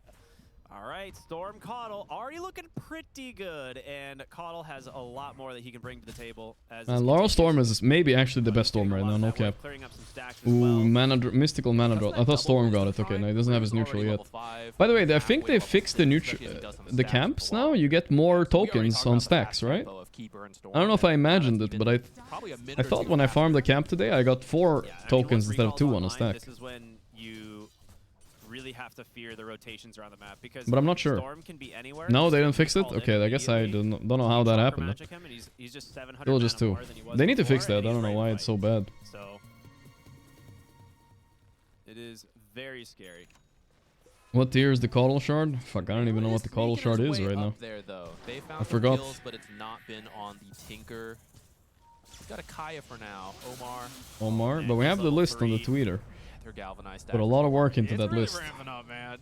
All right, Storm Coddle already looking pretty good, and Coddle has a lot more that he can bring to the table. As this Laurel continues. Storm is maybe actually the best Storm right now, no cap. Clearing up some stacks as Ooh, well. mystical mana draw. I thought Storm got it. Okay, no, he doesn't have his neutral yet. By the way, I think they fixed the camps now. You get more tokens on stacks, right? I don't know if I imagined it, but I thought when I farmed the camp today, I got 4 tokens instead of 2 on a stack. This is when you really have to fear the rotations around the map, because But I'm not sure. Storm can be anywhere. No, they Storm didn't fix can it? call Okay, I guess I don't know how that happened. Magic him, and he's just 700 Still just mana 2. more than he was They need to before, fix that. I and he's don't know ready why to it's so bad. So it is very scary. What tier is the Coddle Shard? Fuck, I don't even know what the Coddle Shard is right now. There, though. They found I forgot. Kills, but it's not been on the Tinker. We've got a Kaya for now. Omar, but we have the list on the tweeter. They're galvanized. Put a lot of work into that really list. ramping up, man.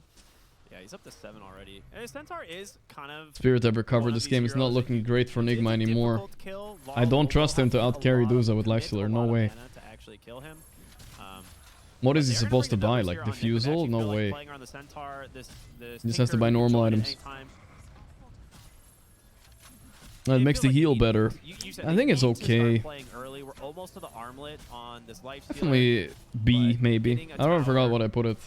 Yeah, he's up to 7 already. And Centaur is kind of Spirit have recovered. This game is not looking great for Nigma anymore. I don't trust him to outcarry Duza with Lifestealer. No way. to actually kill him. What is he supposed to buy? Like Diffusal? No way. Playing around the Centaur, this He just has to buy Tinker normal can items. anytime. That makes the heal better. You said I they think it's need to start okay. playing early. We're almost to the armlet on this Lifestealer. Definitely B, maybe. I don't forgot what I put it.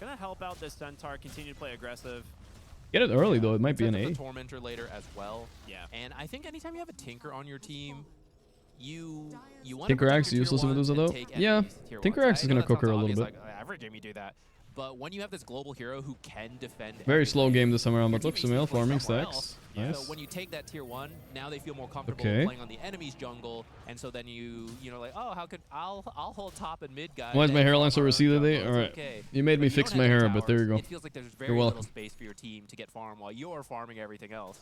Gonna help out this Centaur, continue to play aggressive. Get it early though, it might be an Sets up A. the Tormentor later as well. Yeah. And I think anytime you have a Tinker on your team, you want Tinker Axe useless in Medusa though? Yeah, Tinker Axe is gonna cook her a little bit. Like, every game you do that. But when you have this global hero who can defend Very slow game this time around, but look, Sumail farming stacks. So Nice. when you take that tier 1, now they feel more comfortable Okay. playing on the enemy's jungle, and so then you know like, oh, how could I'll hold top and mid guys. Why is my and hairline farm so our own receded jungle, today? it's Alright. okay. You made But me if you fix don't my have the hair, but there you towers, go. It feels like there's very You're little welcome. space for your team to get farm while you're farming everything else.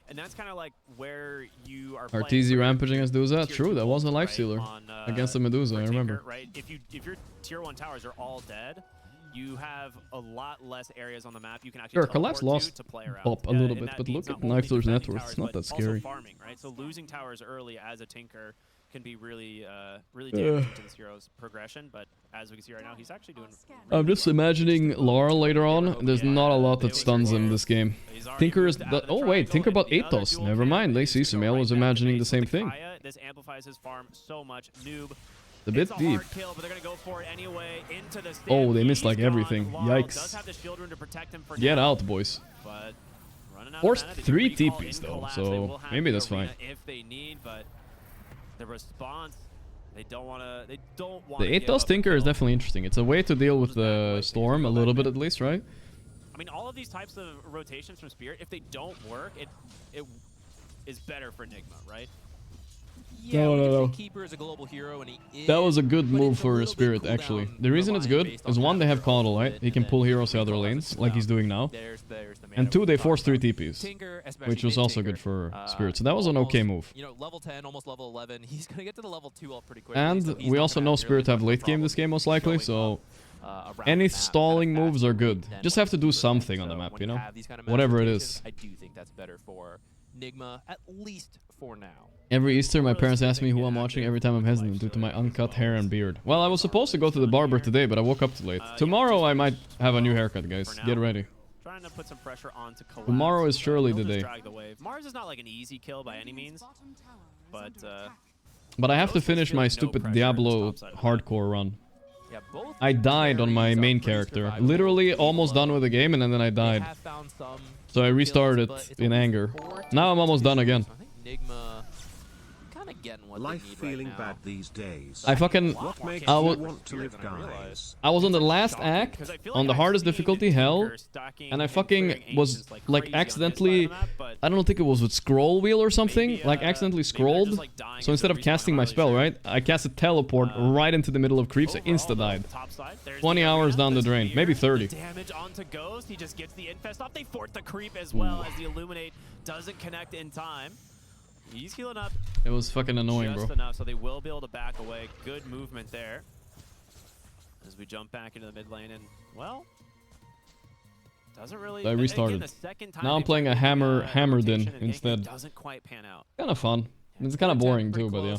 And that's kind of like where you are Arteezy rampaging against Medusa? tier True, 2 that was a ult, right, Lifestealer on, against the Medusa, I for remember. Tinker, right? If your tier 1 towers are all dead, you have a lot less areas on the map you can actually Sure, Collapse teleport lost to play around. up a Yeah, little and bit, that but means look at not only Knife's net defending worth, towers, it's not but that also scary. farming, right? So losing towers early as a Tinker can be really damaging to this hero's progression, but as we can see right now, he's actually doing I'm just imagining Laurel later on. There's not a lot that stuns him this game. Tinker is the oh wait, Tinker bought 8 toss. Never mind. Lacey Sumail was imagining the same thing. This amplifies his farm so much. Noob. A bit It's a deep. hard kill, but they're gonna go for it anyway. Into the Oh, they missed He's like gone. everything. Laurel does Yikes. have the shield room to protect him for Get now, out, boys. but running out of Forced mana. They 3 recall in TPs though, collapse. They so will have maybe the that's fine. arena if they need, but the response, they don't want to. The 8 toss Tinker is definitely interesting. It's a way to deal with the storm a little bit at least, right? I mean, all of these types of rotations from Spirit, if they don't work, it is better for Nigma, right? Yeah, No, like no, if no. the Keeper is a global hero and he is, That was a good but move it's a for little Spirit, bit actually. cooldown The reason it's good based is on 1, they that have Coddle, right? He can pull heroes to other lanes, like he's doing now. There's the mana And 2, we they talked forced 3 about. TPs, Tinker, especially which was mid also Tinker, good for Spirit. So that was an almost, okay move. You know, level 10, almost level 11. He's gonna get to the level 2 ult pretty quickly. And so he's we not also gonna know have Spirit nearly have as late much game this problem game most likely, showing so up, around any the map stalling that moves are good. then Just have to do something on the so map, when you know? have these kind of Whatever it rotations, is. I do think that's better for Nigma, at least for now. Every Easter, my parents ask me who I'm watching every time I'm hesitant due to my uncut hair and beard. Well, I was supposed to go to the barber today, but I woke up too late. Tomorrow, I might have a new haircut, guys. Get ready. Trying to put some pressure onto Collapse. Tomorrow is surely the He'll just day. drag the wave. Mars is not like an easy kill by any means, But I have to finish my stupid Diablo hardcore run. Yeah, both I died on my main character. Literally almost done with the game, and then I died. So I restarted in anger. Now I'm almost done again. Nigma kind of getting what Life they need feeling right now. bad these days. I fucking... What makes I you was, want to live, guys? I was on the last act, on the hardest difficulty, hell, and I fucking was, like, accidentally... I don't think it was with scroll wheel or something, like, accidentally scrolled. So instead of casting my spell, right, I casted teleport right into the middle of creeps, I insta-died. 20 hours down the drain, maybe 30. Damage onto Ghost. He just gets the infest off. They fort the creep as well as the Illuminate doesn't connect in time. He's healing up. It was fucking annoying, just bro. enough, so they will be able to back away. Good movement there. As we jump back into the mid lane, and well, doesn't really. I restarted. Again, the second time Now I'm they playing a tried to do, hammered in rotation and gank, instead. it doesn't quite pan out. Kind of fun. It's kind of boring too, but yeah.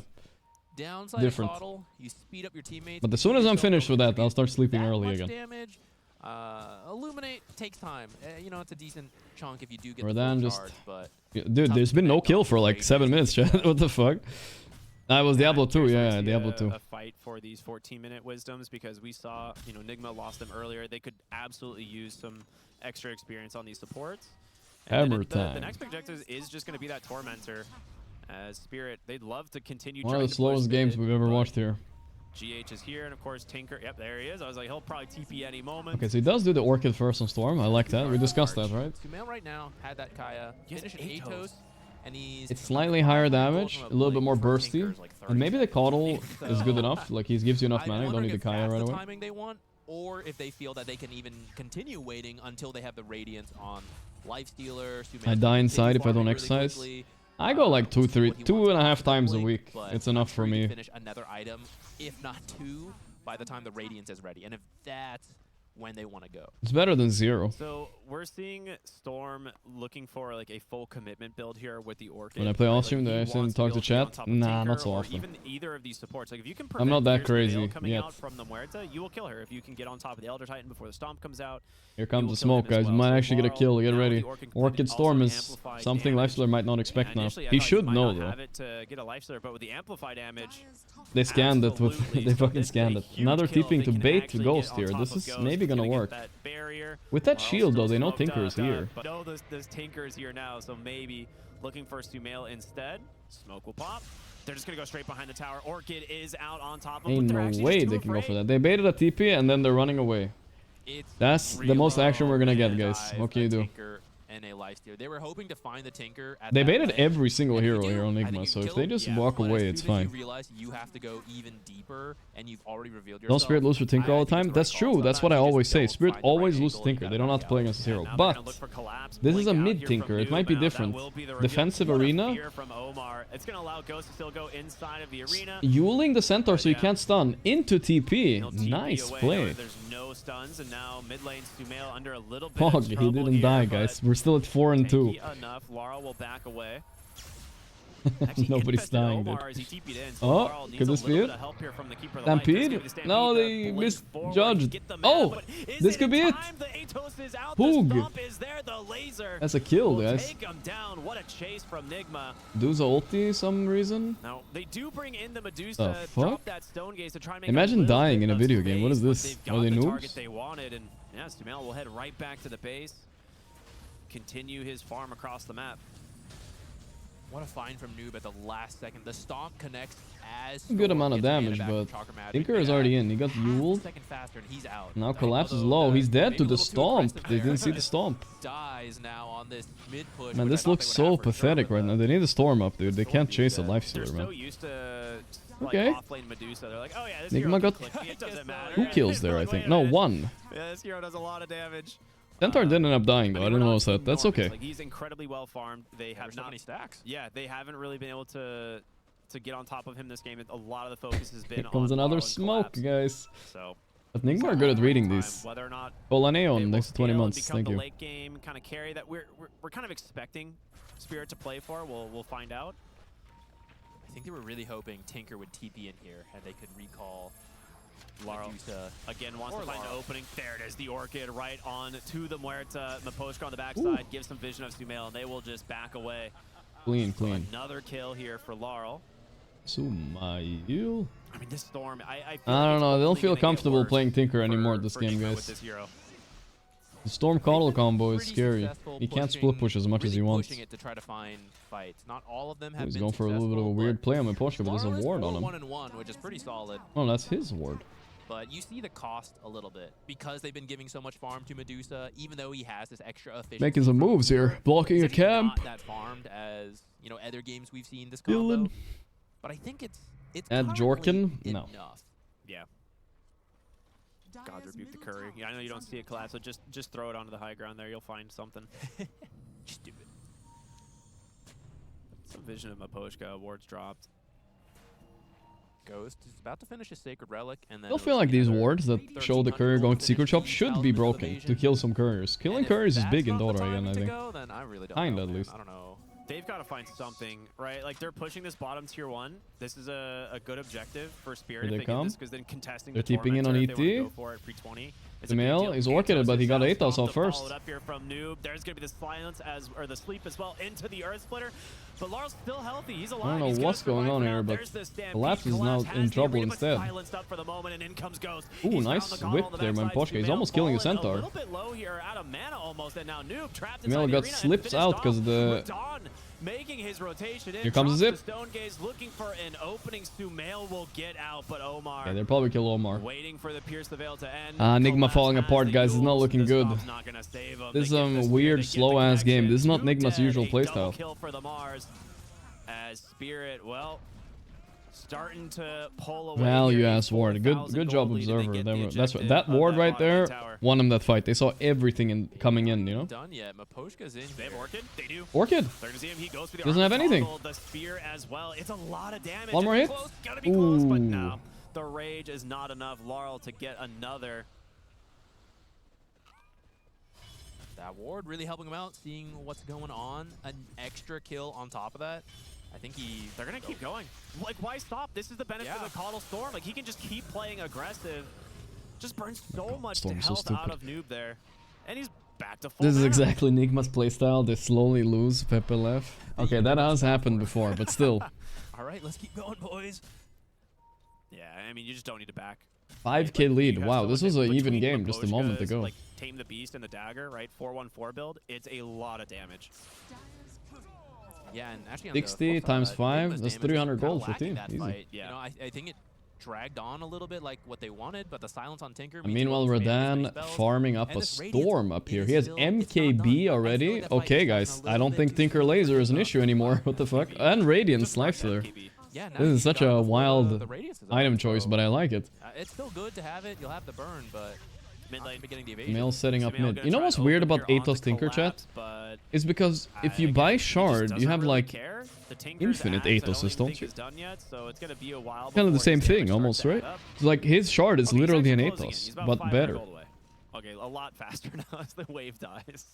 Downside Different. bottle, you speed up your teammates. But as soon as I'm finished with that, I'll start sleeping early much again. Damage. Illuminate takes time. You know, it's a decent chunk if you do get Or the then full just... charge, but Yeah, dude, there's been no kill for like 7 minutes, chat. What the fuck? I was Diablo 2, yeah, Diablo 2. A fight for these 14-minute wisdoms because we saw, you know, Nigma lost them earlier. They could absolutely use some extra experience on these supports. And Hammer the time. next objective is just going to be that Tormentor. As Spirit, they'd love to continue One of trying the to slowest push games mid, we've ever but watched here. GH is here, and of course Tinker. Yep, there he is. I was like, he'll probably TP any moment. Okay, so he does do the Orchid first on Storm. I like that. We discussed that, right? Sumail right now had that Kaya. Finish an Atos, and he's... It's slightly higher damage, a little bit more bursty. And maybe the Coddle is good enough. Like, he gives you enough mana. You don't need the Kaya right away. timing they want, or if they feel that they can even continue waiting until they have the Radiance on Lifestealer. I die inside if I don't exercise. I go like 2.5 times a week. It's enough for me. Finish another item, if not 2, by the time the Radiance is ready. And if that's when they want to go. It's better than 0. So we're seeing Storm looking for like a full commitment build here with the Orchid. When I play Like, Ostrium, do he I wants talk to be able be on chat? top of Nah, Tinker not so or often. Even either of these supports. Like if you can I'm not that prevent Fierce crazy Veil coming yet. out from the Muerta, you will kill her. If you can get on top of the Elder Titan before the Stomp comes out. Here comes the smoke, guys. We might actually get a kill. Get ready. Orchid Storm is something Lifestealer might not expect now. He should know, though. Have it to get a Lifestealer, but with the Amplify damage, They scanned it with... they fucking scanned it. Another TPing to bait to Ghost here. This is maybe gonna work. With that shield, though, they know Tinker is here. But no, this Tinker is here now, so maybe looking for Sumail instead. Smoke will pop. They're just gonna go straight behind the tower. Orchid is out on top of him. Ain't no way they can go for that. They baited a TP and then they're running away. That's the most action we're gonna get, guys. What can you do? And a Lifestealer. They were hoping to find the Tinker at They that baited lane. every single And if hero you do, here on I think Nigma, you so can if kill they him. just Yeah, walk but away, as it's soon as fine. you realize you have to go even deeper, and you've already revealed yourself. Don't Spirit lose for Tinker all the time? That's true. That's what I always say. Spirit always loses Tinker. They don't have to play against this hero. But this is a mid Tinker. It might be different. Defensive arena. From Omar. It's gonna allow Ghost to still go inside of the arena. Yuling the Centaur so you can't stun into TP. Nice play. There's no stuns, and now mid lane Sumail under a little bit Fuck, of he trouble didn't here, die, but guys. We're still at 4 and 2. tanky enough. Laurel will back away. Nobody's dying, dude. Omar as he TP'd in, so Oh, Laurel needs could a this be little it? bit of help here from the Keeper of the Light. This Stampede? could be the Stampede, No, the they blink forward, misjudged. get the mana, Oh, but is this it could be in it. time? The Atos is out, Poog. the Stomp is there, the laser That's a kill, will guys. take him down. What a chase from Nigma. Do's ulti some reason? Now, they do bring in the Medusa, The drop fuck? that stone gaze to try and make Imagine a little dying bit in a of video game. What is space, but this? they've got Are they the noobs? target they wanted, and yeah, Sumail will head right back to the base, continue his farm across the map. What a find from Noob at the last second. The Stomp connects as Good amount of damage, but Tinker is already in. He got Yuled. second faster and he's out. Now Collapse is low. He's dead to the Stomp. They didn't see the Stomp. Dies now on this mid push. Man, this looks so pathetic right now. They need a Storm up, dude. They can't chase a Lifestealer, man. Used to like Okay. offlane Medusa. They're like, oh yeah, this Nigma hero got can click me, it doesn't matter. 2 kills there, I think. No, 1. Yeah, this hero does a lot of damage. Centaur didn't end up dying, though. I didn't notice that. That's okay. Like, he's incredibly well farmed. They have not many stacks. Yeah, they haven't really been able to get on top of him this game. A lot of the focus has been Here comes on another Laurel and smoke, Collapse. guys. So But Nigma are good at reading these. whether or not Olaneon, they will next to 20 scale and months. become Thank the you. late game kind of carry that we're kind of expecting Spirit to play for. We'll find out. I think they were really hoping Tinker would TP in here and they could recall Laurel again wants to find an opening. There it is, the Orchid right on to the Muerta. Maposhka on the backside gives some vision of Sumail, and they will just back away. Clean. Another kill here for Laurel. Sumail. I mean, this Storm, I don't know. They don't feel comfortable playing Tinker anymore this game, guys. The Storm Coddle combo is scary. He can't split push as much as he wants. Pushing it to try to find fights. Not all of them have He's been going for a little bit of a weird play on Maposhka, but there's a ward on him. 1-1, which is pretty solid. Oh, that's his ward. But you see the cost a little bit because they've been giving so much farm to Medusa, even though he has this extra efficiency. Making some moves here, blocking a camp. Not that farmed as other games we've seen this combo. But I think it's Add Jorkin? No. Yeah. God rebuke the Curry. Yeah, I know you don't see it collapse, so just throw it onto the high ground there. You'll find something. Stupid. Some vision of Maposhka. Wards dropped. Ghost is about to finish his Sacred Relic, and then I feel like these wards that show the courier going to Secret Shop should be broken to kill some couriers. Killing couriers is big in Dota again, I think. Kinda, at least. I don't know. They've got to find something, right? Like, they're pushing this bottom tier 1. This is a good objective for Spirit. Here they come. Because then contesting They're the TPing in on Tormentor, ET. if they want to go for it pre-20. The male is orchided, but he got Atos off first. Followed up here from Noob. There's going to be the silence or the sleep as well into the Earth Splitter. But Laurel's still healthy. He's alive. I don't know what's going on here, but Collapse is now in trouble instead. Up for the moment, and in comes Ghost. Ooh, nice whip there by Maposhka. He's almost killing a Centaur. A little bit low here, out of mana almost, and now Noob trapped Male got slips out because of the... Making his rotation in. Here comes Zip. Stone Gaze looking for an opening. Sumail will get out, but Omar. Yeah, they'll probably kill Omar. Waiting for the Pierce the Veil to end. Nigma falling apart, guys. It's not looking good. This is some weird, slow-ass game. This is not Nigma's usual playstyle. Kill for the Mars. As Spirit, well, starting to pull away. Value-ass ward. Good job, Observer. That's right. That ward right there won him that fight. They saw everything coming in, you know? Done yet. Maposhka's in. They have Orchid? They do. Orchid. They're gonna see him. He goes for the doesn't have anything. The spear as well. It's a lot of damage. One more hit. Gotta be close, but no. The rage is not enough. Laurel to get another. That ward really helping him out, seeing what's going on. An extra kill on top of that. I think they're gonna keep going. Like, why stop? This is the benefit of the Coddle Storm. Like, he can just keep playing aggressive. Just burns so much health out of Noob there. And he's back to full. This is exactly Nigma's playstyle. They slowly lose Pepe left. Okay, that has happened before, but still. All right, let's keep going, boys. Yeah, I mean, you just don't need to back. 5k lead. Wow, this was an even game just a moment ago. Like, Tame the Beast and the Dagger, right? 4-1-4 build. It's a lot of damage. Yeah, and actually 60 times 5, that's 300 gold for team. Easy. Fight. Yeah. You know, I think it dragged on a little bit like what they wanted, but the silence on Tinker. Meanwhile, Radan farming up a Storm up here. He has MKB already. Okay, guys, I don't think Tinker Laser is an issue anymore. What the fuck? And Radiance Lifestealer. This is such a wild item choice, but I like it. It's still good to have it. You'll have the burn, but getting the Male setting up mid. You know what's weird about Atos Tinker chat? Is because if you buy Shard, you have like infinite Atoses, don't you? Kind of the same thing, almost, right? It's like his Shard is literally an Atos, but better. Okay, a lot faster now as the wave dies.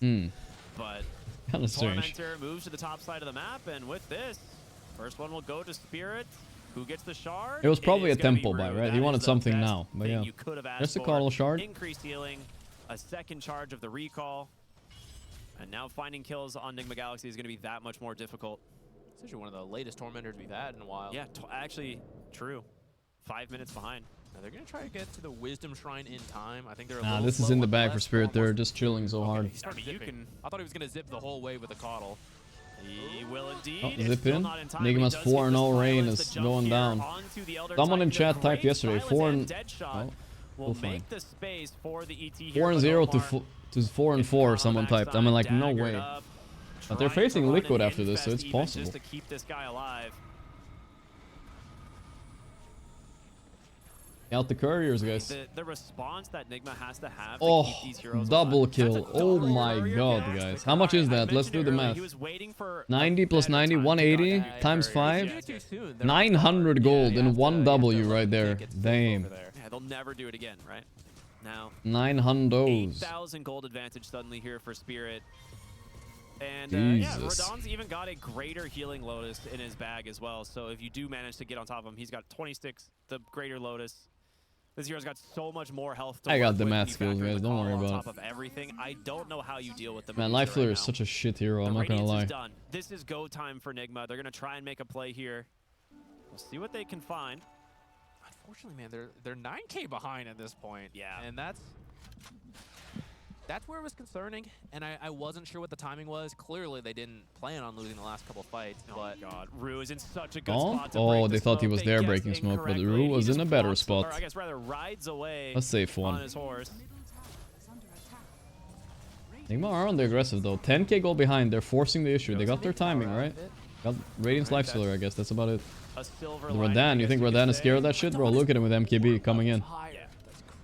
But kind of strange. Tormentor moves to the top side of the map, and with this, first one will go to Spirit. Who gets the Shard? It was probably a tempo buy, right? He wanted something now, but yeah. There's the Coddle Shard. Increased healing, a second charge of the recall, and now finding kills on Nigma Galaxy is going to be that much more difficult. It's actually one of the latest Tormentors we've had in a while. Yeah, actually, true. 5 minutes behind. Now they're going to try to get to the Wisdom Shrine in time. I think they're a nah, little this is in the bag for Spirit. They're just chilling so hard. I thought he was going to zip the whole way with a Coddle. He will indeed. Oh, zip in. Nigma's 4-0 reign is going down. Someone in chat typed yesterday 4-0 we'll find. 4-0 to 4-4. Someone typed. I mean, like, no way. But they're facing Liquid after this, so it's possible. Just to keep this guy alive. Out the couriers, guys. The response that Nigma has to have oh, to keep these heroes double alive. kill. Oh my god, guys. How much is that? Let's do the math. 90 plus 90, 180 times 5. 900 gold in one W right there. Damn. Yeah, they'll never do it again, right? Now, 900. 8,000 gold advantage suddenly here for Spirit. And yeah, Jesus. Radon's even got a greater healing Lotus in his bag as well. So if you do manage to get on top of him, he's got 26, the greater Lotus. This hero's got so much more health to I got work the with. math You skills, factor in guys. the Don't worry combo on about top it. of everything. I don't know how you deal with the Man, Medusa Life Flare right is now. such a shit hero. I'm The not gonna Radiance lie. is done. This is go time for Nigma. They're gonna try and make a play here. We'll see what they can find. Unfortunately, man, they're 9K behind at this point. Yeah. And that's where it was concerning, and I wasn't sure what the timing was. Clearly, they didn't plan on losing the last couple fights, but... God, Rue is in such a good Oh, spot to oh break they the thought he smoke. was They there guessed breaking smoke, but incorrectly. Rue He was just in a better walks, spot. Or I guess rather rides away A safe one. on his horse. Nigma are on the aggressive though. 10k goal behind. They're forcing the issue. They got their timing, right? Got Radiance Life Stealer, I guess. That's about it. A silver The lining, I Radan, you guess think could Radan is say. scared of that shit? Bro, look at him with MKB coming in. Yeah.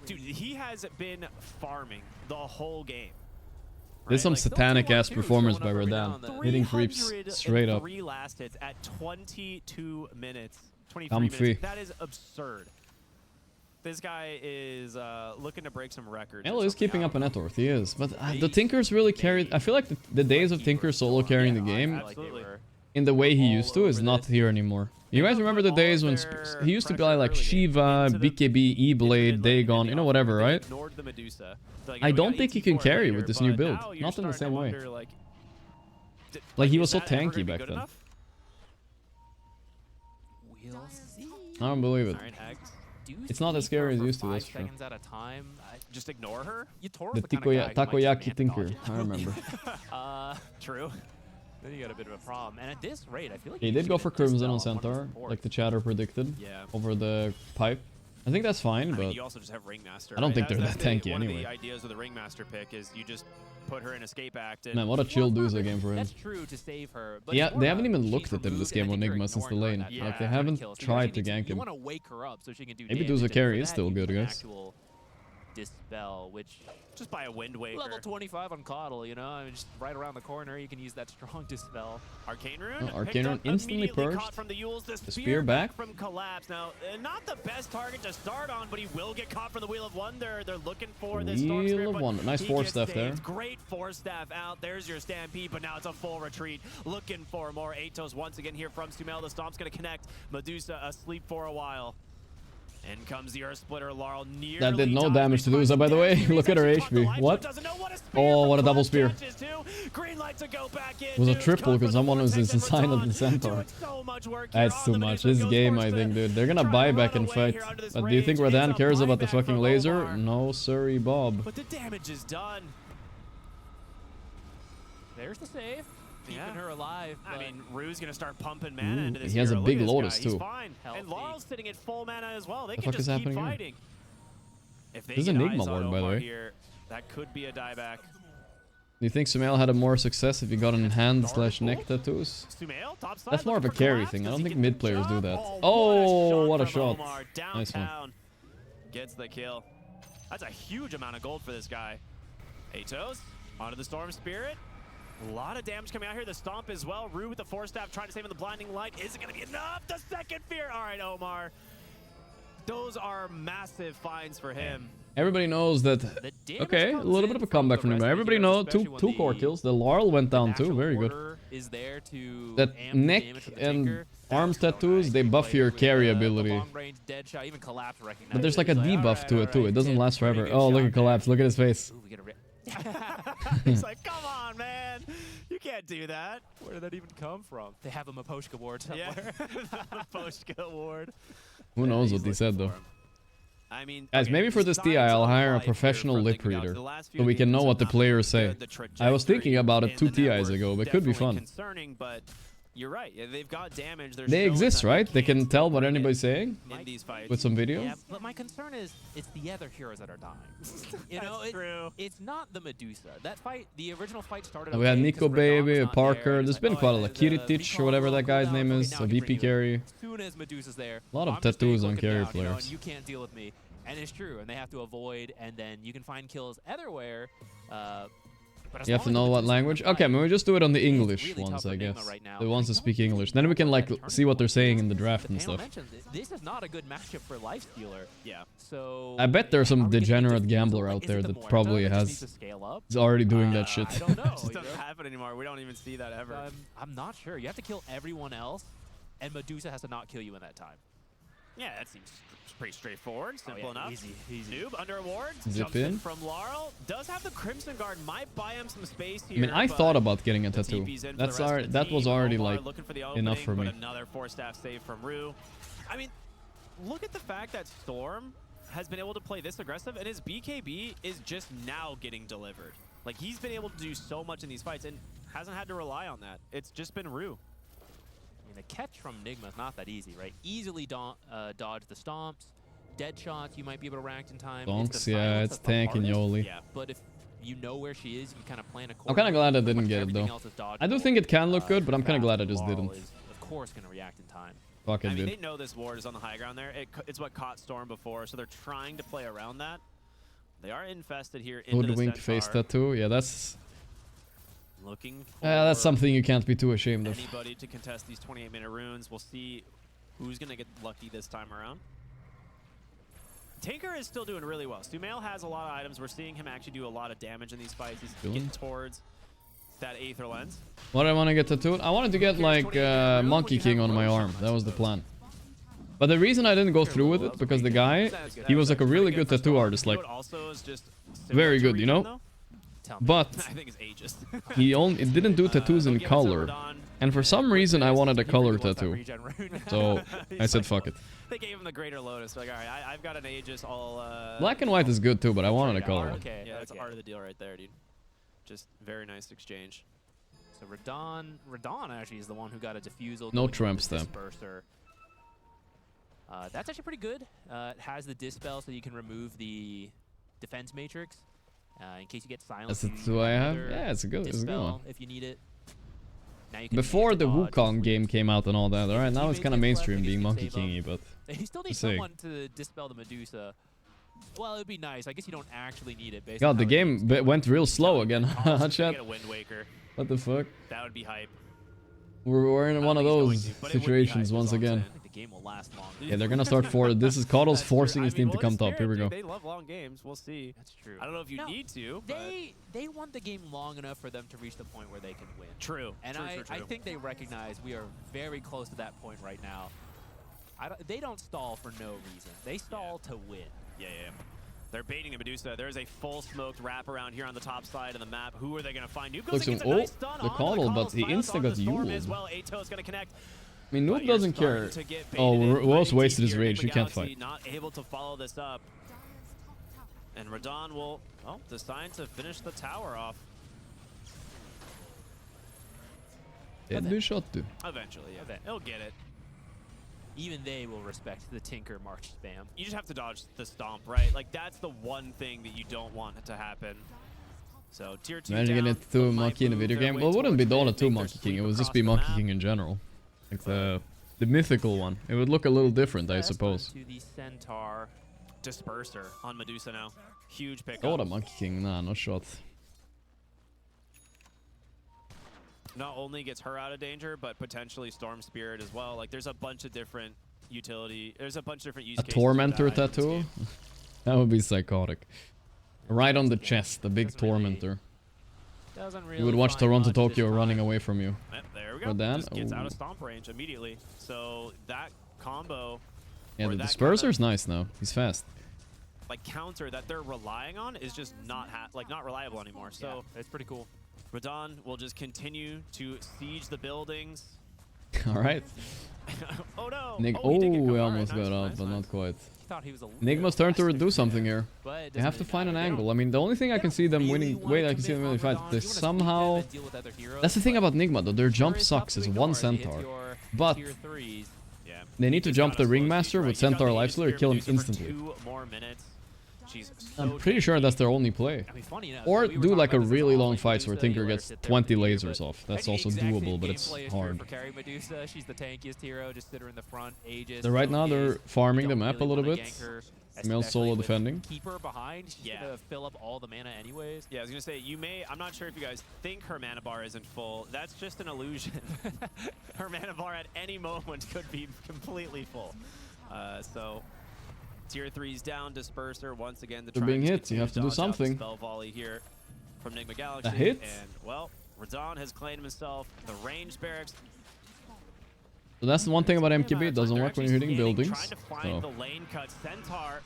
Dude, he has been farming the whole game. There's some satanic ass performance by Radan. Hitting creeps straight up. 303 last hits at 22 minutes. 23 Comfy. minutes. That is absurd. This guy is looking to break some records. HALLO is keeping up a net worth, he is. But the Tinkers really carried... I feel like the days of Tinker solo carrying the game in the way he used to is not here anymore. You guys remember the days when he used to be like Shiva, BKB, E-Blade, Dagon, you know, whatever, right? Ignored the Medusa. I don't think he can carry with this new build. Not in the same way. Like, he was so tanky back then. We'll see. I don't believe it. It's not as scary as it used to, For that's 5 true. seconds at a time. Just ignore her? You tore The the kind of guy who might Takoyaki just Tinker, dodge it. I remember. True. Then you got a bit of a problem. And at this rate, I feel like He you did go should for just Crimson on dispel one of Centaur, his supports. like the chatter predicted, over the pipe. I think that's fine, I mean, but you also just have Ringmaster. I don't right? think they're That's that the- tanky one anyway. Of the ideas of the Ringmaster pick is you just put her in escape act. And Man, what a chill Duza game for him. That's true to save her. But Yeah, it's more they of haven't a even she's looked at them this removed, game and I on think you're Nigma since the ignoring lane. her at Like, they that haven't kill. So you tried actually to need gank You him. want to wake her up so she can do Maybe damage. Duza and carry for is that, still you good, use an guys. actual dispel, which just by a Wind Waker. level 25 on Coddle, you know, I mean, just right around the corner, you can use that strong dispel. Arcane Rune. Oh, Arcane picked Rune up, instantly immediately purged. caught from the Yules. The spear back. from Collapse. Now, not the best target to start on, but he will get caught from the Wheel of Wonder. They're looking for this Storm Spirit, Wheel of but Wonder. Nice he Force gets Staff there. saved. Great Force Staff out. There's your Stampede, but now it's a full retreat. Looking for more Atos once again here from Sumail. The Stomp's going to connect. Medusa asleep for a while. In comes the Earth Splitter. Laurel nearly That did no dies. damage to Duza, by the way. Look at her HP. What? Oh, what a double spear. Green light to go back in. It was a triple because someone was inside of the Centaur. That's too much. This game, I think, dude. They're gonna buy back and fight. But do you think Radan cares about the fucking laser? No, sorry, Bob. But the damage is done. There's the save. Keeping Yeah. her alive. I but- mean, Rue's gonna start pumping mana into this. He has a hero. Look big at this Lotus, guy. He's too. fine. And Laurel's sitting at full mana as well. They The can fuck is just keep happening here? fighting. If they This is get Enigma eyes on Lord, by the Omar way. here, that could be a dieback. Do you think Sumail had a more success if he got in hand/neck tattoos? Sumail, top side, That's more of a looking for carry Collapse. thing. I Does don't he think get mid the players do job? that. Oh, Oh, what a from shot. Omar. Nice one. Downtown gets the kill. That's a huge amount of gold for this guy. Atos onto the Storm Spirit. A lot of damage coming out here. The Stomp as well. Rue with the Force Staff trying to save him the Blinding Light. Is it going to be enough? The second Fear. All right, Omar. Those are massive finds for him. Everybody knows that. Okay, a little bit of a comeback from him. Everybody knows two core kills. The Laurel went down too. Very good. Is there to That amp the neck damage from the and Tinker. arms tattoos, they buff your carry ability. Long-range dead shot, even Collapse recognizes But there's like a it. He's debuff to it too. It doesn't last forever. Oh, look at Collapse. Look at his face. Ooh, we get a He's like, come on, man. You can't do that. Where did that even come from? They have a Maposhka ward somewhere. Yeah. Poshka award. Who knows what he said though. I mean, Guys, maybe for this TI, I'll hire a professional lip reader so we can know what the players say. I was thinking about it 2 TIs ago, but it could be fun. Concerning, but you're right. Yeah, they've got damage. They're They showing exist, that right? They can can't tell what win it anybody's saying in these fights. with some video. Yeah, but my concern is it's the other heroes that are dying. You know, it's not the Medusa. That fight, the original fight started. We had okay Nico because Radon was Baby, not Parker. there, and There's it's been like, quite a oh, lot. the Kiritich recall or whatever that guy's cooldown, name okay, is. now A I can VP bring you in. carry. As soon as Medusa's there, A lot of I'm just tattoos staying on looking carry down, you know, players. and you can't deal with me. And it's true, and they have to avoid, and then you can find kills otherwhere. as You have to long as know what Medusa language? can Okay, fight, we just do it on the it's English really ones, tough for I Nigma guess. right now. The ones that speak English. Then we can like see what they're saying in the draft and The panel stuff. mentioned this is not a good matchup for Lifestealer. Yeah. So I bet there's are some we gonna get degenerate Diffusal? gambler Like, out is there it the that Muerta probably that just needs has to scale up? is already doing that shit. I don't know. It just doesn't happen anymore. We don't even see that ever. I'm not sure. You have to kill everyone else, and Medusa has to not kill you in that time. Yeah, that seems pretty straightforward. Simple enough. Easy. Noob under a ward. Zip Jumps in. from Laurel. Does have the Crimson Guard. Might buy him some space here. I mean, I but thought about getting a the tattoo. TP's in for That's the rest already, of the that was team. already Omar like looking for the enough for opening, me. but another 4-staff save from Rue. I mean, look at the fact that Storm has been able to play this aggressive, and his BKB is just now getting delivered. Like, he's been able to do so much in these fights and hasn't had to rely on that. It's just been Rue. I mean, the catch from Nigma is not that easy, right? Easily dodge the stomps, dead shots. You might be able to react in time. Donks, yeah, it's tank and Yoli. Yeah, but if you know where she is, you can kind of plan a course. I'm kind of glad I didn't get it though. I do think it can look good, but I'm kind of glad I just didn't. Is, of course, going to react in time. Fuck it, I mean, dude. they know this ward is on the high ground there. It's what caught Storm before, so they're trying to play around that. They are infested here into the Hoodwinked face Centaur. tattoo. Yeah, that's Looking for that's something you can't be too ashamed of. anybody to contest these 28-minute runes. We'll see who's going to get lucky this time around. Tinker is still doing really well. Sumail has a lot of items. We're seeing him actually do a lot of damage in these fights. He's getting towards that Aether Lens. What did I want to get tattooed? I wanted to get like Monkey King on my arm. That was the plan. But the reason I didn't go through with it, because the guy, he was like a really good tattoo artist, like very good, you know? But I think it's ageist. he didn't do tattoos in color. And for some reason I wanted a color tattoo. So I said fuck it. They gave him the Greater Lotus. Like, all right, I've got an Aegis all... Black and white is good too, but I wanted a color. Okay, yeah, that's art of the deal right there, dude. Just very nice exchange. So Radon actually is the one who got a Diffusal. No going tramp into the stamp. Disperser. That's actually pretty good. It has the Dispel, so you can remove the Defense Matrix. In case you get silenced. That's the two I have? Yeah, it's a good one. If you need it. Now you can Before the Wukong game came out and all that, alright, now it's kind of mainstream being Monkey Kingy, but... You still need someone to dispel the Medusa. Well, it would be nice. I guess you don't actually need it. Based God, on the how game went real slow again. Chat. Get a Wind Waker. What the fuck? That would be hype. We're in one of those situations once again. I think the game will last long. Yeah, they're gonna start this is Coddle's forcing his team to come top. Here we go. They love long games. We'll see. That's true. I don't know if you need to. They want the game long enough for them to reach the point where they can win. True. And I think they recognize we are very close to that point right now. They don't stall for no reason. They stall to win. Yeah. They're baiting a Medusa. There's a full smoked wrap around here on the top side of the map. Who are they going to find? Noob goes and gets a nice stun the Coddle, but he insta got Yuled. as well. Ato's going to connect. I mean, Noob doesn't care. Oh, Rose wasted his rage. You can't fight. Not able to follow this up. And Radon will decide to finish the tower off. Eventually, yeah. He'll get it. Even they will respect the Tinker March spam. You just have to dodge the stomp, right? Like, that's the one thing that you don't want to happen. So, tier 2 imagine getting it to Monkey in a video game. Well, it wouldn't be Dota 2 Monkey King. It would just be Monkey King in general. Like the mythical one. It would look a little different, I suppose. To the Centaur. Disperser on Medusa now. Huge pickup. Dota Monkey King, nah, no shot. Not only gets her out of danger, but potentially Storm Spirit as well. Like, there's a bunch of different utility. There's a bunch of different use cases. A Tormentor tattoo? That would be psychotic. Right on the chest, the big Tormentor. Really you would watch Toronto Tokyo running away from you. There we go. Just gets out of stomp range immediately. So that combo. Yeah, the Disperser's nice now. He's fast. Like, counter that they're relying on is just not reliable anymore. So it's pretty cool. Radon will just continue to siege the buildings. All right. Oh no! We almost got out, but not quite. Nigma's turn to do something here. They have to find an angle. I mean, the only thing I can see them winning, I can see them really fight. They somehow. That's the thing about Nigma, though. Their jump sucks. Is one Centaur, but they need to jump the Ringmaster with Centaur Lifestealer, kill him instantly. 2 more minutes. She's I'm pretty sure that's their only play. I mean, funny enough, Or we were do talking like a about this really all long in fights where Medusa, Tinker you let her gets sit there 20 for the year, lasers but off. That's the also exact same doable, but it's gameplay is true hard. For carry Medusa, she's the tankiest hero. Just sit her in the front. Aegis. So right now they're farming the map a little bit. Male Especially solo with defending. Keeper behind. She's gonna fill up all the mana anyways. Yeah, I was gonna say I'm not sure if you guys think her mana bar isn't full. That's just an illusion. Her mana bar at any moment could be completely full. So tier 3's down, Disperser once again. They're being hit. You have to do something. Spell volley here from Nigma Galaxy. A hit? And well, Radon has claimed himself the ranged barracks. So that's the one thing about MKB. It doesn't work when you're hitting buildings. Trying to find the lane cut. Centaur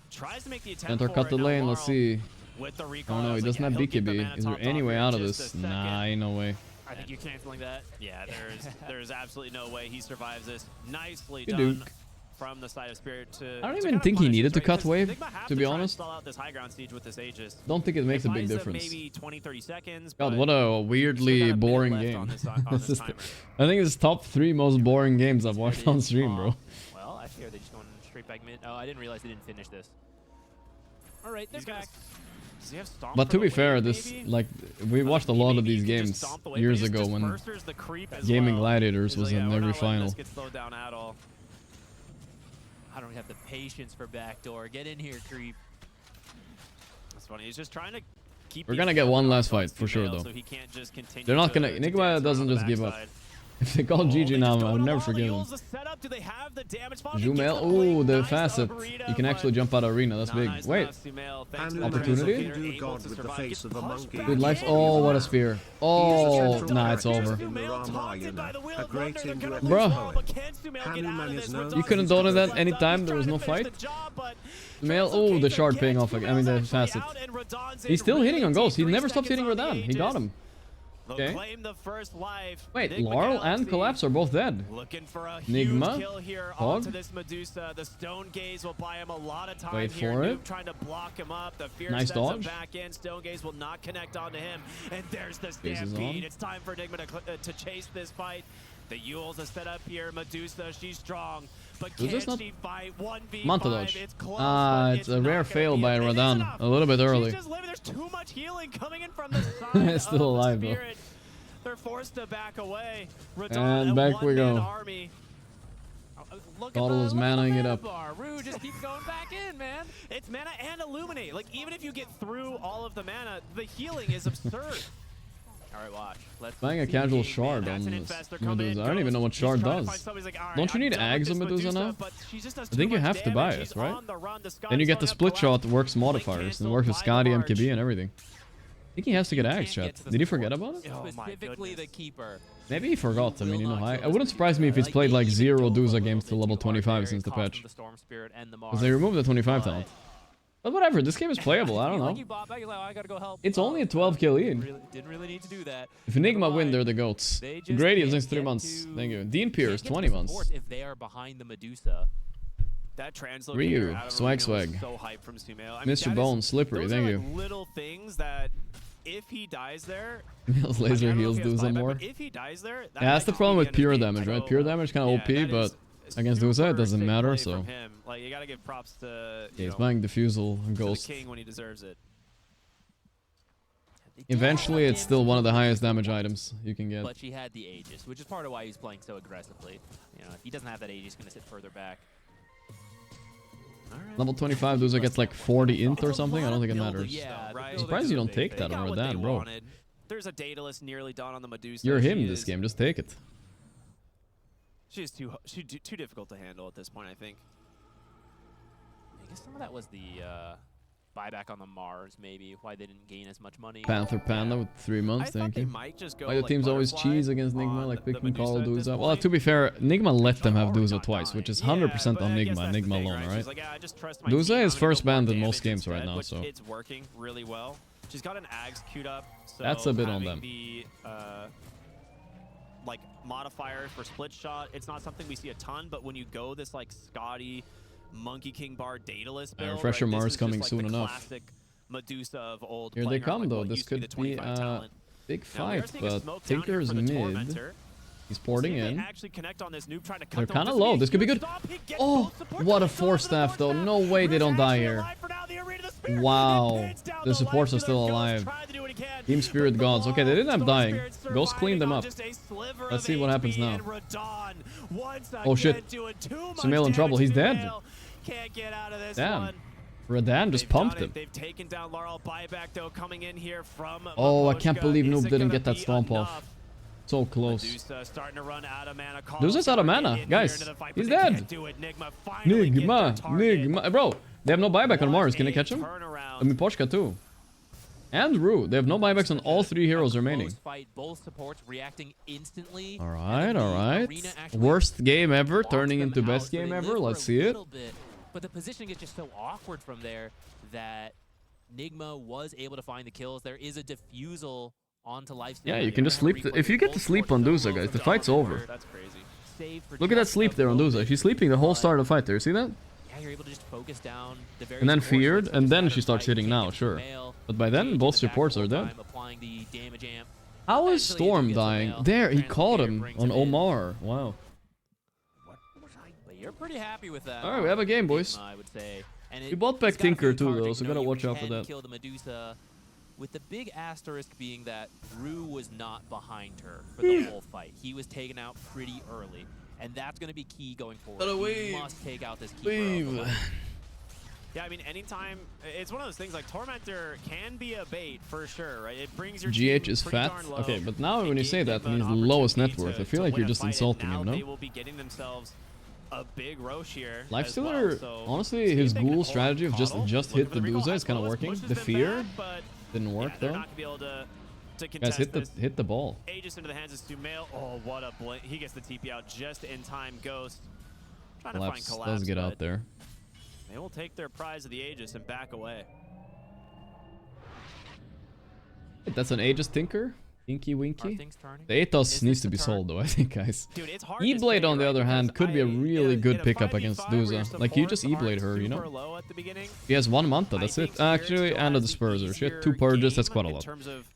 tries to make the attempt. Centaur cut the lane. Let's see. With the Oh recall, no, he doesn't have BKB. Is there any way out of this? Nah, ain't no way. I think you're canceling that. Yeah, there's absolutely no way he survives this. Nicely Duke. done from the side of Spirit to. I don't even think he needed to cut wave, to be honest. Stall out this high ground siege with this Aegis. Don't think it makes a big difference. Maybe 20-30 seconds. God, what a weirdly boring game. I think it's top 3 most boring games I've watched on stream, bro. Well, I fear they're just going straight back mid. Oh, I didn't realize they didn't finish this. All right, they're back. Does he have stomp But for to the be fair, wave, this maybe? like we watched a lot of these games years ago when Disperser's the creep as Gaming well. Gladiators He's was like, in we're every not letting final. this get slowed down at all. I don't have the patience for backdoor. Get in here, creep. That's funny. He's just trying to keep. We're gonna get one last fight for sure, though. So he can't just continue They're not to gonna. Enigma doesn't just give up. backside. If they call GG now, I would never forgive them. Jumel, ooh, the facet. You can actually jump out of arena. That's big. Wait, opportunity? Good life. Oh, what a spear. Oh, nah, it's over. Bro, you couldn't donate that anytime there was no fight. Male, oh, the shard paying off again. I mean, the facet. He's still hitting on ghosts. He never stopped hitting Radon. He got him. Okay. Wait, Laurel and Collapse are both dead. Looking for a Nigma, kill here Hog. onto this Medusa. The Stone Gaze will buy him a lot of time. Wait here. for Noob it. trying to block him up. The Fear Nice sends him dodge. back in. Stone Gaze will not connect onto him. And there's the Gaze is Stampede. on. It's time for Nigma to chase this fight. The Yules are set up here. Medusa, she's strong. But can Medusa's not- she fight 1v5? Manta dodge. It's close, It's a rare fail by Radon. A little bit early. She's just living. There's too much healing coming in from the side. It's still alive, though. Spirit. They're forced to back away. And back we go. Army. Bottle is manaing it up. Rue just keeps going back in, man. It's mana and Illuminate. Like, even if you get through all of the mana, the healing is absurd. All right, watch. Let's Buying a casual shard on this Medusa. I don't even know what shard does. Don't you need Ags on Medusa now? I think you have to buy it, right? Then you get the split shot, works modifiers, and works with Scotty, MKB, and everything. I think he has to get Ags, chat. Did he forget about it? Specifically the keeper. Maybe he forgot. I mean, you know, it wouldn't surprise me if he's played like 0 Dusa games to level 25 since the patch. Because they removed the 25 talent. But whatever, this game is playable, I don't know. It's only a 12 kill lead. Didn't really need to do that. If Enigma win, they're the GOATs. Gradius next 3 months. Thank you. Dean Pierce, 20 months. If they are behind the Medusa. That Ryu, swag. So hyped from Sumail. I mean, Mr. Bone, slippery, thank you. Little things that if he dies there, Mills laser heals Dusa more. if he dies there, Yeah, that's the problem with pure damage, right? Pure damage kind of OP, but against Dusa it doesn't matter, so. Like, you gotta give props to Yeah, he's buying Diffusal and to the Ghost. king when he deserves it. Eventually, it's still one of the highest damage items you can get. But she had the Aegis, which is part of why he's playing so aggressively. You know, if he doesn't have that Aegis, he's going to sit further back. Level 25 Dusa gets like 40 int or something. I don't think it matters. Yeah, I'm surprised you don't take that on Radon, bro. There's a Daedalus nearly done on the Medusa. You're him She this is- game. Just take it. She's too difficult to handle at this point, I think. I guess some of that was the buyback on the Mars, maybe, why they didn't gain as much money. Panther Panda with 3 months, thank you. Might just go Why do like teams always Butterfly cheese against Nigma, like pick and call Medusa at this Dusa? Well, to be fair, Nigma let them have Dusa twice, which is 100% on Nigma, Nigma alone, She's alright? like, yeah, I just trust my Dusa team. is I'm gonna first go more banned in most damage games right instead, now, which so. it's working really well. She's got an Ags queued up, so That's a bit on having them. The, like modifiers for split shot, it's not something we see a ton, but when you go this like Scotty, Monkey King Bar, Daedalus build, Refresher right, this Mars is coming just, soon like, the enough. classic Medusa of old. Here they playing around, come like, though, what this used to could the be 25 a talent. big Now, we are fight, seeing a but smoke down here Tinker's for the mid. Tormentor. He's porting See if they in. actually connect on this noob trying to cut They're them kind of off. low. This could be good. Oh, what a 4 staff though. No way they don't die here. Wow. The supports are still alive. Team Spirit Gods. Okay, they didn't have dying. Ghost cleaned them up. Let's see what happens now. Oh shit. Sumail in trouble. He's dead. Damn. Radan just pumped him. They've taken down Laurel. Buyback though coming in here from Oh, I can't believe Noob didn't get that stomp off. So close. Medusa's out of mana, guys. He's dead. Nigma. Bro, they have no buyback on Mars. Can they catch him? I mean, Poshka too. And Rue. They have no buybacks on all 3 heroes remaining. Alright. Worst game ever, turning into best game ever. Let's see it. But the positioning is just so awkward from there that Nigma was able to find the kills. There is a diffusal onto life. Yeah, you can just sleep. If you get to sleep on Duza, guys, the fight's over. That's crazy. Look at that sleep there on Duza. She's sleeping the whole start of the fight there. See that? Yeah, you're able to just focus down the very and then feared, and then she starts hitting now, sure. But by then, both supports are dead. How is Storm dying? There, he caught him on Omar. Wow. You're pretty happy with that. Alright, we have a game, boys. I would say. And We bought back Tinker too, though, so gotta watch out for that. Kill the Medusa, with the big asterisk being that Rue was not behind her for the whole fight. He was taken out pretty early, and that's going to be key going forward. You must take out this keeper. Yeah, I mean, anytime, it's one of those things like Tormentor can be a bait for sure, right? It brings your GH is fat. Okay, but now when you say that, he's the lowest net worth. I feel like you're just insulting him, no? They will be getting themselves a big Roche here. Lifestealer, honestly, his ghoul strategy of just hit the Duza is kind of working. The fear didn't work though. Guys, hit the ball. Aegis into the hands of Sumail. Oh, what a blink! He gets the TP out just in time. Ghost trying to find Collapse. Does get out there. They will take their prize of the Aegis and back away. That's an Aegis Tinker. Inky Winky. The Aethos needs to be sold though, I think, guys. E-Blade, on the other hand, could be a really good pickup against Duza. Like, you just E-Blade her, you know? He has 1 month though, that's it. Actually, and a Disperser. She had 2 purges, that's quite a lot. In terms of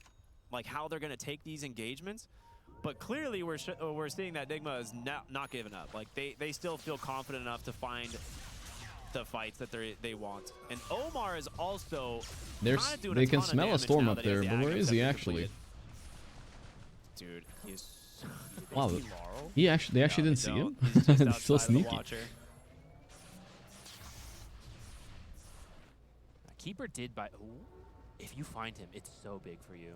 like how they're going to take these engagements, but clearly we're seeing that Nigma is not giving up. Like, they still feel confident enough to find the fights that they want. And Omar is also they can smell a storm up there, but where is he actually? Dude, he's wow. They actually didn't see him. It's so sneaky. Keeper did buy. Ooh, if you find him, it's so big for you.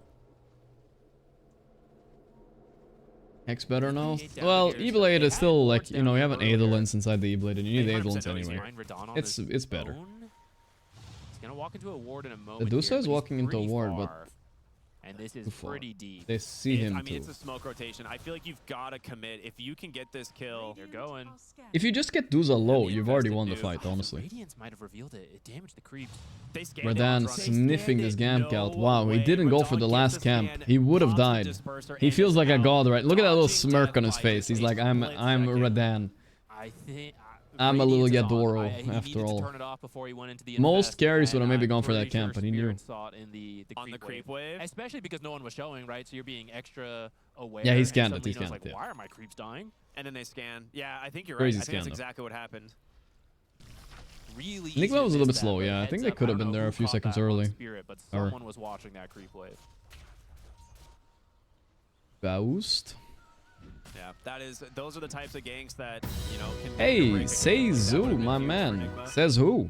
Hex better now? Well, E-Blade is still like, you know, you have an Aetherlens inside the E-Blade and you need Aetherlens anyway. It's better. He's gonna walk into a ward in a moment. The Dusa is walking into a ward, but and this is pretty deep. They see him too. I mean, it's a smoke rotation. I feel like you've got to commit. If you can get this kill, you're going. If you just get Dusa low, you've already won the fight, honestly. Radiance might have revealed it. It damaged the creeps. Radan sniffing this camp out. Wow, he didn't go for the last camp. He would have died. He feels like a god, right? Look at that little smirk on his face. He's like, I'm Radan. I'm a little Yadoro, after all. Most carries would have maybe gone for that camp, but he knew. On the creep wave. Especially because no one was showing, right? So you're being extra aware. Yeah, he scanned it. He scanned it. Why are my creeps dying? And then they scan. Yeah, I think you're Crazy right. I think that's scan, exactly what happened. Really Nigma was a little bit slow, yeah. I think they could have been there a few seconds early. But someone was watching that creep wave. Boost. Yeah, those are the types of ganks that, you know, can hey, says who, my man. Says who?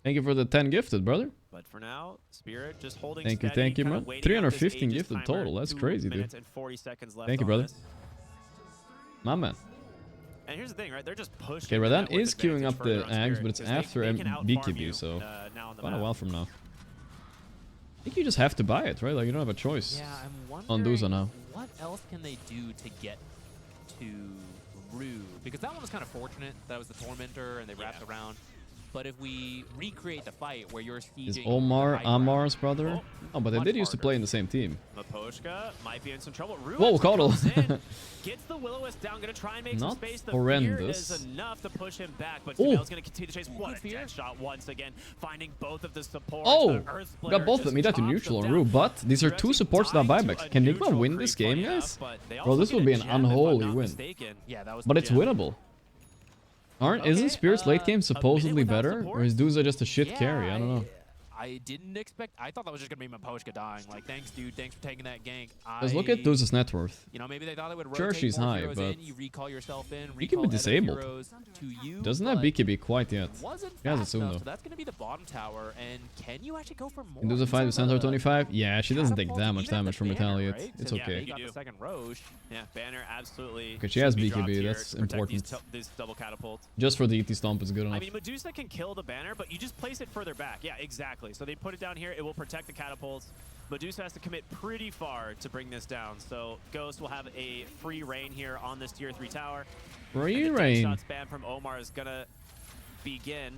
Thank you for the 10 gifted, brother. But for now, Spirit just holding thank you, man. 315 gifted total. That's crazy, dude. Thank you, brother. My man. And here's the thing, right? They're just pushing. Okay, Radan is queuing up the Ags, but it's after BKB, so quite a while from now. I think you just have to buy it, right? Like, you don't have a choice. Yeah, I'm on Duza now. What else can they do to get to Rue? Because that one was kind of fortunate. That was the Tormentor, and they wrapped around. But if we recreate the fight where you're sieging... Is Omar Amar's brother? Oh, but they did used to play in the same team. Maposhka might be in some trouble. Whoa, Caudle! Gets the Will-O-Wisp down, gonna try and make Not some space. The horrendous. fear is enough to push him back, but Sumail's gonna continue to chase. What a dead shot once again, finding both of the supports. Oh! Got both of them. He got to neutral on Rue, but these are 2 supports without buybacks. Can Nigma win this game, guys? Bro, this will be an unholy win. But it's winnable. Isn't Spirit's late game supposedly better? Or is Duza just a shit carry? I don't know. I didn't expect. I thought that was just gonna be Maposhka dying. Like, thanks, dude. Thanks for taking that gank. Let's look at Deuce's net worth. You know, maybe they thought they would rotate Sure, she's more high, heroes but in, you recall yourself in, he can be recall other disabled. heroes to you, Doesn't have BKB quite yet. wasn't He has it fast soon enough, though. so that's gonna be the bottom tower. And can you actually go for more? Can Does a fight with Centaur 25? Yeah, she doesn't take catapult that much even damage from the banner, Retaliate. right? It's So, okay. Yeah, got the second Roche. Yeah, banner absolutely. Okay, she has should be dropped BKB, here that's to protect important. These double catapults. Just for the ET Stomp is good I enough. mean, Medusa can kill the banner, but you just place it further back. Yeah, exactly. So they put it down here. It will protect the catapults. Medusa has to commit pretty far to bring this down. So Ghost will have a free reign here on this tier 3 tower. Free and the reign. shot spam from Omar is going to begin.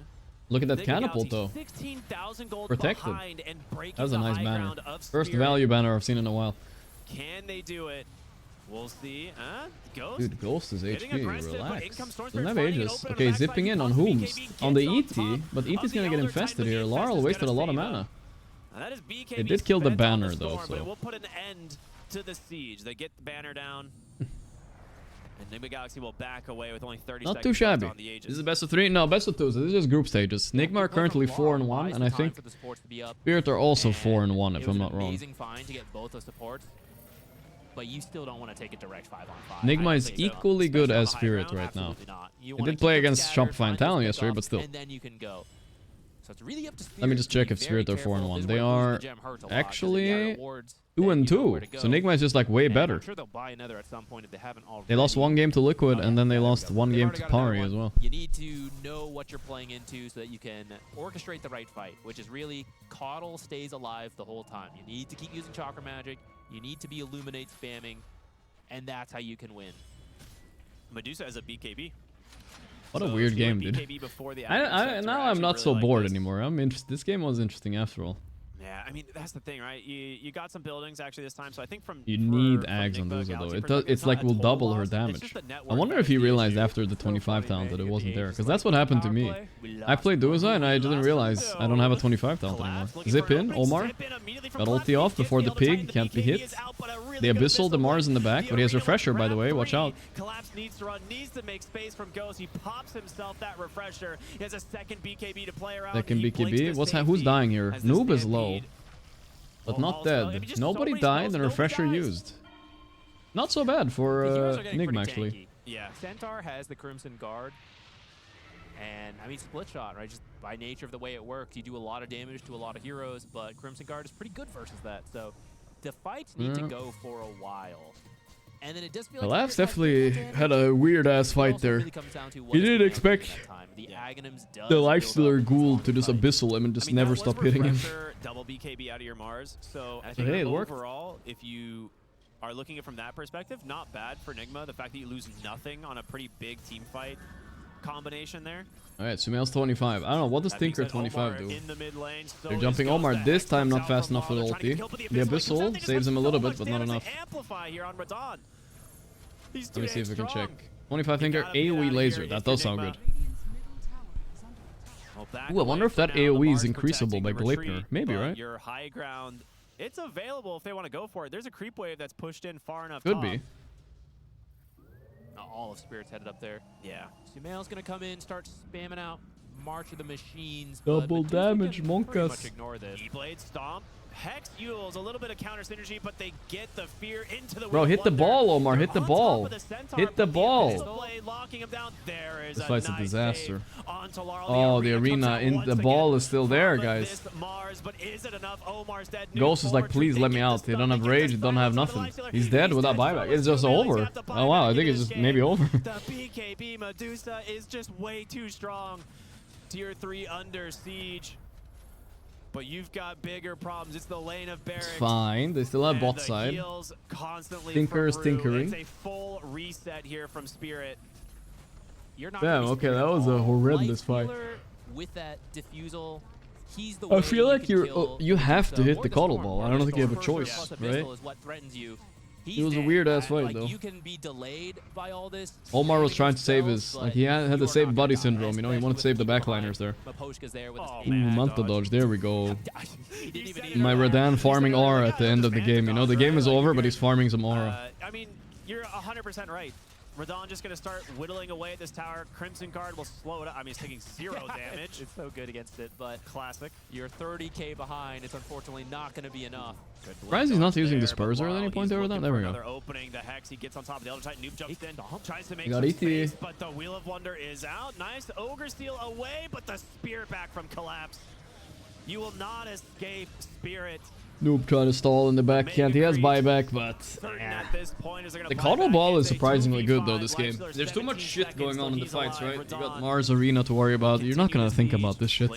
Look at that Enigma catapult Galaxy, though. 16,000 gold Protected. behind and breaking That was a the nice high banner. ground of First Spirit. value banner I've seen in a while. Can they do it? We'll see. Ghost? Dude, Ghost is Getting HP. aggressive, but Relax. Income Storm Doesn't Spirit have finding it Aegis. open on Okay, the backside. zipping in He on pops whom? BKB, On the gets on ET, top but ET's of the gonna get Elder infested Titan, here. the Laurel Infest is wasted a gonna lot of save him. mana. Now that is BKB They did kill the spent on banner, though, storm, but it so- will put an end to the siege. They get the banner down. Enigma Galaxy will back away with only 30 Not seconds too left shabby. on the Aegis. This is best of 3? No, best of 2. So this is just group stages. Nigma are currently 4-1, and I think Spirit are also 4-1, if I'm not wrong. Amazing find to get both the supports, but you still don't want to take it direct 5-on-5. Nigma is equally good as Spirit right now. He did play against Shopify and Talon yesterday, but still. And then you can go. So it's really up to Spirit. Let me just check if Spirit are 4-1. They are actually 2-2. So Nigma is just like way better. I'm sure they'll buy another at some point if they haven't already. They lost 1 game to Liquid, and then they lost 1 game to Pari as well. You need to know what you're playing into so that you can orchestrate the right fight, which is really Coddle stays alive the whole time. You need to keep using Chakra Magic. You need to be Illuminate spamming, and that's how you can win. Medusa has a BKB. What a weird game, dude. Now I'm not so bored anymore. I'm interested. This game was interesting after all. Yeah, I mean, that's the thing, right? You got some buildings actually this time, so I think from You need Ags on Duza though. It's like will double her damage. I wonder if he realized after the 25 talent that it wasn't there, because that's what happened to me. I played Duza and I didn't realize I don't have a 25 talent anymore. Zip in, Omar. Got ulti off before the pig, can't be hit. The Abyssal, the Mars in the back, but he has Refresher by the way, watch out. Collapse needs to run, needs to make space from Ghost. He pops himself that Refresher. He has a second BKB to play around. Second BKB. Who's dying here? Noob is low. But not dead. Nobody died and Refresher used. Not so bad for Nigma actually. Yeah, Centaur has the Crimson Guard. And, I mean, split shot, right? Just by nature of the way it works, you do a lot of damage to a lot of heroes, but Crimson Guard is pretty good versus that. So, the fights need to go for a while. And then it does feel The like Labs definitely had a weird-ass fight there. You didn't expect the Lifestealer Ghoul to just Abyssal him and just never stop hitting him. Double BKB out of your Mars. So I But think hey, it worked. overall, if you are looking at it from that perspective, not bad for Nigma. The fact that you lose nothing on a pretty big team fight combination there. Alright, Sumail's 25. I don't know, what does That being Tinker said, 25 Omar do? in the mid lane, so They're is jumping Ghost. Omar, The this Hex time comes not out fast from enough for the Lalo, trying to ulti. kill the The Abyssal. He comes out, Abyssal they just saves put him a so little bit, much but not damage. enough. They amplify here on Radon. He's Let me see if we can strong. check. 25 Tinker, AoE laser, that does sound good. Ooh, I wonder if that AoE is increasable by Gleipnir. Maybe, right? Your high ground, it's available if they want to go for it. There's a creep wave that's pushed in far enough. Could top. be. All of Spirit's headed up there. Yeah. Sumail's gonna come in, start spamming out March of the Machines. Double damage, Pretty much Monkas. ignore this. E-Blade Stomp. Hex Yules, a little bit of counter synergy, but they get the fear into the Bro, hit the ball, Omar, hit the ball. Hit the ball. Locking him down. There is This fight's a nice disaster. save onto Laurel. Oh, the arena, the ball is still there, guys. This Mars, but is it enough? Omar's dead. Ghost is like, please let me out. They don't have rage, they don't have nothing. He's dead without buyback. It's just over. Oh wow, I think it's just maybe over. The BKB Medusa is just way too strong. Tier 3 under siege. But you've got bigger problems. It's the lane of Barracks. It's fine. They still have bot side. Tinker is tinkering. It's a full reset here from Spirit. You're not Damn, okay, that was a horrendous fight. With that diffusal, he's the I feel like you have to hit the Coddle Ball. I don't think you have a choice, right? Is what threatens you. It was a weird ass fight Like, though. you can be delayed by all this. Omar was trying to save his, like he had the save buddy syndrome, you know, he wanted to save the backliners there. Maposhka's there with Ooh, Manta dodge, there we go. My Radan farming aura at the end of the game, you know, the game is over, but he's farming some aura. I mean, you're 100% right. Radon just going to start whittling away at this tower. Crimson Guard will slow it up. I mean, it's taking 0 damage. It's so good against it, but classic. You're 30k behind. It's unfortunately not going to be enough. Surprised he's not using disperser at any point over that. There we go. Another opening. The Hex, he gets on top of the Elder Titan. Noob jumps in, tries to make got some ET. space, but the Wheel of Wonder is out. Nice Ogre Steal away, but the Spirit back from Collapse. You will not escape Spirit. Noob trying to stall in the backhand. He has buyback, but the Coddle Ball is surprisingly good though this game. There's too much shit going on in the fights, right? You got Mars Arena to worry about. You're not gonna think about this shit.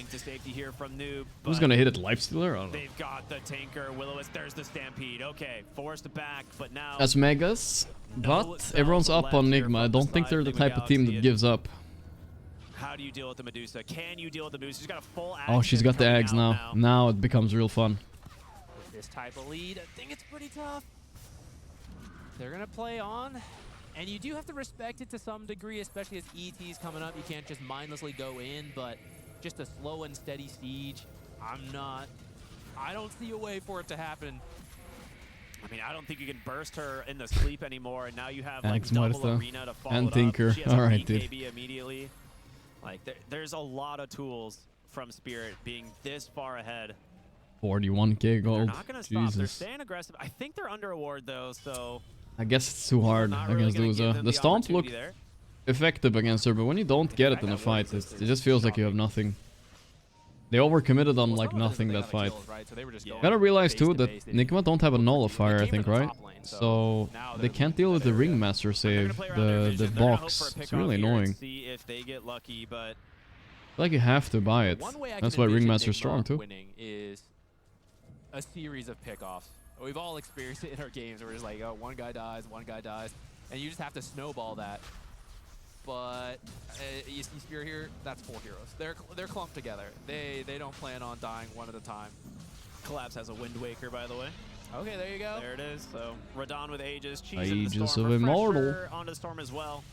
Who's gonna hit it? Lifestealer? I don't know. They've got the Tinker, Will-O-Wisp, there's the Stampede. Okay, forced back, but now That's Megas, but everyone's up on Nigma. I don't think they're the type of team that gives up. how do you deal with the Medusa? Can you deal with the Medusa? She's got a full Oh, she's got the eggs now. Now it becomes real fun. With this type of lead, I think it's pretty tough. They're going to play on, and you do have to respect it to some degree, especially as ET's coming up. You can't just mindlessly go in, but just a slow and steady siege. I don't see a way for it to happen. I mean, I don't think you can burst her in the sleep anymore, and now you have like Thanks, double Martha. arena to follow And it Tinker. up. She has All a right, dude. BKB immediately. Like, there's a lot of tools from Spirit being this far ahead. 41k They're gold. not going to stop. They're Jesus. staying aggressive. I think they're under award, though, so... I guess it's too hard against Luza. The stomp looked effective against her, but when you don't get it in a fight, it just feels like you have nothing. They overcommitted on like nothing that fight. Gotta realize too that Nigma don't have a nullifier, I think, right? So they can't deal with the Ringmaster save, the box. It's really annoying. See if they get lucky, but Like you have to buy it. That's why Ringmaster's strong too. Winning is a series of pickoffs. We've all experienced it in our games where it's like, oh, one guy dies, and you just have to snowball that. But you see Spirit here, that's 4 heroes. They're clumped together. They don't plan on dying one at a time. Collapse has a Wind Waker, by the way. Okay, there you go. There it is. So Radon with Aegis, Cheese Aegis in the Storm, of Immortal. Refresher onto the Storm as well.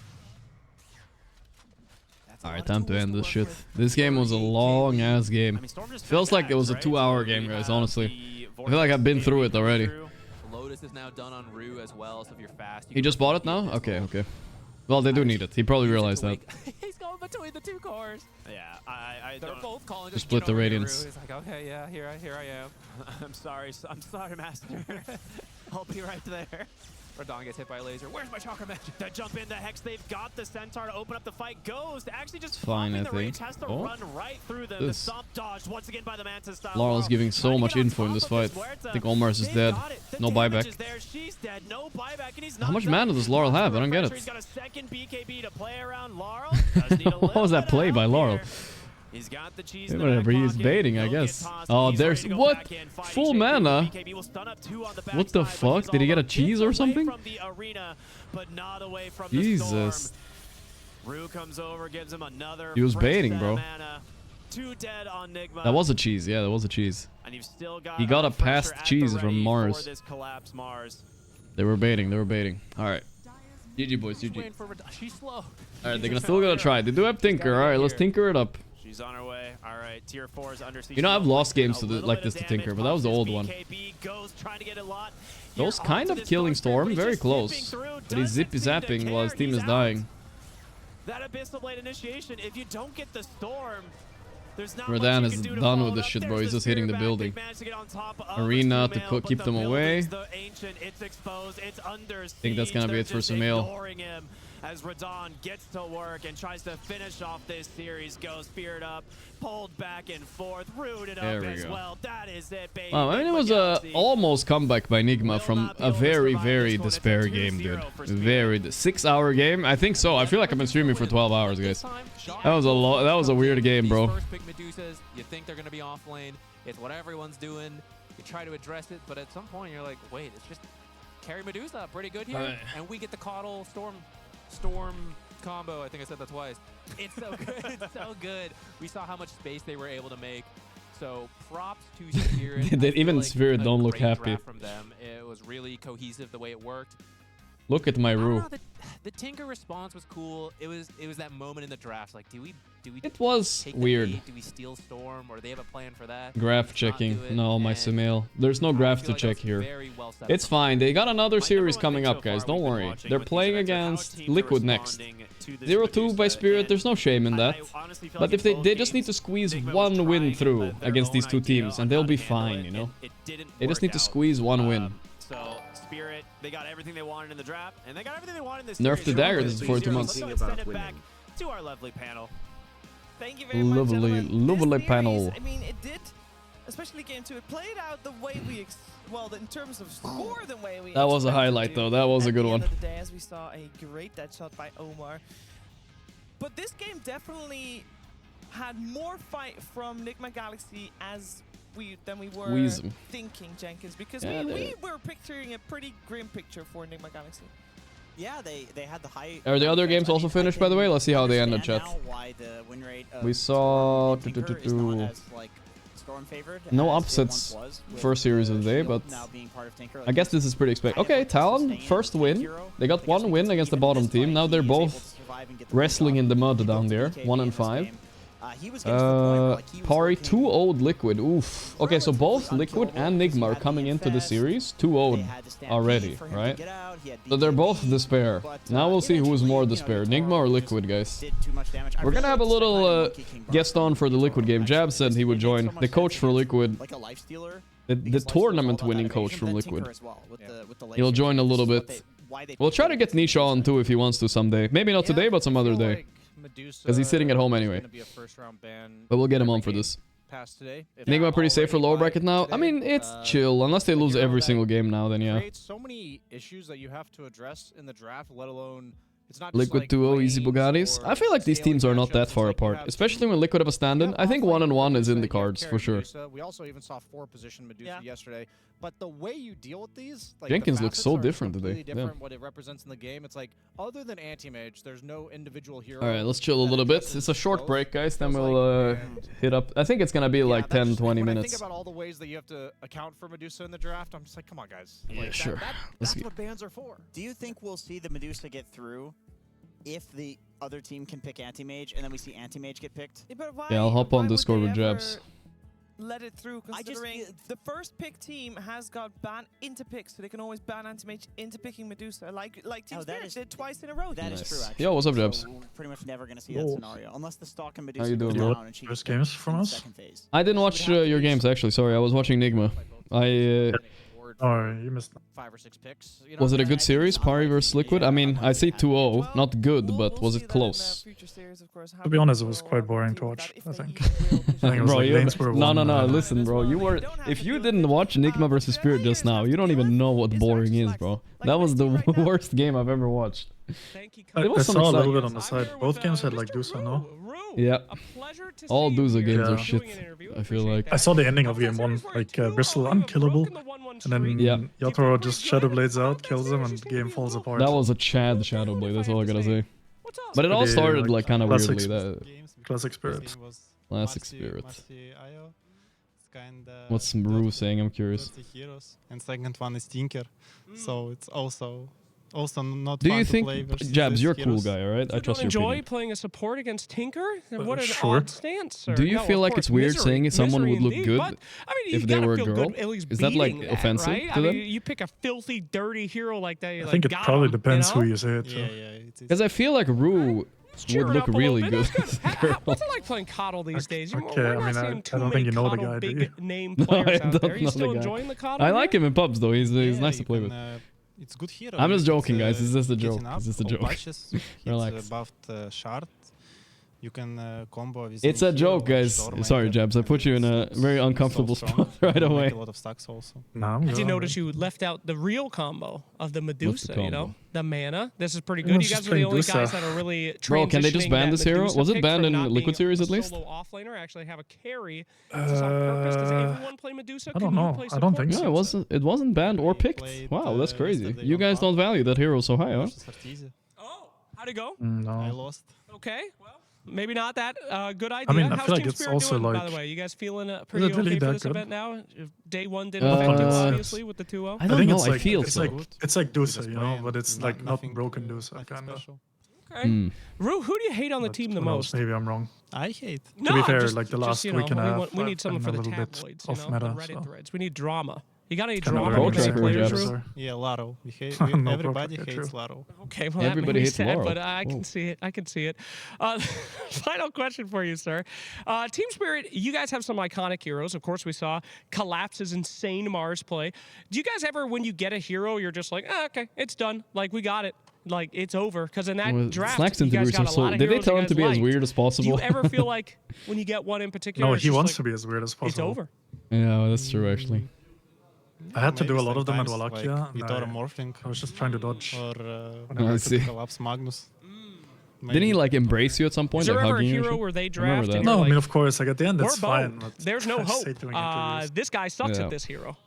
Alright, time to end this shit. This game was a long ass game. Feels like it was a 2-hour game, guys, honestly. I feel like I've been through it already. Lotus is now done on Rue as well, so if you're fast... He just bought it now? Okay, okay. Well, they do need it. He probably realized that. He's going between the two cars. Yeah, They're both calling to split the radiance. He's like, okay, yeah, here I am. I'm sorry, Master. I'll be right there. Radon gets hit by a laser. Where's my chakra magic? To jump in, the Hex, they've got the Centaur to open up the fight. Ghost actually just Fine, I the range, think. has to Oh. run right through them. The stomp dodged once again by the Manta style. Laurel's giving so much info in this fight. I think Olmar's is dead. No buyback. She's dead. No buyback, and he's How much mana does Laurel have? I don't get it. He's got a second BKB to play around. Laurel What was that play by Laurel? He's got the cheese in the Whatever, back he's pocket. baiting, I Will guess. get tossed. Oh, He's there's ready to go what? backhand, fight. Full BKB mana? will stun up 2 on the What the backside, but fuck? he's Did he get a all cheese up. or Gets something? away from the arena, but not away from the Jesus. storm. Rue comes over, gives him another. He was fresh baiting, set bro. of mana. 2 dead on Nigma. That was a cheese. Yeah, that was a cheese. And you've still got He got a Refresher past at the cheese ready from for Mars. this collapse Mars. They were baiting. They were baiting. All right. GG, boys. GG. Waiting for She's slow. All right, they're still gonna try. They do have Tinker. All right, let's Tinker it up. She's on her way. All right, tier 4 is under siege. You know, I've lost games A to little like bit this of to Tinker, damage. but that was the old one. BKB goes trying to get a lot. Those kind of killing Storm, very close. But he's zippy zapping while his team is dying. That Abyssal Blade initiation, if you don't get the Storm, there's not much Radan you is can do to done follow with it this up. shit, bro. There's He's the just hitting the Spirit back. building. They've managed to get on top of Arena the to Sumail, keep but them the away. building's the Ancient, it's exposed, it's under siege. I think that's gonna be They're it for just Sumail. ignoring him as Radon gets to work and tries to finish off this series. Goes Spirit up, pulled back and forth, rooted There up we as go. well. That is it, baby. Wow, I mean, it was a almost comeback by Nigma from a very, very despair game, dude. Very 6-hour game. I think so. I feel like I've been streaming for 12 hours, guys. That was a that was a weird game, bro. First pick Medusas, you think they're going to be off lane. It's what everyone's doing. You try to address it, but at some point you're like, wait, it's just carry Medusa pretty good here, and we get the Coddle Storm combo. I think I said that twice. It's so good. It's so good. We saw how much space they were able to make. So props to Spirit. Even Spirit don't look happy. From them. It was really cohesive the way it worked. Look at my Rue. The Tinker response was cool. It was that moment in the draft, like, do we do we It was take the weird. lead? Do we steal Storm, or do they have a plan for that? Graph Not checking. do it, No, my and Sumail. There's no I graph feel to like check that's here. very well set It's up. fine. They got another series number one coming thing up, so guys. far Don't we've been worry. watching They're with these playing events are how against teams are Liquid next. responding to this 0-2 Medusa, by Spirit. and There's no shame in that. I honestly feel But like if in both they just need games, to squeeze Enigma was one win trying through their against own these two idea teams, on and they'll how be to handle fine, it, you know? and it didn't They just work need to out. squeeze one win. So Spirit, they got everything they wanted in the draft, and they got everything they wanted in this Nerf series. the dagger, Really this is pleased 42 here. months. Let's go and send it back to our lovely panel. Thank you very much, Lovely, gentlemen. lovely This panel. series, I mean, it did, especially game 2, it played out the way we, in terms of score, the way we That was a expected highlight, to. though. That was a At good the one. end of the day, as we saw a great dead shot by Omar. But this game definitely had more fight from Enigma Galaxy than we were Squeeze 'em. thinking, Jenkins, because Yeah, we were picturing a pretty grim picture for Enigma Galaxy. Yeah, they had the high. Are the other games also finished, by the way? Let's see how they ended, chat. Why the win rate of We saw Tinker is not as, like, Storm favored no as it upsets once was, with first series of the day, Shield but now being part of Tinker. I guess this is pretty expected. Okay, Talon, first win. They got one win against the bottom team. Now they're both wrestling in the mud down there, 1 and 5. Pari 2-0 Liquid. Oof. Okay, so both Liquid and Nigma are coming into the series 2-0 already, right? So they're both despair. Now we'll see who's more despair, Nigma or Liquid, guys. We're gonna have a little guest on for the Liquid game. Jab said he would join. The coach for Liquid. The tournament-winning coach from Liquid. He'll join a little bit. We'll try to get Nisha on too if he wants to someday. Maybe not today, but some other day. Because he's sitting at home anyway. But we'll get him on for this. Enigma pretty safe for lower bracket now. I mean, it's chill. Unless they lose every single game now, then yeah. So many issues that you have to address in the draft, let alone it's not Liquid 2-0 easy Bugattis. I feel like these teams are not that far apart, especially when Liquid have a stand-in. I think 1-1 is in the cards for sure. We also even saw 4-position Medusa yesterday. But the way you deal with these, like, Jenkins the looks so facets are different today. completely different Yeah. what it represents in the game. It's like, other than anti-mage, there's no individual hero. Alright, let's chill a little bit. It's a short break, guys. Then we'll hit up. I think it's gonna be like 10-20 when minutes. I think about all the ways that you have to account for Medusa in the draft, I'm just like, come on, guys. Yeah, Like, sure. That's what bans are for. Do you think we'll see the Medusa get through if the other team can pick anti-mage and then we see anti-mage get picked? Yeah, I'll hop on Discord with Jabs. Let it through, considering the first pick team has got banned into picks, so they can always ban anti-mage into picking Medusa, like Team Spirit did twice in a row. That is true, actually. Yo, what's up, Jabs? So we're pretty much never going to see that scenario, unless the stock and How Medusa you goes doing, bro? down and she First gets games picked from in us? second phase. I didn't watch your games actually. Sorry, I was watching Nigma. Oh, you missed 5 or 6 picks. You know, Was it a good series, Pari versus Liquid? I mean, I say 2-0, not good, but was it close? To be honest, it was quite boring to watch, I think. I think it was Bro, like lanes were no, won, listen, bro. You were. If you didn't watch Nigma versus Spirit just now, you don't even know what boring is, bro. That was the worst game I've ever watched. I saw a little bit on the side. Both games had like Dusa, no? Yeah. All Dusa games are shit, I feel like. I saw the ending of game 1, like Bristle unkillable, and then Yotaro just Shadow Blades out, kills him, and the game falls apart. That was a Chad Shadowblade, that's all I gotta say. But it all started like kind of weirdly. Classic Spirit. Classic Spirit. What's Rue saying? I'm curious. And second one is Tinker, so it's also not Do fun you to think, play versus Jabs, these you're a cool heroes. guy, alright? I trust your enjoy opinion. playing a support against Tinker? What an Sure. odd stance, sir. Do you No, feel of like course, it's weird misery, saying someone would look indeed, good but, I mean, if you they gotta were a feel girl? good at least Is that like beating that, offensive right? to I them? mean, you pick a filthy, dirty hero like that. You're I like, think it got probably him, depends you know? who you say it to. Because I feel like Rue cheer would it look up a really little good. bit. as a girl. What's it like playing Coddle these days? Okay, We're I not mean, seeing I too don't many think you know the Coddle guy, do you? big name No, players I out don't there. You know still the guy. enjoying the Coddle? I like him in pubs though. He's nice to play with. It's good hero. I'm just You joking, get, guys. It's just a joke. getting up, It's just a all joke. Patches, Relax. buffed shard. You can combo with It's any a joke, hero, like guys. Storm, Sorry, Anchor, Jabs. I put you in a very uncomfortable so strong. spot right You can away. Make a lot of stacks also. I did notice you left out the real combo of the Medusa, you know? combo? The mana. This is pretty Yeah, good. it's You just guys are the playing only Dusa. guys that are really Bro, can they just transitioning ban that this hero? Medusa Was it pick banned from in not Liquid being Series a at least? solo offlaner, actually have a carry. Is this on purpose? Does everyone play Medusa? I Can don't you know. play I don't support? think No, it wasn't banned or picked. Wow, that's crazy. You guys don't value that hero so high, huh? Oh, how'd it go? I No. lost. Okay, well, maybe not that good idea. I mean, I How's feel like Team it's Spirit also doing, by like- the way? You guys feeling pretty it really okay for that this good? event now? If day one didn't affect you, obviously, with the 2-0? I I don't think know. it's I like feel it's so. like Dusa, you know, playing but it's like not broken Dusa, kind of. Okay. Rue, who do you hate on the team the most? Maybe I'm wrong. I hate. No, to be fair, just, like the just, last you know, week and a half, we need something for the little bit tabloids, you off know, meta, the Reddit so. threads. We need drama. You got any Kind of drama learning with any to players, Jabs. Rue? Yeah, Lotto. No Everybody pro tracker, hates true. Lotto. Okay, well, Everybody that hates made me sad, Laurel. but I can see it. I can see it. Final question for you, sir. Team Spirit, you guys have some iconic heroes. Of course, we saw Collapse's insane Mars play. Do you guys ever, when you get a hero, you're just like, okay, it's done. Like, we got it. Like, it's over. Because in that draft, Snack's you guys interviews got are a lot so. of Did they heroes tell you him to guys be as liked. weird as possible? Do you ever feel like when you get one in particular, No, it's he just wants like, to be as weird as possible. it's over? Yeah, well, that's true actually. I had to do a Maybe lot of them at sometimes, Wallachia. like, you thought of morphing. I was just trying to dodge. Or I see. Collapse Magnus. Didn't he like embrace you at some point? Is there like ever a hugging you? or hero shit? where they I remember draft that. and No, you're I mean, like, of course, like at the end, we're it's fine. But There's no I hope. say doing interviews. This guy sucks Yeah. at this hero.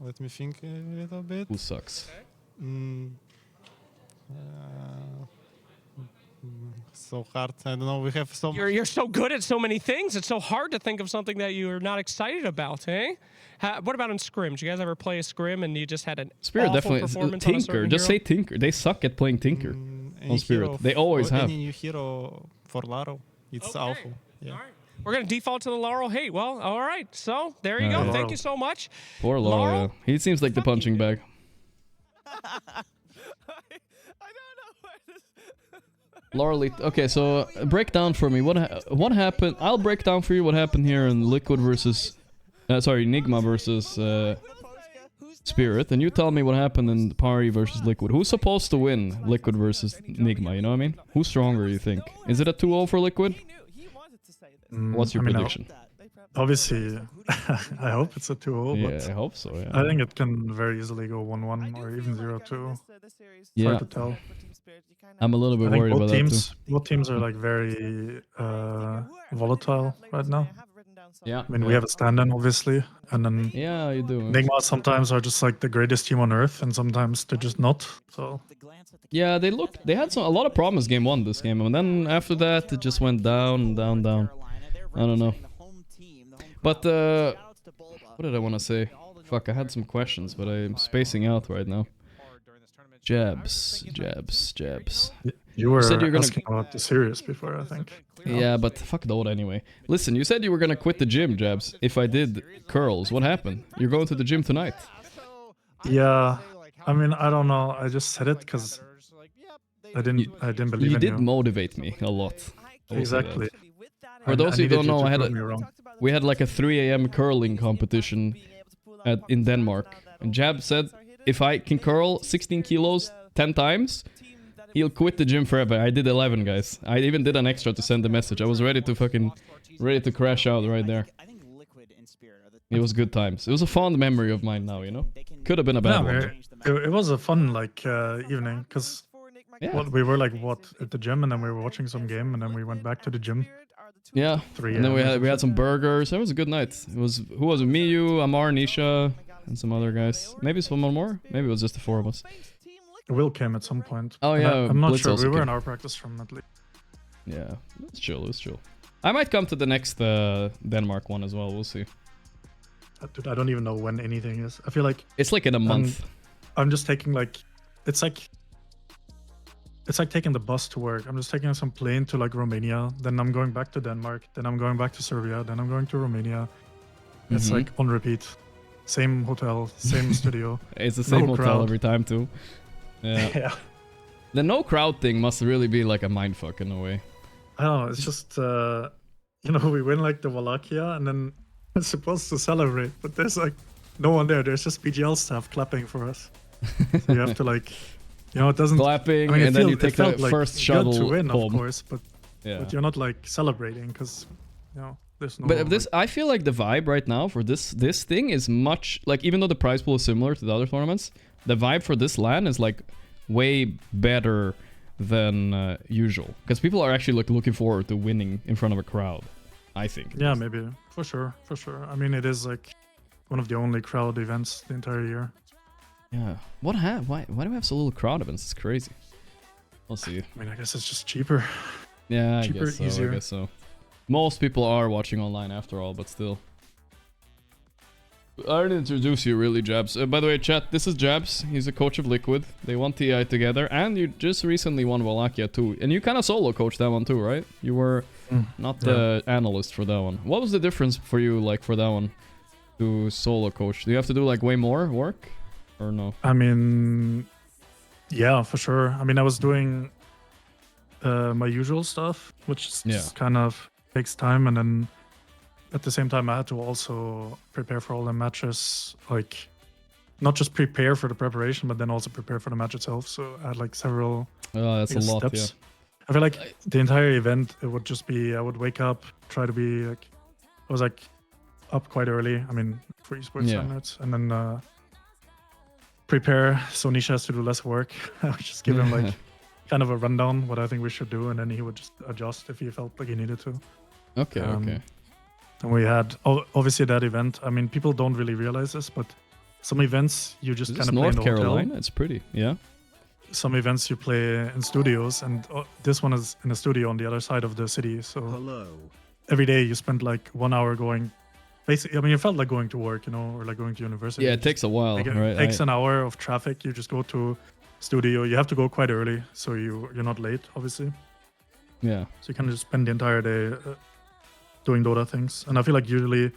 Let me think a little bit. Who sucks? So hard. I don't know. We have so. You're so good at so many things. It's so hard to think of something that you're not excited about, eh? What about in scrims? Did you guys ever play a scrim and you just had an Spirit awful definitely. performance on a Tinker. certain Just hero? say Tinker. They suck at playing Tinker on Spirit. They always have. Any new hero for Laro, it's awful. Yeah. We're going to default to the Laurel hate. Well, all right. So there you go. Laurel. Thank you so much. Poor Laurel. Yeah. He seems like the punching bag. Laurel, okay, so break down for me what happened. I'll break down for you what happened here in Liquid versus, Nigma versus Spirit, and you tell me what happened in Party versus Liquid. Who's supposed to win Liquid versus Nigma? You know what I mean? Who's stronger? You think? Is it a 2-0 for Liquid? What's your prediction? Obviously, I hope it's a 2-0. Yeah, but I hope so. Yeah. I think it can very easily go 1-1 or even 0-2. Yeah. Hard to tell. I'm a little bit I think worried about that too. Both teams are like very volatile right now. Yeah. I mean, we have a stand-in, obviously, and then yeah, you do. Nigma sometimes are just like the greatest team on earth, and sometimes they're just not. So yeah, they had a lot of problems game 1 this game, and then after that it just went down and down, down. I don't know. But what did I want to say? Fuck, I had some questions, but I'm spacing out right now. Jabs. You were said you were gonna... asking about the series before, I think. Yeah, but fuck Dota anyway. Listen, you said you were gonna quit the gym, Jabs, if I did curls. What happened? You're going to the gym tonight. Yeah, I mean, I don't know. I just said it because I didn't believe in you. You did motivate me a lot. Exactly. For those who don't know, we had like a 3 a.m. curling competition in Denmark. And Jab said, if I can curl 16 kilos 10 times, he'll quit the gym forever. I did 11, guys. I even did an extra to send the message. I was ready to crash out right there. It was good times. It was a fond memory of mine now, you know? Could have been a bad one. It was a fun evening, because we were at the gym, and then we were watching some game, and then we went back to the gym. Yeah, and then we had some burgers. It was a good night. Who was it? Me, you, Amar, Nisha, and some other guys. Maybe someone more. Maybe it was just the 4 of us. Will came at some point. Oh yeah, I'm not Blitz sure. also We were came. in our practice room at least. Yeah, it's chill. It's chill. I might come to the next Denmark one as well. We'll see. Dude, I don't even know when anything is. I feel like it's like in a month. I'm just taking it's like taking the bus to work. I'm just taking some plane to Romania. Then I'm going back to Denmark. Then I'm going back to Serbia. Then I'm going to Romania. It's like on repeat. Same hotel, same studio. It's the same hotel crowd. every time too. Yeah. Yeah. The no crowd thing must really be like a mindfuck in a way. I don't know. It's just we win the Wallachia, and then it's supposed to celebrate, but there's no one there. There's just PGL staff clapping for us. So you have to it doesn't clapping, I mean, and then you take the first shuttle to win, home. of course, but you're not celebrating because there's no. But I feel like the vibe right now for this thing is much even though the prize pool is similar to the other tournaments, the vibe for this LAN is way better than usual, because people are actually looking forward to winning in front of a crowd. I think. Yeah, maybe for sure. I mean, it is one of the only crowd events the entire year. Yeah. Why do we have so little crowd events? It's crazy. We'll see. I mean, I guess it's just cheaper. Yeah, cheaper, I easier. guess so. Most people are watching online after all, but still. I didn't introduce you really, Jabs. By the way, chat, this is Jabs. He's a coach of Liquid. They won TI together, and you just recently won Wallachia too. And you kind of solo coached that one too, right? You were not the analyst for that one. What was the difference for you, like, for that one to solo coach? Do you have to do, like, way more work, or no? I mean, yeah, for sure. I mean, I was doing my usual stuff, which just kind of takes time, and then at the same time, I had to also prepare for all the matches, like not just prepare for the preparation, but then also prepare for the match itself. So I had like several that's a lot, steps. I feel like the entire event, it would just be, I would wake up, try to be like, I was like up quite early. I mean, for esports standards, and then prepare. So Nisha has to do less work. I would just give him like kind of a rundown what I think we should do, and then he would just adjust if he felt like he needed to. Okay, okay. And we had obviously that event. I mean, people don't really realize this, but some events you just kind of play in the Carolina? hotel. It's pretty, yeah. Some events you play in studios, and this one is in a studio on the other side of the city. So every day you spend like 1 hour going. Basically, I mean, it felt like going to work, you know, or like going to university. Yeah, it takes a while, like, right? It takes an hour of traffic. You just go to studio. You have to go quite early, so you're not late, obviously. Yeah. So you kind of just spend the entire day doing Dota things. And I feel like usually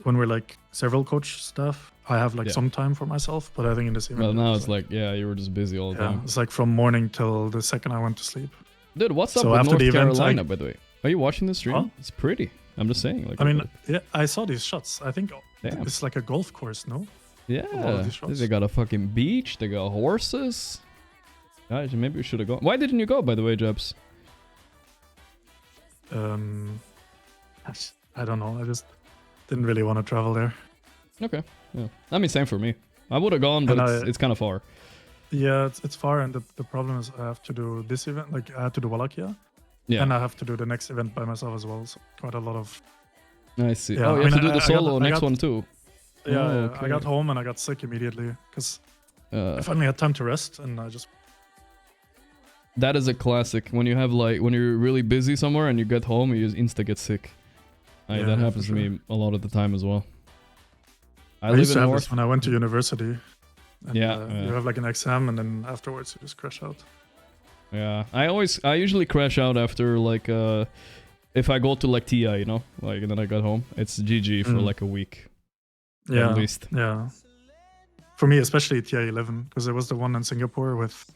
when we're like several coach staff, I have like some time for myself, but I think in this event... Well, now it's like, you were just busy all the time. It's like from morning till the second I went to sleep. Dude, what's up with North Carolina, by the way? Are you watching the stream? It's pretty. I'm just saying. Like, I mean, yeah, I saw these shots. I think it's like a golf course, no? Yeah. They got a fucking beach. They got horses. Guys, maybe we should have gone. Why didn't you go, by the way, Jabs? I don't know. I just didn't really want to travel there. Okay. Yeah. I mean, same for me. I would have gone, but it's kind of far. Yeah, it's far, and the problem is I have to do this event. Like, I have to do Wallachia. Yeah. And I have to do the next event by myself as well. So quite a lot of... I see. Yeah, oh, you have to do the solo next one too. Yeah, okay. I got home and I got sick immediately because I finally had time to rest, and I just... That is a classic. When you have like, when you're really busy somewhere and you get home, you just insta get sick. That happens to me a lot of the time as well. I used to have this when I went to university. And, you have like an exam, and then afterwards you just crash out. Yeah, I usually crash out after like if I go to like TI, you know, like, and then I got home, it's GG for like a week. Yeah, at least. Yeah. For me, especially TI 11, because there was the one in Singapore with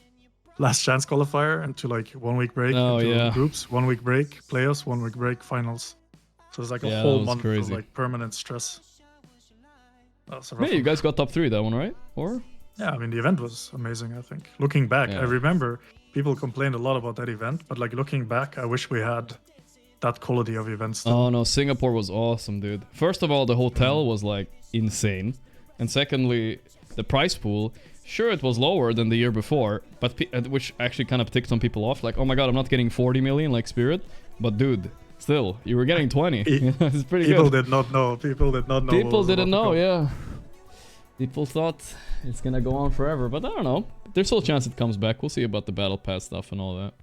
last chance qualifier into like 1 week break into groups, 1 week break, playoffs, 1 week break, finals. So it's like a whole month of like permanent stress. Yeah, you guys got top 3 that one, right? Or? Yeah, I mean, the event was amazing, I think. Looking back, I remember people complained a lot about that event, but like looking back, I wish we had that quality of events. Oh no, Singapore was awesome, dude. First of all, the hotel was like insane. And secondly, the prize pool, sure, it was lower than the year before, but which actually kind of ticked some people off. Like, oh my god, I'm not getting 40 million like Spirit. But dude, still, you were getting 20. It's pretty people good. Did not know. People did not know. People didn't know, yeah. People thought it's gonna go on forever, but I don't know. There's still a chance it comes back. We'll see about the battle pass stuff and all that.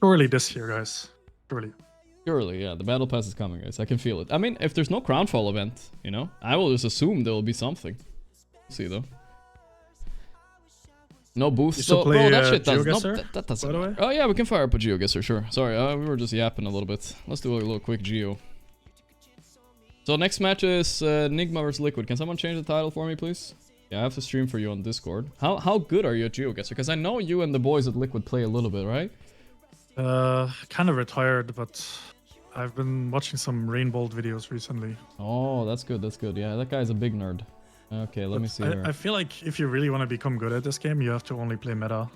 Surely this year, guys. Surely. Surely, yeah. The battle pass is coming, guys. I can feel it. I mean, if there's no Crownfall event, you know, I will just assume there will be something. We'll see, though. No boost, though. Bro, that shit does that doesn't matter. Oh, yeah, we can fire up a GeoGuessr, sure. Sorry, we were just yapping a little bit. Let's do a little quick Geo. So next match is Nigma vs Liquid. Can someone change the title for me, please? Yeah, I have to stream for you on Discord. How good are you at GeoGuessr? Because I know you and the boys at Liquid play a little bit, right? Kind of retired, but I've been watching some Rainbolt videos recently. Oh, that's good, that's good. Yeah, that guy's a big nerd. Okay, let me see here. I feel like if you really want to become good at this game, you have to only play meta.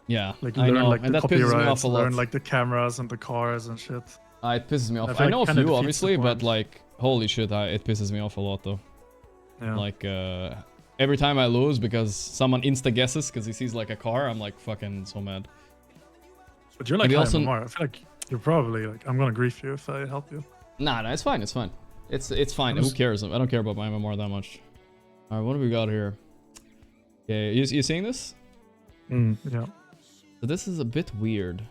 Yeah, like I learn know. like and the that pisses me off copyrights, a lot. learn like the cameras and the cars and shit. It pisses me off. I I know a kinda few, defeats obviously, the but point. like, holy shit, it pisses me off a lot, though. Yeah. Like, every time I lose because someone insta-guesses because he sees like a car, I'm like fucking so mad. But you're like Maybe high also... MMR. I feel like you're probably like, I'm gonna grief you if I help you. Nah, it's fine, it's fine. It's fine. Who cares? I don't care about my MMR that much. Alright, what do we got here? Okay, you seeing this? Yeah. So this is a bit weird.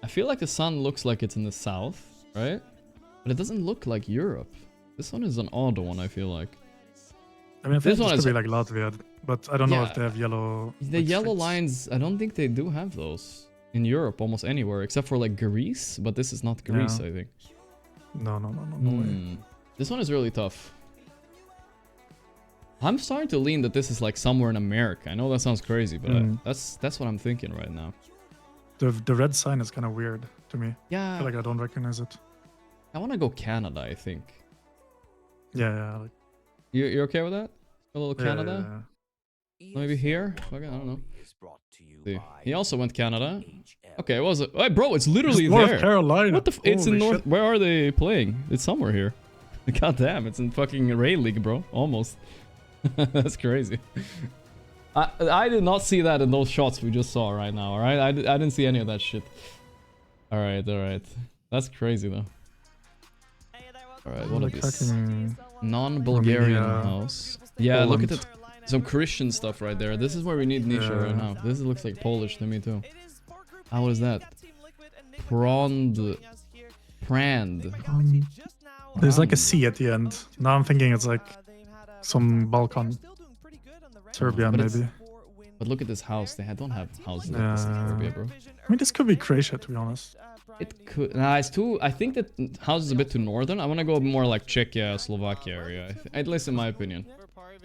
I feel like the sun looks like it's in the south, right? But it doesn't look like Europe. This one is an odd one, I feel like. I mean, I think This this one could is be like Latvia, but I don't know Yeah. if they have yellow. the like, yellow streets. lines. I don't think they do have those in Europe, almost anywhere except for like Greece. But this is not Greece, Yeah. I think. No way. This one is really tough. I'm starting to lean that this is like somewhere in America. I know that sounds crazy, but that's what I'm thinking right now. The red sign is kind of weird to me. Yeah. I feel like I don't recognize it. I want to go Canada, I think. Yeah. Like, You're okay with that? A little yeah, Canada? Maybe here? Okay, I don't know. See. He also went Canada. Okay, it was a... Hey, bro, it's literally North there. Carolina. What the it's in Holy North... shit. Where are they playing? It's somewhere here. God damn, it's in fucking Ray League, bro. Almost. That's crazy. I did not see that in those shots we just saw right now, alright? I didn't see any of that shit. Alright. That's crazy, though. Alright, what Like is this? fucking Non-Bulgarian Armenia, house. Yeah, look at Poland. it. Some Christian stuff right there. This is where we need Nisha right Yeah. now. This looks like Polish to me, too. What is that? Prand. There's like a C at the end. Now I'm thinking it's like some Balkan. Serbia, But it's- maybe. But look at this house. They don't have houses like this in Serbia, bro. I mean, this could be Croatia, to be honest. It could. Nah, it's too. I think that house is a bit too northern. I want to go more like Czechia, Slovakia area. At least in my opinion.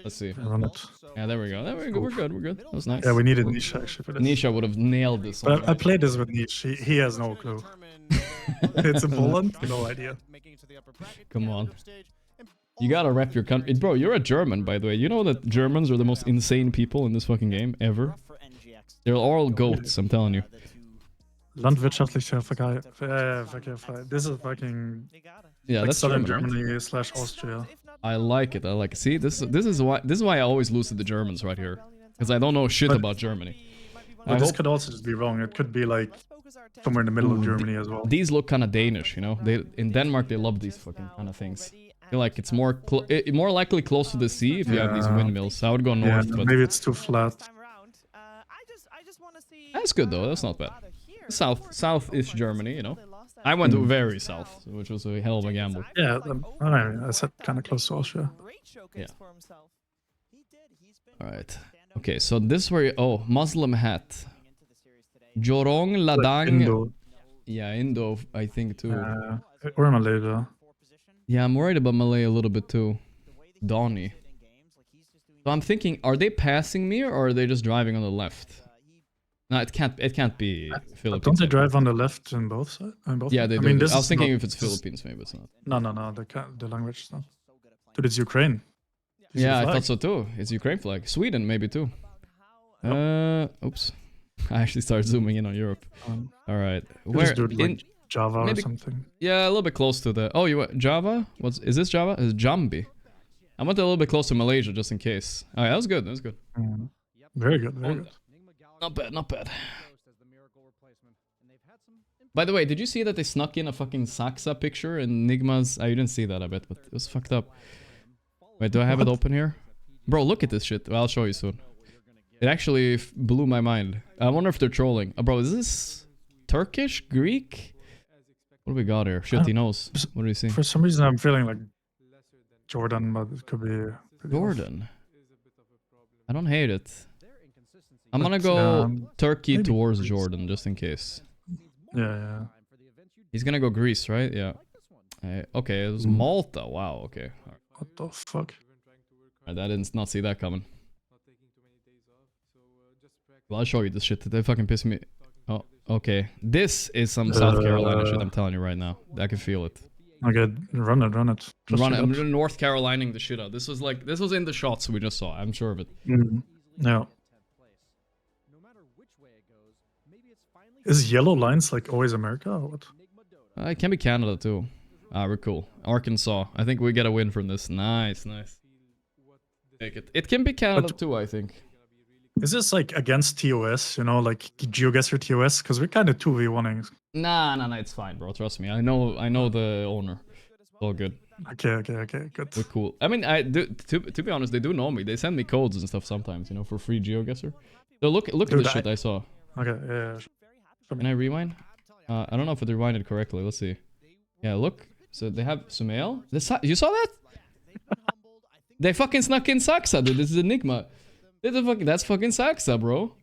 Let's see. Run it. Yeah, there we go. We're good. That was nice. Yeah, we needed Nisha actually for this. Nisha would have nailed this. But I played this with Nish. He has no clue. It's in Poland? No idea. Come on. You gotta rep your country. Bro, you're a German, by the way. You know that Germans are the most insane people in this fucking game, ever? They're all goats, I'm telling you. Landwirtschaftlicher Verkehr. This is fucking Yeah, like that's southern German, right? Germany / Austria. I like it. See, this is why I always lose to the Germans right here. Because I don't know shit But- about Germany. But this could also just be wrong. It could be like somewhere in the middle of Germany as well. These look kind of Danish, you know? In Denmark, they love these fucking kind of things. I feel like it's more more likely close to the sea if you have these Yeah. windmills. I would go Yeah, north, but maybe it's too flat. that's good though. That's not bad. South-ish Germany, you know? I went very south, which was a hell of a gamble. Yeah, I said kind of close to Austria. Yeah. Alright. Okay, so this is where oh, Muslim hat. Jorong Ladang. Indo. Yeah, Indo, I think too. Or Malaysia. Yeah, I'm worried about Malay a little bit too. Donny. So I'm thinking, are they passing me or are they just driving on the left? No, it can't be Philippines. Don't they drive on the left in both sides? Yeah, they do. I was thinking if it's Philippines, maybe it's not. No. The language is not. Dude, it's Ukraine. You see the Yeah, I flag? thought so too. It's Ukraine flag. Sweden, maybe too. Oops. I actually started zooming in on Europe. Alright. Where? Like Java maybe, or something. Yeah, a little bit close to the... Oh, you went Java? Is this Java? It's Jambi. I went a little bit close to Malaysia just in case. Oh, yeah, that was good. That was good. Very good. Very good. Not bad, not bad. By the way, did you see that they snuck in a fucking Saxa picture in Nigma's... you didn't see that, I bet, but it was fucked up. Wait, do I have it open here? Bro, look at this shit. Well, I'll show you soon. It actually blew my mind. I wonder if they're trolling. Bro, is this Turkish? Greek? What do we got here? Shit, he knows. What do you see? For some reason, I'm feeling like Jordan, but it could be... Jordan? I don't hate it. I'm gonna go Turkey towards Jordan, just in case. Yeah. He's gonna go Greece, right? Yeah. Okay, it was Malta. Wow, okay. What the fuck? I did not see that coming. Well, I'll show you this shit. They fucking piss me... Oh, okay. This is some South Carolina shit, I'm telling you right now. I can feel it. Okay, run it. Run it. I'm North Carolining the shit out. This was in the shots we just saw. I'm sure of it. Yeah. Is yellow lines like always America or what? It can be Canada too. We're cool. Arkansas. I think we get a win from this. Nice. Take it. It can be Canada too, I think. Is this like against TOS, you know, like GeoGuessr TOS? Because we're kind of 2v1ing. Nah, it's fine, bro. Trust me. I know the owner. It's all good. Okay, good. We're cool. I mean, to be honest, they do know me. They send me codes and stuff sometimes, you know, for free GeoGuessr. So look at this shit I saw. Okay, yeah. Can I rewind? I don't know if it rewinded correctly. Let's see. Yeah, look. So they have Sumail. You saw that? They fucking snuck in Saxa, dude. This is Enigma. That's fucking Saxa, bro.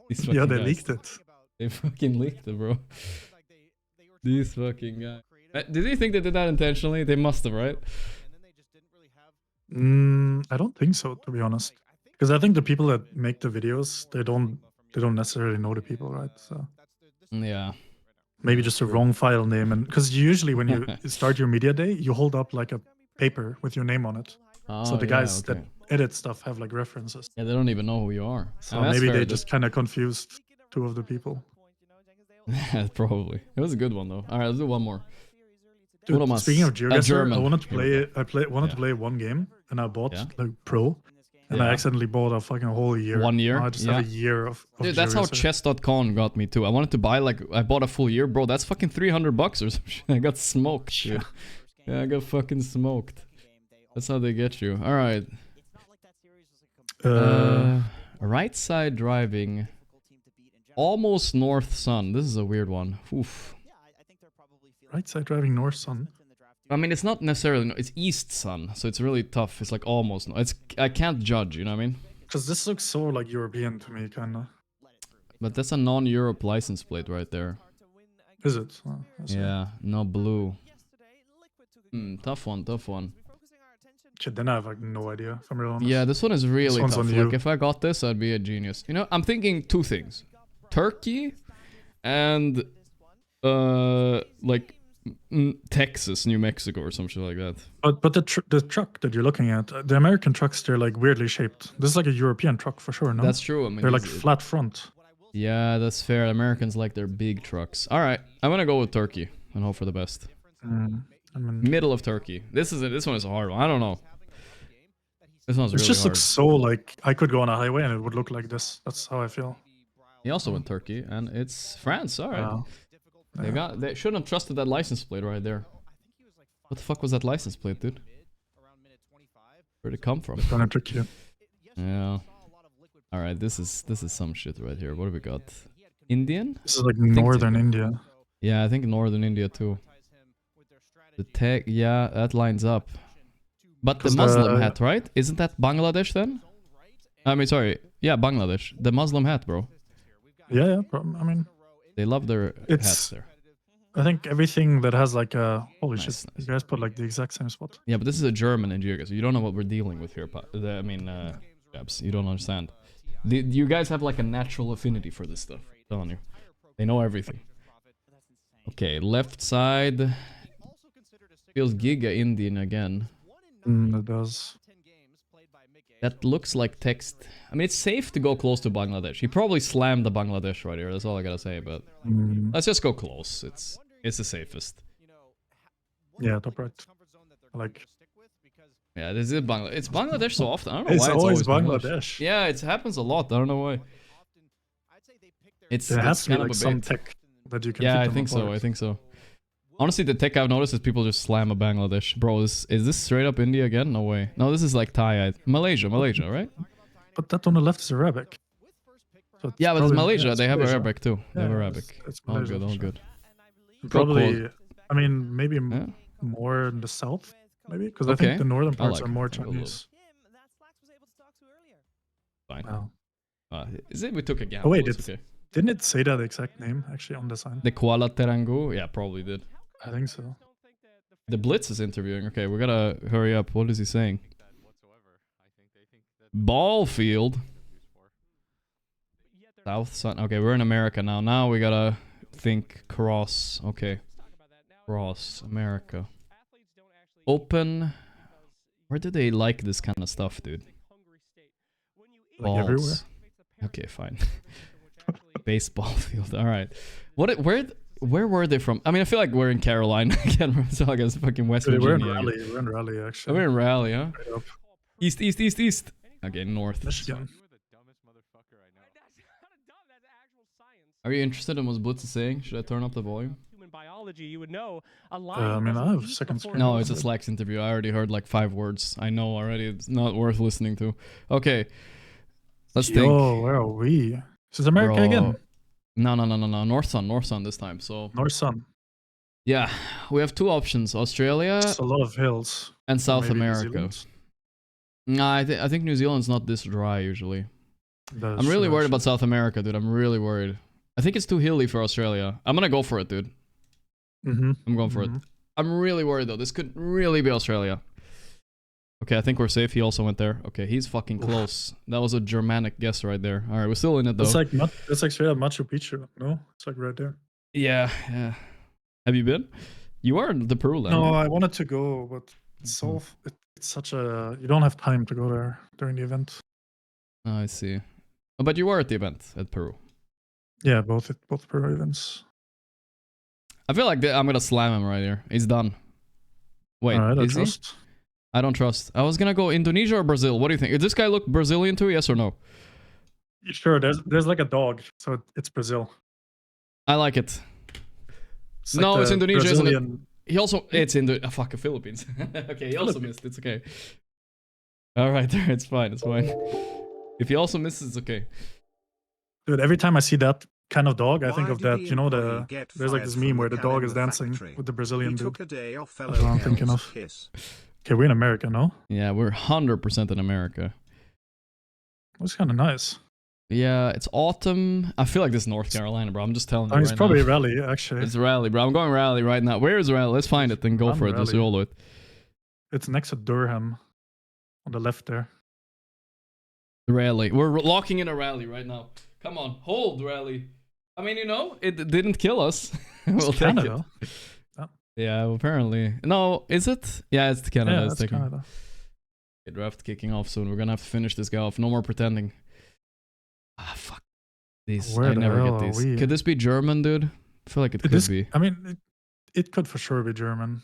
These Yeah, fucking they guys. leaked it. They fucking leaked it, bro. These fucking guys. Did you think they did that intentionally? They must have, right? I don't think so, to be honest. Because I think the people that make the videos, they don't necessarily know the people, right? So yeah, maybe just a wrong file name, and because usually when you start your media day, you hold up like a paper with your name on it. So the guys that edit stuff have like references. Yeah, they don't even know who you are. So maybe they just kind of confused two of the people. Probably. It was a good one though. All right, let's do one more. Dude, speaking of GeoGuessr, I wanted to play one game, and I bought like Pro, and I accidentally bought a fucking whole year. 1 year? Now I just have a year of Dude, that's how chess.com got me too. I wanted to buy I bought a full year, bro. That's fucking $300 or some shit. I got smoked, dude. Yeah, I got fucking smoked. That's how they get you. All right. Right side driving. Almost north sun. This is a weird one. Oof. Right side driving north sun. I mean, it's not necessarily. It's east sun, so it's really tough. It's like almost. I can't judge. You know what I mean? Because this looks so like European to me, kind of. But that's a non-Europe license plate right there. Is it? Yeah. No blue. Tough one. Tough one. Shit, then I have like no idea. If I'm real honest. Yeah, this one is really tough. Like, if I got this, I'd be a genius. You know, I'm thinking two things: Turkey and like Texas, New Mexico, or some shit like that. But the truck that you're looking at, the American trucks, they're like weirdly shaped. This is like a European truck for sure. No, that's true. I mean, they're like flat front. Yeah, that's fair. Americans like their big trucks. All right, I'm gonna go with Turkey and hope for the best. I mean, middle of Turkey. This one is a hard one. I don't know. This one's really hard. It just looks so like I could go on a highway and it would look like this. That's how I feel. He also went Turkey, and it's France. All right. They shouldn't have trusted that license plate right there. What the fuck was that license plate, dude? Where'd it come from? It's gonna trick you. Yeah. All right. This is some shit right here. What do we got? Indian? This is like northern India. Yeah, I think northern India too. The tag, yeah, that lines up. But the Muslim hat, right? Isn't that Bangladesh then? I mean, sorry. Yeah, Bangladesh. The Muslim hat, bro. Yeah. I mean, they love their hats there. I think everything that has like a holy shit, you guys put like the exact same spot. Yeah, but this is a German in GeoGuessr, so you don't know what we're dealing with here. I mean, you don't understand. You guys have like a natural affinity for this stuff. I'm telling you, they know everything. Okay, left side feels Giga Indian again. It does. That looks like text. I mean, it's safe to go close to Bangladesh. He probably slammed the Bangladesh right here. That's all I gotta say. But let's just go close. It's the safest. Yeah, top right. Like. Yeah, this is Bangladesh. It's Bangladesh so often. I don't know It's why. Always Bangladesh. Yeah, it happens a lot. I don't know why. There has to be like some tech that you can. Yeah, I think so. I think so. Honestly, the tech I've noticed is people just slam a Bangladesh. Bro, is this straight up India again? No way. No, this is like Thai. Malaysia, right? But that on the left is Arabic. So yeah, but it's Malaysia. They have Arabic too. They have Arabic. All good, all good. Probably, I mean, maybe more in the south, maybe? Because I think the northern parts are more Chinese. Fine. Is it we took a gamble? Oh wait, didn't it say that exact name actually on the sign? The Kuala Terengganu? Yeah, probably did. I think so. The Blitz is interviewing. Okay, we gotta hurry up. What is he saying? Ball field. South Sun. Okay, we're in America now. Now we gotta think cross. Okay. Cross America. Open. Where do they like this kind of stuff, dude? Like everywhere. Okay, fine. Baseball field. All right. Where were they from? I mean, I feel like we're in Carolina again. So I guess fucking West Virginia. We're in Raleigh, actually. We're in Raleigh, huh? Right east. Okay, north. Michigan. Are you interested in what Blitz is saying? Should I turn up the volume? Human biology, you would know. I mean, I have second screen. No, it's a Slacks interview. I already heard like 5 words. I know already. It's not worth listening to. Okay. Let's think. Oh, where are we? This is America again. No. North Sun this time. So North Sun. Yeah, we have 2 options: Australia. It's a lot of hills. And South America. Nah, I think New Zealand's not this dry usually. That's I'm really true, worried actually. about South America, dude. I'm really worried. I think it's too hilly for Australia. I'm gonna go for it, dude. I'm going for it. I'm really worried though. This could really be Australia. Okay, I think we're safe. He also went there. Okay, he's fucking close. That was a Germanic guess right there. All right, we're still in it though. It's like straight up Machu Picchu. No, it's like right there. Yeah, yeah. Have you been? You are in the Peru land. No, right? I wanted to go, but it's it's such a you don't have time to go there during the event. Oh, I see. Oh, but you were at the event at Peru. Yeah, both Peru events. I feel like I'm gonna slam him right here. He's done. Wait, All right, I is he? trust. I don't trust. I was gonna go Indonesia or Brazil. What do you think? Does this guy look Brazilian too? Yes or no? Sure, there's like a dog, so it's Brazil. I like it. It's like No, it's the Indonesia, isn't Brazilian- it? He also it's in the fuck Philippines. Okay, he also missed. It's okay. All right, it's fine. It's fine. If he also misses, it's okay. Dude, every time I see that kind of dog, I think Why of did that. the You know, employee get there's like fired this from meme the where the dog is calendar dancing factory? with the Brazilian He dude. took a day off, That's what I'm thinking of. Kiss. Okay, we're in America, no? Yeah, we're 100% in America. That's kind of nice. Yeah, it's autumn. I feel like this is North Carolina, bro. I'm just telling you. It's right probably now. a rally, actually. It's Raleigh, bro. I'm going Raleigh right now. Where is Raleigh? Let's find it and go I'm for it. Let's Raleigh. roll it. It's next to Durham, on the left there. Raleigh. We're locking in a rally right now. Come on, hold Raleigh. I mean, you know, it didn't kill us. We'll It's take Canada. it. Yeah, apparently. No, is it? Yeah, it's Canada. Yeah, it's it's taking. Canada. Okay, draft kicking off soon. We're gonna have to finish this guy off. No more pretending. Ah, fuck. These. Where I the never hell get are these. we? Could this be German, dude? I feel like it could This- be. I mean, it could for sure be German.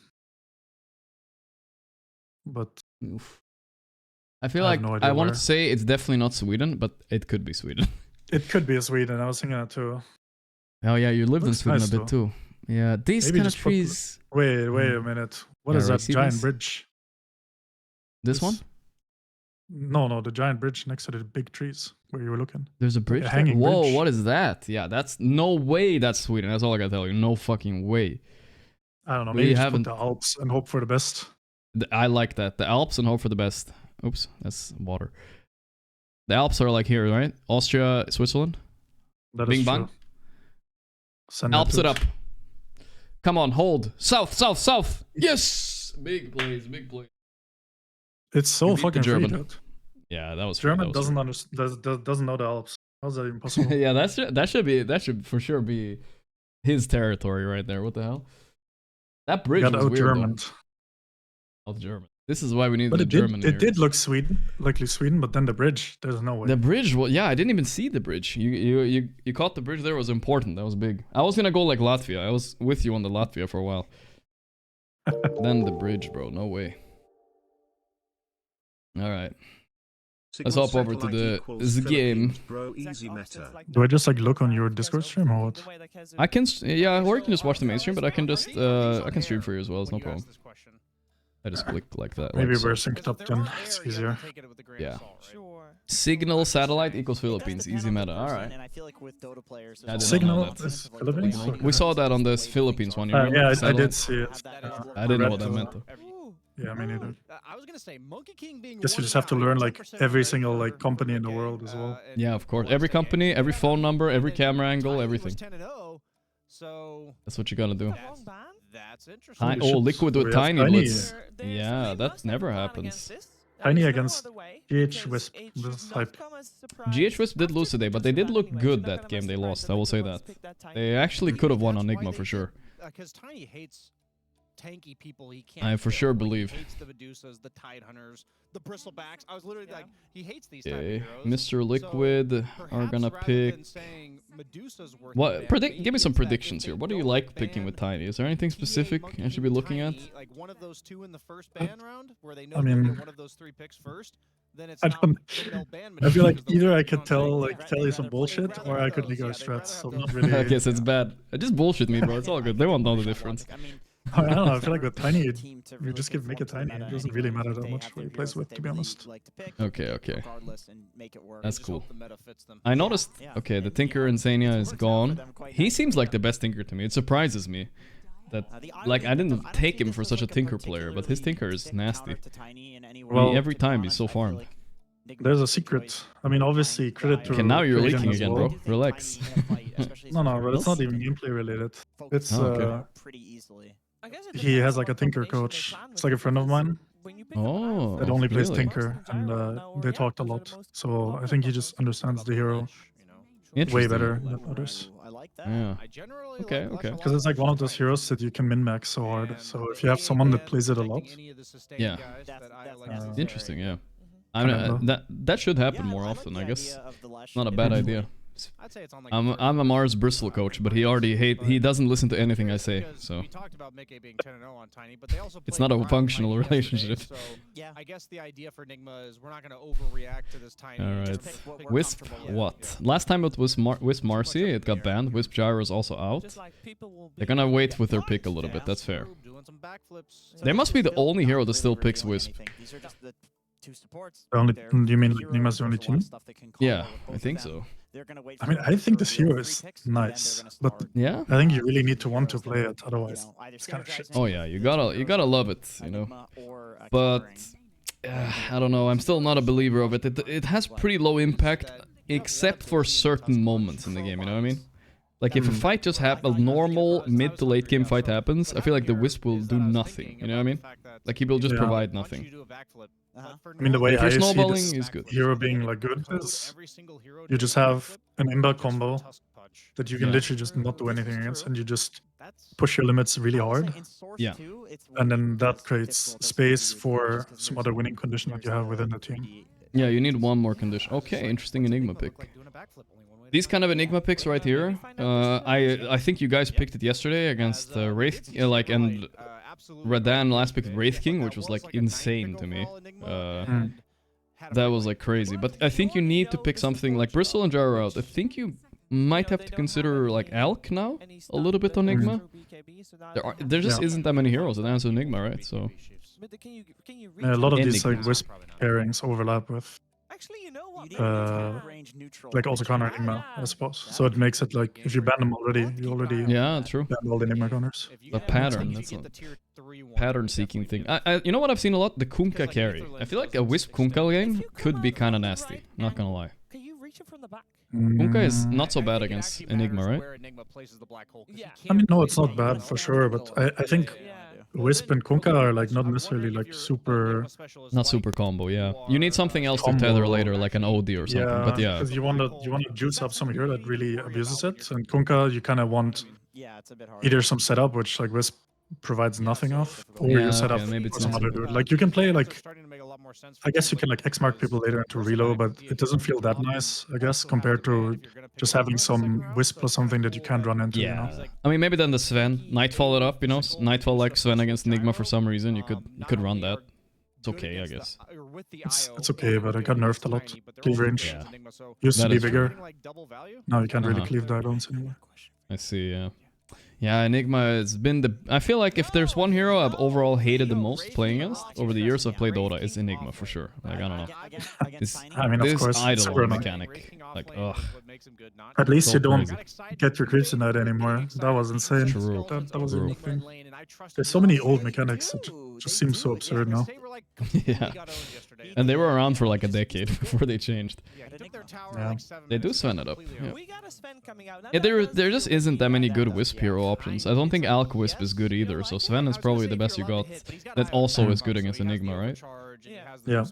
But Oof. I feel I like have no idea I wanted where. to say it's definitely not Sweden, but it could be Sweden. it could be Sweden. I was thinking that too. Oh yeah, you lived in Looks Sweden nice, a bit though. too. Yeah, these Maybe kind of just put- trees. Wait a minute. What Yeah, is right, that see giant these? bridge? This one? No, the giant bridge next to the big trees where you were looking. There's a bridge. a there? hanging Whoa, bridge. what is that? Yeah, that's no way. That's Sweden. That's all I gotta tell you. No fucking way. I don't know. We Maybe just haven't- put the Alps and hope for the best. I like that. The Alps and hope for the best. Oops, that's water. The Alps are like here, right? Austria, Switzerland. That is Bing true. bang. Send that Alps to it up. Come on, hold. South, south, south. Yes! Big plays, big plays. It's so You beat the fucking free, German. dude. Yeah, that was free, German that was doesn't know the Alps. How's that even possible? yeah, that should for sure be his territory right there. What the hell? That bridge Got was out weird. German. Out German. This is why we need But the it German. did, here. it did look Sweden, but then the bridge, there's no way. The bridge, well, yeah, I didn't even see the bridge. You caught the bridge there. Was important. That was big. I was gonna go like Latvia. I was with you on the Latvia for a while. Then the bridge, bro. No way. All right. Let's hop over to the game. Bro, easy meta. Do I just like look on your Discord stream or what? I can, yeah, or you can just watch the main stream, but I can just, I can stream for you as well. It's no problem. I just click like that. Maybe like so. we're synced up then. It's easier. Yeah. Signal satellite equals Philippines. Easy meta. All right. And I feel like with Dota players, I didn't know Signal that. is Philippines? We saw that on this Philippines one. You remember? Yeah, I Satellite? did see it. I didn't know what that meant though. Yeah, me neither. I was gonna say Monkey King being. Guess you just have to learn like every single like company in the world as well. Yeah, of course. Every company, every phone number, every camera angle, everything. So That's what you gotta do. that's interesting. Oh, liquid with We have tiny. Tiny. Let's, yeah, that never happens. Tiny against GH Wisp. This hype. GH Wisp did lose today, but they did look good that game they lost. I will say that. They actually could have won on Enigma for sure. Because Tiny hates tanky people. He can't. I for sure kill. Like, believe. He hates the Medusas, the Tide Hunters, the Bristlebacks. I was literally like, he hates these type of Okay, heroes. Mr. Liquid are gonna pick. What? Predict? Give me some predictions here. What do you like picking with Tiny? Is there anything specific I should be looking at? Like one of those two in the first ban round, where they know I they'll mean, get one of those three picks first. Then it's I not, don't. then they'll ban I feel like Medusas, either I they'll could tell you some bullshit, or I could leak our strats. So not really. I guess it's bad. Just bullshit me, bro. It's all good. They won't know the difference. I don't know. I feel like with Tiny, you just make it Tiny. It doesn't really matter that much who he plays with, to be honest. Okay, okay. That's cool. the meta fits them. I noticed. Okay, the Tinker Insania is gone. He seems like the best Tinker to me. It surprises me. that like I didn't take him for such a Tinker player, but his Tinker is nasty. Well, Every time he's so farmed. There's a secret. I mean, obviously, credit to. Okay, now you're creating leaking as again, well. bro. Relax. No, but it's not even gameplay related. It's okay. He has like a Tinker coach. It's like a friend of mine. Oh, That only plays really? Tinker, and they talked a lot. So I think he just understands the hero way Interesting. better than others. Yeah. Okay, okay. Because it's like one of those heroes that you can min-max so hard. So if you have someone that plays it a lot, Yeah. Interesting, yeah. I mean, that should happen more often, I guess. It's not a bad idea. I'd say it's on like I'm a Mars Bristol coach, but he doesn't listen to anything I say, so we talked about Mickey being 10-0 on Tiny, but they also it's not a functional relationship. So I guess the idea for Enigma is we're not going to overreact to this Tiny. All right. Wisp what? Last time it was Wisp Marcy, it got banned. Wisp Gyro is also out. They're gonna wait with their pick a little bit. That's fair. They must be the only hero that still picks Wisp. only, do you mean like Enigma's the only team? Yeah, I think so. I mean, I think this hero is nice, but yeah, I think you really need to want to play it. Otherwise, it's kind of shit. Oh yeah, you gotta love it, you know. But I don't know. I'm still not a believer of it. It has pretty low impact, except for certain moments in the game. You know what I mean? Like if a fight just happens, a normal mid to late game fight happens, I feel like the Wisp will do nothing. You know what I mean? Like he will just provide nothing. I mean, the way if you're I see snowballing this is good. hero being like good is you just have an Imba combo that you can literally just not do anything against, and you just push your limits really hard. Yeah. And then that creates space for some other winning condition that you have within the team. Yeah, you need one more condition. Okay, interesting Enigma pick. These kind of Enigma picks right here, I think you guys picked it yesterday against Wraith, and Radan last picked Wraith King, which was like insane to me. That was like crazy. But I think you need to pick something like Bristle and Gyro out. I think you might have to consider like Alk now a little bit on Enigma. There just isn't that many heroes that answer Enigma, right? So a lot of these like Wisp pairings overlap with like also counter Enigma, I suppose. So it makes it like if you ban them already, you already true. ban all the Enigma counters. The pattern, that's a pattern seeking thing. You know what I've seen a lot? The Kunkka carry. I feel like a Wisp Kunkka game could be kind of nasty. Not gonna lie. Kunkka is not so bad against Enigma, right? I mean, no, it's not bad for sure, but I think Wisp and Kunkka are like not necessarily like super. Not super combo, yeah. You need something else to tether later, like an OD or something. Yeah, but yeah, because you want to juice up some hero that really abuses it, and Kunkka you kind of want either some setup which like Wisp provides nothing of, or you set up maybe for some other dude. Like you can play like, I guess you can like X mark people later into reload, but it doesn't feel that nice, I guess, compared to just having some Wisp or something that you can't run into. Yeah. You know? I mean, maybe then the Sven Nightfall it up, you know, Nightfall like Sven against Enigma for some reason. You could run that. It's okay, I guess. It's okay, but it got nerfed a lot. Cleave range Yeah. used to That be is bigger. Now you can't really cleave diagonals anymore. I see, yeah. Yeah, Enigma has been the... I feel like if there's one hero I've overall hated the most playing against over the years I've played Dota, it's Enigma for sure. Like, I don't know. I mean, of course, idle super annoying. mechanic. Like, ugh. At least So you don't crazy. get your creeps in that anymore. That was insane. True. That was a thing. There's so many old mechanics that just seem so absurd now. Yeah. And they were around for like a decade before they changed. Yeah. They do Sven it up. Yeah, there just isn't that many good Wisp hero options. I don't think Alk Wisp is good either, so Sven is probably the best you got. That also is good against Enigma, right? Yeah.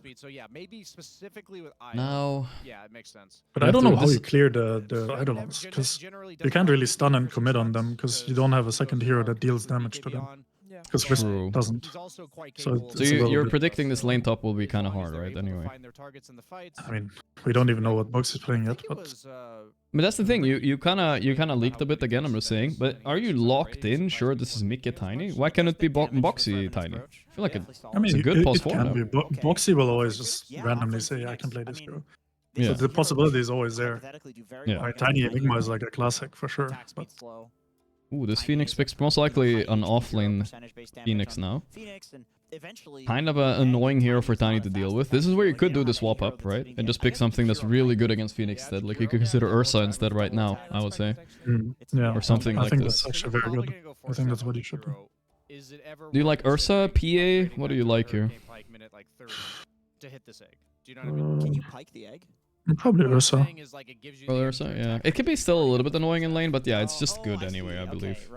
Now... Yeah, it makes sense. But I don't know how you clear the Eidolons, because you can't really stun and commit on them, because you don't have a second hero that deals damage to them. Because Wisp doesn't. So you're predicting this lane top will be kind of hard, right? Anyway. I mean, we don't even know what Box is playing yet, but... But that's the thing, you kind of leaked a bit again, I'm just saying, but are you locked in, sure this is Mickey Tiny? Why can't it be Boxy Tiny? I feel like it's a good pause it can forward. be. Boxy will always just randomly say, I can play this hero. Yeah. So the possibility is always there. Yeah. Like, Tiny Enigma is like a classic for sure. But... Ooh, this Phoenix picks most likely an offlane Phoenix now. eventually... Kind of an annoying hero for Tiny to deal with. This is where you could do the swap up, right? And just pick something that's really good against Phoenix instead. Like you could consider Ursa instead right now, I would say. Yeah, Or something I like think this. that's actually very good. I think that's what you should do. Do you like Ursa, PA? What do you like here? To hit this egg. Do you know what I mean? Can you pike the egg? Probably Ursa. Probably Ursa, yeah. It could be still a little bit annoying in lane, but yeah, it's just good anyway, I believe.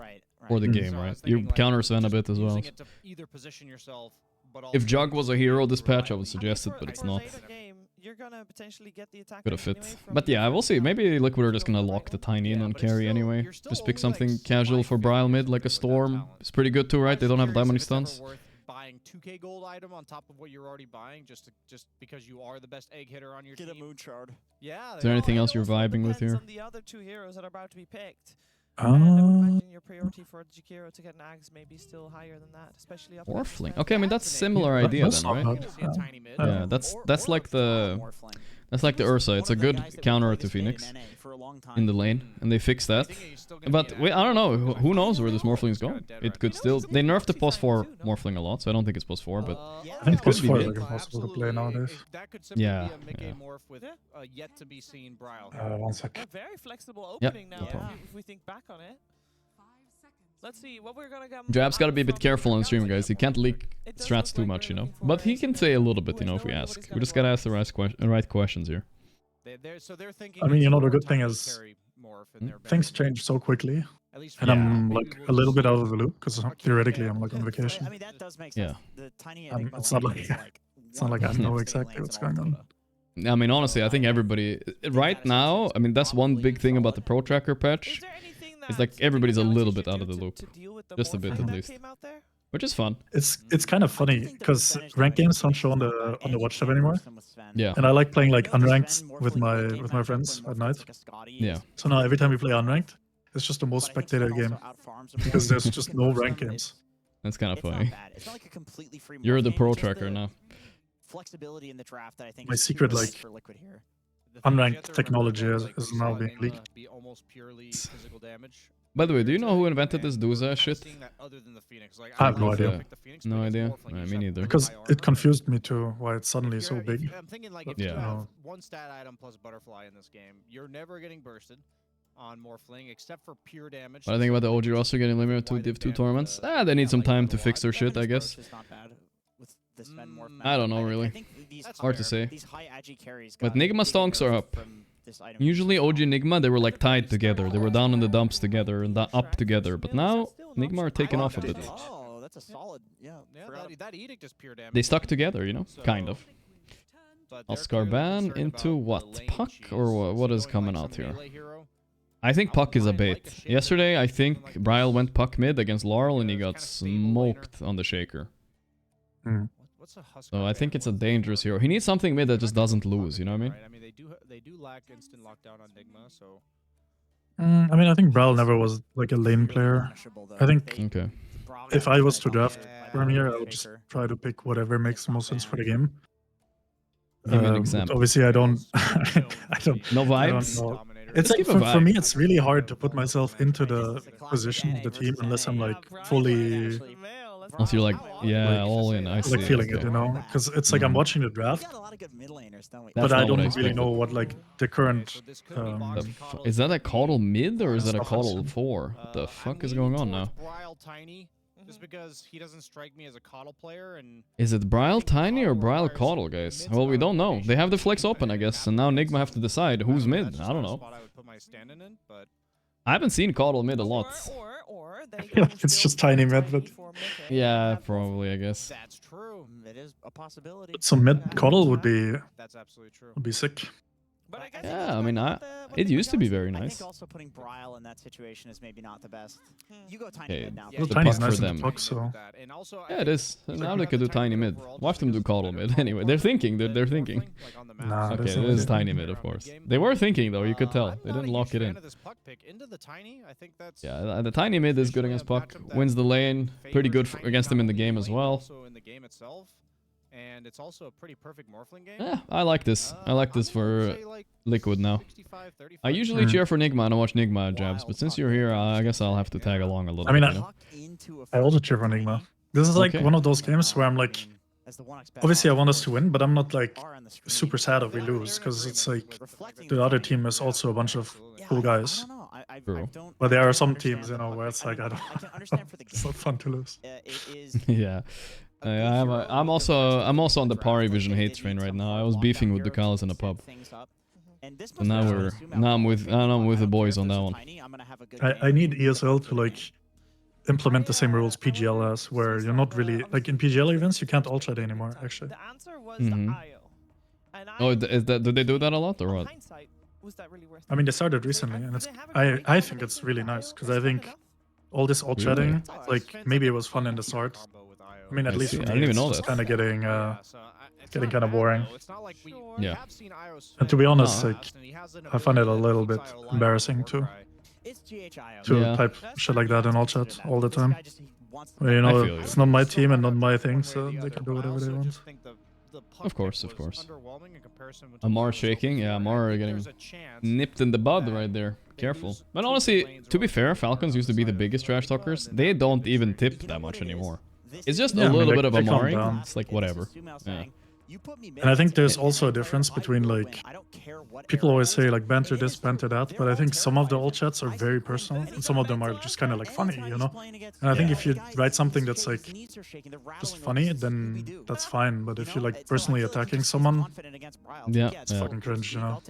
For the game, right? You counter Sven a bit as well. If Jug was a hero this patch, I would suggest it, but it's not. You're gonna potentially get the attack. Could have fit. But yeah, we'll see. Maybe Liquid are just gonna lock the Tiny in on carry anyway. Just pick something casual for Bryle mid, like a Storm. It's pretty good too, right? They don't have that many stuns. Buying 2k gold item on top of what you're already buying, just because you are the best egg hitter on your team. Get a moon shard. Yeah. Is there anything else you're vibing with here? On the other two heroes that are about to be picked. I would imagine your priority for Jakiro to get an Axe may be still higher than that, especially up. Morphling. Okay, I mean that's similar idea then, right? Yeah, that's like the Ursa. It's a good counter to Phoenix in the lane, and they fixed that. But wait, I don't know. Who knows where this Morphling's going? It could still. They nerfed the +4 Morphling a lot, so I don't think it's +4. But I think +4 is like impossible to play nowadays. Yeah. Yet to be seen Bryle. 1 sec. A very flexible Yep, opening no now. problem. If we think back on it. Let's see what we're gonna get. Jab's gotta be a bit careful on stream, guys. He can't leak strats too much, you know. But he can say a little bit, you know, if we ask. We just gotta ask the right questions here. I mean, you know, the good thing is things change so quickly, and I'm like a little bit out of the loop because theoretically I'm like on vacation. I mean, that does make sense. Yeah. The tiny It's not like I know exactly what's going on. I mean, honestly, I think everybody right now. I mean, that's one big thing about the Pro Tracker patch. It's like everybody's a little bit out of the loop, just a bit at least, which is fun. It's kind of funny because ranked games don't show on the watch tab anymore. Yeah. And I like playing like unranked with my friends at night. Yeah. So now every time we play unranked, it's just the most spectated game because there's just no ranked games. That's kind of funny. It's not like a completely free. You're the Pro Tracker now. Flexibility in the draft that I think My is secret super like for Liquid here. unranked technology is now being leaked. By the way, do you know who invented this Duza shit? I have no idea. No idea. Me neither. Because it confused me too why it's suddenly so big. I'm thinking like if Yeah. you have one stat item plus butterfly in this game, you're never getting bursted on Morphling except for pure damage. What I think about the OG roster getting limited to Div 2 tournaments? They need some time to fix their shit, I guess. I don't know really. Hard to say. But Nigma stonks are up. Usually OG Nigma, they were like tied together. They were down in the dumps together and up together. But now Nigma are taking off a bit. Oh, that's a solid. Yeah. That edict is pure damage. They stuck together, you know, kind of. Oscar Ban into what? Puck or what is coming out here? I think Puck is a bait. Yesterday, I think Bryle went Puck mid against Laurel and he got smoked on the shaker. So I think it's a dangerous hero. He needs something mid that just doesn't lose, you know what I mean? I mean, they do lack instant lockdown on Nigma, so. I mean, I think Bryle never was like a lane player. I think if I was to draft Premier, I would just try to pick whatever makes the most sense for the game. Give me an example. Obviously, I don't. No vibes. I don't know. It's like for me, it's really hard to put myself into the position of the team unless I'm like fully. Unless you're like, yeah, all in. I see. Like feeling it, you know, because it's like I'm watching the draft, but I don't really know what like the current. Is that a Coddle mid or is that a Coddle 4? What the fuck is going on now? Just because he doesn't strike me as a Coddle player, and is it Bryle Tiny or Bryle Coddle, guys? Well, we don't know. They have the flex open, I guess, and now Nigma have to decide who's mid. I don't know. I haven't seen Coddle mid a lot. It's just Tiny mid, but yeah, probably, I guess. That's true. It is a possibility. Some mid Coddle would be true. Would be sick. Yeah, I mean, it used to be very I nice. think also putting Bryle in that situation is maybe not the best. You go Tiny mid now. The Tiny's puck nice for in the them. puck, so. Yeah, it is. Now they could do Tiny mid. Watch them do Coddle mid. Anyway, they're thinking. They're thinking. Nah, okay, it is Tiny mid, of course. They were thinking, though. You could tell. They didn't lock it in. Yeah, the Tiny mid is good against Puck. Wins the lane. Pretty good against him in the game as well. And it's also a pretty perfect Morphling game. Yeah, I like this. I like this for Liquid now. I usually cheer for Nigma and I watch Nigma Jabs, but since you're here, I guess I'll have to tag along a little I mean, bit. You know? I also cheer for Nigma. This is like Okay. one of those games where I'm like, obviously I want us to win, but I'm not like super sad if we lose, because it's like the other team is also a bunch of cool guys. True. But there are some teams, you know, where it's like I don't. It's not fun to lose. Yeah. I'm also on the Pari Vision hate train right now. I was beefing with Ducalis in a pub. So now I'm with the boys on that one. I need ESL to like implement the same rules PGL has, where you're not really like in PGL events you can't ult chat anymore actually. Oh, did they do that a lot or what? I mean they started recently, and it's I think it's really nice, because I think all this ult chatting, like maybe it was fun in the start. I mean, at least for me, I didn't even know it's that. kind of getting kind of boring. Yeah. And to be honest, like I find it a little bit embarrassing to type shit like that in all chat all the time. Well, you know, it's not my team and not my thing, so they can do whatever they want. Of course. Amar shaking. Yeah, Amar getting nipped in the bud right there. Careful. But honestly, to be fair, Falcons used to be the biggest trash talkers. They don't even tip that much anymore. It's just a little bit of Amaring. It's like whatever. Yeah. And I think there's also a difference between like people always say like banter this, banter that, but I think some of the ult chats are very personal and some of them are just kind of like funny, you know. And I think if you write something that's like just funny, then that's fine. But if you're like personally attacking someone, it's fucking cringe, you know.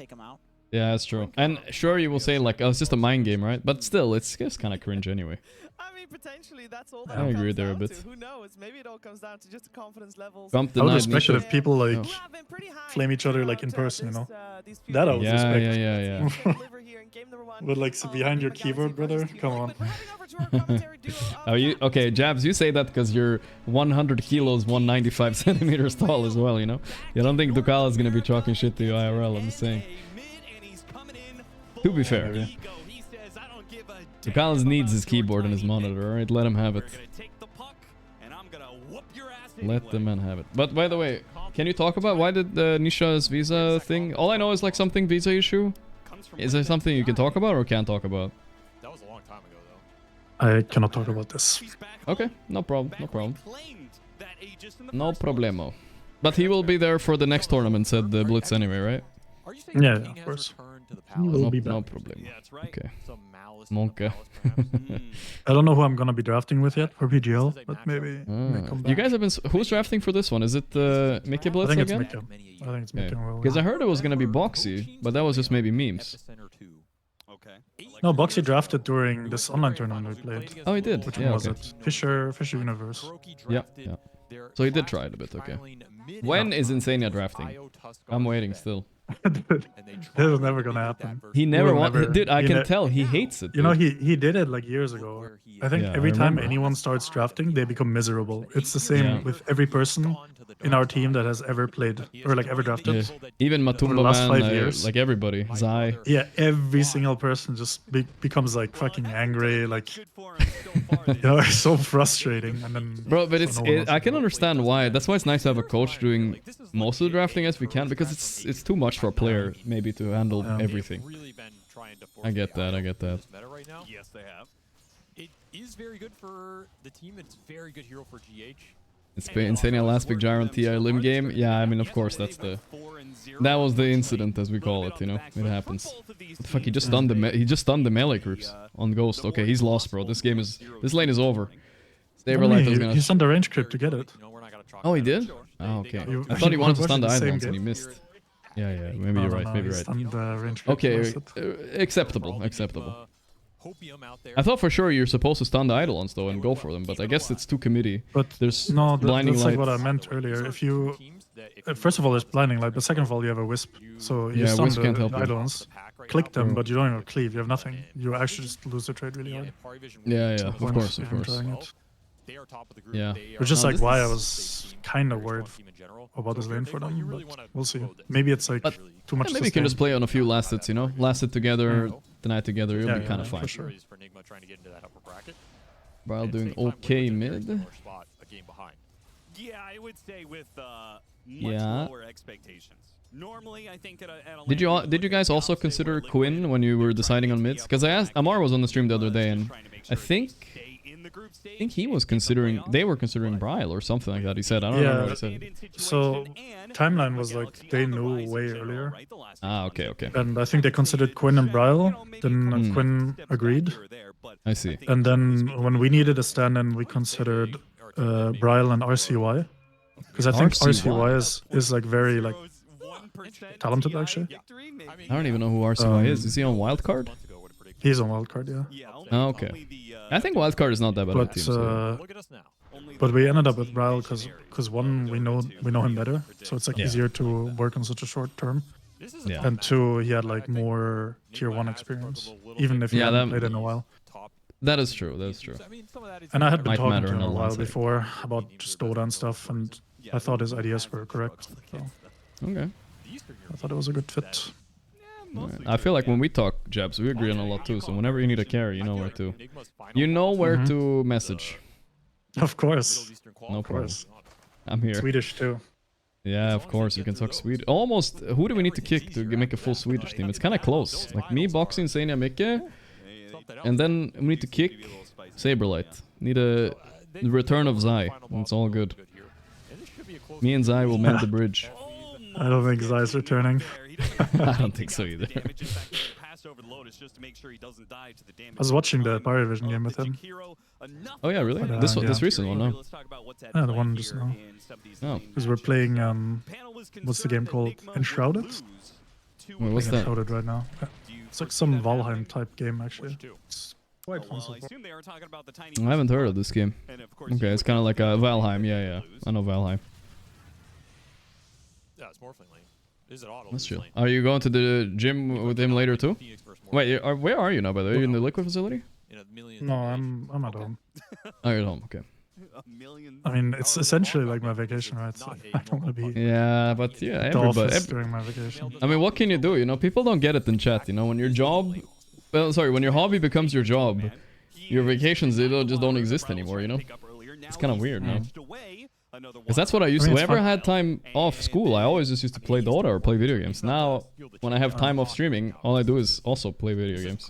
Yeah, that's true. And sure, you will say like, oh, it's just a mind game, right? But still, it's just kind of cringe anyway. I mean, potentially that's all that I agree comes there a down bit. to. Who knows? Maybe it all comes down to just the confidence levels. Bump the I would night, respect it Nisha. if people like flame each other like in person, you know. That I would respect. Yeah. But like behind your keyboard, brother, come on. Are you okay, Jabs? You say that because you're 100 kilos, 195 centimeters tall as well. You know. You don't think Ducala is gonna be talking shit to you IRL? I'm just saying. To be fair, yeah. Ducala needs his keyboard and his monitor. All right, let him have it. Let the man have it. But by the way, can you talk about why did Nisha's visa thing? All I know is like something visa issue. Is there something you can talk about or can't talk about? That was a long time ago, though. I cannot talk about this. Okay, no problem, no problem. No problemo. But he will be there for the next tournament, said the Blitz anyway, right? Yeah, of course. He will be back. No problem. Okay. Monka. I don't know who I'm gonna be drafting with yet for PGL, but maybe come back. You guys have been... Who's drafting for this one? Is it Mickey Blitz I think again? it's Mika. I think it's Mika. Because I heard it was gonna be Boxy, but that was just maybe memes. No, Boxy drafted during this online tournament we played. Oh, he did? Which Yeah, one was okay. it? Fisher Universe. Yeah. So he did try it a bit, okay. When is Insania drafting? I'm waiting still. This is never gonna happen. He never wanted... Dude, I can tell. He hates it. You know, he did it like years ago. I think every time anyone starts drafting, they become miserable. It's the same with every person in our team that has ever played or like ever drafted. Yeah. Even Matumba the last man, 5 years. like everybody. Zai. Yeah, every single person just becomes like fucking angry, like you know, it's so frustrating. And then Bro, but I can understand why. That's why it's nice to have a coach doing most of the drafting as we can, because it's too much for a player maybe to handle everything. I get that. Yes, they have. It is very good for the team. It's very good hero for GH. It's Insania last big Gyron TI lim game. Yeah, I mean, of course, that was the incident, as we call it. You know, it happens. What the fuck? He just stunned the melee groups on Ghost. Okay, he's lost, bro. This lane is over. He stunned the range creep to get it. Oh, he did? Oh, okay. I thought he wanted to stun the Idolons and he missed. Yeah. Maybe you're right. Maybe you're right. Okay, acceptable. I thought for sure you're supposed to stun the Eidolons though and go for them, but I guess it's too committee. But there's blinding light. like what I meant earlier. If you first of all, there's blinding light, but second of all, you have a wisp. So you stun the Eidolons, click them, but you don't even cleave. You have nothing. You actually just lose the trade really hard. Yeah. Of course. Yeah. Which is like why I was kind of worried about this lane for them, but we'll see. Maybe it's like too much. Maybe you can just play on a few last hits, you know, last hit together, the night together. It'll be kind of fine. For sure. While doing okay mid. Yeah, I would say with Yeah. lower expectations. Normally, I think at a Did you guys also consider Quinn when you were deciding on mids? Because I asked Amar was on the stream the other day, and I think he was considering. They were considering Bryle or something like that. He said. I don't remember what he said. So timeline was like they knew way earlier. Ah, okay, okay. And I think they considered Quinn and Bryle. Then Quinn agreed. I see. And then when we needed a stand-in, we considered Bryle and RCY. Because I think RCY is like very like talented actually. I don't even know who RCY is. Is he on wildcard? He's on wildcard, yeah. Oh, okay. I think wildcard is not that bad of a team. So. But we ended up with Bryle because one we know him better, so it's like easier to work on such a short term. Yeah. And two, he had like more tier 1 experience, even if he hadn't played in a while. That is true. That's true. And I had been talking to him a while before about just Dota and stuff, and I thought his ideas were correct. So. Okay. I thought it was a good fit. Right. I feel like when we talk, Jabs, we agree on a lot too. So whenever you need a carry, you know where to. You know where to message. Of course. No problem. I'm here. Swedish too. Yeah, of course. You can talk Swedish. Almost. Who do we need to kick to make a full Swedish team? It's kind of close. Like me, Boxing, Sania, Mikke, and then we need to kick Saberlight. Need a return of Zai. It's all good. Me and Zai will mend the bridge. I don't think Zai's returning. I don't think so either. I was watching the Power Vision game with him. Oh yeah, really? But, this recent one, no? Yeah, the one just now. Oh. Because we're playing, what's the game called? Enshrouded? Wait, what's that? Enshrouded right now. Yeah. It's like some Valheim type game, actually. It's quite fun so far. I haven't heard of this game. Okay, it's kind of like a Valheim. Yeah. I know Valheim. Yeah, it's Morphling Lane. Is it auto? That's chill. Are you going to the gym with him later too? Wait, where are you now, by the way? Are you in the Liquid facility? No, I'm at home. Oh, you're at home, okay. I mean, it's essentially like my vacation, right? So I don't want to be. Yeah, but yeah, everybody. During my vacation. I mean, what can you do? You know, people don't get it in chat. You know, when your job, when your hobby becomes your job, your vacations just don't exist anymore. You know, it's kind of weird, no? Because that's what I used to. Whenever I had time off school, I always just used to play Dota or play video games. Now, when I have time off streaming, all I do is also play video games.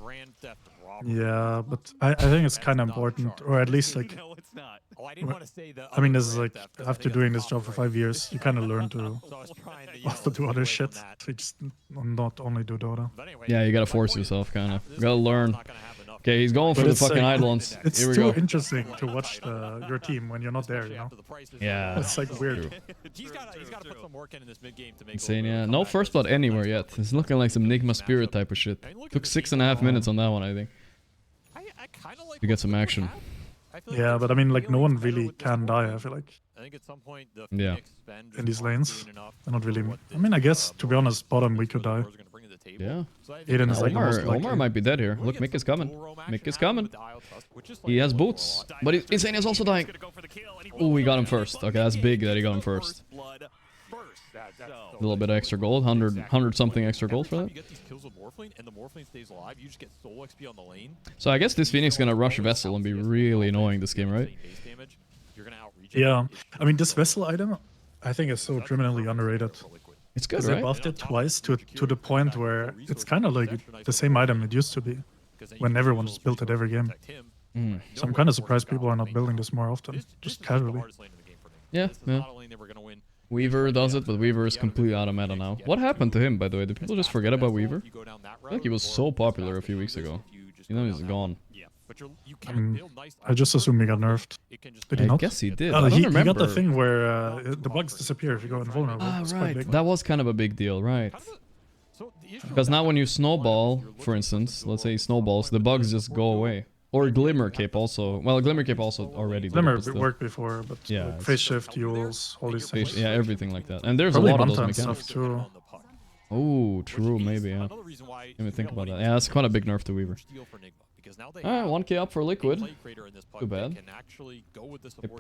Yeah, but I think it's kind of important, or at least like. I mean, this is like after doing this job for 5 years, you kind of learn to also do other shit. So you just not only do Dota. Yeah, you gotta force yourself, kind of. You gotta learn. Okay, he's going for the fucking Eidolons. It's Here we too go. interesting to watch your team when you're not there, you know? Yeah. It's like weird. He's got to put some work in this mid game to make Insane, yeah. No first blood anywhere yet. It's looking like some Nigma Spirit type of shit. Took 6.5 minutes on that one, I think. To get some action. Yeah, but I mean, like, no one really can die, I feel like. I think at some point the Yeah. In these lanes. They're not really. I mean, I guess, to be honest, bottom we could die. Yeah. Aiden is like Omar might be dead here. Look, Mick is coming. Mick is coming. He has boots. But Insane is also dying. Oh, he got him first. Okay, that's big that he got him first. A little bit of extra gold. 100 something extra gold for that. So I guess this Phoenix is gonna rush Vessel and be really annoying this game, right? Yeah. I mean, this Vessel item, I think is so criminally underrated. It's good, They right? buffed it twice to the point where it's kind of like the same item it used to be when everyone just built it every game. So I'm kind of surprised people are not building this more often, just casually. Yeah. Weaver does it, but Weaver is completely out of meta now. What happened to him, by the way? Did people just forget about Weaver? I feel like he was so popular a few weeks ago. You know, he's gone. I just assume he got nerfed. Did he I not? guess he did. Oh, I don't he remember. got the thing where the bugs disappear if you go invulnerable. Ah, It's quite right. big. That was kind of a big deal, right? Because now when you snowball, for instance, let's say he snowballs, the bugs just go away. Or Glimmer Cape also. Well, Glimmer Cape also already did Glimmer it, but still. worked before, but Yeah, like it's- phase shift, Yules, all these things. Yeah, everything like that. And there's Probably a lot of Manta those and mechanics. stuff too. Oh, true, maybe, yeah. Let me think about that. Yeah, that's quite a big nerf to Weaver. Alright, 1k up for Liquid. Too bad.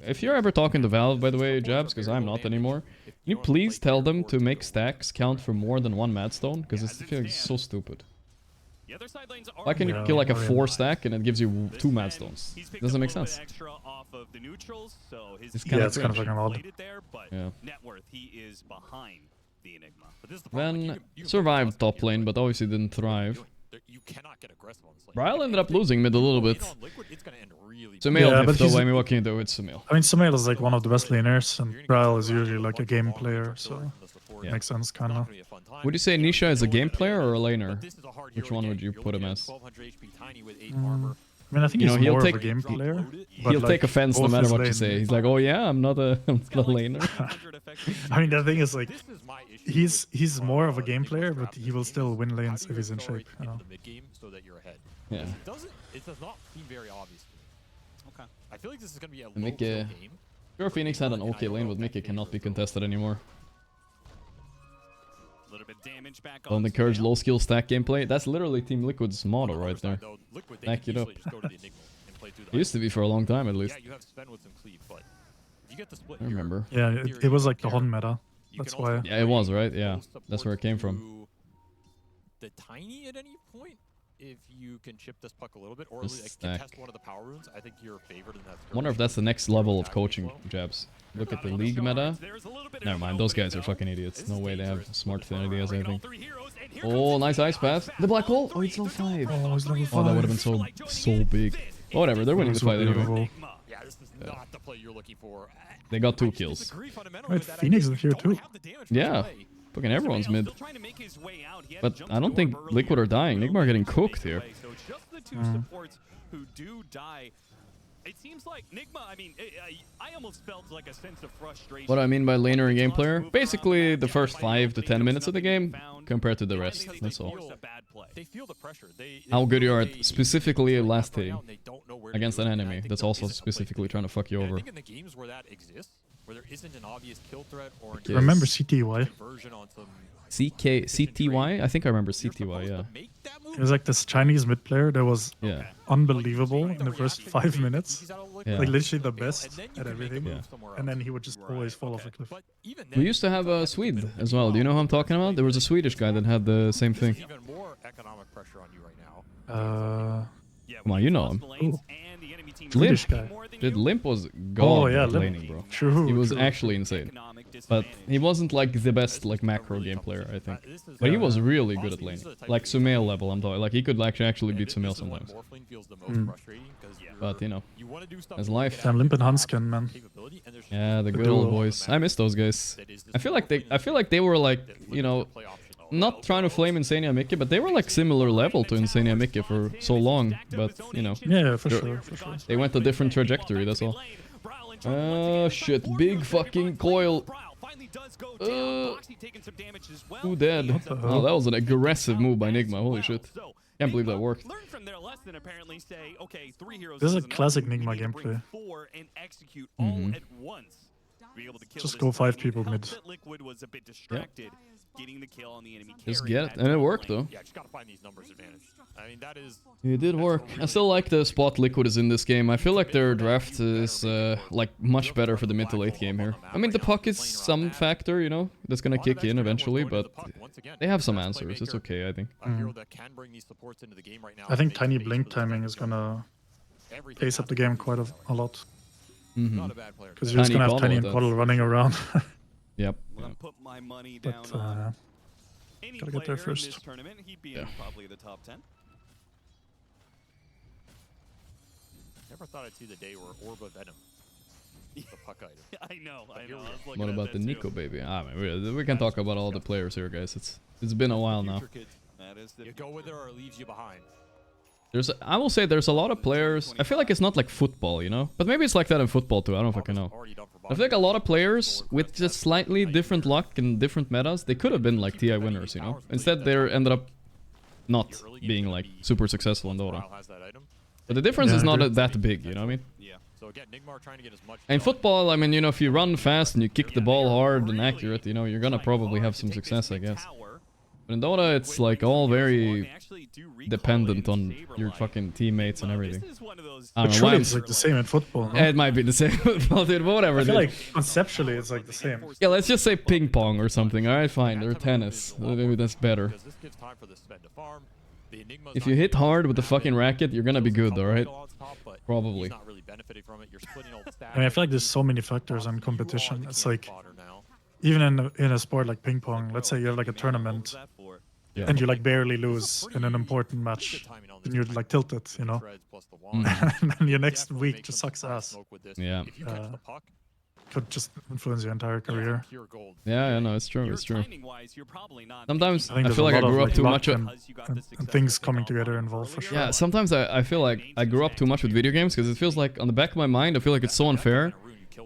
If you're ever talking to Valve, by the way, Jabs, because I'm not anymore, can you please tell them to make stacks count for more than one Madstone? Because I feel like it's so stupid. Why can you kill like a 4 stack and it gives you 2 mad stones? Doesn't make sense. It's kind of fucking odd. Yeah. Then survived top lane, but obviously didn't thrive. Bryle ended up losing mid a little bit. Sumail, but though, I mean, what can you do with Sumail? I mean, Sumail is like one of the best laners, and Bryle is usually like a game player, so makes sense, kind of. Would you say Nisha is a game player or a laner? Which one would you put him as? I mean, I think he's more of a game player. He'll take offense no matter what you say. He's like, oh yeah, I'm not a laner. I mean, the thing is, like, he's more of a game player, but he will still win lanes if he's in shape. You know? Yeah. It does not seem very obvious. Okay. I feel like this is going to be a Mickey. Sure, Phoenix had an okay lane, but Mickey cannot be contested anymore. Don't encourage low skill stack gameplay. That's literally Team Liquid's motto right there. Stack it up. It used to be for a long time at least. I remember. Yeah, it was like the Hon meta. That's why. Yeah, it was, right? Yeah, that's where it came from. The tiny at any point, if you can chip this puck a little bit, or like contest one of the power runes, I think you're favored in that. Wonder if that's the next level of coaching, Jabs. Look at the league meta. Never mind, those guys are fucking idiots. No way they have smart ideas, I think. Oh, nice ice path. The black hole. Oh, it's level 5. Oh, it's level 5. Oh, that would have been so big. Whatever, they're winning the fight anyway. Yeah, this is not the play you're looking for. They got 2 kills. Wait, Phoenix is here too. Yeah, fucking everyone's mid. But I don't think Liquid are dying. Nigma are getting cooked here. It seems like Nigma, I mean, I almost felt like a sense of frustration. What I mean by laner and game player? Basically, the first 5 to 10 minutes of the game compared to the rest. That's all. They feel the pressure. How good you are at specifically last team against an enemy that's also specifically trying to fuck you over. I think in the games where that exists, where there isn't an obvious kill threat or an remember CTY? CTY? I think I remember CTY, yeah. It was like this Chinese mid player that was unbelievable in the first 5 minutes. Yeah. Like literally the best at everything. Yeah. And then he would just always fall off a cliff. We used to have a Swede as well. Do you know who I'm talking about? There was a Swedish guy that had the same thing. Even more economic pressure on you right now. Come on, you know him. Limp guy. Dude, Limp was god at laning, bro. True. He was actually insane. But he wasn't like the best like macro game player, I think. But he was really good at laning. Like Sumail level, I'm talking. Like he could actually beat Sumail sometimes. But you know, as life. Damn, Limp and Hansken, man. Yeah, the good old boys. I miss those guys. I feel like they were like, you know, not trying to flame Insania Mickey, but they were like similar level to Insania Mickey for so long. But you know, yeah, for sure. They went a different trajectory. That's all. Oh shit! Big fucking coil. Who dead? Oh, that was an aggressive move by Nigma. Holy shit! Can't believe that worked. This is a classic Nigma gameplay. Just go 5 people mid. Yeah. Just get it, and it worked though. Yeah, just gotta find these numbers advantage. I mean, that is. It did work. I still like the spot Liquid is in this game. I feel like their draft is like much better for the mid to late game here. I mean, the puck is some factor, you know, that's gonna kick in eventually, but they have some answers. It's okay, I think. I think tiny blink timing is gonna pace up the game quite a lot. Because you're just gonna have Tiny and Puddle running around. Yep. Put my money but, down gotta get there first. He'd be in probably the top 10. Never thought I'd see the day where Orb of Venom is the puck item. I know. What about the Nico baby? I mean, we can talk about all the players here, guys. It's been a while now. You go with her or it leaves you behind. I will say there's a lot of players. I feel like it's not like football, you know? But maybe it's like that in football too. I don't fucking know. I feel like a lot of players with just slightly different luck and different metas, they could have been like TI winners, you know? Instead, they ended up not being like super successful in Dota. But the difference is not that big, you know what I mean? In football, I mean, you know, if you run fast and you kick the ball hard and accurate, you know, you're gonna probably have some success, I guess. But in Dota, it's like all very dependent on your fucking teammates and everything. I don't know why it's like the same in football, no? It might be the same in football, dude, but whatever. I feel like conceptually it's like the same. Yeah, let's just say ping pong or something. Alright, fine, or tennis. Maybe that's better. If you hit hard with the fucking racket, you're gonna be good, alright? Probably. I mean, I feel like there's so many factors on competition. It's like, even in a sport like ping pong, let's say you have like a tournament, and you like barely lose in an important match, then you're like tilted, you know? And then your next week just sucks ass. Yeah. Could just influence your entire career. Yeah, no, it's true, it's true. Sometimes I there's feel a like I lot of, grew up like, too luck much. and things coming together involved for sure. Yeah, sometimes I feel like I grew up too much with video games because it feels like on the back of my mind I feel like it's so unfair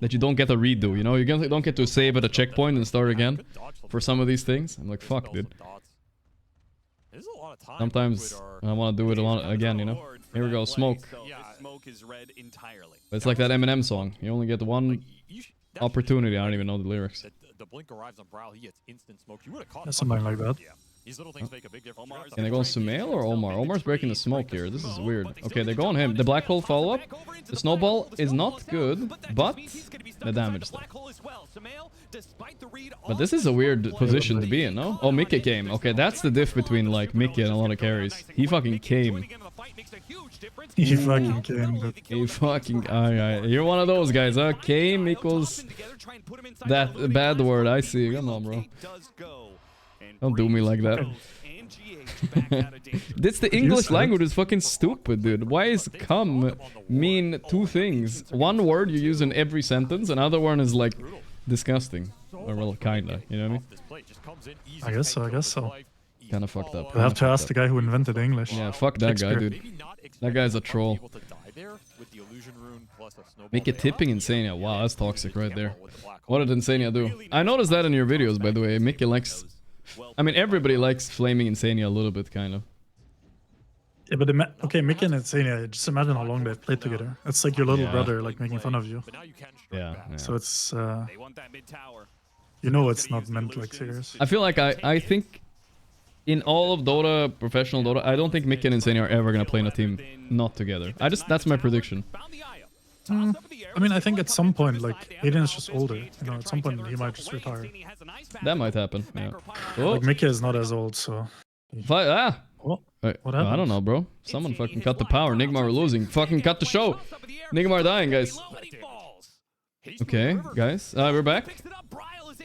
that you don't get a redo, you know? You don't get to save at a checkpoint and start again for some of these things. I'm like, fuck, dude. Sometimes I want to do it again, you know? Here we go, smoke. But it's like that Eminem song. You only get one opportunity. I don't even know the lyrics. The blink arrives on Brow, he gets instant smoke. You would have caught something like that. These little things make a big difference. Can they go on Sumail or Omar? Omar's breaking the smoke here. This is weird. Okay, they go on him. The black hole follow-up. The snowball is not good, but the damage is there. But this is a weird position to be in, no? Oh, Mickey came. Okay, that's the diff between like Mickey and a lot of carries. He fucking came. He fucking came. But... He fucking... Alright, you're one of those guys, huh? Came equals... That bad word, I see. Come on, bro. Don't do me like that. This the English language is fucking stupid, dude. Why is come mean two things? One word you use in every sentence, another one is like disgusting. Or well, kinda, you know what I mean? I guess so. Kinda fucked up. You'll have to ask the guy who invented English. Yeah, fuck that guy, dude. That guy's a troll. Make it tipping Insania. Wow, that's toxic right there. What did Insania do? I noticed that in your videos, by the way. Mickey likes... I mean, everybody likes flaming Insania a little bit, kind of. Yeah, but okay, Mickey and Insania, just imagine how long they've played together. It's like your little brother, like, making fun of you. Yeah. So it's... you know it's not meant, like, serious. I feel like I think... In all of Dota, professional Dota, I don't think Mickey and Insania are ever gonna play in a team not together. That's my prediction. I mean, I think at some point, like, Aiden is just older. You know, at some point he might just retire. That might happen, yeah. Oh. Like, Mickey is not as old, so... What happened? I don't know, bro. Someone fucking cut the power. Nigmar losing. Fucking cut the show. Nigmar dying, guys. Okay, guys. We're back.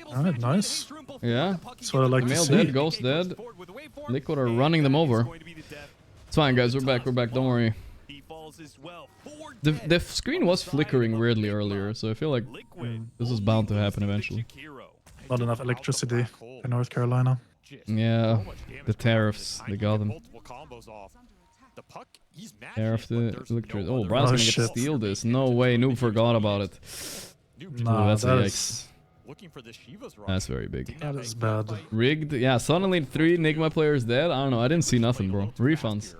Alright, nice. Yeah. That's what I like to Male see. dead, Ghost dead. Liquid are running them over. It's fine, guys. We're back. Don't worry. The screen was flickering weirdly earlier, so I feel like this is bound to happen eventually. Not enough electricity in North Carolina. Yeah, the tariffs, they got them. Tariff the electricity. Oh, Brown's gonna get to steal this. No way, Noob forgot about it. Nah, that's a that's... That's very big. That is bad. Rigged. Yeah, suddenly 3 Nigma players dead. I don't know. I didn't see nothing, bro. Refunds.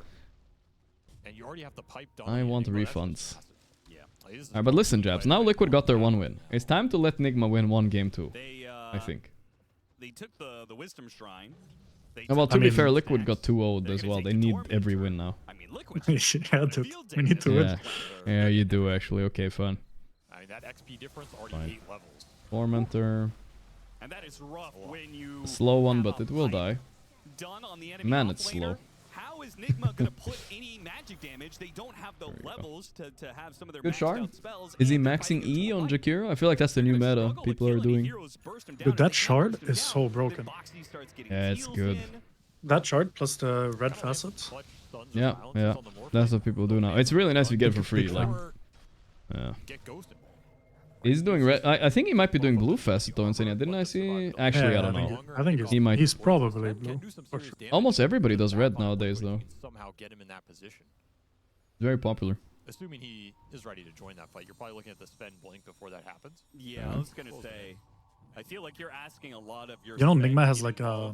I want refunds. Alright, but listen, Jabs. Now Liquid got their 1 win. It's time to let Nigma win 1 game too. I think. They took the Wisdom Shrine. Well, to be fair, Liquid got 2-0'd as well. They need every win now. Yeah, dude. We need to win. Yeah, you do actually. Okay, fine. I mean, that XP difference already 8 levels. Tormentor. And that is rough when you Slow one, but it will die. done on the enemy Man, it's slow. How is Nigma gonna put any magic damage? They don't have the levels to have some of their Good maxed shard. out spells. Is he maxing E on Jakiro? I feel like that's the new meta people are doing. Dude, that shard is so broken. Yeah, it's good. That shard plus the red facet. Yeah. That's what people do now. It's really nice if you get it for free. Like, yeah. He's doing red. I think he might be doing blue facet though, Insania. Didn't I see? Actually, I don't know. I think he might. He's probably blue. For sure. Almost everybody does red nowadays though. Somehow get him in that position. Very popular. Assuming he is ready to join that fight, you're probably looking at the spend blink before that happens. Yeah, I was gonna say. I feel like you're asking a lot of your. You know, Nigma has like a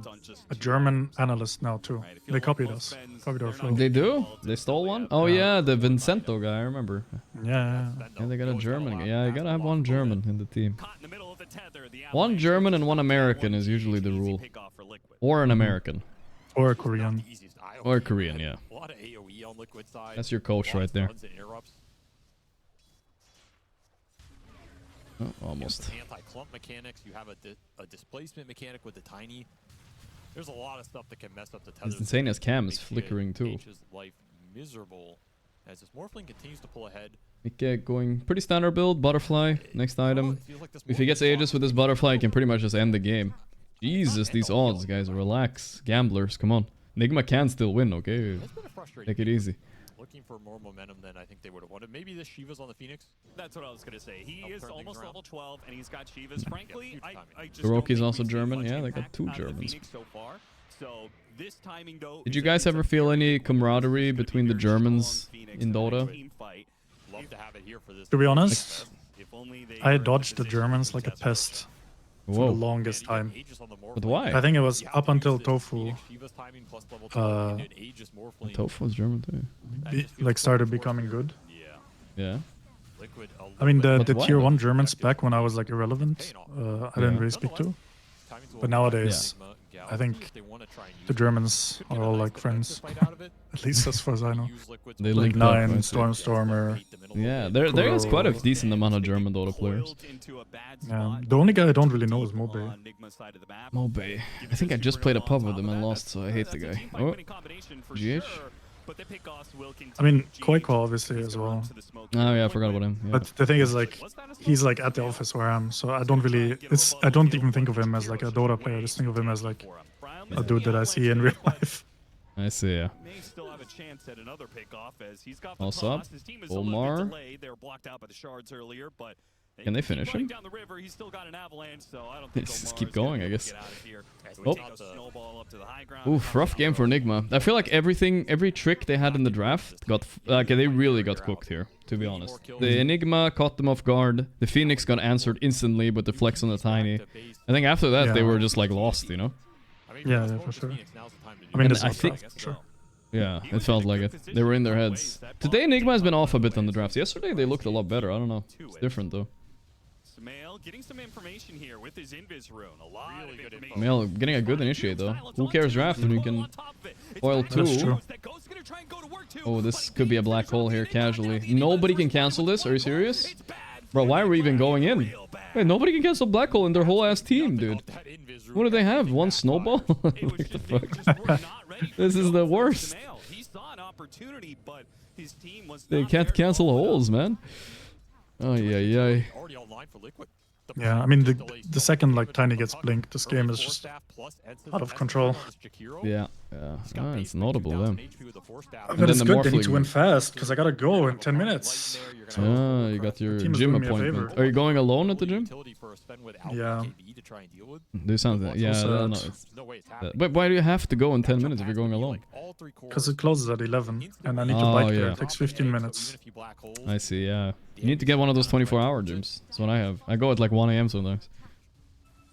German analyst now too. They copied us. Copied our flow. They do? They stole one? Oh yeah, the Vincento guy, I remember. Yeah. Yeah, they got a German guy. Yeah, you gotta have one German in the team. 1 German and 1 American is usually the rule. Or an American. Or a Korean. Or a Korean, yeah. A lot of AoE on Liquid side. That's your coach right there. Oh, almost. Anti-clump mechanics. You have a displacement mechanic with the tiny. There's a lot of stuff that can mess up the It's tether. insane as Cam is flickering too. His life miserable as this Morphling continues to pull ahead. Mikke going pretty standard build, butterfly, next item. If he gets Aegis with this butterfly, he can pretty much just end the game. Jesus, these odds, guys, relax. Gamblers, come on. Nigma can still win, okay? Take it easy. Looking for more momentum than I think they would have wanted. Maybe this Shiva's on the Phoenix. That's what I was gonna say. He is almost level 12, and he's got Shivas. Frankly, I just Gorgc's also German. Yeah, they got 2 Germans. so far. So this timing though. Did you guys ever feel any camaraderie between the Germans in Dota? Love to have it here for this. To be honest, I dodged the Germans like a pest for the longest time. But why? I think it was up until Tofu. Tofu's German too. Like started becoming good. Yeah. I mean the tier 1 Germans back when I was like irrelevant, I didn't really speak to. But nowadays, I think the Germans are all like friends. At least as far as I know. They like linked up, Nine, I see. Stormstormer. Yeah, there is quite a decent amount of German Dota players. Yeah, the only guy I don't really know is Mobe. Mobe. I think I just played a pub with him and lost, so I hate the guy. Oh, GH? I mean, Koiko obviously as well. Oh yeah, I forgot about him. Yeah. But the thing is, like, he's like at the office where I am, so I don't really. I don't even think of him as like a Dota player. I just think of him as like a dude that I see in real life. I see, yeah. May still have a chance at another pickoff as he's got the Also, toss. His team is a little Omar. bit delayed. They were blocked out by the shards earlier, but Can they finish him? down the river, he's still got an avalanche, so I don't think Just keep going, I guess. Oh. Oh. Oof, rough game for Enigma. I feel like every trick they had in the draft got, they really got cooked here, to be honest. The Enigma caught them off guard. The Phoenix got answered instantly with the flex on the Tiny. I think after that, they were just like lost, you know? Yeah, for sure. I mean, I think, sure. Yeah, it felt like it. They were in their heads. Today, Enigma has been off a bit on the drafts. Yesterday, they looked a lot better. I don't know. It's different, though. Smail getting some information here with his Invis rune. A lot of information. Smail getting a good initiate, though. Who cares draft when you can foil 2? Oh, this could be a black hole here, casually. Nobody can cancel this? Are you serious? Bro, why are we even going in? Wait, nobody can cancel black hole in their whole ass team, dude. What do they have? 1 snowball? What the fuck? This is the worst. They can't cancel holes, man. Oh, yeah. Yeah, I mean, the second like Tiny gets blinked, this game is just out of control. Yeah, it's notable then. But it's good, they need to win fast, because I gotta go in 10 minutes. Ah, you got your gym appointment. Are you going alone at the gym? Yeah. Do something. Yeah, no, but why do you have to go in 10 minutes if you're going alone? Because it closes at 11, and I need to bike there. It takes 15 minutes. I see, yeah. You need to get one of those 24-hour gyms. That's what I have. I go at like 1 AM sometimes.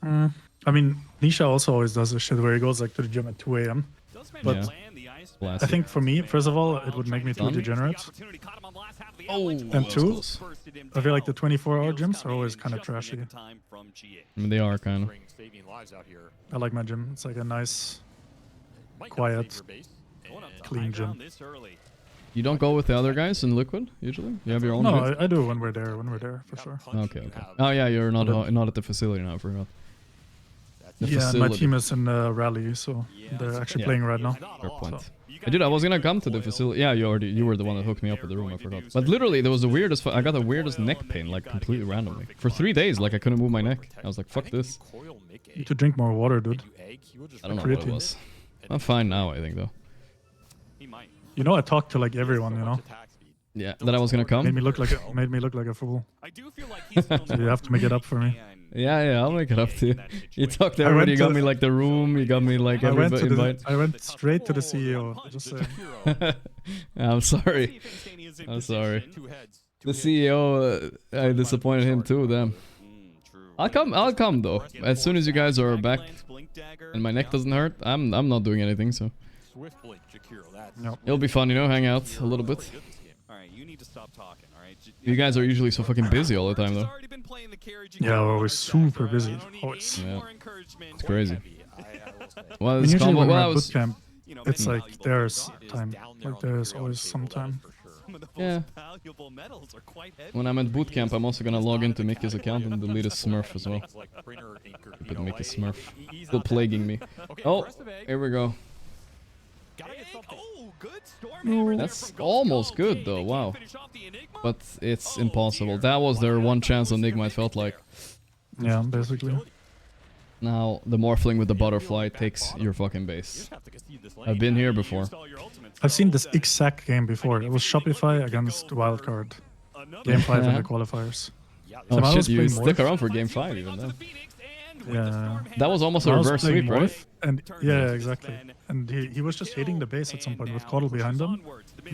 I mean, Nisha also always does this shit where he goes like to the gym at 2 AM. But yeah. I think for me, first of all, it would make me too degenerate. Oh, and 2, I feel like the 24-hour gyms are always kind of trashy. I mean, they are kind of. I like my gym. It's like a nice, quiet, clean gym. You don't go with the other guys in Liquid, usually? You have your own No, gym? I do when we're there, for sure. Okay. Oh yeah, you're not at the facility now, I forgot. Yeah, and my team is in Rally, so they're actually playing right now. Fair point. Dude, I was gonna come to the facility. Yeah, you were the one that hooked me up with the room, I forgot. But literally, there was the weirdest, I got the weirdest neck pain, like completely randomly. For 3 days, like I couldn't move my neck. I was like, fuck this. You need to drink more water, dude. I don't know what it was. I'm fine now, I think, though. You know, I talked to like everyone, you know? Yeah, that I was gonna come? Made me look like a fool. So you have to make it up for me. Yeah, I'll make it up to you. You talked to everybody, you got me like the room, you got me like everybody invite. I went straight to the CEO, just saying. I'm sorry. I'm sorry. The CEO, I disappointed him too, damn. I'll come though. As soon as you guys are back and my neck doesn't hurt, I'm not doing anything, so. It'll be fun, you know, hang out a little bit. You need to stop talking, all right? You guys are usually so fucking busy all the time, though. Yeah, we're always super busy. Always. Yeah. It's crazy. Well, usually when we're at bootcamp, it's like there's time. Like there's always some time. some of the Yeah. most valuable medals are quite heavy. When I'm at boot camp, I'm also gonna log into Mickey's account and delete his Smurf as well. But Mickey Smurf still plaguing me. Oh, here we go. That's almost good though. Wow. But it's impossible. That was their one chance on Enigma. It felt like. Yeah, basically. Now the Morphling with the butterfly takes your fucking base. I've been here before. I've seen this exact game before. It was Shopify against Wildcard. Game 5 in the qualifiers. Oh So I shit, was you playing stick Morph. around for game 5 even then. Yeah. That was almost a I was reverse playing sweep, right? Morph, and yeah, exactly. And he was just hitting the base at some point with Coddle behind him.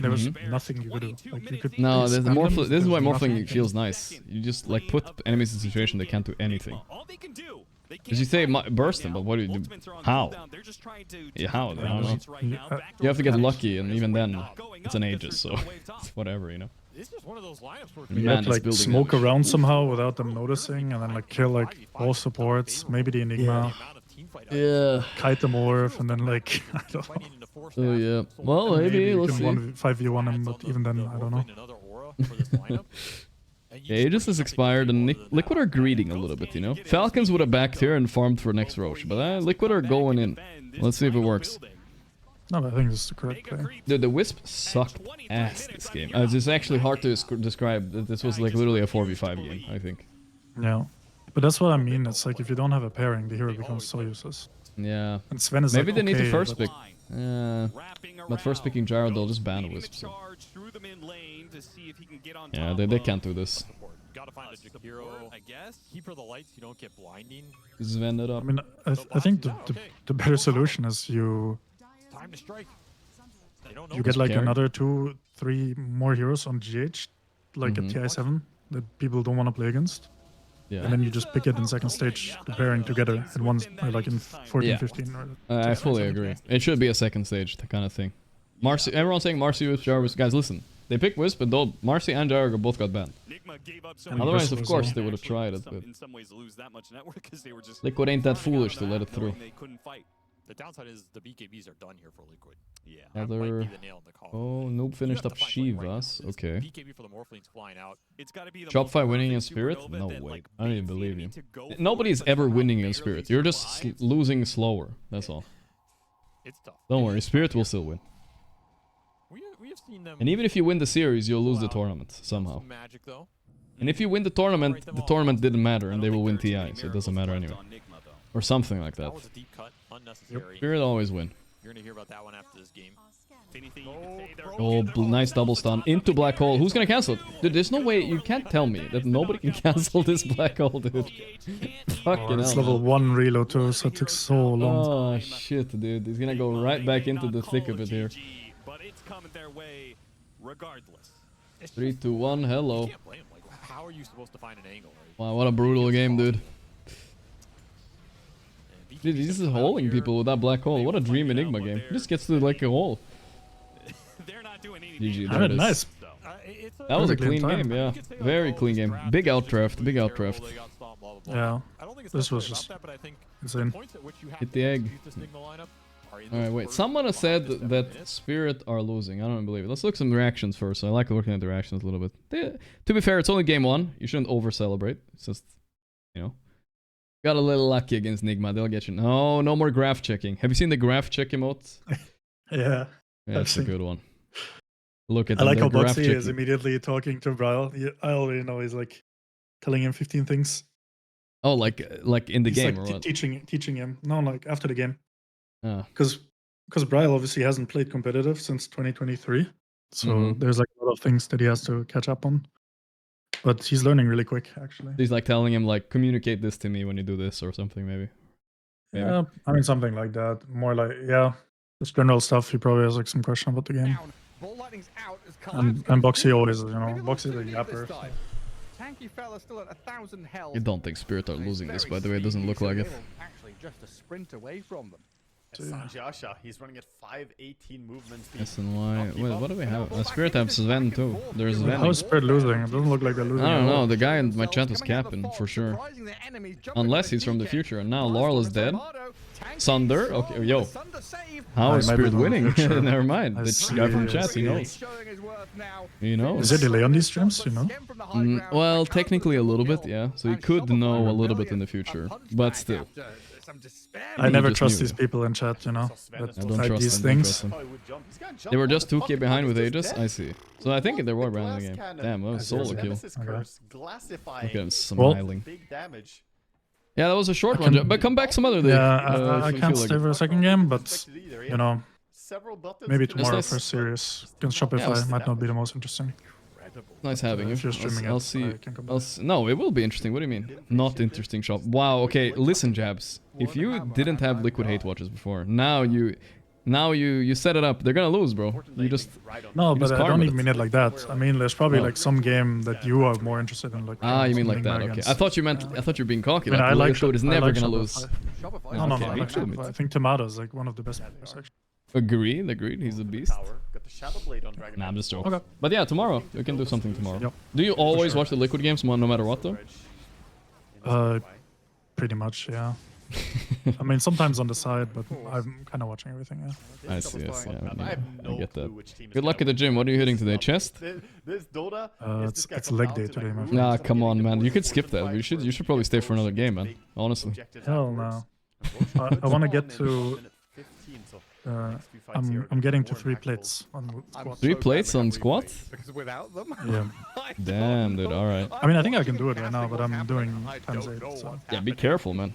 There was nothing you could do. Like you could. No, stand the him, Morphling, this there is why was Morphling nothing. feels nice. You just like put enemies in a situation they can't do anything. Because you say burst them, but what do you do? How? Yeah, how? I don't know. You have to get lucky, and even then, it's an Aegis, so it's whatever, you know. It's just one of those lineups where You have to like smoke around somehow without them noticing, and then like kill like all supports, maybe the Enigma. Yeah. Kite the Morph, and then like I don't know. Oh yeah. Well, maybe you let's see. can 5v1 him, but even then I don't know. Yeah, Aegis is expired, and Liquid are greeding a little bit, you know. Falcons would have backed here and farmed for next Roche, but Liquid are going in. Let's see if it works. No, but I think this is the correct play. Dude, the Wisp sucked ass this game. It's actually hard to describe. This was like literally a 4v5 game, I think. Yeah, but that's what I mean. It's like if you don't have a pairing, the hero becomes so useless. Yeah. And Sven is maybe like, they need to okay, first but- pick. But first picking Gyro, they'll just ban Wisp. So. Yeah, they can't do this. Gotta find a hero, I guess. Keep her the lights, you don't get blinding. Sven it up. I mean, I think the better solution is you Time to strike. They don't know you get like carry. another 2-3 more heroes on GH, like at TI7 that people don't want to play against. Yeah. And then you just pick it in second stage, the pairing together at once, like in 14, Yeah. 15. Or I fully agree. It should be a second stage kind of thing. Marcy, everyone's saying Marcy with Jarvis. Guys, listen. They picked Wisp, but though Marcy and Jargo both got banned. And Otherwise, Wisp of as course, well. they would have tried it. But In some ways, lose that much network because they were just Liquid ain't that foolish to let it through. they couldn't fight. The downside is the BKBs are done here for Liquid. Yeah. That might Other. be the nail in the coffin. Oh, Noob finished have up to find, like, right Shivas. now, it's Okay. BKB for the Morphlings flying out. It's got to be the Shopify winning in Spirit? No way. I don't even believe you. Nobody's ever winning in Spirit. You're just losing slower. That's all. It's tough. Don't worry. Spirit will still win. We have seen them. And even if you win the series, you'll lose the tournament somehow. Magic though. And if you win the tournament didn't matter, and they will win TI, so it doesn't matter anyway. Or something like that. That was a deep cut, unnecessary. Spirit always win. You're gonna hear about that one after this game. Oh, nice double stun into black hole. Who's gonna cancel it? Dude, there's no way. You can't tell me that nobody can cancel this black hole, dude. Fucking it's hell. level 1 reload too, so it takes so long. Oh shit, dude. He's gonna go right back into the thick of it here. But it's coming their way regardless. 3, 2, 1. Hello. Can't blame him. Like, how are you supposed to find an angle? Right? Wow, what a brutal game, dude. Dude, he's just holding people with that black hole. What a dream Enigma game. He just gets to like a hole. GG, there it is. Nice. That was a Perfectly in clean time. game, yeah. Very clean game. Big outdraft, big outdraft. Yeah. This was just insane. Hit the egg. Alright, wait. Someone has said that Spirit are losing. I don't believe it. Let's look at some reactions first. I like looking at the reactions a little bit. To be fair, it's only game 1. You shouldn't over-celebrate. It's just, you know. Got a little lucky against Nigma. They'll get you. No, no more graph checking. Have you seen the graph check emote? Yeah. Yeah, it's a good one. Look at I like the how graph Boxy is checking. immediately talking to Bryle. I already know he's like telling him 15 things. Oh, like in the He's game like or what? teaching him. No, like after the game. Ah. Because Bryle obviously hasn't played competitive since 2023. So Mhm. there's like a lot of things that he has to catch up on. But he's learning really quick, actually. He's like telling him like communicate this to me when you do this or something maybe. Yeah, I mean something like that. More like, yeah, just general stuff. He probably has like some question about the game. And Boxy always, you know, Boxy the yapper. So. Tanky fella still at 1,000 health. You don't think Spirit are losing this, by the way. It doesn't look like it. Actually, just a sprint away from them. Sanjiasha, he's running at 518 movement speed. S and Y. Wait, what do we have? Spirit have Sven too. There's Sven. How's Spirit losing? It doesn't look like they're losing. I don't at all. know. The guy in my chat was capping for sure. Unless he's from the future. And now Laurel is dead. Sunder. Okay, yo. How is Spirit winning? Never mind. The guy from chat, he knows. He knows. Is there delay on these streams? You know? Well, technically a little bit, yeah. So he could know a little bit in the future, but still. I never trust these people in chat, you know, that I don't type trust these them, things. They were just 2k behind with Aegis? I see. So I think they were behind the game. Damn, that was solo kill. Look at him smiling. Yeah, that was a short one, but come back some other day. Yeah, I can't stay for a second game, but, you know, maybe tomorrow for a series. Against Shopify might not be the most interesting. Nice having you. If you're streaming I'll see. No, it will be interesting. What do you mean? Not interesting shop. Wow. Okay, listen, Jabs. If you didn't have Liquid Hate watches before, now you set it up. They're gonna lose, bro. You just no, but I don't even mean it like that. I mean, there's probably like some game that you are more interested in. Like you mean like that? Okay. I thought you you're being cocky. I mean, I like Shopify is never gonna lose. No, I like Shopify. I think Tomato is like one of the best players actually. Agreed. He's a beast. Nah, I'm just joking. Okay. But yeah, tomorrow. We can do something tomorrow. Yep. Do you always watch the Liquid games no matter what, though? Pretty much, yeah. I mean, sometimes on the side, but I'm kind of watching everything, yeah. I see. I get that. Good luck at the gym. What are you hitting today? Chest? It's leg day today, man. Nah, come on, man. You could skip that. You should probably stay for another game, man. Honestly. Hell no. I want to get to... I'm getting to 3 plates on squat. 3 plates on squat? Because without them? Yeah. Damn, dude. All right. I mean, I think I can do it right now, but I'm doing times 8. So. Yeah, be careful, man.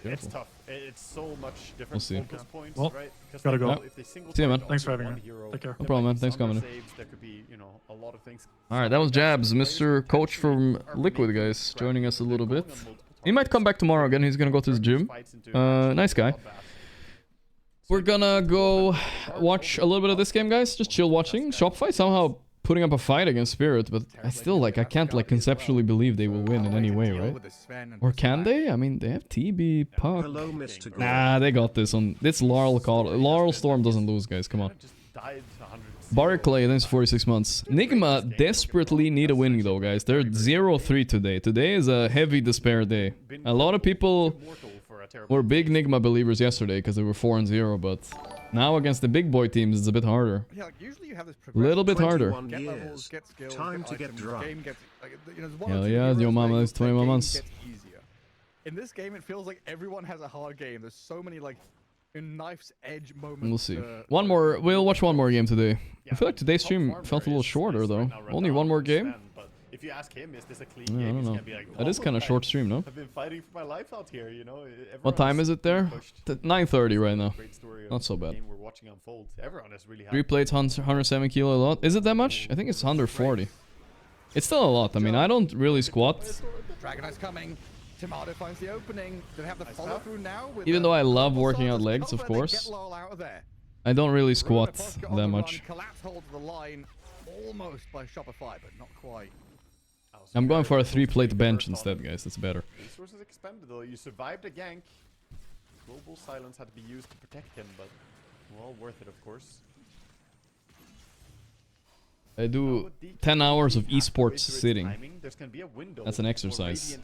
It's tough. It's so much different we'll see. focus points, well, right? gotta go. Yeah. See you, man. Thanks for having me. Take care. No problem, man. Thanks for coming. Alright, that was Jabs, Mr. Coach from Liquid, guys, joining us a little bit. He might come back tomorrow again. He's gonna go to his gym. Nice guy. We're gonna go watch a little bit of this game, guys. Just chill watching. Shopify somehow putting up a fight against Spirit, but I still, I can't, conceptually believe they will win in any way, right? Or can they? I mean, they have TB, Puck. Nah, they got this on... This Laurel call. Laurel Storm doesn't lose, guys. Come on. Barclay, thanks for 46 months. Nigma desperately need a win, though, guys. They're 0-3 today. Today is a heavy despair day. A lot of people... We're big Nigma believers yesterday because they were 4-0, but now against the big boy teams it's a bit harder. Yeah, like usually you have this little bit harder. Get levels, get skills, time to get drunk. Hell yeah, your mama is 21 months. In this game, it feels like everyone has a hard game. There's so many like knife's edge moments. We'll see. One more. We'll watch one more game today. I feel like today's stream felt a little shorter though. Only one more game. If you ask him, is this a clean game? I don't know. Like, that is kind of short stream, no? I've been fighting for my life out here, you know. What time is it there? 9:30 right now. Not so bad. We're watching unfold. Everyone is really 3 plates, 107 kilo, a lot. Is it that much? I think it's 140. It's still a lot. I mean, I don't really squat. Dragon Knight's coming. Tomato finds the opening. Do they have the follow through now? Even though I love working out legs, of course. I don't really squat that much. Collapse hold the line almost by Shopify, but not quite. I'm going for a 3-plate bench instead, guys. That's better. Resources expended though. You survived a gank. Global silence had to be used to protect him, but well, worth it, of course. I do 10 hours of esports sitting. That's an exercise.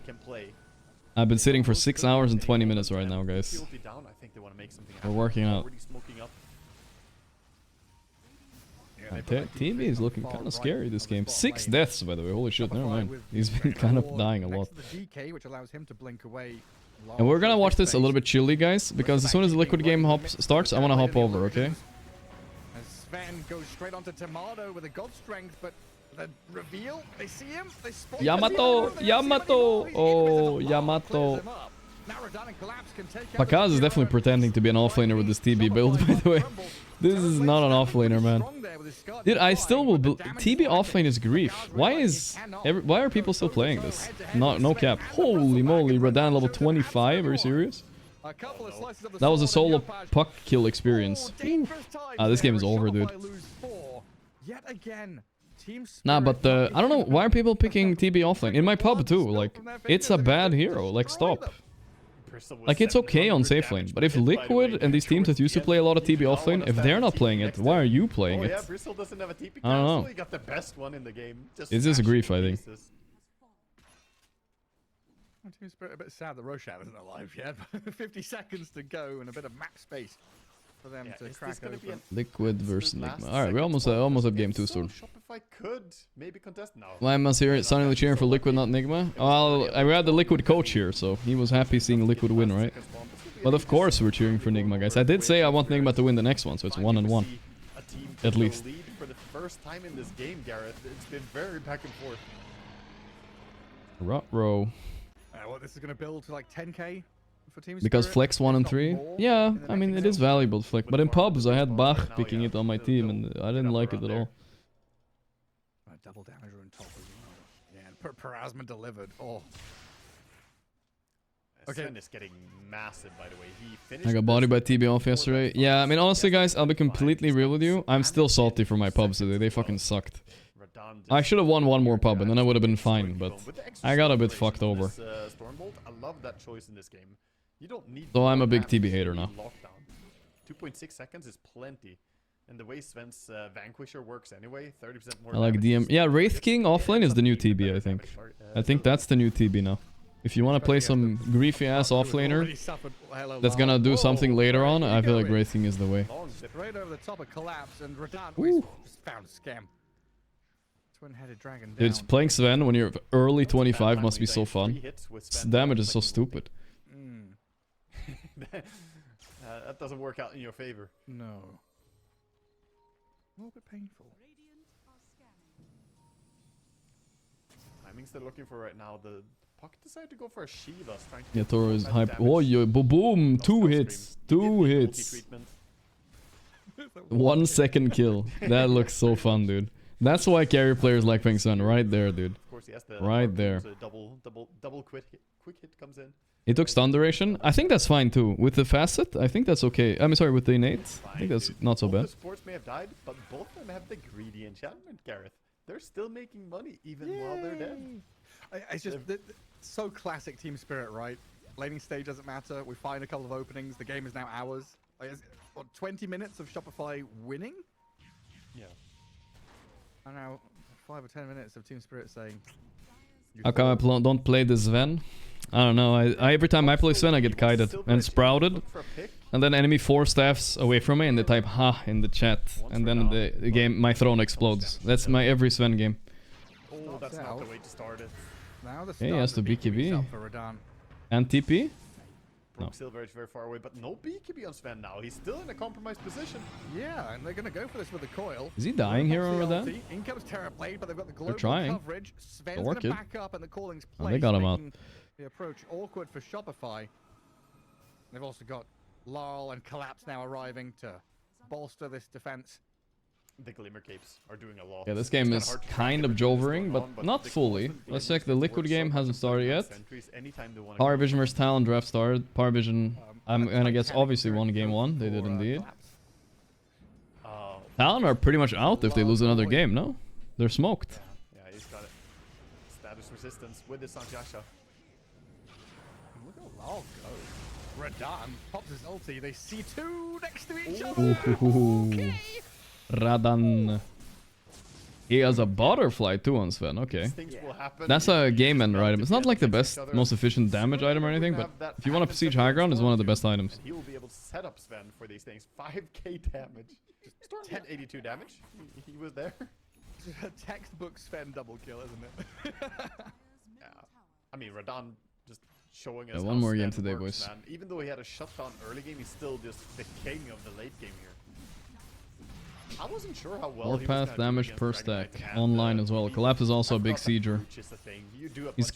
I've been sitting for 6 hours and 20 minutes right now, guys. We're working out. TB is looking kind of scary this game. 6 deaths, by the way. Holy shit, never mind. He's been kind of dying a lot. And we're gonna watch this a little bit chilly, guys, because as soon as the Liquid game starts, I want to hop over, okay? Sven goes straight onto Tomato with a god strength, but the reveal, they see him, they spot Yamato! Yamato! Oh, Yamato. Pakaz is definitely pretending to be an offlaner with this TB build, by the way. This is not an offlaner, man. Dude, I still will build... TB offlane is grief. Why are people still playing this? No cap. Holy moly, Radan level 25? Are you serious? That was a solo puck kill experience. This game is over, dude. Nah, but I don't know, why are people picking TB offlane? In my pub too, like, it's a bad hero, like, stop. Like, it's okay on safe lane, but if Liquid and these teams that used to play a lot of TB offlane, if they're not playing it, why are you playing it? Yeah, Bristol doesn't have a TP I don't know. He got the best one in the game. Just It's just a grief, I think. Team Spirit a bit sad that Roshan isn't alive yet. 50 seconds to go and a bit of map space for them to crack open. Liquid versus Enigma. Alright, we almost have game 2 soon. Shopify could maybe contest now. Why am I here suddenly cheering for Liquid, not Enigma? Well, I had the Liquid coach here, so he was happy seeing Liquid win, right? But of course we're cheering for Enigma, guys. I did say I want Enigma to win the next one, so it's 1-1. At least. For the first time in this game, Gareth. It's been very back and forth. Ruh-roh. Well, this is going to build to like 10k for Team Because Spirit, Flex 1 and 3? Yeah, I mean, it is valuable to Flex. But in pubs, I had Bach picking it on my team, and I didn't like it at all. Double damage on top as well. Yeah, and Parasma delivered. Oh. Okay. Sven is getting massive, by the way. He finished I got bodied by TB off yesterday. Yeah, I mean, honestly, guys, I'll be completely real with you. I'm still salty for my pubs today. They fucking sucked. I should have won one more pub, and then I would have been fine, but I got a bit fucked over. I love that choice in this game. You don't need So I'm a big TB hater now. 2.6 seconds is plenty. And the way Sven's Vanquisher works anyway, 30% more. I like DM. Yeah, Wraith King offlane is the new TB, I think. I think that's the new TB now. If you want to play some griefy ass offlaner that's gonna do something later on, I feel like Wraith King is the way. Right over the top of collapse, and Radan just found a scam. Twin-headed dragon down. Dude, playing Sven when you're early 25 must be so fun. His damage is so stupid. That doesn't work out in your favor. No. A little bit painful. Timings they're looking for right now. The Puck decided to go for a Shiva. Yeah, Toro is hype. Oh, yo, boom! 2 hits. 2 hits. 1 second kill. That looks so fun, dude. That's why carry players like playing Sven. Right there, dude. Of course, he has the right there. So double quick hit comes in. He took stun duration. I think that's fine too. With the facet, I think that's okay. I'm sorry, with the innate, I think that's not so bad. Both the supports may have died, but both of them have the greedy enchantment, Gareth. They're still making money even while they're dead. It's just so classic Team Spirit, right? Laning stage doesn't matter. We find a couple of openings. The game is now ours. Like, what, 20 minutes of Shopify winning? Yeah. And now 5 or 10 minutes of Team Spirit saying. How come I don't play the Sven? I don't know. I every time I play Sven, I get kited and sprouted, and then enemy 4 staffs away from me, and they type "ha" in the chat, and then the game, my throne explodes. That's my every Sven game. Oh, that's not the way to start it. Now the he has to BKB and TP. No. Silver is very far away, but no BKB on Sven now. He's still in a compromised position. Yeah, and they're going to go for this with the coil. Is he dying here over that? In comes Terrorblade, but they've got the global coverage. Sven's going to back up, and the calling's placed. Oh, they got him out. The approach awkward for Shopify. They've also got Larl and Collapse now arriving to bolster this defense. The Glimmer Capes are doing a lot. Yeah, this game is kind of jovering, but not fully. Let's check. The Liquid game hasn't started yet. Power Vision vs Talon draft started. Power Vision, I'm gonna guess, obviously won game 1. They did indeed. Talon are pretty much out if they lose another game, no? They're smoked. Yeah, he's got it. Status resistance with the Sanjasha. Look how Larl goes. Radan pops his ulti. They see 2 next to each other. Okay. Radan. He has a butterfly too on Sven, okay. That's a game ender item. It's not like the best, most efficient damage item or anything, but if you want to siege high ground, it's one of the best items. He will be able to set up Sven for these things. 5k damage. Storm had 82 damage. He was there. Textbook Sven double kill, isn't it? Yeah. I mean, Radan just showing us one more game Sven today, works, boys. man. Even though he had a shutdown early game, he's still just the king of the late game here. I wasn't sure how well Warpath damage per stack online as well. Collapse is also a big sieger. He's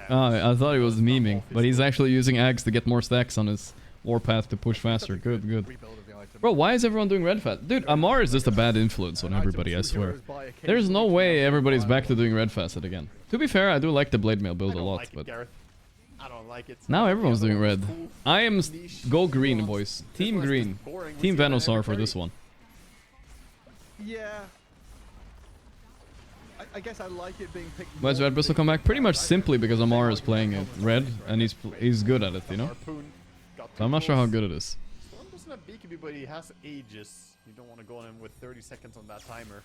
I thought he was memeing, but he's actually using Ags to get more stacks on his Warpath to push faster. Good, good. Bro, why is everyone doing red fast? Dude, Amar is just a bad influence on everybody, I swear. There's no way everybody's back to doing red facet again. To be fair, I do like the blade mail build a lot, but I don't like it. Now everyone's doing red. I am go green, boys. Team green. Team Venosar for this one. Yeah. I guess I like it being picked. Why does Red Bristle come back? Pretty much simply because Amar is playing it red, and he's good at it, you know? So I'm not sure how good it is. Storm doesn't have BKB, but he has Aegis. You don't want to go on him with 30 seconds on that timer.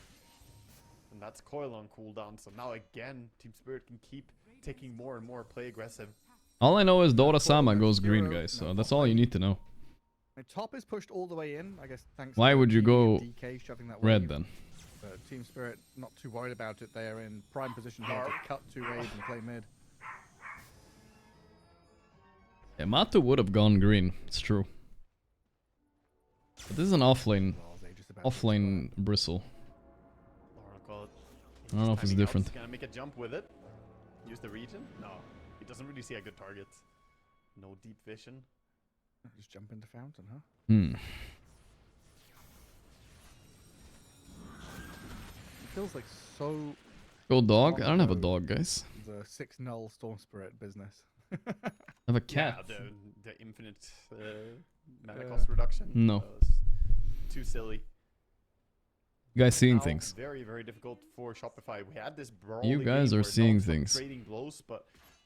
And that's Coil on cooldown, so now again, Team Spirit can keep taking more and more, play aggressive. All I know is Dora-sama goes green, guys, so that's all you need to know. Top is pushed all the way in, I guess, thanks Why to would you DD go and DK shoving that red wave. then? Team Spirit not too worried about it. They are in prime position here to cut 2 waves and play mid. Yeah, Matu would have gone green, it's true. But this is an offlane bristle. I don't know if it's different. He's gonna make a jump with it. Use the region? No. He doesn't really see a good target. No deep vision. Just jump into fountain, huh? Hmm. It feels like so... Go dog? I don't have a dog, guys. The 6-0 Storm Spirit business. I have a cat. Yeah, the infinite mana cost reduction. No. Too silly. You guys seeing Now, things. Very, very difficult for Shopify. We had this brawl. You guys are seeing things. Trading blows, but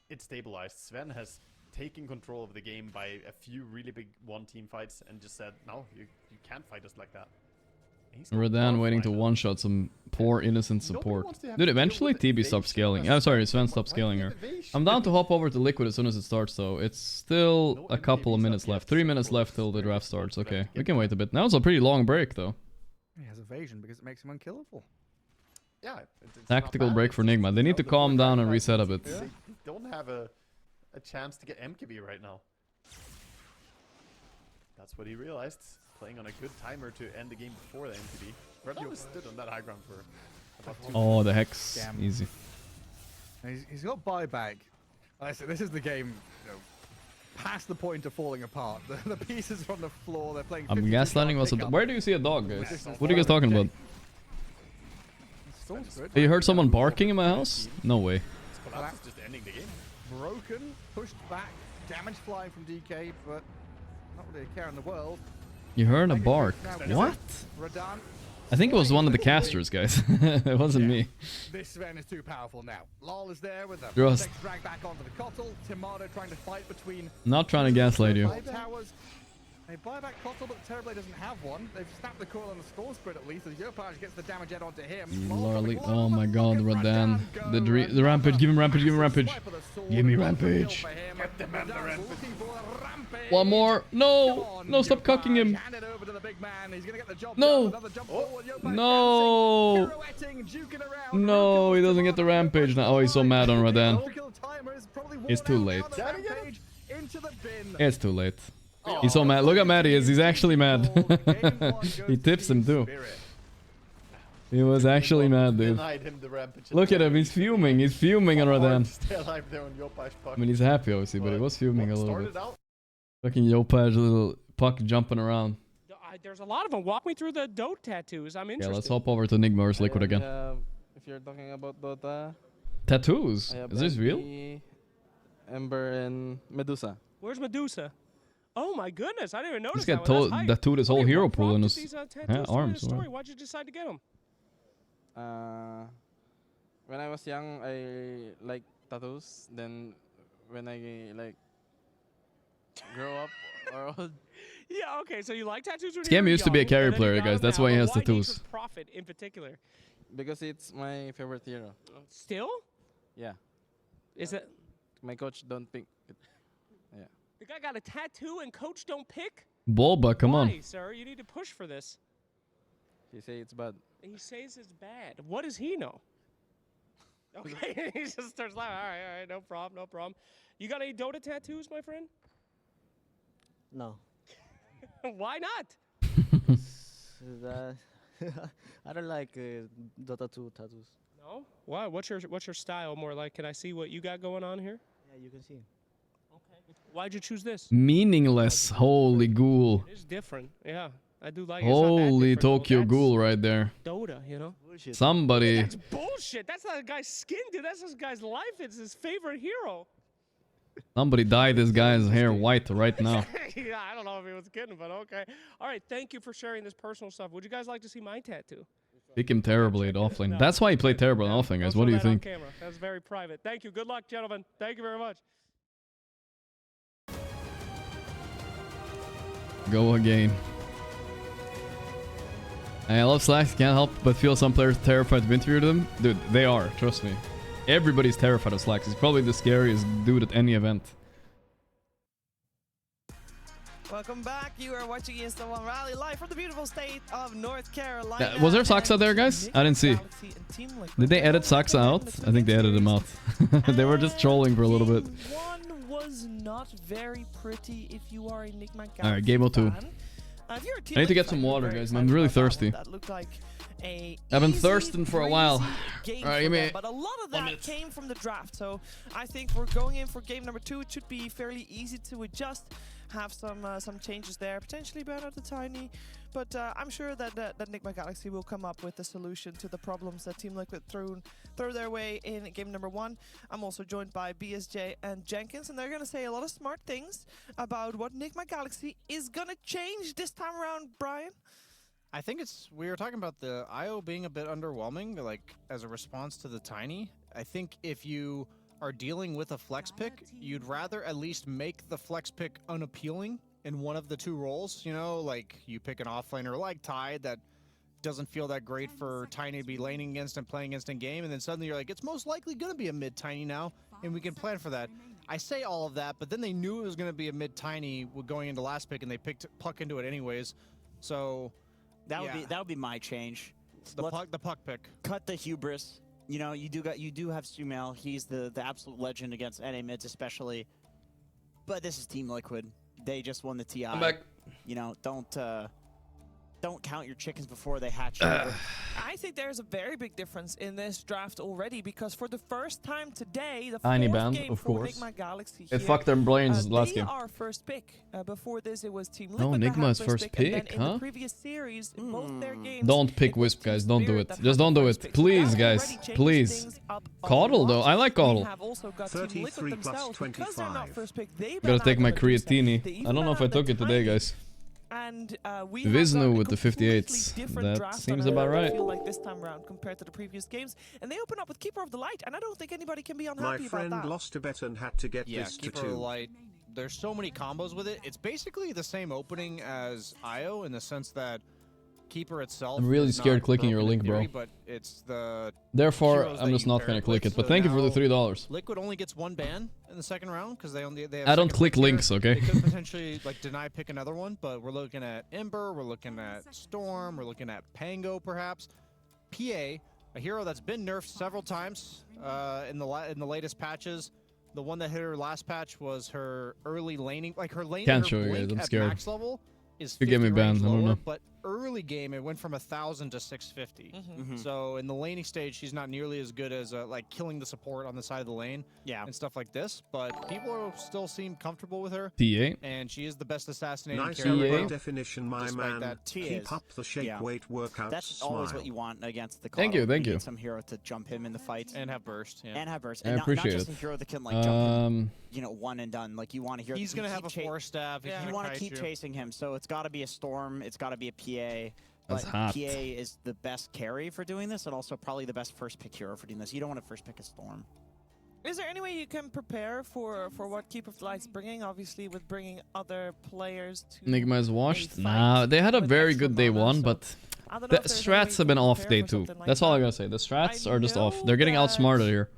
it stabilized. Sven has taken control of the game by a few really big one-team fights and just said, no, you can't fight us like that. Redan waiting to one-shot some poor innocent support. Dude, eventually TB stops scaling. I'm sorry, Sven stopped scaling her. I'm down to hop over to Liquid as soon as it starts though. It's still a couple of minutes left. 3 minutes left till the draft starts. Okay, we can wait a bit. Now it's a pretty long break though. He has evasion because it makes him unkillable. Yeah. Tactical break for Nigma. They need to calm down and reset a bit. They don't have a chance to get MKB right now. That's what he realized. Playing on a good timer to end the game before the MKB. Redan stood on that high ground for about 2 Oh, the Hex. Easy. He's got buyback. Like I said, this is the game, you know, past the point of falling apart. The pieces are on the floor. They're playing. I'm gaslighting was. Where do you see a dog, guys? What are you guys talking about? Hey, you heard someone barking in my house? No way. Collapse is just ending the game. Broken, pushed back, damage flying from DK, but not really a care in the world. You heard a bark. What? I think it was one of the casters, guys. It wasn't me. This Sven is too powerful now. Lol is there with a Just drag back onto the Kotl. Timado trying to fight between. Not trying to gaslight you. Towers. They buy back Kotl, but Terrorblade doesn't have one. They've snapped the coil on the Storm Spirit at least, as Yopaj gets the damage add onto him. Lorly. Oh my god, Redan. The rampage. Give him rampage. Give him rampage. Give me rampage. Get the man the rampage. One more. No. No, stop cucking him. No. No. No, he doesn't get the rampage now. Oh, he's so mad on Redan. It's too late. It's too late. He's so mad. Look how mad he is. He's actually mad. He tips him too. He was actually mad, dude. Look at him. He's fuming. He's fuming on Redan. I mean, he's happy, obviously, but he was fuming a little bit. Fucking Yopaj, little puck jumping around. There's a lot of them. Walk me through the Dota tattoos. I'm interested. Yeah, let's hop over to Nigma versus Liquid again. If you're talking about Dota... Tattoos? Is this real? Ember and Medusa. Where's Medusa? Oh my goodness, I didn't even notice This guy that one. tattooed his whole hero pool in his these, arms. Story? Why'd you decide to get them? When I was young, I like tattoos. Then when I like grow up or old. Yeah, okay, so you like tattoos when Scam used to be a carry player, guys. That's why he has tattoos. Profit in particular? Because it's my favorite hero. Still? Yeah. Is it? My coach don't pick it. Yeah. The guy got a tattoo and coach don't pick? Bulba, come on. Why, sir? You need to push for this. He say it's bad. He says it's bad. What does he know? Okay, he just starts laughing. All right, no problem, no problem. You got any Dota tattoos, my friend? No. Why not? I don't like Dota 2 tattoos. No? Why? What's your style more like? Can I see what you got going on here? Yeah, you can see. Okay. Why'd you choose this? Meaningless. Holy ghoul. It's different. Yeah, I do like it. Holy It's not that Tokyo different, ghoul right there. Dota, you know? Somebody. That's bullshit. That's not a guy's skin, dude. That's this guy's life. It's his favorite hero. Somebody dyed this guy's hair white right now. Yeah, I don't know if he was kidding, but okay. All right, thank you for sharing this personal stuff. Would you guys like to see my tattoo? Pick him terribly at offlane. That's why he played terrible in offlane, guys. What do you think? Camera. That's very private. Thank you. Good luck, gentlemen. Thank you very much. Go again. I love Slacks. Can't help but feel some players terrified to interview them. Dude, they are. Trust me. Everybody's terrified of Slacks. He's probably the scariest dude at any event. Welcome back. You are watching ESL1 Rally live from the beautiful state of North Carolina. Was there Saxa there, guys? I didn't see. Did they edit Saxa out? I think they edited him out. They were just trolling for a little bit. One was not very pretty if you are a Enigma Galaxy Alright, game 2. I need to get some water, guys. I'm really thirsty. That looked like I've been thirsting for a while. Alright, give me. But a lot of that came from the draft. So I think we're going in for game number 2. It should be fairly easy to adjust. Have some changes there, potentially ban out the Tiny, but I'm sure that Enigma Galaxy will come up with a solution to the problems that Team Liquid throw their way in game number 1. I'm also joined by BSJ and Jenkins, and they're gonna say a lot of smart things about what Enigma Galaxy is gonna change this time around. Brian, I think we were talking about the IO being a bit underwhelming, like as a response to the Tiny. I think if you are dealing with a flex pick, you'd rather at least make the flex pick unappealing in one of the 2 roles, you know, like you pick an offlaner like Tide that doesn't feel that great for Tiny to be laning against and playing against in game, and then suddenly you're like, it's most likely going to be a mid Tiny now, and we can plan for that. I say all of that, but then they knew it was going to be a mid Tiny going into last pick, and they picked Puck into it anyways, so that would be my change. The puck pick. Cut the hubris. You know, you do have Sumail. He's the absolute legend against NA mids, especially. But this is Team Liquid. They just won the TI. I'm back. You know, don't count your chickens before they hatch. I think there's a very big difference in this draft already, because for the first time today, the Tiny fourth band, game of for course. Enigma Galaxy It here, fucked their brains last they game. are first pick. Before this, it was Team Liquid. No, that Enigma's had first pick, and then in huh? the previous series, in both their games, Don't pick Wisp, guys. Don't do it. Just don't do it. Please, guys. Please. Coddle, though. I like Coddle. have also got Team Liquid themselves, because they're not first pick. They Gotta take my creatine. They I don't know if I took it today, guys. And we Viznu have with the 58s. That seems about right. I feel like this time around compared to the previous games, and they open up with Keeper of the Light, and I don't think anybody can be unhappy My about friend that. lost a bet and had to get this to Keeper of the 2. Light. There's so many combos with it. It's basically the same opening as IO in the sense that Keeper itself. I'm really is scared not clicking your broken in link, bro. But it's the Therefore, heroes I'm that just you not pair gonna it click with. it. But So thank you for the now $3. Liquid only gets 1 ban in the second round because they have I don't second click pick here. links, okay? They could potentially like deny pick another one, but we're looking at Ember, we're looking at Storm, we're looking at Pango perhaps. PA, a hero that's been nerfed several times in the latest patches. The one that hit her last patch was her early laning, like her laning. Can't her show you blink guys, I'm at scared. max level is You get me 50 range banned, I don't lower, know. but early game it went from 1,000 to 650. Mm-hmm. So in the laning stage, she's not nearly as good as like killing the support on the side of the lane, and stuff like this. But people still seem comfortable with her. TA. And she is the best assassinating Nice character. definition, my Despite man. that, Keep up the shake weight workout. That's always what you want against the. Thank you, Coddle. thank you. Need some hero to jump him in the fight and have burst. Yeah. And have burst. I And appreciate not just it. a hero that can like jump him, you know, one and done. Like you want to hear. He's gonna have a force staff. He's You gonna want to kite keep you. chasing him, so it's got to be a Storm. It's got to be a PA. That's But hot. PA is the best carry for doing this, and also probably the best first pick hero for doing this. You don't want to first pick a Storm. Is there any way you can prepare for what Keeper of the Light's bringing? Obviously, with bringing other players to. Enigma is washed? Nah, they had a very good day 1, but the strats have been off day 2. That's all I gotta say. The strats are just off. They're getting outsmarted here.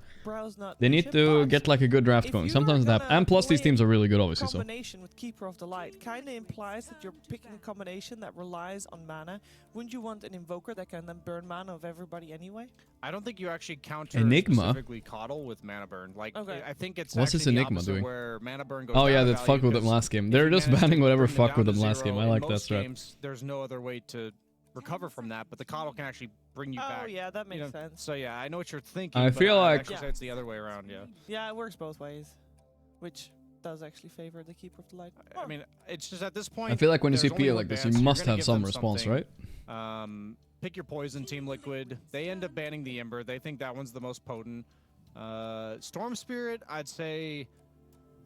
They need to get like a good draft going. Sometimes they have, and plus these teams are really good, obviously. So Combination with Keeper of the Light kind of implies that you're picking a combination that relies on mana. Wouldn't you want an Invoker that can then burn mana of everybody anyway? I don't think you actually counter Enigma? specifically Coddle with mana burn. Like I think it's What's actually this the Enigma opposite doing? where mana burn goes Oh yeah, down in that fuck value with them 'cause last game. if They're you just manage to banning whatever bring fuck with down them to last game. 0, I in like that most strat. games, there's no other way to recover from that, but the Coddle can actually bring you back. Oh yeah, that makes sense. So yeah, I know what you're thinking. I but feel like- actually say it's the other way around. Yeah. Yeah, it works both ways, which does actually favor the Keeper of the Light. I mean, it's just at this point. I feel like when you see there's only PA one like this, ban, you so you're must gonna have give some them response, something. right? Pick your poison, Team Liquid. They end up banning the Ember. They think that one's the most potent. Storm Spirit, I'd say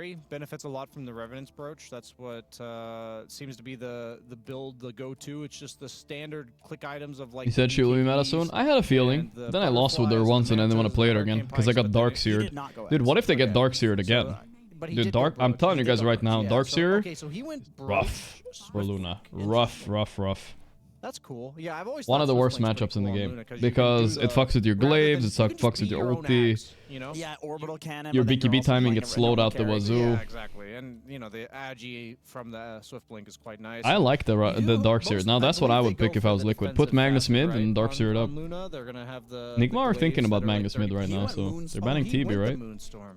Legendary benefits a lot from the Revenant's Brooch. That's what seems to be the build, the go-to. It's just the standard click items of like. He said she will be meta soon. I had a feeling. Then I lost with her once and I didn't want to play it again because I got Darkseered. Dude, what if they get Darkseered again? but he Dude, did Dark. go I'm Brook. telling He you did guys go right Brook. now, Yeah, Darkseer. Okay, so he went Rough for Luna. Rough. That's cool. Yeah, I've always One of the thought worst Swift Link's matchups in the pretty cool on game Luna, 'cause you can because do it fucks with your glaives, it fucks with your ulti. You know? Yeah, orbital cannon. Your but then you're BKB also timing playing gets a slowed normal out the carry. wazoo. Yeah, exactly. And you know the agi from the Swift Blink is quite nice. I like the Darkseer. Now that's what I would pick if I was the Liquid. Put defensive Magnus faster, mid right? and Darkseer it up. On Luna, they're gonna have the Nigma are thinking glaives about that are like Magnus mid 30. right He now, went so Moonstorm. they're banning He TB, went right? the Moonstorm.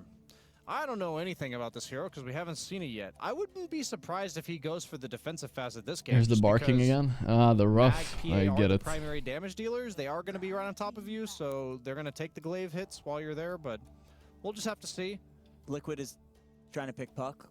I don't know anything about this hero because we haven't seen it yet. I wouldn't be surprised if he goes for the defensive facet this game. Here's the just barking because again. Ah, the rough. Mag, PA I are get the it. primary damage dealers. They are going to be right on top of you, so they're going to take the glaive hits while you're there, but we'll just have to see. Liquid is trying to pick Puck.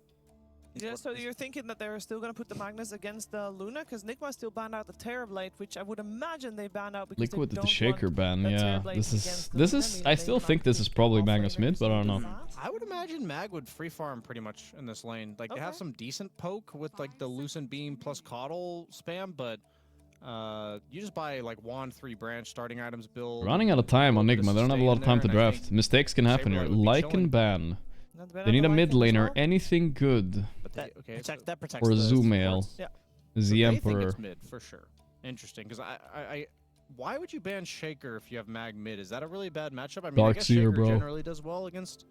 Yeah, so you're thinking that they're still going to put the Magnus against the Luna? Because Nigma still banned out the Terrorblade, which I would imagine they banned out because Liquid they with don't the shaker want ban, a yeah. Terrorblade This against is. I still think this is probably Magnus mid, but I don't know. I would imagine Mag would free farm pretty much in this lane. Like they have some decent poke with like the Lucent Beam plus Coddle spam, but you just buy like Wand 3 branch starting items build. Running out of time on Nigma. They don't have a lot of time to in there, and I draft. Mistakes can happen here. Like and ban. They need a mid laner. Anything good. That protects Or the Zoomail. supports. Yeah. The I think Emperor. it's mid for sure. Interesting, because I why would you ban Shaker if you have Mag mid? Is that a really bad matchup? I mean, I guess Darkseer, Shaker bro. generally does well against.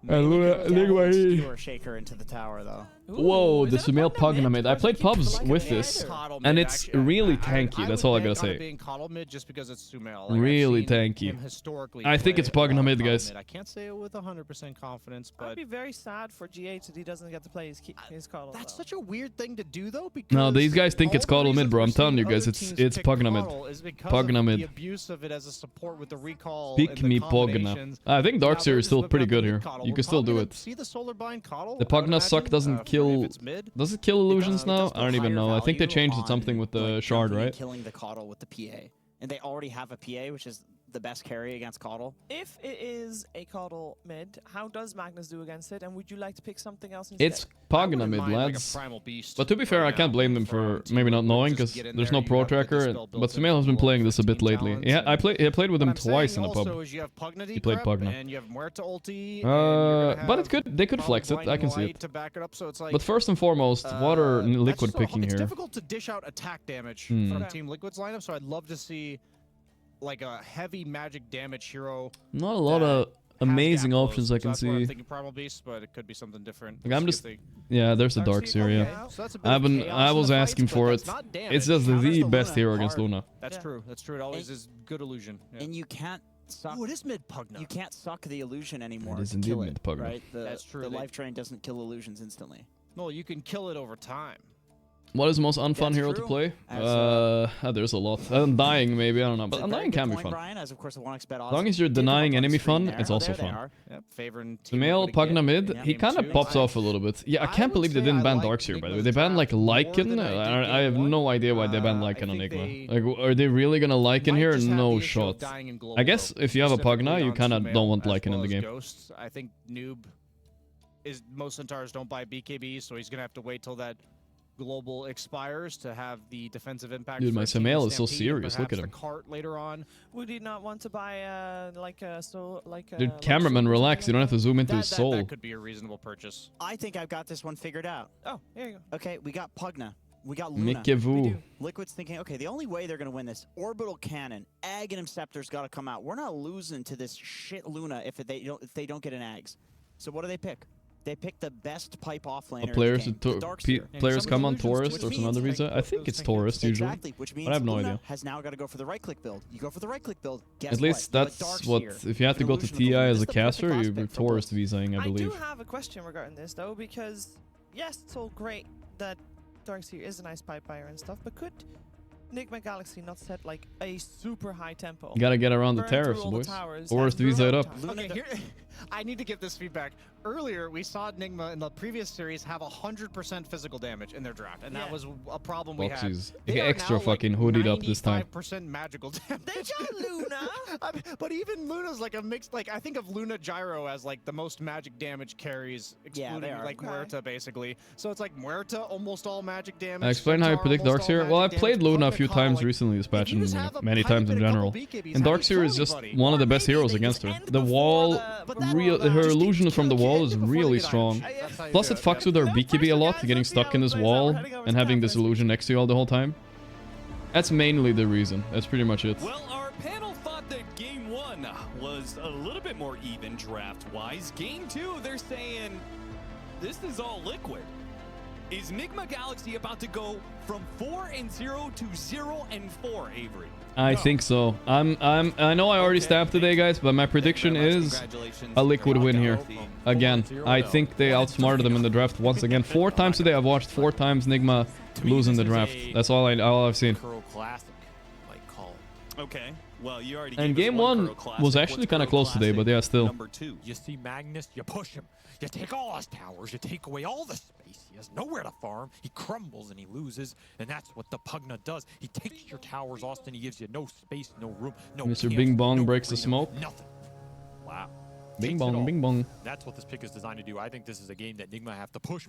Skewer Shaker into the tower though. Whoa, the Sumail Pugna mid. I played pubs with this, and it's really tanky. That's all I gotta say. Being Coddle mid just because it's Sumail. Really tanky. I think it's Pugna mid, guys. I can't say it with 100% confidence, I'd but be very sad for GH that he doesn't get to play his Coddle. that's such a weird thing to do though. Because No, these guys think it's all the Coddle mid, reason bro. we're I'm telling seeing you guys, other it's teams pick Pugna mid. Coddle is because Pugna of mid. the abuse of it as a support with the recall. Pick and the me Pugna. combinations. I think Now Darkseer they're is just still whipping pretty up the good mid here. Coddle. You We're can still probably do gonna it. See the solar bind Coddle. The I would Pugna suck imagine, doesn't if kill. it's mid. Does it kill illusions now? does I don't even higher know. I think they value changed it on, something with the like, shard, jumping and right? Killing the Coddle with the PA, and they already have a PA, which is the best carry against Coddle. If it is a Coddle mid, how does Magnus do against it? And would you like to pick something else instead? It's Pugna mid, lads. But to be fair, I can't blame them for maybe not knowing, because there's no pro tracker. But Sumail has been playing this a bit lately. Yeah, I played with him twice in the pub. He played Pugna. And you have Muerta ulti. But they could flex it. I can see it. To back it up, so it's like, But first and foremost, what are Liquid picking it's here? difficult to dish out attack damage from Team Liquid's lineup, so I'd love to see like a heavy magic damage hero. Not a lot of amazing options I can That's why I'm see. thinking Primal Beast, but it could be something different. Like, I'm We'll just, see if yeah, there's the Darkseer, yeah. I was asking for it. It's just the best hero against Luna. That's true. That's true. It always is good illusion. Yeah. And you can't suck. Oh, it is mid Pugna. You can't suck the illusion anymore. It is to indeed kill mid it, Pugna. right? That's true. The life train doesn't kill illusions instantly. No, you can kill it over time. What is the most unfun That's hero true. to play? As, There's a lot. Undying, maybe, I don't know. But It's a very Undying good can be point, fun. Brian, as of course the 1x bet As long as you're denying enemy fun, it's also There they fun. are. Yep, favoring Team Sumail, Liquid Pugna again. mid, Yeah. he Game kind of two. pops off a little bit. Yeah, I can't believe they didn't ban Darkseer, by the way. They banned like Lycan. I have no idea why they banned Lycan on Enigma. Like, are they really gonna Lycan here? No shot. I guess if you have a Pugna, you kind of don't want Lycan in the game. Ghosts. I think Noob is most Centaurs don't buy BKB, so he's gonna have to wait till that global expires to have the defensive impact. Dude, my for a team Sumail with is so Stampede, serious. Look at perhaps him. the cart later on. Would he not want to buy Dude, cameraman, relax. You don't have to zoom into his soul. That could be a reasonable purchase. I think I've got this one figured out. Oh, here you go. Okay, we got Pugna. We got Luna. Mickey-voo. Liquid's thinking, okay, the only way they're going to win this, Orbital Cannon, Aghanim Scepter's got to come out. We're not losing to this shit Luna if they don't get an Ags. So what do they pick? They pick the best pipe offlaner. Players come on Taurus or some other visa. I think it's Taurus usually. Exactly, which means but I have no Luna idea. has now got to go for the right-click build. You go for the right-click build. Guess At least what? that's what. If you have to go to TI as a caster, you're Taurus visaing, I do believe. have a question regarding this though, because yes, it's all great that Darkseer is a nice pipe buyer and stuff, but could Nigma Galaxy not set like a super high tempo? You gotta get around the burn through tariffs, all the boys. towers, Or and to visa it burn up. all the towers. Okay, here, I need to give this feedback. Earlier, we saw Nigma in the previous series have 100% physical damage in their draft, and that was a problem we had. Boxies. They Get are extra now, fucking like, hoodied up this time. 95% magical damage. They got Luna! But even Luna's like a mixed, like, I think of Luna Gyro as like the most magic damage carries, excluding like Muerta basically. So it's like Muerta, almost all magic damage. Explain how you Centaur, predict almost all Darkseer. Well, I magic played damage. Luna a Pugna few times recently this patch, and many times in general. And Darkseer is just one of the best heroes against her. The wall, her illusion from the wall is really strong. Plus it fucks with her BKB a lot, getting stuck in this wall and having this illusion next to you all the whole time. That's mainly the reason. That's pretty much it. Well, our panel thought that game 1 was a little bit more even draft-wise. Game 2, they're saying this is all Liquid. Is Nigma Galaxy about to go from 4-0 to 0-4, Avery? I think so. I know I already stabbed today, guys, but my prediction is a Liquid win here. Again, I think they outsmarted them in the draft once again. 4 times today I've watched 4 times Nigma lose in the draft. That's all I've seen. Okay. Well, you already And game 1 was actually kind of close today, but yeah, still. You see Magnus, you push him. You take all his towers, you take away all the space. He has nowhere to farm. He crumbles and he loses, and that's what the Pugna does. He takes your towers, Austin. He gives you no space, no room, no Mr. Bing Bong breaks the smoke. Nothing. Wow. Bing Bong, Bing Bong. That's what this pick is designed to do. I think this is a game that Nigma have to push.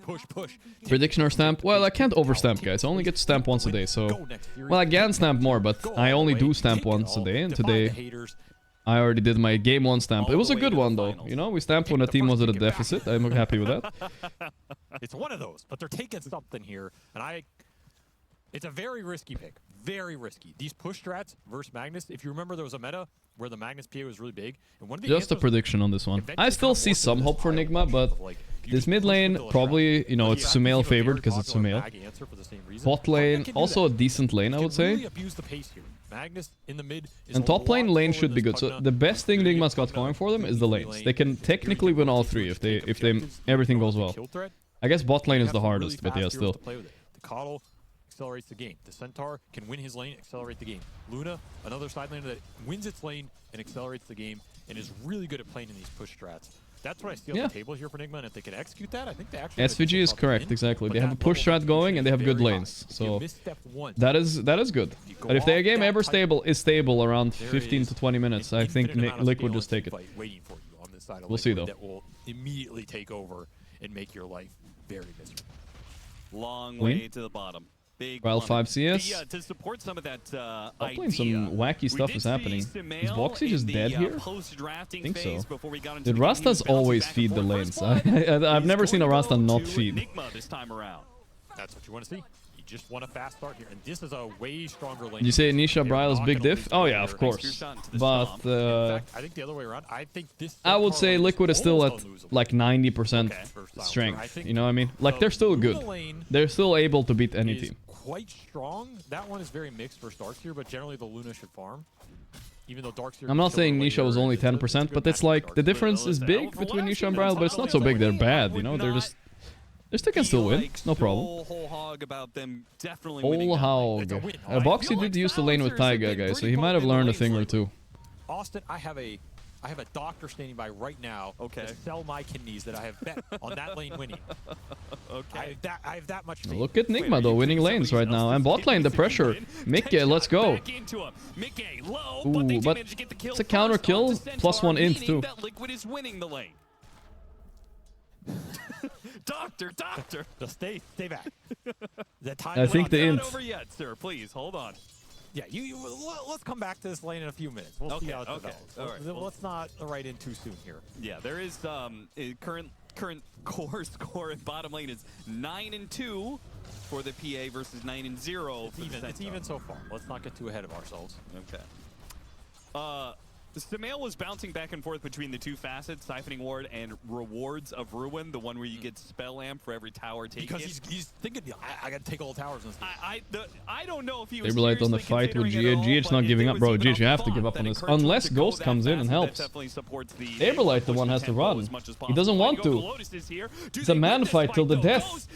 Prediction or stamp? Well, I can't overstamp, guys. I only get to stamp once a day, so... Well, I can stamp more, but I only do stamp once a day, and today I already did my game 1 stamp. It was a good one, though. You know, we stamped when the team was at a deficit. I'm happy with that. It's one of those, but they're taking something here, and it's a very risky pick. Very risky. These push strats versus Magnus, if you remember, there was a meta where the Magnus PA was really big. And one of the Just a prediction on this one. I still see some hope for Nigma, but this mid lane, probably, you know, it's Sumail favored because it's Sumail. Bot lane, also a decent lane, I would say. And top lane should be good. So the best thing Nigma's got going for them is the lanes. They can technically win all 3 if everything goes well. I guess bot lane is the hardest, but yeah, still. The accelerates the game. The Centaur can win his lane, accelerate the game. Luna, another side laner that wins its lane and accelerates the game and is really good at playing in these push strats. That's what I see on the table here for Nigma, and if they can execute that, I think they actually... SVG is correct, exactly. They have a push strat going and they have good lanes, so that is good. But if their game ever is stable around 15 to 20 minutes, I think Liquid just take it. We'll see, though. That will immediately take over and make your life very miserable. Long way to the bottom. Big Wild 5 CS. Yeah, to support some of that I'm playing some wacky stuff is happening. Is Boxy just dead here? I think so. Did Rastas always feed the lanes? I've never seen a Rasta not feed. This time around. That's what you want to see. You just want a fast start here, and this is a way stronger lane. Did you say Nisha Bryle's big diff? Oh yeah, of course. But I think the other way around. I think this. I would say Liquid is still at like 90% strength. You know what I mean? Like they're still good. They're still able to beat any team. Quite strong. That one is very mixed versus Darkseer, but generally the Luna should farm. Even though Darkseer. I'm not saying Nisha was only 10%, but it's like the difference is big between Nisha and Bryle, but it's not so big. They're bad, you know. They can still win, no problem. Whole hog about them definitely Whole hog. Boxy did use the lane with Taiga, guys, so he might have learned a thing or two. Austin, I have a doctor standing by right now to sell my kidneys that I have bet on that lane winning. I have that much faith. Look at Nigma though, winning lanes right now. And bot lane, the pressure. Mickey, let's go. Ooh, but it's a counter kill, +1 int too. Liquid is winning the lane. Doctor. Just stay back. I think the int. Not over yet, sir. Please hold on. Yeah, let's come back to this lane in a few minutes. We'll see how it develops. All right. Let's not write in too soon here. Yeah, there is current core score in bottom lane is 9-2 for the PA versus 9-0. It's even so far. Let's not get too ahead of ourselves. Okay. Sumail was bouncing back and forth between the two facets, Siphoning Ward and Rewards of Ruin, the one where you get Spell Amp for every tower taken. Because he's thinking, I gotta take all the towers. I don't know if he was Stabilite on the fight with GH. GH not giving up, bro. GH, you have to give up on this. Unless Ghost comes in and helps. Stabilite the one has to run. He doesn't want to. It's a man fight till the death.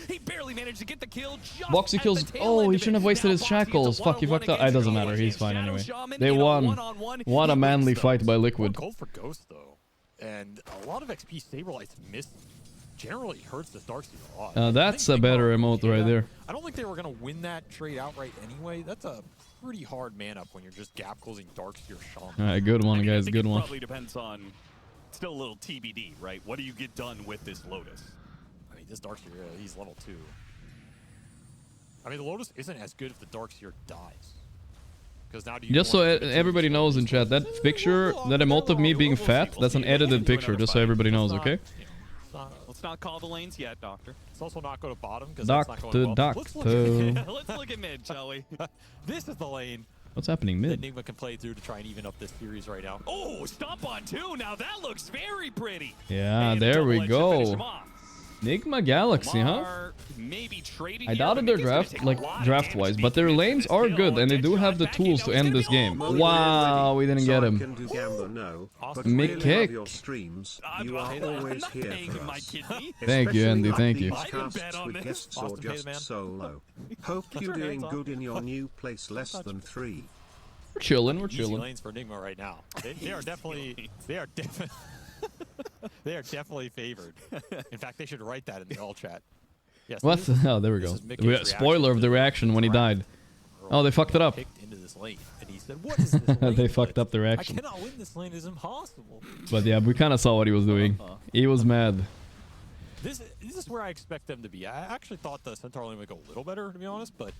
Boxy kills. Oh, he shouldn't have wasted his shackles. Fuck, he fucked up. It doesn't matter. He's fine anyway. They won. What a manly fight by Liquid. Gold for Ghost though, and a lot of XP Stabilite's missed generally hurts the Darkseer a lot. That's a better emote right there. I don't think they were gonna win that trade outright anyway. That's a pretty hard man up when you're just gap closing Darkseer Shaman. All right, good one, guys. Good one. Probably depends on. Still a little TBD, right? What do you get done with this Lotus? I mean, this Darkseer, he's level 2. I mean, the Lotus isn't as good if the Darkseer dies. Because now do you Just so want to everybody knows in chat, that picture, that emote of me being fat, that's an edited picture, just so everybody knows, okay? Let's not call the lanes yet, Doctor. Let's also not go to bottom because that's not going well. Doctor. Let's look at mid, shall we? This is the lane What's happening mid? Enigma can play through to try and even up this series right now. Oh, stomp on two. Now that looks very pretty. Yeah, there we go. Enigma Galaxy, huh? I doubted their draft-wise, but their lanes are good, and they do have the tools to end this game. Wow, we didn't get him. Mick kick. Thank you, Andy. Thank you. Hope you're doing good in your new place less than 3. We're chilling. We're Easy chilling. lanes for Enigma right now. They are definitely. They are definitely favored. In fact, they should write that in the all chat. Yes. What? Oh, there we go. Spoiler of the reaction when he died. Oh, they fucked it up. Into this lane, and he said, "What is this lane?" They fucked up the reaction. I cannot win this lane. It's impossible. But yeah, we kind of saw what he was doing. He was mad. This is where I expect them to be. I actually thought the Centaur lane would go a little better, to be honest, but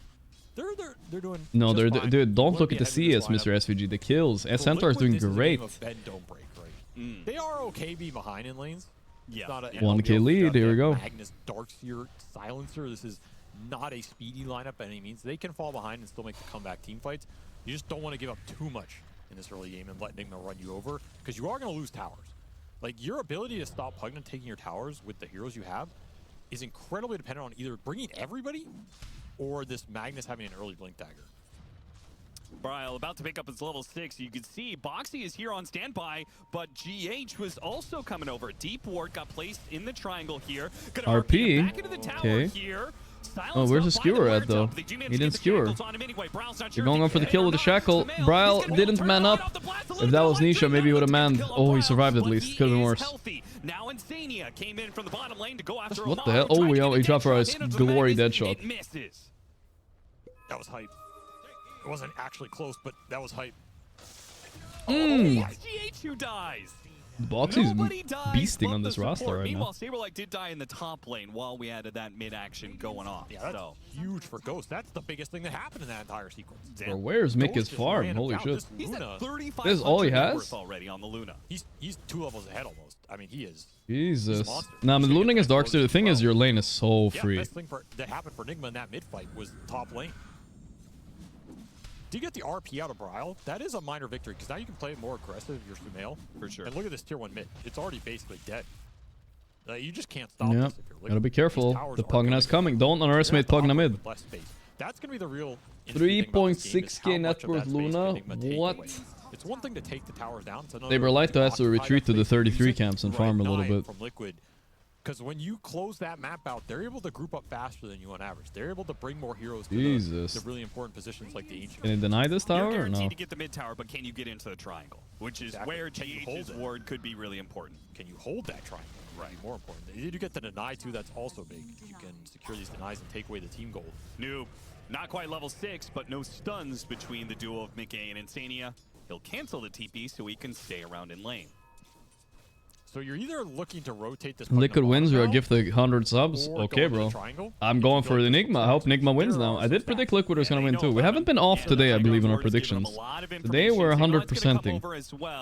they're doing. No, just fine. dude. Don't look at the Heavy CS, Mr. SVG. The kills. Centaur is doing great. Bend, don't break, right? They are okay being behind in lanes. Yeah. 1K lead. Here we go. Magnus, Darkseer, Silencer. This is not a speedy lineup by any means. They can fall behind and still make the comeback team fights. You just don't want to give up too much in this early game and let Enigma run you over, because you are going to lose towers. Like, your ability to stop Pugna taking your towers with the heroes you have is incredibly dependent on either bringing everybody or this Magnus having an early Blink Dagger. Bryle about to pick up his level 6. You can see Boxy is here on standby, but GH was also coming over. Deep ward got placed in the triangle here. RP. Back into the tower Okay. here. Oh, where's the skewer at though? He didn't skewer. You're going on for the kill with the shackle. Bryle didn't man up. If that was Nisha, maybe he would have manned. Oh, he survived at least. Could have been worse. Now Insania came in from the bottom lane to go after What the hell? Oh, he dropped for his glory dead shot. It misses. That was hype. It wasn't actually close, but that was hype. GH who dies. Boxy's beasting on this roster right Meanwhile, now. Saberlight did die in the top lane while we had that mid-action going on. Yeah, that's huge for Ghost. That's the biggest thing that happened in that entire sequence. Bro, where's Mick his farm? Holy shit. He's at 35 This is all he has? already on the Luna. He's 2 levels ahead almost. I mean, he is. Jesus. Nah, but Luna against Darkseer, the thing is your lane is so free. Yeah, best thing that happened for Enigma in that mid fight was top lane. Do you get the RP out of Bryle? That is a minor victory, because now you can play more aggressive, your Sumail. For sure. And look at this tier 1 mid. It's already basically dead. You just can't stop this Yeah, if you're gotta be careful. The Pugna's coming. Don't underestimate Pugna mid. Less space. That's gonna be the real 3.6k net worth Luna? What? It's one thing to take the towers down. Saberlight has to retreat to the 33 camps and farm a little bit. From Liquid. Because when you close that map out, they're able to group up faster than you on average. They're able to bring more heroes to the really important positions like the Ancient. Can they deny this tower You're or guaranteed no? to get the mid tower, but can you get into the triangle? Which is where GH's ward could be really important. Can you hold that triangle? Right. More important. You get the deny too, that's also big. You can secure these denies and take away the team gold. Noob. Not quite level 6, but no stuns between the duo of Mickey and Insania. He'll cancel the TP so he can stay around in lane. So you're either looking to rotate this. Liquid wins or gift the 100 subs. Okay, bro. I'm going for the Enigma. I hope Enigma wins now. I did predict Liquid was gonna win too. We haven't been off today, I believe, in our predictions. Today we're 100%ing.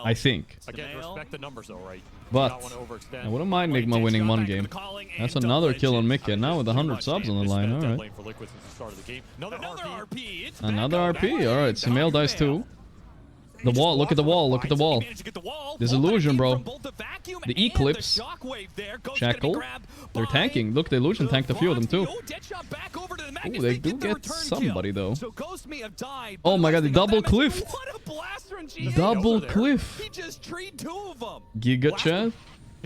I think. Again, respect the numbers though, right? But I wouldn't mind Enigma winning one game. That's another kill on Mickey. And now with 100 subs on the line, alright. Another RP. Alright, Sumail dies too. The wall, look at the wall, look at the wall. This illusion, bro. The Eclipse. Shackle. They're tanking. Look, the illusion tanked a few of them too. Ooh, they do get somebody though. Oh my god, the double cliff. Double cliff. He just treed 2 of them. Giga Chat.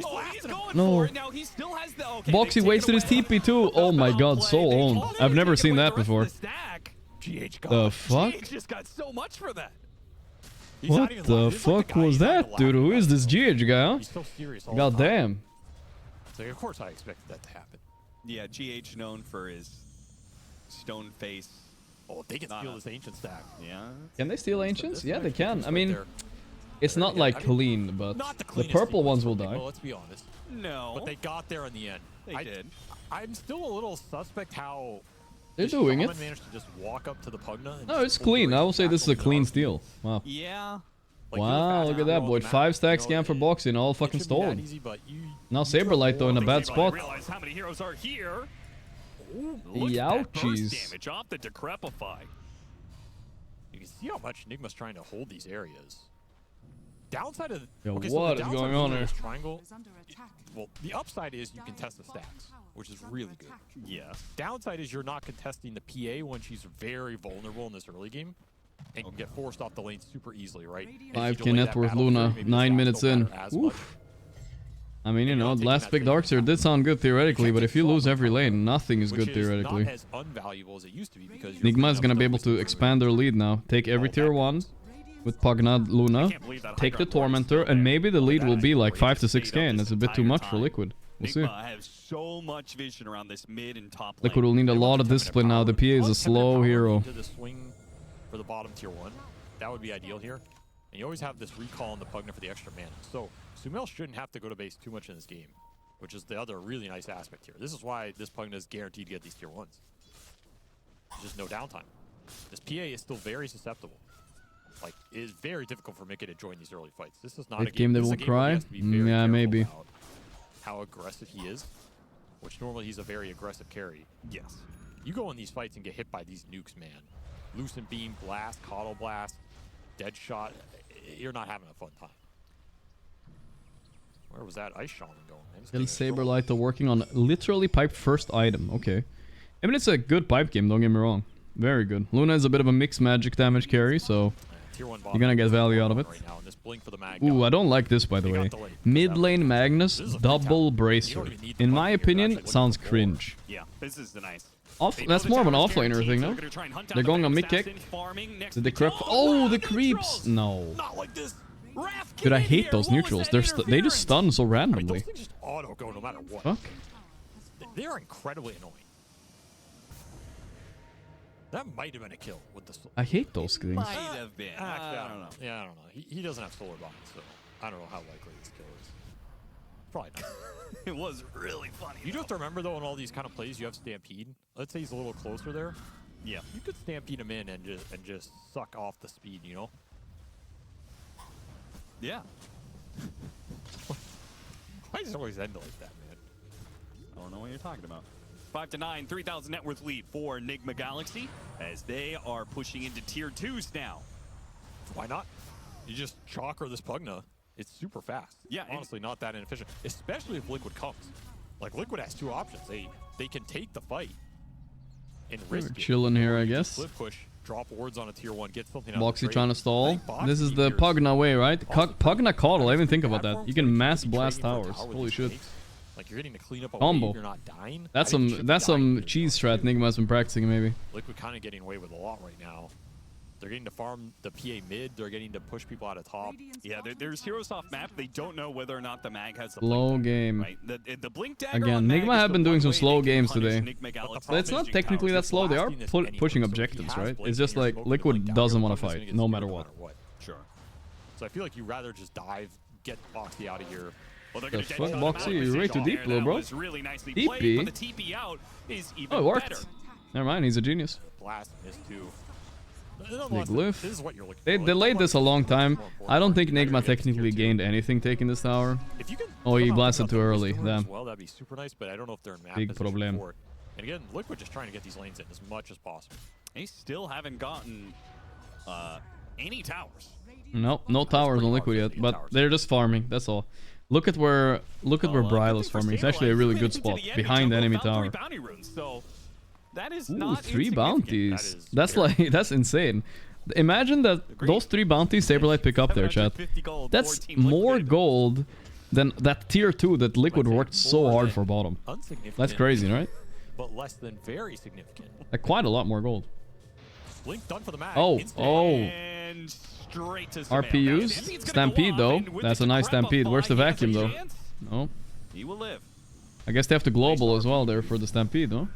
Oh, he's going No. for it now. He still has the Boxy wasted his TP too. Oh my god, so owned. I've never seen that before. The fuck? GH just got so much for that. What the fuck was that, dude? Who is this GH guy, huh? He's so serious all God the time. damn. So of course I expected that to happen. Yeah, GH known for his stone face. Oh, they can steal this ancient stack. Yeah. Can they steal ancients? Yeah, they can. I mean, it's not like clean, but the purple ones will die. Well, let's be honest. No. But they got there in the end. They did. I'm still a little suspect how They're doing it. Managed to just walk up to the Pugna and No, it's clean. I will say this is a clean steal. Wow. Yeah. Wow, look at that, boy. 5 stack scam for boxing, all fucking stolen. Now Saberlight, though, in a bad spot. Realize how many heroes are here. Ooh, look at that burst Ouchies. damage off the Decrepify. You can see how much Nigma's trying to hold these areas. Downside of Yo, okay, what so is the going downside on of here? this triangle. Well, the upside is you can test the stacks, which is really good. Yeah. Downside is you're not contesting the PA when she's very vulnerable in this early game, and can get forced off the lane super easily, right? And if you 5k delay net that worth battle Luna, through, maybe 9 the minutes stacks don't in. matter as Oof. I mean, you know, last pick Darkseer did sound good theoretically, but if you lose every lane, nothing is good theoretically. Not as unvaluable as it used to be because Nigma is gonna be able to expand their lead now. Take every tier 1 with Pugna, Luna, take the Tormentor, and maybe the lead will be like 5 to 6k, and that's a bit too much for Liquid. We'll see. Nigma has so much vision around this mid and top lane. Liquid will need a lot of discipline now. The PA is a slow hero. To the swing for the bottom tier 1. That would be ideal here. And you always have this recall on the Pugna for the extra mana. So Sumail shouldn't have to go to base too much in this game, which is the other really nice aspect here. This is why this Pugna is guaranteed to get these tier 1s. There's just no downtime. This PA is still very susceptible. Like, it is very difficult for Mickey to join these early fights. This is not If a game they this is will a game where he cry? has to be very Yeah, careful maybe. about how aggressive he is, which normally he's a very aggressive carry. Yes. You go in these fights and get hit by these nukes, man. Lucent Beam, Blast, Coddle Blast, Dead Shot. You're not having a fun time. Where was that Ice Shaman going, man? El Saberlight working on literally piped first item. Okay. I mean, it's a good pipe game, don't get me wrong. Very good. Luna is a bit of a mixed magic damage carry, so you're gonna get value out of it. Ooh, I don't like this, by the way. Mid lane Magnus, double bracer. In my opinion, sounds cringe. Yeah, this is nice. That's more of an offlaner thing, no? They're going on mid kick. Did they creep? Oh, the creeps! No. Dude, I hate those neutrals. They just stun so randomly. Those things just auto go no matter what. Fuck. They're incredibly annoying. That might have been a kill with the. I hate those things. Might have been. Actually, I don't know. Yeah, I don't know. He doesn't have solar bonds, so I don't know how likely this kill is. Probably not. It was really funny. You do have to remember though, in all these kind of plays, you have Stampede. Let's say he's a little closer there. Yeah. You could Stampede him in and just suck off the speed, you know? Yeah. Why does it always end like that, man? I don't know what you're talking about. 5-9, 3,000 net worth lead for Enigma Galaxy as they are pushing into tier 2s now. Why not? You just chalker this Pugna. It's super fast. Yeah, honestly, not that inefficient, especially if Liquid comes. Like Liquid has two options. They can take the fight and risk it. Chilling here, I guess. Flip push, drop wards on a tier 1, get something out Boxy of the trying to stall. Boxy This is the Pugna way, right? Pugna Coddle, I didn't think about that. You can mass blast towers. Holy shit. Like you're getting to clean up a Combo. wave, you're not dying. That's some cheese strat Nigma has been practicing, maybe. Liquid kind of getting away with a lot right now. They're getting to farm the PA mid. They're getting to push people out of top. Yeah, there's heroes off map. They don't know whether or not the mag has the Slow blink game. Right? The blink dagger Again, on mag Nigma is have the been doing one some way slow they can games punish today. Enigma Galaxy But it's not managing technically towers. that slow. They are pushing objectives, right? It's just like Liquid doesn't want to fight, no matter what. Sure. So I feel like you rather just dive, get Boxy out of here. Well, The fuck, Boxy? You're way too deep, little bro. Really nicely TP? played, but the TP out is even Oh, it worked. better. Never mind, he's a genius. Blast missed too. Big lift. This is what you're looking They for. delayed this a long time. I don't think Nigma technically gained anything taking this tower. If you can Oh, he somehow blasted pick too up the early. Restore as Damn. well, that'd be super nice, but I don't know if they're in map Big position problem. for it. And again, Liquid just trying to get these lanes in as much as possible. They still haven't gotten any towers. No, no towers on Liquid yet, but they're just farming. That's all. Look at where Brile is farming. It's actually a really good spot behind the enemy tower. Bounty runes, so that is Ooh, not 3 insignificant. bounties. That's like that's insane. Imagine that those 3 bounties Saberlight pick up there, chat. That's more gold than that tier 2 that Liquid worked so hard for bottom. That's crazy, right? But less than very significant. Like quite a lot more gold. Blink done for the mag. Oh, oh. And straight to Sumail. RPUs? Stampede though. That's a nice stampede. Where's the vacuum though? No. He will live. I guess they have to global as well there for the stampede, no?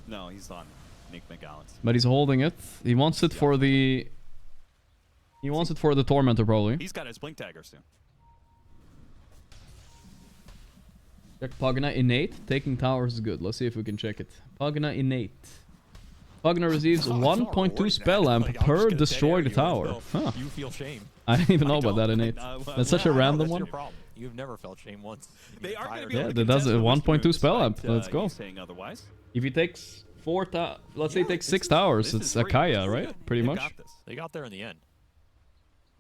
No, he's on Enigma Galaxy. But he's holding it. He wants it for the... He wants it for the Tormentor, probably. He's got his blink dagger soon. Check Pugna innate. Taking towers is good. Let's see if we can check it. Pugna innate. Pugner receives 1.2 spell amp per destroyed tower. Huh. You feel shame. I didn't even know about that innate. That's such a random one. You've never felt shame once. They are going to be Yeah, that does 1.2 spell amp. Let's go. saying otherwise. If he takes let's say he takes 6 towers, it's a Kaya, right? Pretty much. They got there in the end.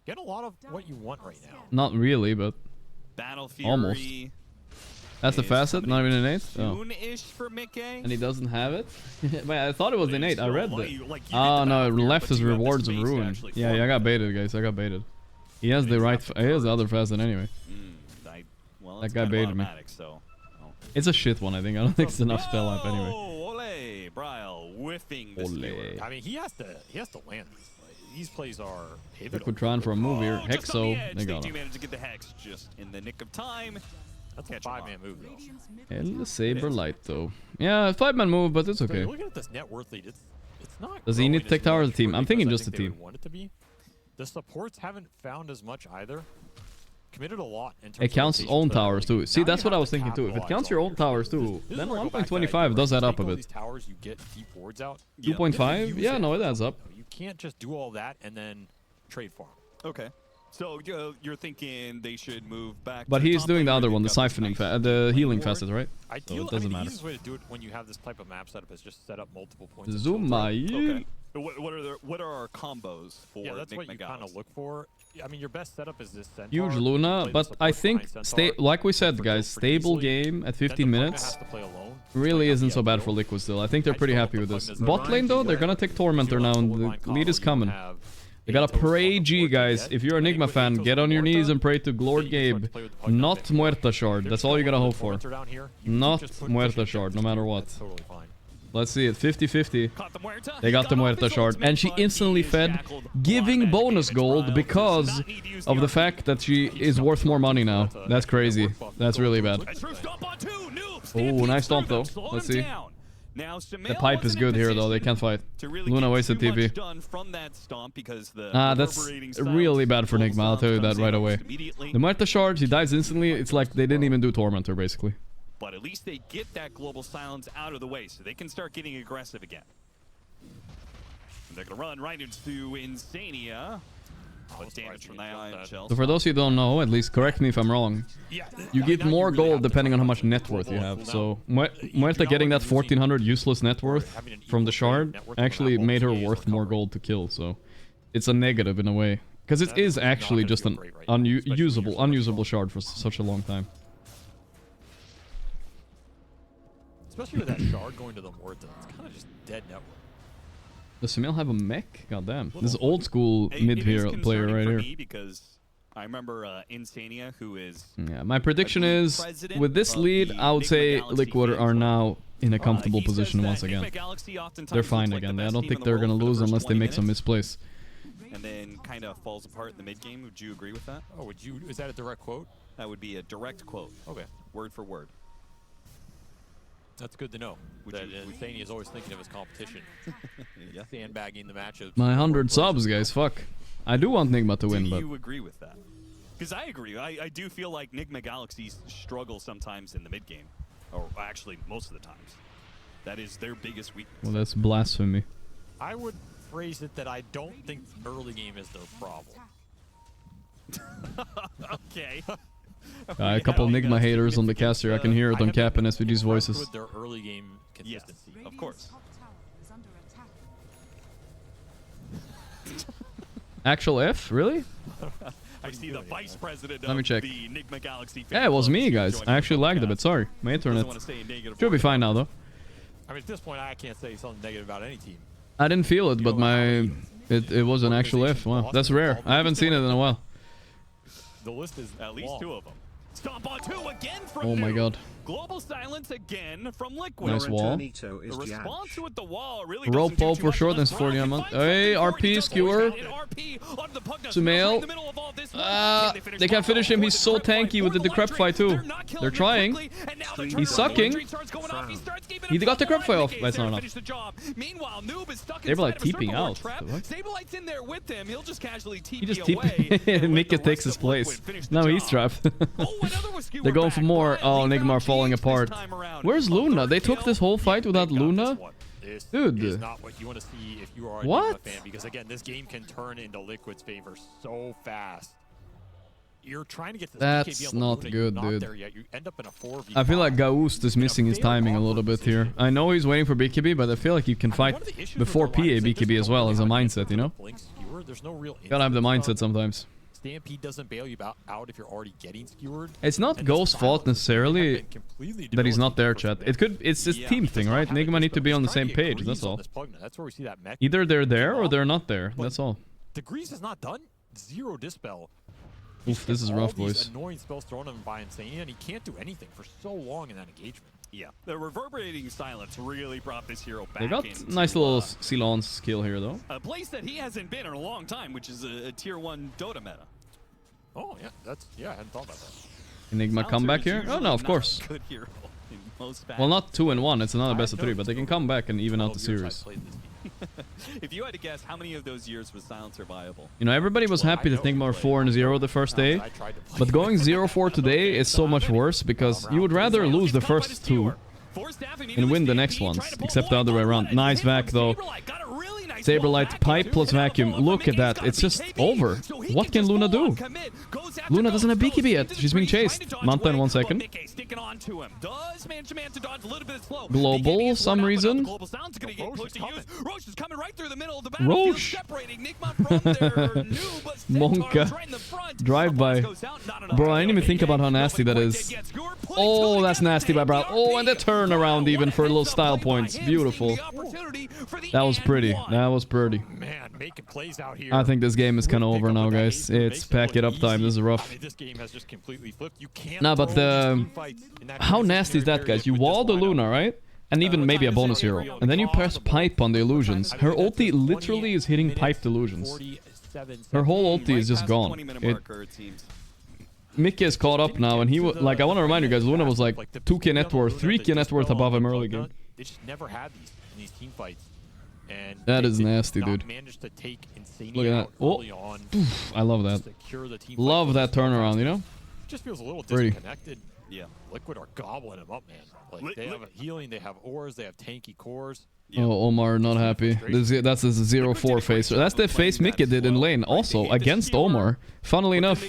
Get a lot of what you want right now. Not really, but Battle Fury. almost. That's the facet, not even innate. Oh. Soon-ish for Mickey. And he doesn't have it? Wait, I thought it was innate. I read that. Oh no, it left his rewards of ruin. Yeah, I got baited, guys. I got baited. He has the right. He has the other facet anyway. Well, That guy baited me. So. It's a shit one, I think. I don't think it's enough spell amp anyway. Ole, Bryle whiffing this viewer. I mean, he has to land this. Like, these plays are pivotal. Liquid trying for a move here. Just on the Hexo. edge, They they got do him. manage to get the Hex just in the nick of time. That's a 5-man move, though. And the Saber Light, though. Yeah, 5-man move, but it's So okay. you're looking at this net worth lead. It's not. Does he need to take tower as a team? I'm thinking because just a I think they team. would want it to be. The supports haven't found as much either. Committed a lot in terms It counts of own towers too. See, Now that's you what I have was to thinking too. If it capitalize counts on your your own towers too, This is then where I go back to that 1.25 does idea. add up Take a all bit. these towers, you get deep wards out. 2.5? Yeah, no, it adds up. You can't just do all that and then trade farm. Okay. So you're thinking they should move back. But to he's top doing lane the where other they've one, the got siphoning, the healing facet, right? So it doesn't The matter. easiest way to do it when you have this type of map setup is just set up multiple points. of Zuma. filter. Okay. What are our combos for Yeah, that's Nick what you kind of McGowan? look for. I mean, your best setup is this Centaur. Huge Luna, Play the but support I think behind Centaur. like we said, guys, pretty stable easily. game at Then 15 the Pugna minutes has to play alone. really isn't so bad for Liquid still. I think they're pretty happy with this. Bot lane though, they're gonna take Tormentor now, and the lead is coming. They gotta pray G, guys. If you're an Enigma fan, get on your knees and pray to Lord Gabe. Not Muerta Shard. That's all you gotta hope for. Not Muerta Shard, no matter what. Let's see it. 50-50. They got the Muerta Shard. And she instantly fed, giving bonus gold because of the fact that she is worth more money now. That's crazy. That's really bad. Oh, nice stomp though. Let's see. The pipe is good here though. They can't fight. Luna wasted TP. That's really bad for Nigma. I'll tell you that right away. The Muerta Shard, he dies instantly. It's like they didn't even do Tormentor basically. But at least they get that global silence out of the way, so they can start getting aggressive again. And they're gonna run right into Insania. But damage from the Iron Shell. So for those who don't know, at least correct me if I'm wrong, you get more gold depending on how much net worth you have. So Muerta getting that 1400 useless net worth from the shard actually made her worth more gold to kill. So it's a negative in a way. Because it is actually just an unusable shard for such a long time. Especially with that shard going to the Muerta, it's kind of just dead network. Does Samil have a mech? God damn. This is old school mid-player right here. Because I remember Insania, who is... Yeah, my prediction is, with this lead, I would say Liquid are now in a comfortable position once again. They're fine again. I don't think they're going to lose unless they make some misplays. And then kind of falls apart in the mid game. Would you agree with that? Oh, is that a direct quote? That would be a direct quote. Okay. Word for word. That's good to know. Insania is always thinking of his competition. Yeah. Sandbagging the matchups. My 100 subs, guys. Fuck. I do want Nigma to win, but... Do you agree with that? Because I agree. I do feel like Nigma Galaxies struggle sometimes in the mid game. Or actually, most of the times. That is their biggest weakness. Well, that's blasphemy. I would phrase it that I don't think early game is their problem. Okay. A couple Nigma haters on the caster. I can hear it on Cap and SVG's voices. With their early game consistency. Yes, of course. Actual F? Really? I see the vice president Let me of check. the Nigma Galaxy fan Yeah, it was club me, guys. joining I the actually lagged a podcast. bit. Sorry. My internet. Doesn't wanna say negative Should be fine now, though. I mean, at this point, I can't say something negative about any team. I didn't feel it, but it was an actual F. Wow, that's rare. I haven't seen it in a while. The list is at least two of them. Stomp on two again from Oh my god. Global silence again from Liquid. Nice wall. The response to it, the wall really Roll Pope for sure, then 40 a month. Hey, RP, Skewer. Sumail. They can't finish him. He's so tanky with the Decrepify too. They're trying. He's sucking. He got the Decrepify off. That's not enough. They were like TPing out. Sablelight's in there with him. He'll just casually TP He just away. TP. Mika takes his place. Now he's trapped. They're going for more. Oh, Nigma are falling apart. Where's Luna? They took this whole fight without Luna? This Dude. is not what you want to see if you are a What? Enigma fan, because again, this game can turn into Liquid's favor so fast. You're trying to get this That's BKB on the not Luna, good, you're not dude. there yet. You end up in a 4v5. I feel like Gauss is missing his timing a little bit here. I know he's waiting for BKB, but I feel like you can fight before PA BKB as well as a mindset, you know? There's no real Gotta have the mindset sometimes. Stampede doesn't bail you out if you're already getting skewered. It's not Ghost's fault necessarily that he's not there, chat. It's this team thing, right? Nigma need to be on the same page, that's all. That's where we see that mech. Either they're there or they're not there, that's all. Degrees is not done. 0 dispel. Oof, this is rough, All these boys. annoying spells thrown at him by Insania, and he can't do anything for so long in that engagement. Yeah, the reverberating silence really brought this hero back. They got into, nice little Ceylon skill here, though. a place that he hasn't been in a long time, which is a tier 1 Dota meta. Oh yeah, I hadn't thought about that. Enigma comeback here? Oh no, of course. Good hero in most Well, not 2-1, it's another best of 3, but they can come back and even out the series. If you had to guess, how many of those years was Silencer viable? You know, everybody was happy that Nigma were 4-0 the first day, but going 0-4 today is so much worse because you would rather lose the first 2 and win the next ones, except the other way around. Nice vac though. Saberlight, pipe plus vacuum. Look at that. It's just over. What can Luna do? Luna doesn't have BKB yet. She's being chased. Manta in 1 second. Global, some reason. Roche. Monka. Drive-by. Bro, I didn't even think about how nasty that is. Oh, that's nasty by Brow. Oh, and the turnaround even for little style points. Beautiful. That was pretty. That was pretty. Man, making plays out here. I think this game is kind of over now, guys. It's pack it up time. This is rough. I mean, this game has just completely flipped. You can't Nah, but the... How nasty is that, guys? You wall the Luna, right? And even maybe a bonus hero. And then you press pipe on the illusions. Her ulti literally is hitting pipe illusions. Her whole ulti is just gone. Mickey is caught up now, and he like, I want to remind you guys, Luna was like 2k net worth, 3k net worth above him early game. They just never had these in these team fights. And that is nasty, dude. To take Look at that. Oh, oof, I love that. Love that turnaround, you know? Just feels a little Pretty. disconnected. Yeah. Liquid are gobbling him up, man. Like, they have a healing, they have ores, they have tanky cores. Oh, Omar not happy. That's a 0-4 face. That's the face Mickey did in lane, also against Omar. Funnily enough,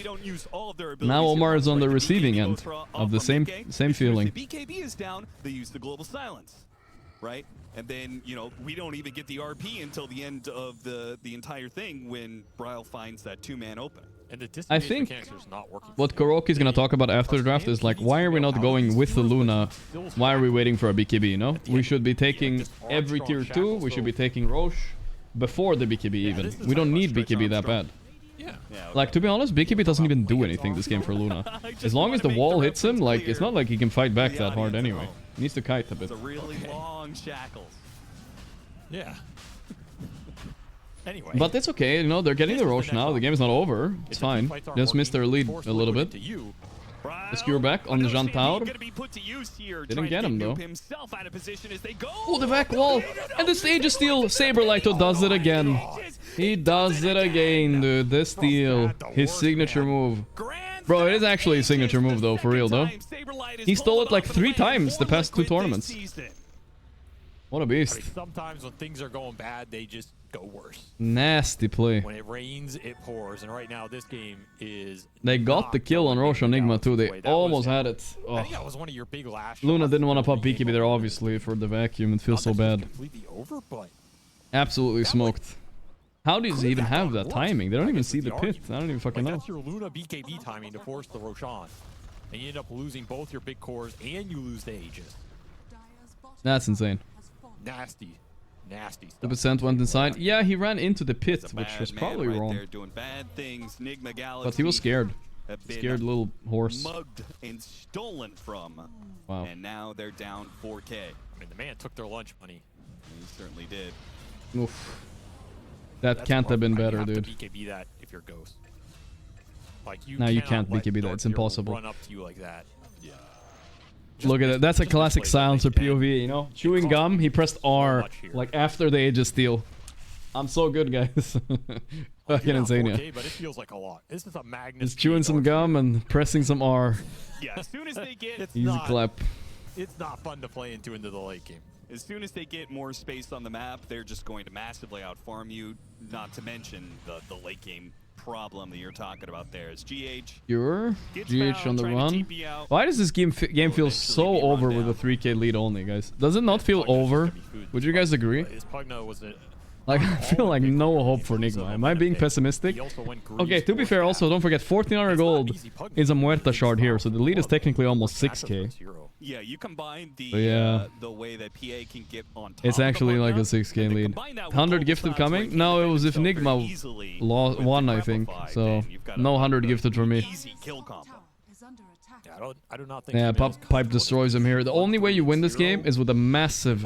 now Omar is on the receiving end of the same feeling. If the BKB is down, they use the global silence, right? And then, you know, we don't even get the RP until the end of the entire thing when Bryle finds that 2-man opening. And the I think not working. what Gorgc is going to talk about after the draft is like, why are we not going with the Luna? Why are we waiting for a BKB, you know? We should be taking every tier 2, we should be taking Roche before the BKB even. We don't need BKB that bad. Like, to be honest, BKB doesn't even do anything this game for Luna. As long as the wall hits him, like, it's not like he can fight back that hard anyway. He needs to kite a bit. It's a really long shackles. Yeah. Anyway. But it's okay, you know, they're getting the Roche now. The game is not over. It's fine. Just missed their lead a little bit. The skewer back on the Jantaur. Didn't get him, though. Oh, the back wall. And the stage is steal. Saberlight does it again. He does it again, dude. This steal. His signature move. Bro, it is actually a signature move, though, for real, though. He stole it like 3 times the past 2 tournaments. What a beast. Like, sometimes when things are going bad, they just go worse. Nasty play. When it rains, it pours. And right now, this game is... They got the kill on Roche Enigma, too. They almost had it. Oh. I think that was one of your big last Luna didn't want to pop BKB there, obviously, for the vacuum. It feels so bad. Completely over, but... Absolutely smoked. How does he even have that timing? They don't even see the pit. I don't even fucking know. That's your Luna BKB timing to force the Roshan. And you end up losing both your big cores and you lose the Aegis. That's insane. Nasty. Nasty stuff. The percent went inside. Yeah, he ran into the pit, which was probably wrong. There doing bad things. Nigma Galaxy But he was scared. Scared little horse. Mugged and stolen from. Wow. And now they're down 4K. I mean, the man took their lunch money. He certainly did. Oof. That can't have been better, dude. You have to BKB that if you're Ghost. Like, you no, you can't BKB that. It's impossible. Run up to you like that. Yeah. Look at that. That's a classic silencer POV, you know? Chewing gum, he pressed R, like after the Aegis steal. I'm so good, guys. Fucking insane, yeah. But it feels like a lot. This is a Magnus. Just chewing some gum and pressing some R. Yeah, as soon as they get... Easy clap. It's not fun to play into the late game. As soon as they get more space on the map, they're just going to massively outfarm you. Not to mention the late game problem that you're talking about there is GH. GH on the run. Why does this game feel so over with a 3k lead only, guys? Does it not feel over? Would you guys agree? Like, I feel like no hope for Nigma. Am I being pessimistic? Okay, to be fair, also, don't forget, 1400 gold is a Muerta shard here, so the lead is technically almost 6k. Yeah, you combine the the way that PA can get on top. It's actually like a 6k lead. 100 gifted coming? No, it was if Nigma won, I think. So, no 100 gifted for me. I do not think. Yeah, Pipe destroys him here. The only way you win this game is with a massive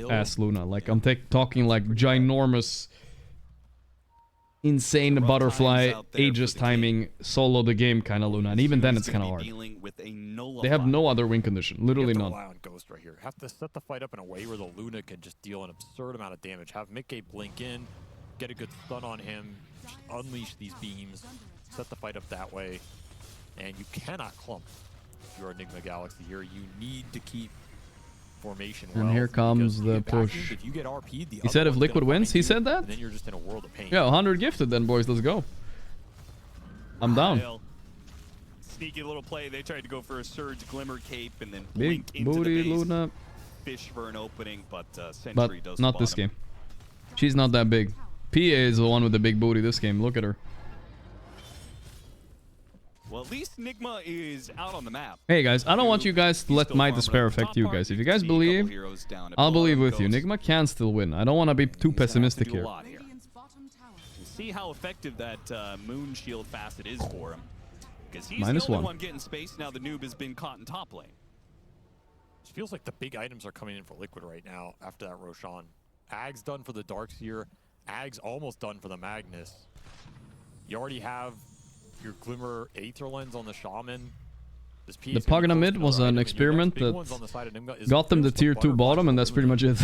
ass Luna. Like, I'm talking like ginormous, insane butterfly, Aegis timing, solo the game kind of Luna. And even then, it's kind of hard. They have no other win condition. Literally none. Ghost right here. Have to set the fight up in a way where the Luna can just deal an absurd amount of damage. Have Mickey blink in, get a good stun on him, just unleash these beams, set the fight up that way. And you cannot clump if you're Enigma Galaxy here. You need to keep formation well. And here comes the push. If you get RP'd, He said if Liquid wins, he said that? Then you're just in a world of pain. Yeah, 100 gifted then, boys. Let's go. I'm down. Sneaky little play. They tried to go for a Surge Glimmer Cape and then Big blink into booty the base, Luna. fish for an opening, but Sentry does not this game. She's not that big. PA is the one with the big booty this game. Look at her. Well, at least Nigma is out on the map. Hey guys, I don't want you guys to let my despair affect you guys. If you guys believe, I'll believe with you. Nigma can still win. I don't want to be too pessimistic here. See how effective that Moon Shield facet is for him. Because he's -1. the only one getting space. Now the noob has been caught in top lane. It feels like the big items are coming in for Liquid right now after that Roshan. Ag's done for the Darkseer. Ag's almost done for the Magnus. You already have your Glimmer Aether Lens on the Shaman. The Pagna mid was an experiment that got them the tier 2 bottom, and that's pretty much it.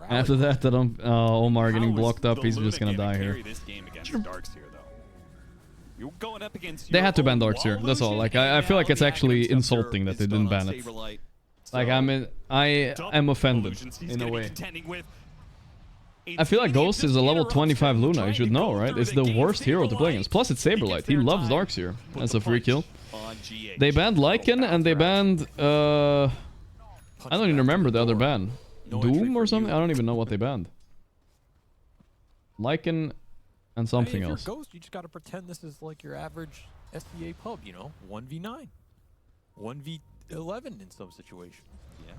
After that, Omar getting blocked up, he's just gonna die here. They had to ban Darkseer, that's all. Like, I feel like it's actually insulting that they didn't ban it. Like, I am offended, in a way. I feel like Ghost is a level 25 Luna, you should know, right? It's the worst hero to play against. Plus, it's Saberlight. He loves Darkseer. That's a free kill. They banned Lycan, and they banned... I don't even remember the other ban. Doom or something? I don't even know what they banned. Lycan and something else. If you're Ghost, you just gotta pretend this is like your average SCA pub, you know? 1v9. 1v11 in some situations. Yeah.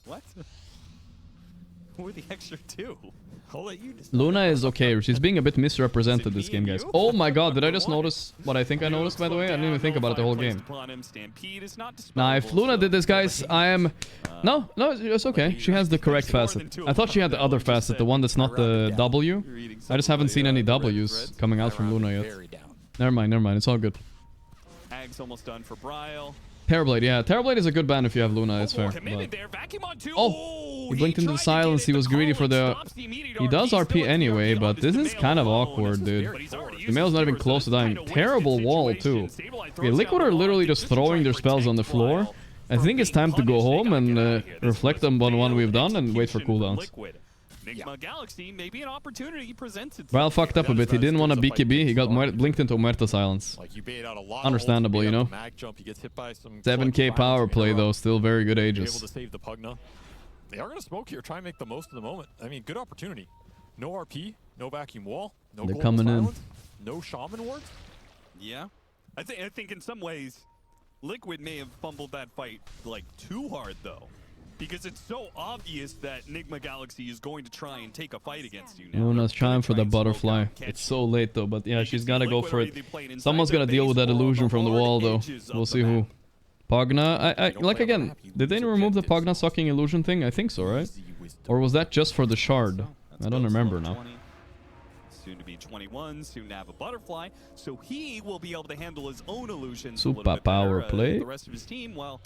What? Who are the extra two? I'll let you decide. Luna is okay. She's being a bit misrepresented this game, guys. Oh my god, did I just notice what I think I noticed, by the way? I didn't even think about it the whole game. Nah, if Luna did this, guys, I am... No, it's okay. She has the correct facet. I thought she had the other facet, the one that's not the W. I just haven't seen any Ws coming out from Luna yet. Never mind. It's all good. Ag's almost done for Bryle. Terrorblade, yeah. Terrorblade is a good ban if you have Luna, it's fair. But... Oh! He blinked into the silence, he was greedy for the... He does RP anyway, but this is kind of awkward, dude. The male's not even close to dying. Terrible wall, too. Okay, Liquid are literally just throwing their spells on the floor. I think it's time to go home and reflect on what we've done and wait for cooldowns. Enigma Galaxy, maybe an opportunity presents itself. Bryle fucked up a bit. He didn't want a BKB. He got blinked into Muerta silence. Understandable, you know. 7k power play though, still very good Aegis. Able to save the Pugna. They are gonna smoke here. Try and make the most of the moment. I mean, good opportunity. No RP, no vacuum wall, no They're coming in. No Shaman wards. Yeah, I think in some ways, Liquid may have fumbled that fight like too hard though. Because it's so obvious that Enigma Galaxy is going to try and take a fight against you now. Luna's trying for the butterfly. It's so late though, but yeah, she's gotta go for it. Someone's gonna deal with that illusion from the wall though. We'll see who. Pagna, I like again, did they remove the Pagna sucking illusion thing? I think so, right? Or was that just for the shard? I don't remember now. Soon to be 21, soon to have a butterfly, so he will be able to handle his own illusions Super a little bit power better. play. The rest of his team, well,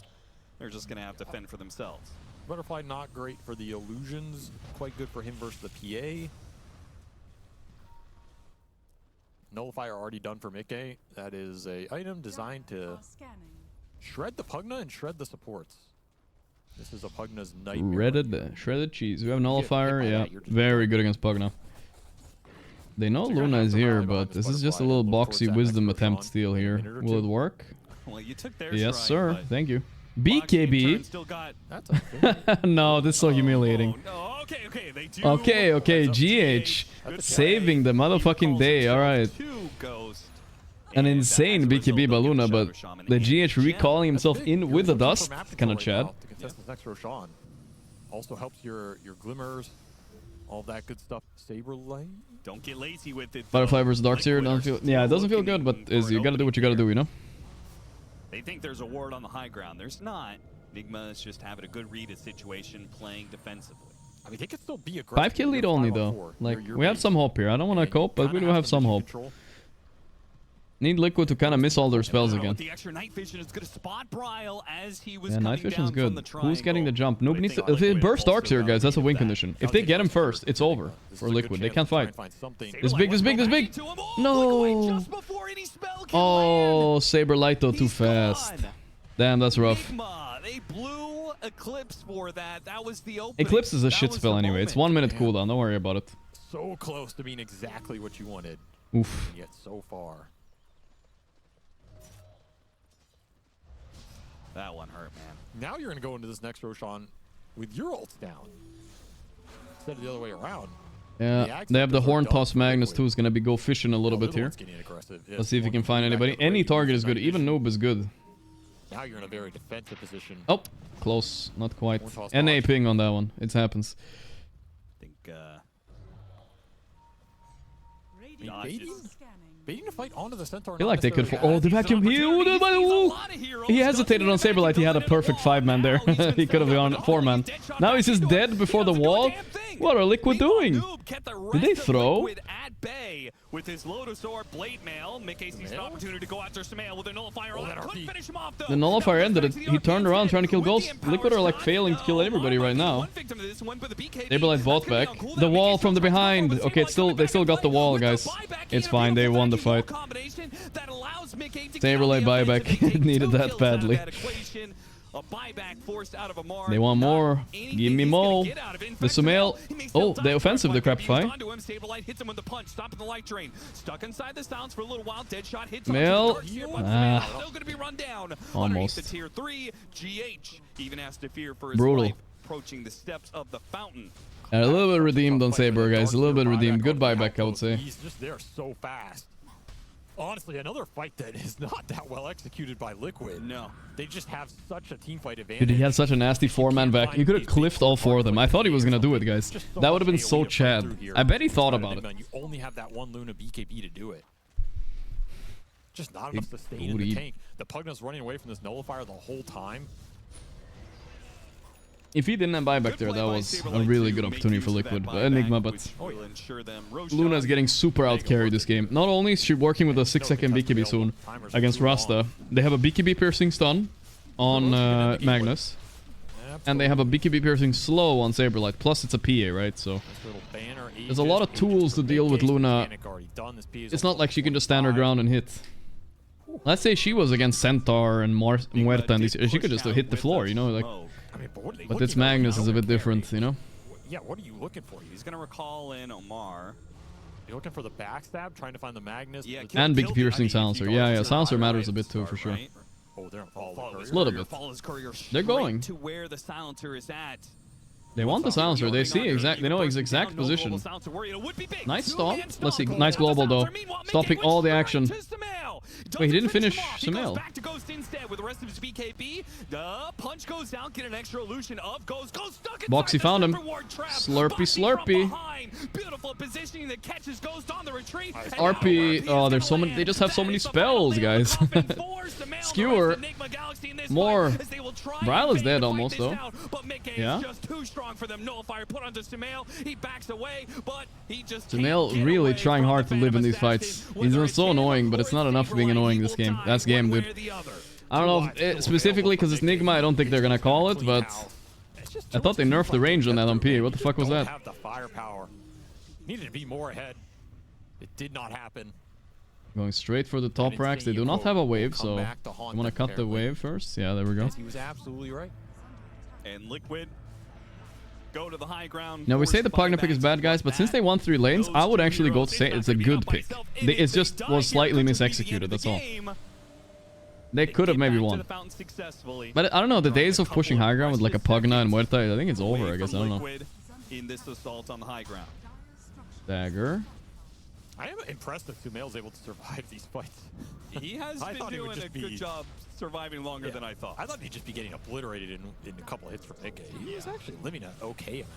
they're just gonna have to fend for themselves. Butterfly not great for the illusions, quite good for him versus the PA. Nullifier already done for Mickey. That is a item designed to shred the Pugna and shred the supports. This is a Pugna's nightmare. Shredded cheese. We have Nullifier. Yeah, very good against Pugna. They know Luna is here, but this is just a little boxy wisdom attempt steal here. Will it work? Well, you took their Yes, stride, sir. but Thank you. BKB. still got... No, this is so humiliating. Okay, they do. Okay, GH. Saving the motherfucking day, alright. An insane BKB by Luna, but the GH recalling himself in with the dust, kind of Chad. To contest this next Roshan. Also helps your glimmers, all that good stuff. Saberlight. Don't get lazy with it. Butterfly versus Darkseer, doesn't feel... Yeah, it doesn't feel good, but you gotta do what you gotta do, you know? They think there's a ward on the high ground. There's not. Nigma is just having a good read of situation, playing defensively. I mean, they could still be aggressive. 5k lead only, though. Like, we have some hope here. I don't want to cope, but we do have some hope. Need Liquid to kind of miss all their spells again. The extra night vision is going to spot Bryle as he was Yeah, night vision's good. The Who's getting the jump? Noob needs to... If it bursts Darkseer, guys, that's a win condition. If they get him first, it's over for Liquid. They can't fight. This big. No! Oh, Saberlight, though, too fast. Damn, that's rough. They blew Eclipse for that. That was the opening. Eclipse is a shit spell anyway. It's 1 minute cooldown. Don't worry about it. So close to being exactly what you wanted. Oof. And yet so far. That one hurt, man. Now you're going to go into this next Roshan with your ults down. Instead of the other way around. Yeah, they have the Horn Toss Magnus too. Is going to be go fishing a little bit here. Let's see if he can find anybody. Any target is good. Even Noob is good. Now you're in a very defensive position. Oh, close. Not quite. NA ping on that one. It happens. I think, Baiting to fight onto the Centaur. I feel like they could... Oh, the vacuum heal! He hesitated on Saberlight. He had a perfect 5-man there. He could have gone 4-man. Now he's just dead before the wall. What are Liquid doing? Did they throw? With his Lotus Orb, Blade Mail, Mickey sees an opportunity to go after Samael with a Nullifier. Couldn't finish him off, though. The Nullifier ended it. He turned around trying to kill Ghost. Liquid are like failing to kill everybody right now. Saberlight bought back. The wall from the behind. Okay, it's still they still got the wall, guys. It's fine. They won the fight. Saberlight buyback. Needed that badly. A buyback forced out of Amar. They want more. Give me more. The Sumail. Oh, the offensive, the Crapify. Hits him with the punch, stopping the light drain. Stuck inside the sounds for a little while. Deadshot hits Sumail. Still going to be run down. Almost. The tier 3, GH even has to fear for his Brutal. life, approaching the steps of the fountain. A little bit redeemed on Saber, guys. A little bit redeemed. Good buyback, I would say. He's just there so fast. Honestly, another fight that is not that well executed by Liquid. No. They just have such a teamfight advantage. Dude, he had such a nasty 4-man back. He could have cliffed all 4 of them. I thought he was going to do it, guys. That would have been so Chad. I bet he thought about it. You only have that one Luna BKB to do it. Just not enough to stay in the tank. The Pugna's running away from this Nullifier the whole time. If he didn't have buyback there, that was a really good opportunity for Liquid. Enigma, but Luna's getting super out-carried this game. Not only is she working with a 6-second BKB soon against Rasta, they have a BKB piercing stun on Magnus. And they have a BKB piercing slow on Saberlight. Plus it's a PA, right? So there's a lot of tools to deal with Luna. It's not like she can just stand her ground and hit. Let's say she was against Centaur and Muerta and these, she could just hit the floor, you know, like. But this Magnus is a bit different, you know? Yeah, what are you looking for? He's going to recall in Omar. You're looking for the backstab, trying to find the Magnus. Yeah, and big piercing silencer. Yeah, silencer matters a bit too, for sure. Oh, they're a little bit. They're going. To where the silencer is at. They want the silencer. They see exact. They know his exact position. Nice stop. Let's see. Nice global though. Stopping all the action. Wait, he didn't finish Sumail. Back to Ghost instead with the rest of his BKB. The punch goes down. Get an extra illusion of Ghost. Ghost stuck inside Boxy found him. Slurpy, slurpy. Beautiful positioning that catches Ghost on the retreat. RP. Oh, there's so many. They just have so many spells, guys. Skewer. More. Bryle is dead almost though. Yeah. For them. Nullifier put onto Sumail. He backs away, but he just Sumail really trying hard to live in these fights. He's so annoying, but it's not enough for being annoying this game. That's game, dude. I don't know, specifically because it's Nigma, I don't think they're gonna call it, but I thought they nerfed the range on that on P. What the fuck was that? Have the firepower. Needed to be more ahead. It did not happen. Going straight for the top racks. They do not have a wave, so I want to cut the wave first. Yeah, there we go. He was absolutely right. And Liquid go to the high ground. Now we say the Pugna pick is bad, guys, but since they won 3 lanes, I would actually go to say it's a good pick. It just was slightly misexecuted, that's all. They could have maybe won. But I don't know, the days of pushing high ground with like a Pugna and Muerta, I think it's over, I guess, I don't know. In this assault on the high ground. Dagger. I am impressed that Sumail is able to survive these fights. He has been doing a good job surviving longer than I thought. I thought he'd just be getting obliterated in a couple of hits from Nick. He was actually living an okay amount.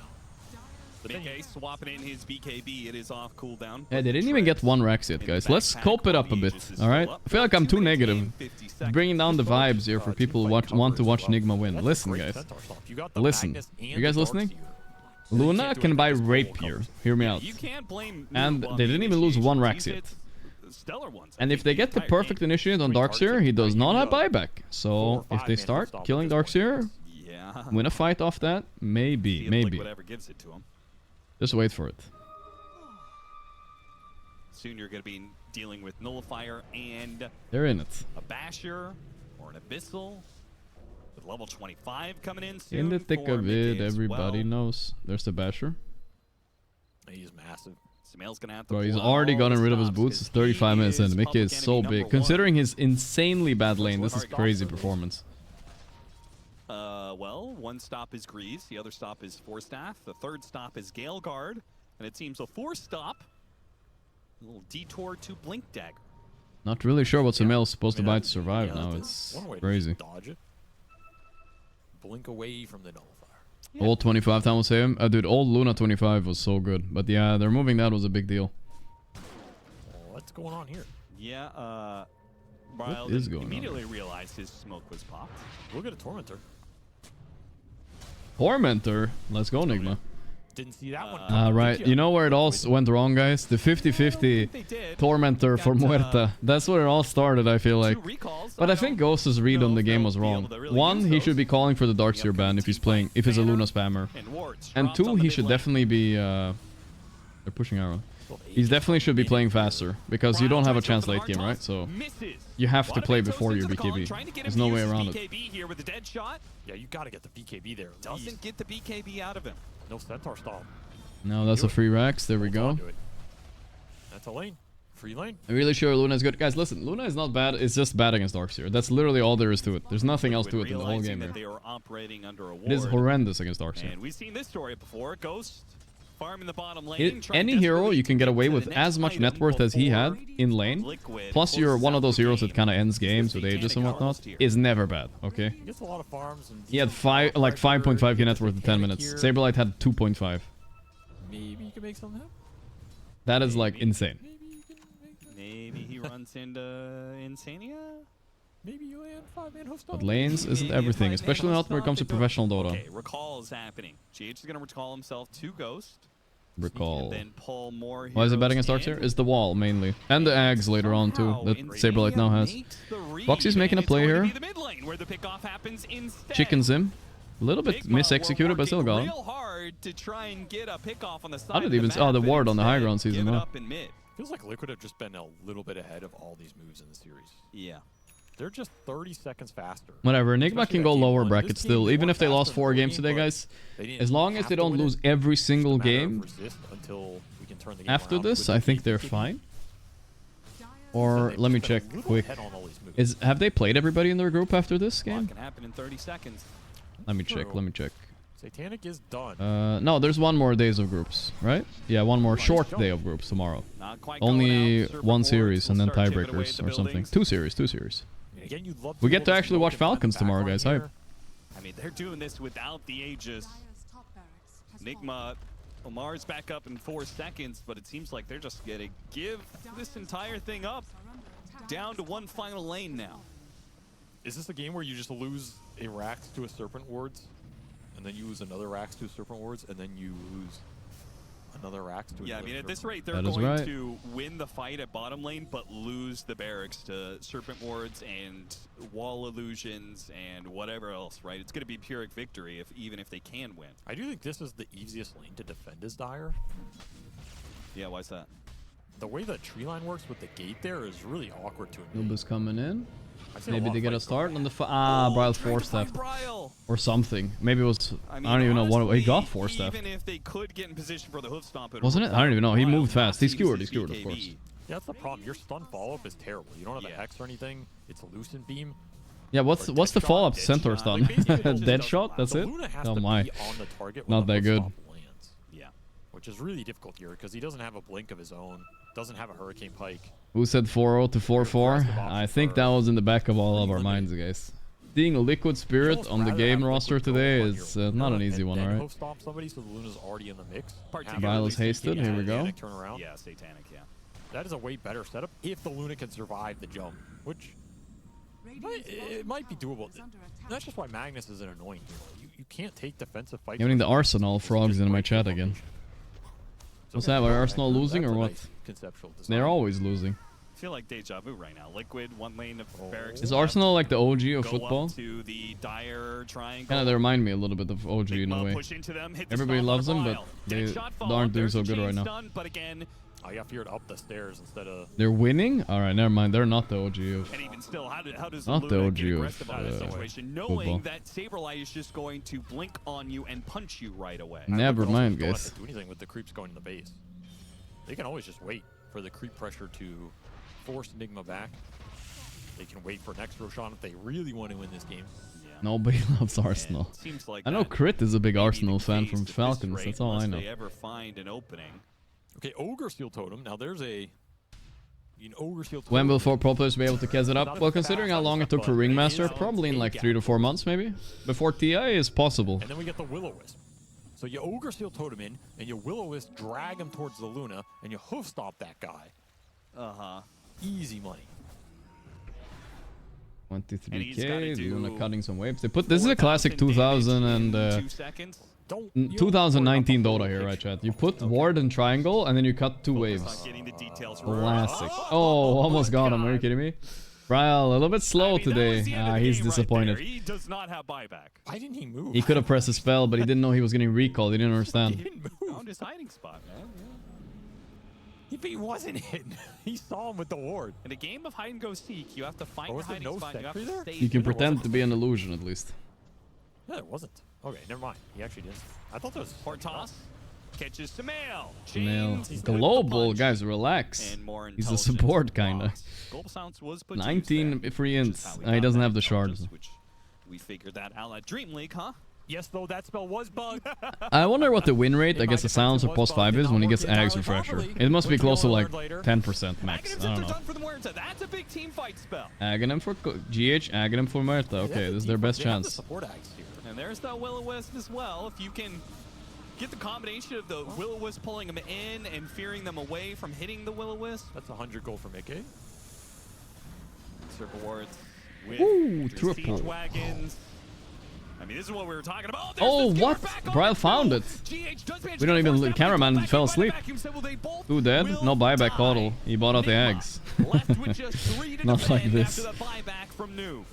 But Nick swapping in his BKB, it is off cooldown. Yeah, they didn't even get 1 Rex yet, guys. Let's scope it up a bit, alright? I feel like I'm too negative. Bringing down the vibes here for people who want to watch Nigma win. Listen, guys. Listen. You guys listening? Luna can buy Rapier. Hear me out. And they didn't even lose 1 Rex yet. And if they get the perfect initiate on Darkseer, he does not have buyback. So if they start killing Darkseer, win a fight off that, maybe. Just wait for it. Soon you're going to be dealing with Nullifier and they're in it. A Basher or an Abyssal. With level 25 coming in soon. In the thick of it, everybody knows. There's the Basher. He's massive. Sumail's gonna have to Bro, he's already gotten rid of his boots. It's 35 minutes in. Mickey is so big. Considering his insanely bad lane, this is crazy performance. Well, 1 stop is Greaves. The other stop is Forstaff. The 3rd stop is Gale Guard. And it seems a 4th stop. A little detour to Blink Dagger. Not really sure what Sumail is supposed to buy to survive now. It's crazy. Dodge it. Blink away from the Nullifier. Old 25 time will say him. Dude, old Luna 25 was so good. But yeah, they're moving that was a big deal. What's going on here? Yeah, what is going on? Immediately realized his smoke was popped. We'll get a Tormentor. Tormentor? Let's go, Nigma. Didn't see that one. Right. You know where it all went wrong, guys? The 50-50 Tormentor for Muerta. That's where it all started, I feel like. But I think Ghost's read on the game was wrong. 1, he should be calling for the Darkseer ban if he's a Luna spammer. And 2, he should definitely be... they're pushing arrow. He definitely should be playing faster, because you don't have a chance late game, right? So you have to play before your BKB. There's no way around it. Yeah, you gotta get the BKB there. Doesn't get the BKB out of him. No Centaur stall. No, that's a free Rex. There we go. That's a lane. Free lane. I'm really sure Luna is good. Guys, listen. Luna is not bad. It's just bad against Darkseer. That's literally all there is to it. There's nothing else to it in the whole game here. It is horrendous against Darkseer. And we've seen this story before. Ghost farming the bottom lane. Any hero you can get away with as much net worth as he had in lane, plus you're one of those heroes that kind of ends games with Aegis and whatnot, is never bad, okay? He gets a lot of farms. And he had 5.5k net worth in 10 minutes. Saberlight had 2.5. Maybe you can make something happen. That is like insane. Maybe he runs into Insania? Maybe you land 5-man hoof But lanes isn't everything, especially not when it comes to professional Dota. Okay, recall is happening. GH is going to recall himself to Ghost. Recall. Then pull more Why is it betting against Darkseer? It's the wall, mainly. And the Ags later on, too, that Saberlight now has. Foxy's making a play here. Chickens him. A little bit misexecuted, but still got him. I didn't even... Oh, the ward on the high ground sees him now. Feels like Liquid have just been a little bit ahead of all these moves in the series. Yeah. They're just 30 seconds faster. Whatever, Enigma can go lower bracket still, even if they lost 4 games today, guys. As long as they don't lose every single game after this, I think they're fine. Or, let me check quick. Have they played everybody in their group after this game? Can happen in 30 seconds. Let me check. Satanic is done. No, there's 1 more days of groups, right? Yeah, 1 more short day of groups tomorrow. Only 1 series and then tiebreakers or something. 2 series. We get to actually watch Falcons tomorrow, guys. Hype. I mean, they're doing this without the Aegis. Enigma, Omar's back up in 4 seconds, but it seems like they're just going to give this entire thing up. Down to 1 final lane now. Is this a game where you just lose a Rax to a Serpent Wards, and then you lose another Rax to a Serpent Wards, and then you lose another Rax to I mean, at this rate, they're going to win the fight at bottom lane, but lose the barracks to Serpent Wards and Wall Illusions and whatever else, right? It's going to be Pyrrhic victory, even if they can win. I do think this is the easiest lane to defend as Dire. Yeah, why's that? the way the tree line works with the gate there is really awkward to me. Noob's coming in. I've seen a Maybe lot they of get a fights go start bad. on the Bryle forced theft or something. Maybe it was. I don't even know what he got forced theft. Even if they could get in position for the hoof stomp, Wasn't it? I don't even know. He moved fast. He skewered. He skewered, of course. Yeah, that's the problem. Your stun follow-up is terrible. You don't have a hex or anything. It's a lucent beam. Yeah, what's the follow-up to Centaur stun? Dead shot? That's The it? Luna has Oh to my. be on the target when Not the that hoof good. stomp lands. Yeah, which is really difficult here because he doesn't have a blink of his own. Doesn't have a hurricane pike. Who said 4-0 to 4-4? I think that was in the back of all of our minds, guys. Seeing a Liquid Spirit on the game roster today is not an easy one, alright? Hoof stomp somebody so the Luna's already in the mix. Vile is hasted. Here we go. Turnaround. Yeah, Satanic, yeah. That is a way better setup if the Luna can survive the jump, which it might be doable. That's just why Magnus is an annoying hero. You can't take defensive fights. Giving the Arsenal frogs in my chat again. What's that? Are Arsenal losing or what? They're always losing. I feel like deja vu right now. Liquid, one lane of barracks. Is Arsenal like the OG of Go football? up to the dire triangle. Kind of, they remind me a little bit of OG in a way. Push into them, hit the Everybody stomp loves on them, the but Vile. they Dead shot aren't doing There's so a good chain right now. stun, but again, I got feared up the stairs instead of. They're winning? Alright, never mind. They're not the OG of. and even still, how does Not the Luna OG get of, aggressive on this situation, knowing football. that Saberlight is just going to blink on you and punch you right away? Never mind, Don't have guys. to do anything with the creeps going to the base. They can always just wait for the creep pressure to force Enigma back. They can wait for next Roshan if they really want to win this game. Nobody loves Arsenal. Seems like I know that Crit is a big may be Arsenal the fan case from at this Falcons. rate, That's all I unless know. they ever find an opening. Okay, Ogre Steel Totem. Now there's an Ogre Steel Totem. When will 4 pro players be able to catch it up? Well, considering how long it took for Ringmaster, probably in like 3 to 4 months, maybe. Before TI is possible. And then we get the Will-O-Wisp. So you Ogre Steel Totem in, and you Will-O-Wisp drag him towards the Luna, and you hoof stomp that guy. Uh-huh. Easy money. 23k, Luna cutting some waves. They put this is a classic 2000 and 2019 Dota here, right, chat? You put ward and triangle, and then you cut 2 waves. Classic. Oh, almost got him. Are you kidding me? Bryle, a little bit slow today. He's disappointed. He does not have buyback. Why didn't he move? He could have pressed a spell, but he didn't know he was getting recalled. He didn't understand. Found his hiding spot, man. If he wasn't hidden, he saw him with the ward. In a game of hide and go seek, you have to find your was there hiding no spot. You have to sentry there? stay You can there. pretend to be an illusion at least. No, it wasn't. Okay, never mind. He actually did. I thought that was Portos catches Sumail. Male. Chains Global, guys, relax. and more He's a intelligent support, kinda. Ross. Global Silence was put 19 free ints. how we He got doesn't that have the intelligence, shards. which we figured that out at Dream League, huh? Yes, though, that spell was bugged. I wonder what the win rate against the Silencer plus 5 is when he gets Ags Refresher. It must be close to like 10% max. I don't know. Done for the Muerta. That's a big team fight spell. Aghanim for GH, Aghanim for Muerta. Okay, this is their best chance. And there's the Will-O-Wisp as well. If you can get the combination of the Will-O-Wisp pulling them in and fearing them away from hitting the Will-O-Wisp. That's 100 gold for Mickey. Circle wards with Ooh, siege triple. wagons. I mean, this is what we were talking about. Oh, what? Bryle found it. We don't even... Cameraman fell asleep. 2 dead, no buyback Coddle. He bought out the Ags. Not like this. After the buyback from New.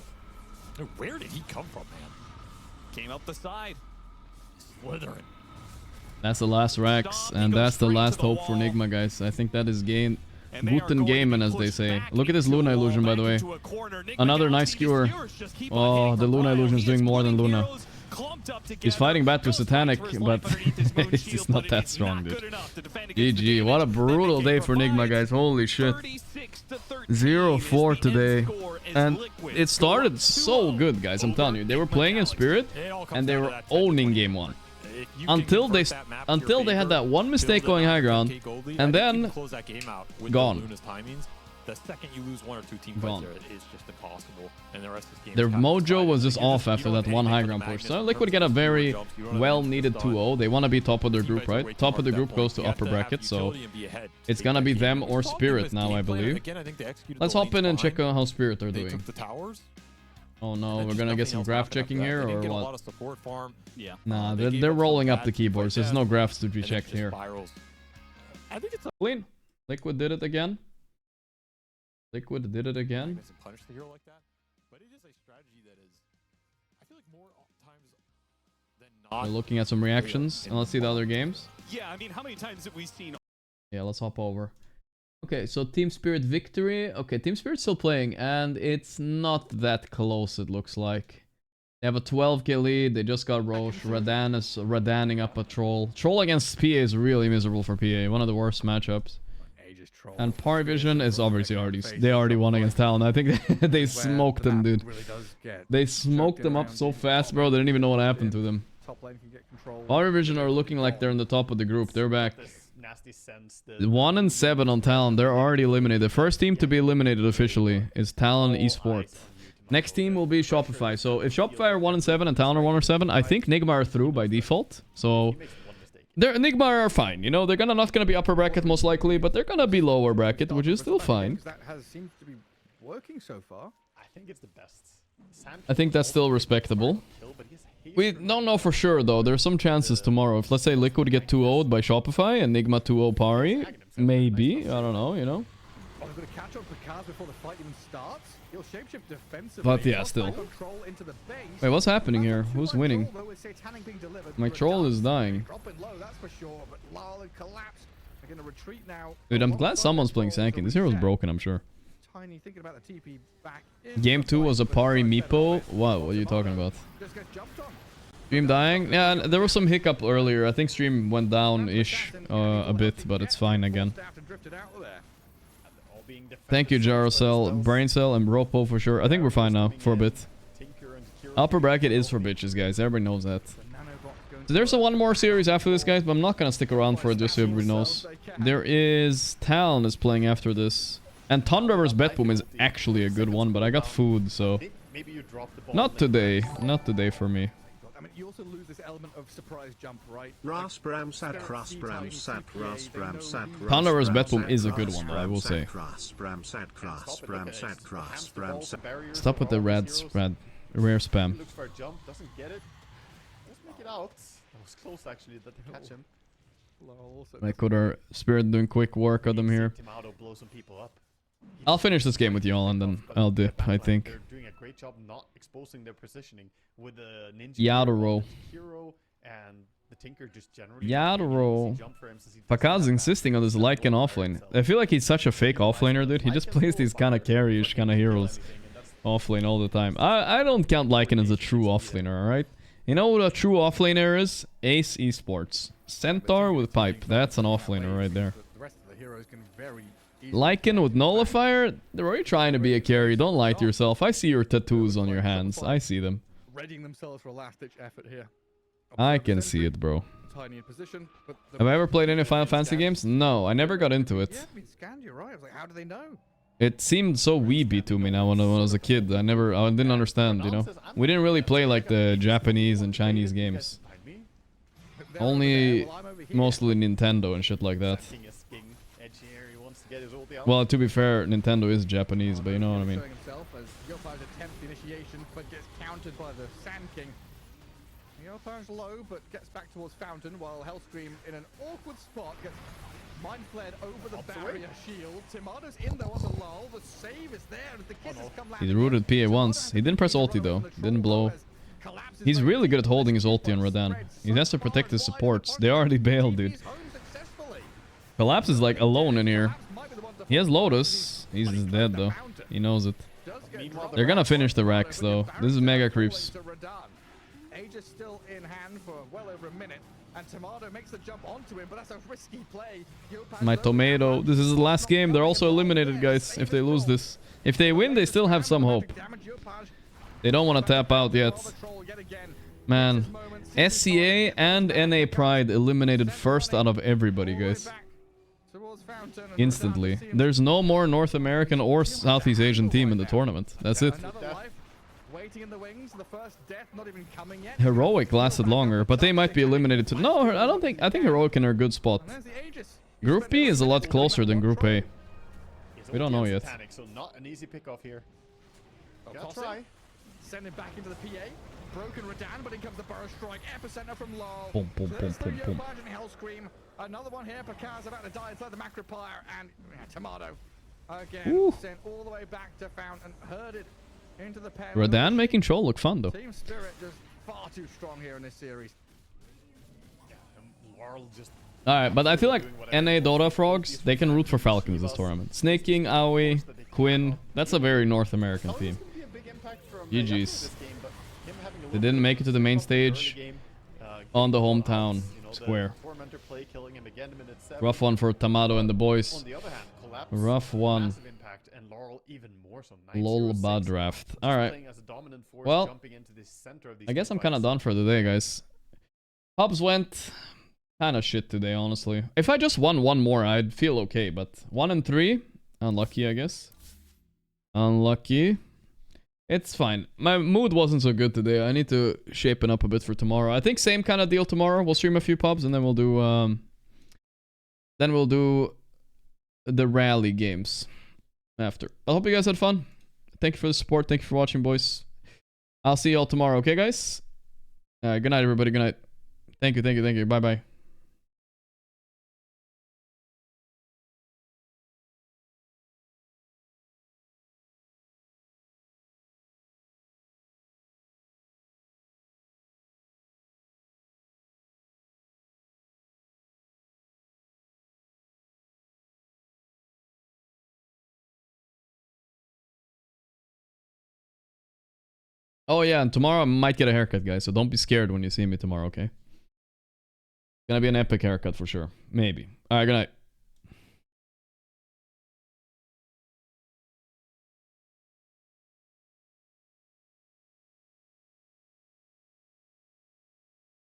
Where did he come from, man? Came up the side. Slithering. That's the last Rex, and that's the last hope for Nigma, guys. I think that is game... Guten Gamen, as they say. Look at this Luna illusion, by the way. Another nice skewer. Oh, the Luna illusion is doing more than Luna. He's fighting back to Satanic, but he's not that strong, dude. GG. What a brutal day for Nigma, guys. Holy shit. 0-4 today. And it started so good, guys. I'm telling you. They were playing in Spirit, and they were owning game 1. Until they had that one mistake going high ground, and then gone. The second you lose 1 or 2 team Gone. fights there, it's just impossible. And the rest of this game Their is mojo was just off after that one high ground push. So Liquid get a very well-needed 2-0. They want to be top of their group, right? Top of the group goes to upper bracket, so it's gonna be them or Spirit now, I believe. Let's hop in and check out how Spirit are doing. Oh no, we're gonna get some graph checking here, or what? Yeah. Nah, they're rolling up the keyboards. There's no graphs to be checked here. I think it's Clean. Liquid did it again. Liquid did it again. Punish the hero like that, but it is a strategy that is, I feel like more times than not. We're looking at some reactions, and let's see the other games. Yeah, I mean, how many times have we seen... Yeah, let's hop over. Okay, so Team Spirit victory. Okay, Team Spirit's still playing, and it's not that close, it looks like. They have a 12k lead, they just got Roche. Radan is Radaning up a Troll. Troll against PA is really miserable for PA, one of the worst matchups. And Parvision is obviously they already won against Talon. I think they smoked them, dude. They smoked them up so fast, bro, they didn't even know what happened to them. Parvision are looking like they're in the top of the group, they're back. 1 and 7 on Talon, they're already eliminated. The first team to be eliminated officially is Talon Esports. Next team will be Shopify. So if Shopify are 1 and 7 and Talon are 1 or 7, I think Nigma are through by default. So Nigma are fine. You know, they're not gonna be upper bracket most likely, but they're gonna be lower bracket, which is still fine. That seems to be working so far. I think it's the best. I think that's still respectable. We don't know for sure though. There's some chances tomorrow. If let's say Liquid get 2-0'd by Shopify and Nigma 2-0 Pari, maybe. I don't know, you know. Oh, they're gonna catch up Picard before the fight even starts. He'll shapeshift defensively. But yeah, still. Wait, what's happening here? Who's winning? My troll is dying. Dude, I'm glad someone's playing Sankin. This hero's broken, I'm sure. Game 2 was a Pari Meepo. Wow, what are you talking about? Stream dying? Yeah, there was some hiccup earlier. I think stream went down-ish a bit, but it's fine again. Thank you, Jarocell, Braincell, and Ropo for sure. I think we're fine now for a bit. Upper bracket is for bitches, guys. Everybody knows that. So there's one more series after this, guys, but I'm not gonna stick around for it just so everybody knows. There is Talon is playing after this. And Thunderver's Betboom is actually a good one, but I got food, so... Not today. Not today for me. I mean, you also lose this element of surprise jump, right? Thunderver's Betboom is a good one, though, I will say. Stop with the rare spam. Looks for a jump, doesn't get it. Let's make it out. That was close actually that they catch him. Like, could our Spirit doing quick work of them here? I'll finish this game with y'all and then I'll dip, I think. They're doing a great job not exposing their positioning with the ninja Yadoro. hero and the Tinker just generally. Yadoro. Fakaz's insisting on this Lycan offlane. I feel like he's such a fake offlaner, dude. He just plays these kind of carry-ish kind of heroes offlane all the time. I don't count Lycan as a true offlaner, alright? You know what a true offlaner is? Ace Esports. Centaur with Pipe. That's an offlaner right there. Lycan with Nullifier? They're already trying to be a carry. Don't lie to yourself. I see your tattoos on your hands. I see them. Readying themselves for a last-ditch effort here. I can see it, bro. Tiny in position, but have I ever played any Final Fantasy games? No, I never got into it. Yeah, I mean, scanned, you're right. I was like, how do they know? It seemed so weeby to me now when I was a kid. I didn't understand, you know. We didn't really play like the Japanese and Chinese games. Only mostly Nintendo and shit like that. Well, to be fair, Nintendo is Japanese, but you know what I mean. Yopaj's low, but gets back towards Fountain, while Hellscream in an awkward spot gets mind fled over the barrier shield. Timado's in though on the lull. The save is there. The kisses come He rooted PA once. He didn't press ulti though. Didn't blow. He's really good at holding his ulti on Radan. He has to protect his supports. They already bailed, dude. Collapse is like alone in here. He has Lotus. He's dead though. He knows it. They're gonna finish the racks though. This is mega creeps. Aegis still in hand for well over a minute, and Tomado makes the jump onto him, but that's a risky play. My tomato. This is the last game. They're also eliminated, guys, if they lose this. If they win, they still have some hope. They don't want to tap out yet. Man, SCA and NA Pride eliminated first out of everybody, guys. Instantly. There's no more North American or Southeast Asian team in the tournament. That's it. Heroic lasted longer, but they might be eliminated too. No, I don't think. I think Heroic in a good spot. Group B is a lot closer than Group A. We don't know yet. So not an easy pick off here. Try. Send him back into the PA. Broken Radan, but in comes the Burrow Strike. Epicenter from Lol. Boom, boom, boom, boom, boom. Hellscream. Another one here. Pakaz about to die inside the Macropire. And Tomato. Again, Ooh. sent all the way back to Fountain. Herded into the pen. Radan making Troll look fun, though. Team Spirit just far too strong here in this series. Yeah, and Laurel just Alright, but I feel like NA Dota frogs, they can root for Falcons this tournament. Snake King, Aoi, Quinn, that's a very North American team. GG's. They didn't make it to the main stage on the hometown square. Rough one for Tamato and the boys. Rough one. Lol bad draft. Alright. Well, I guess I'm kind of done for the day, guys. Hubs went kind of shit today, honestly. If I just won one more, I'd feel okay. But 1 and 3, unlucky, I guess. Unlucky. It's fine. My mood wasn't so good today. I need to shape it up a bit for tomorrow. I think same kind of deal tomorrow. We'll stream a few pubs and then we'll do the rally games after. I hope you guys had fun. Thank you for the support. Thank you for watching, boys. I'll see you all tomorrow. Okay, guys? Good night, everybody. Good night. Thank you, thank you, thank you. Bye-bye. Oh yeah, and tomorrow I might get a haircut, guys, so don't be scared when you see me tomorrow, okay? Gonna be an epic haircut for sure. Maybe. Alright, good night.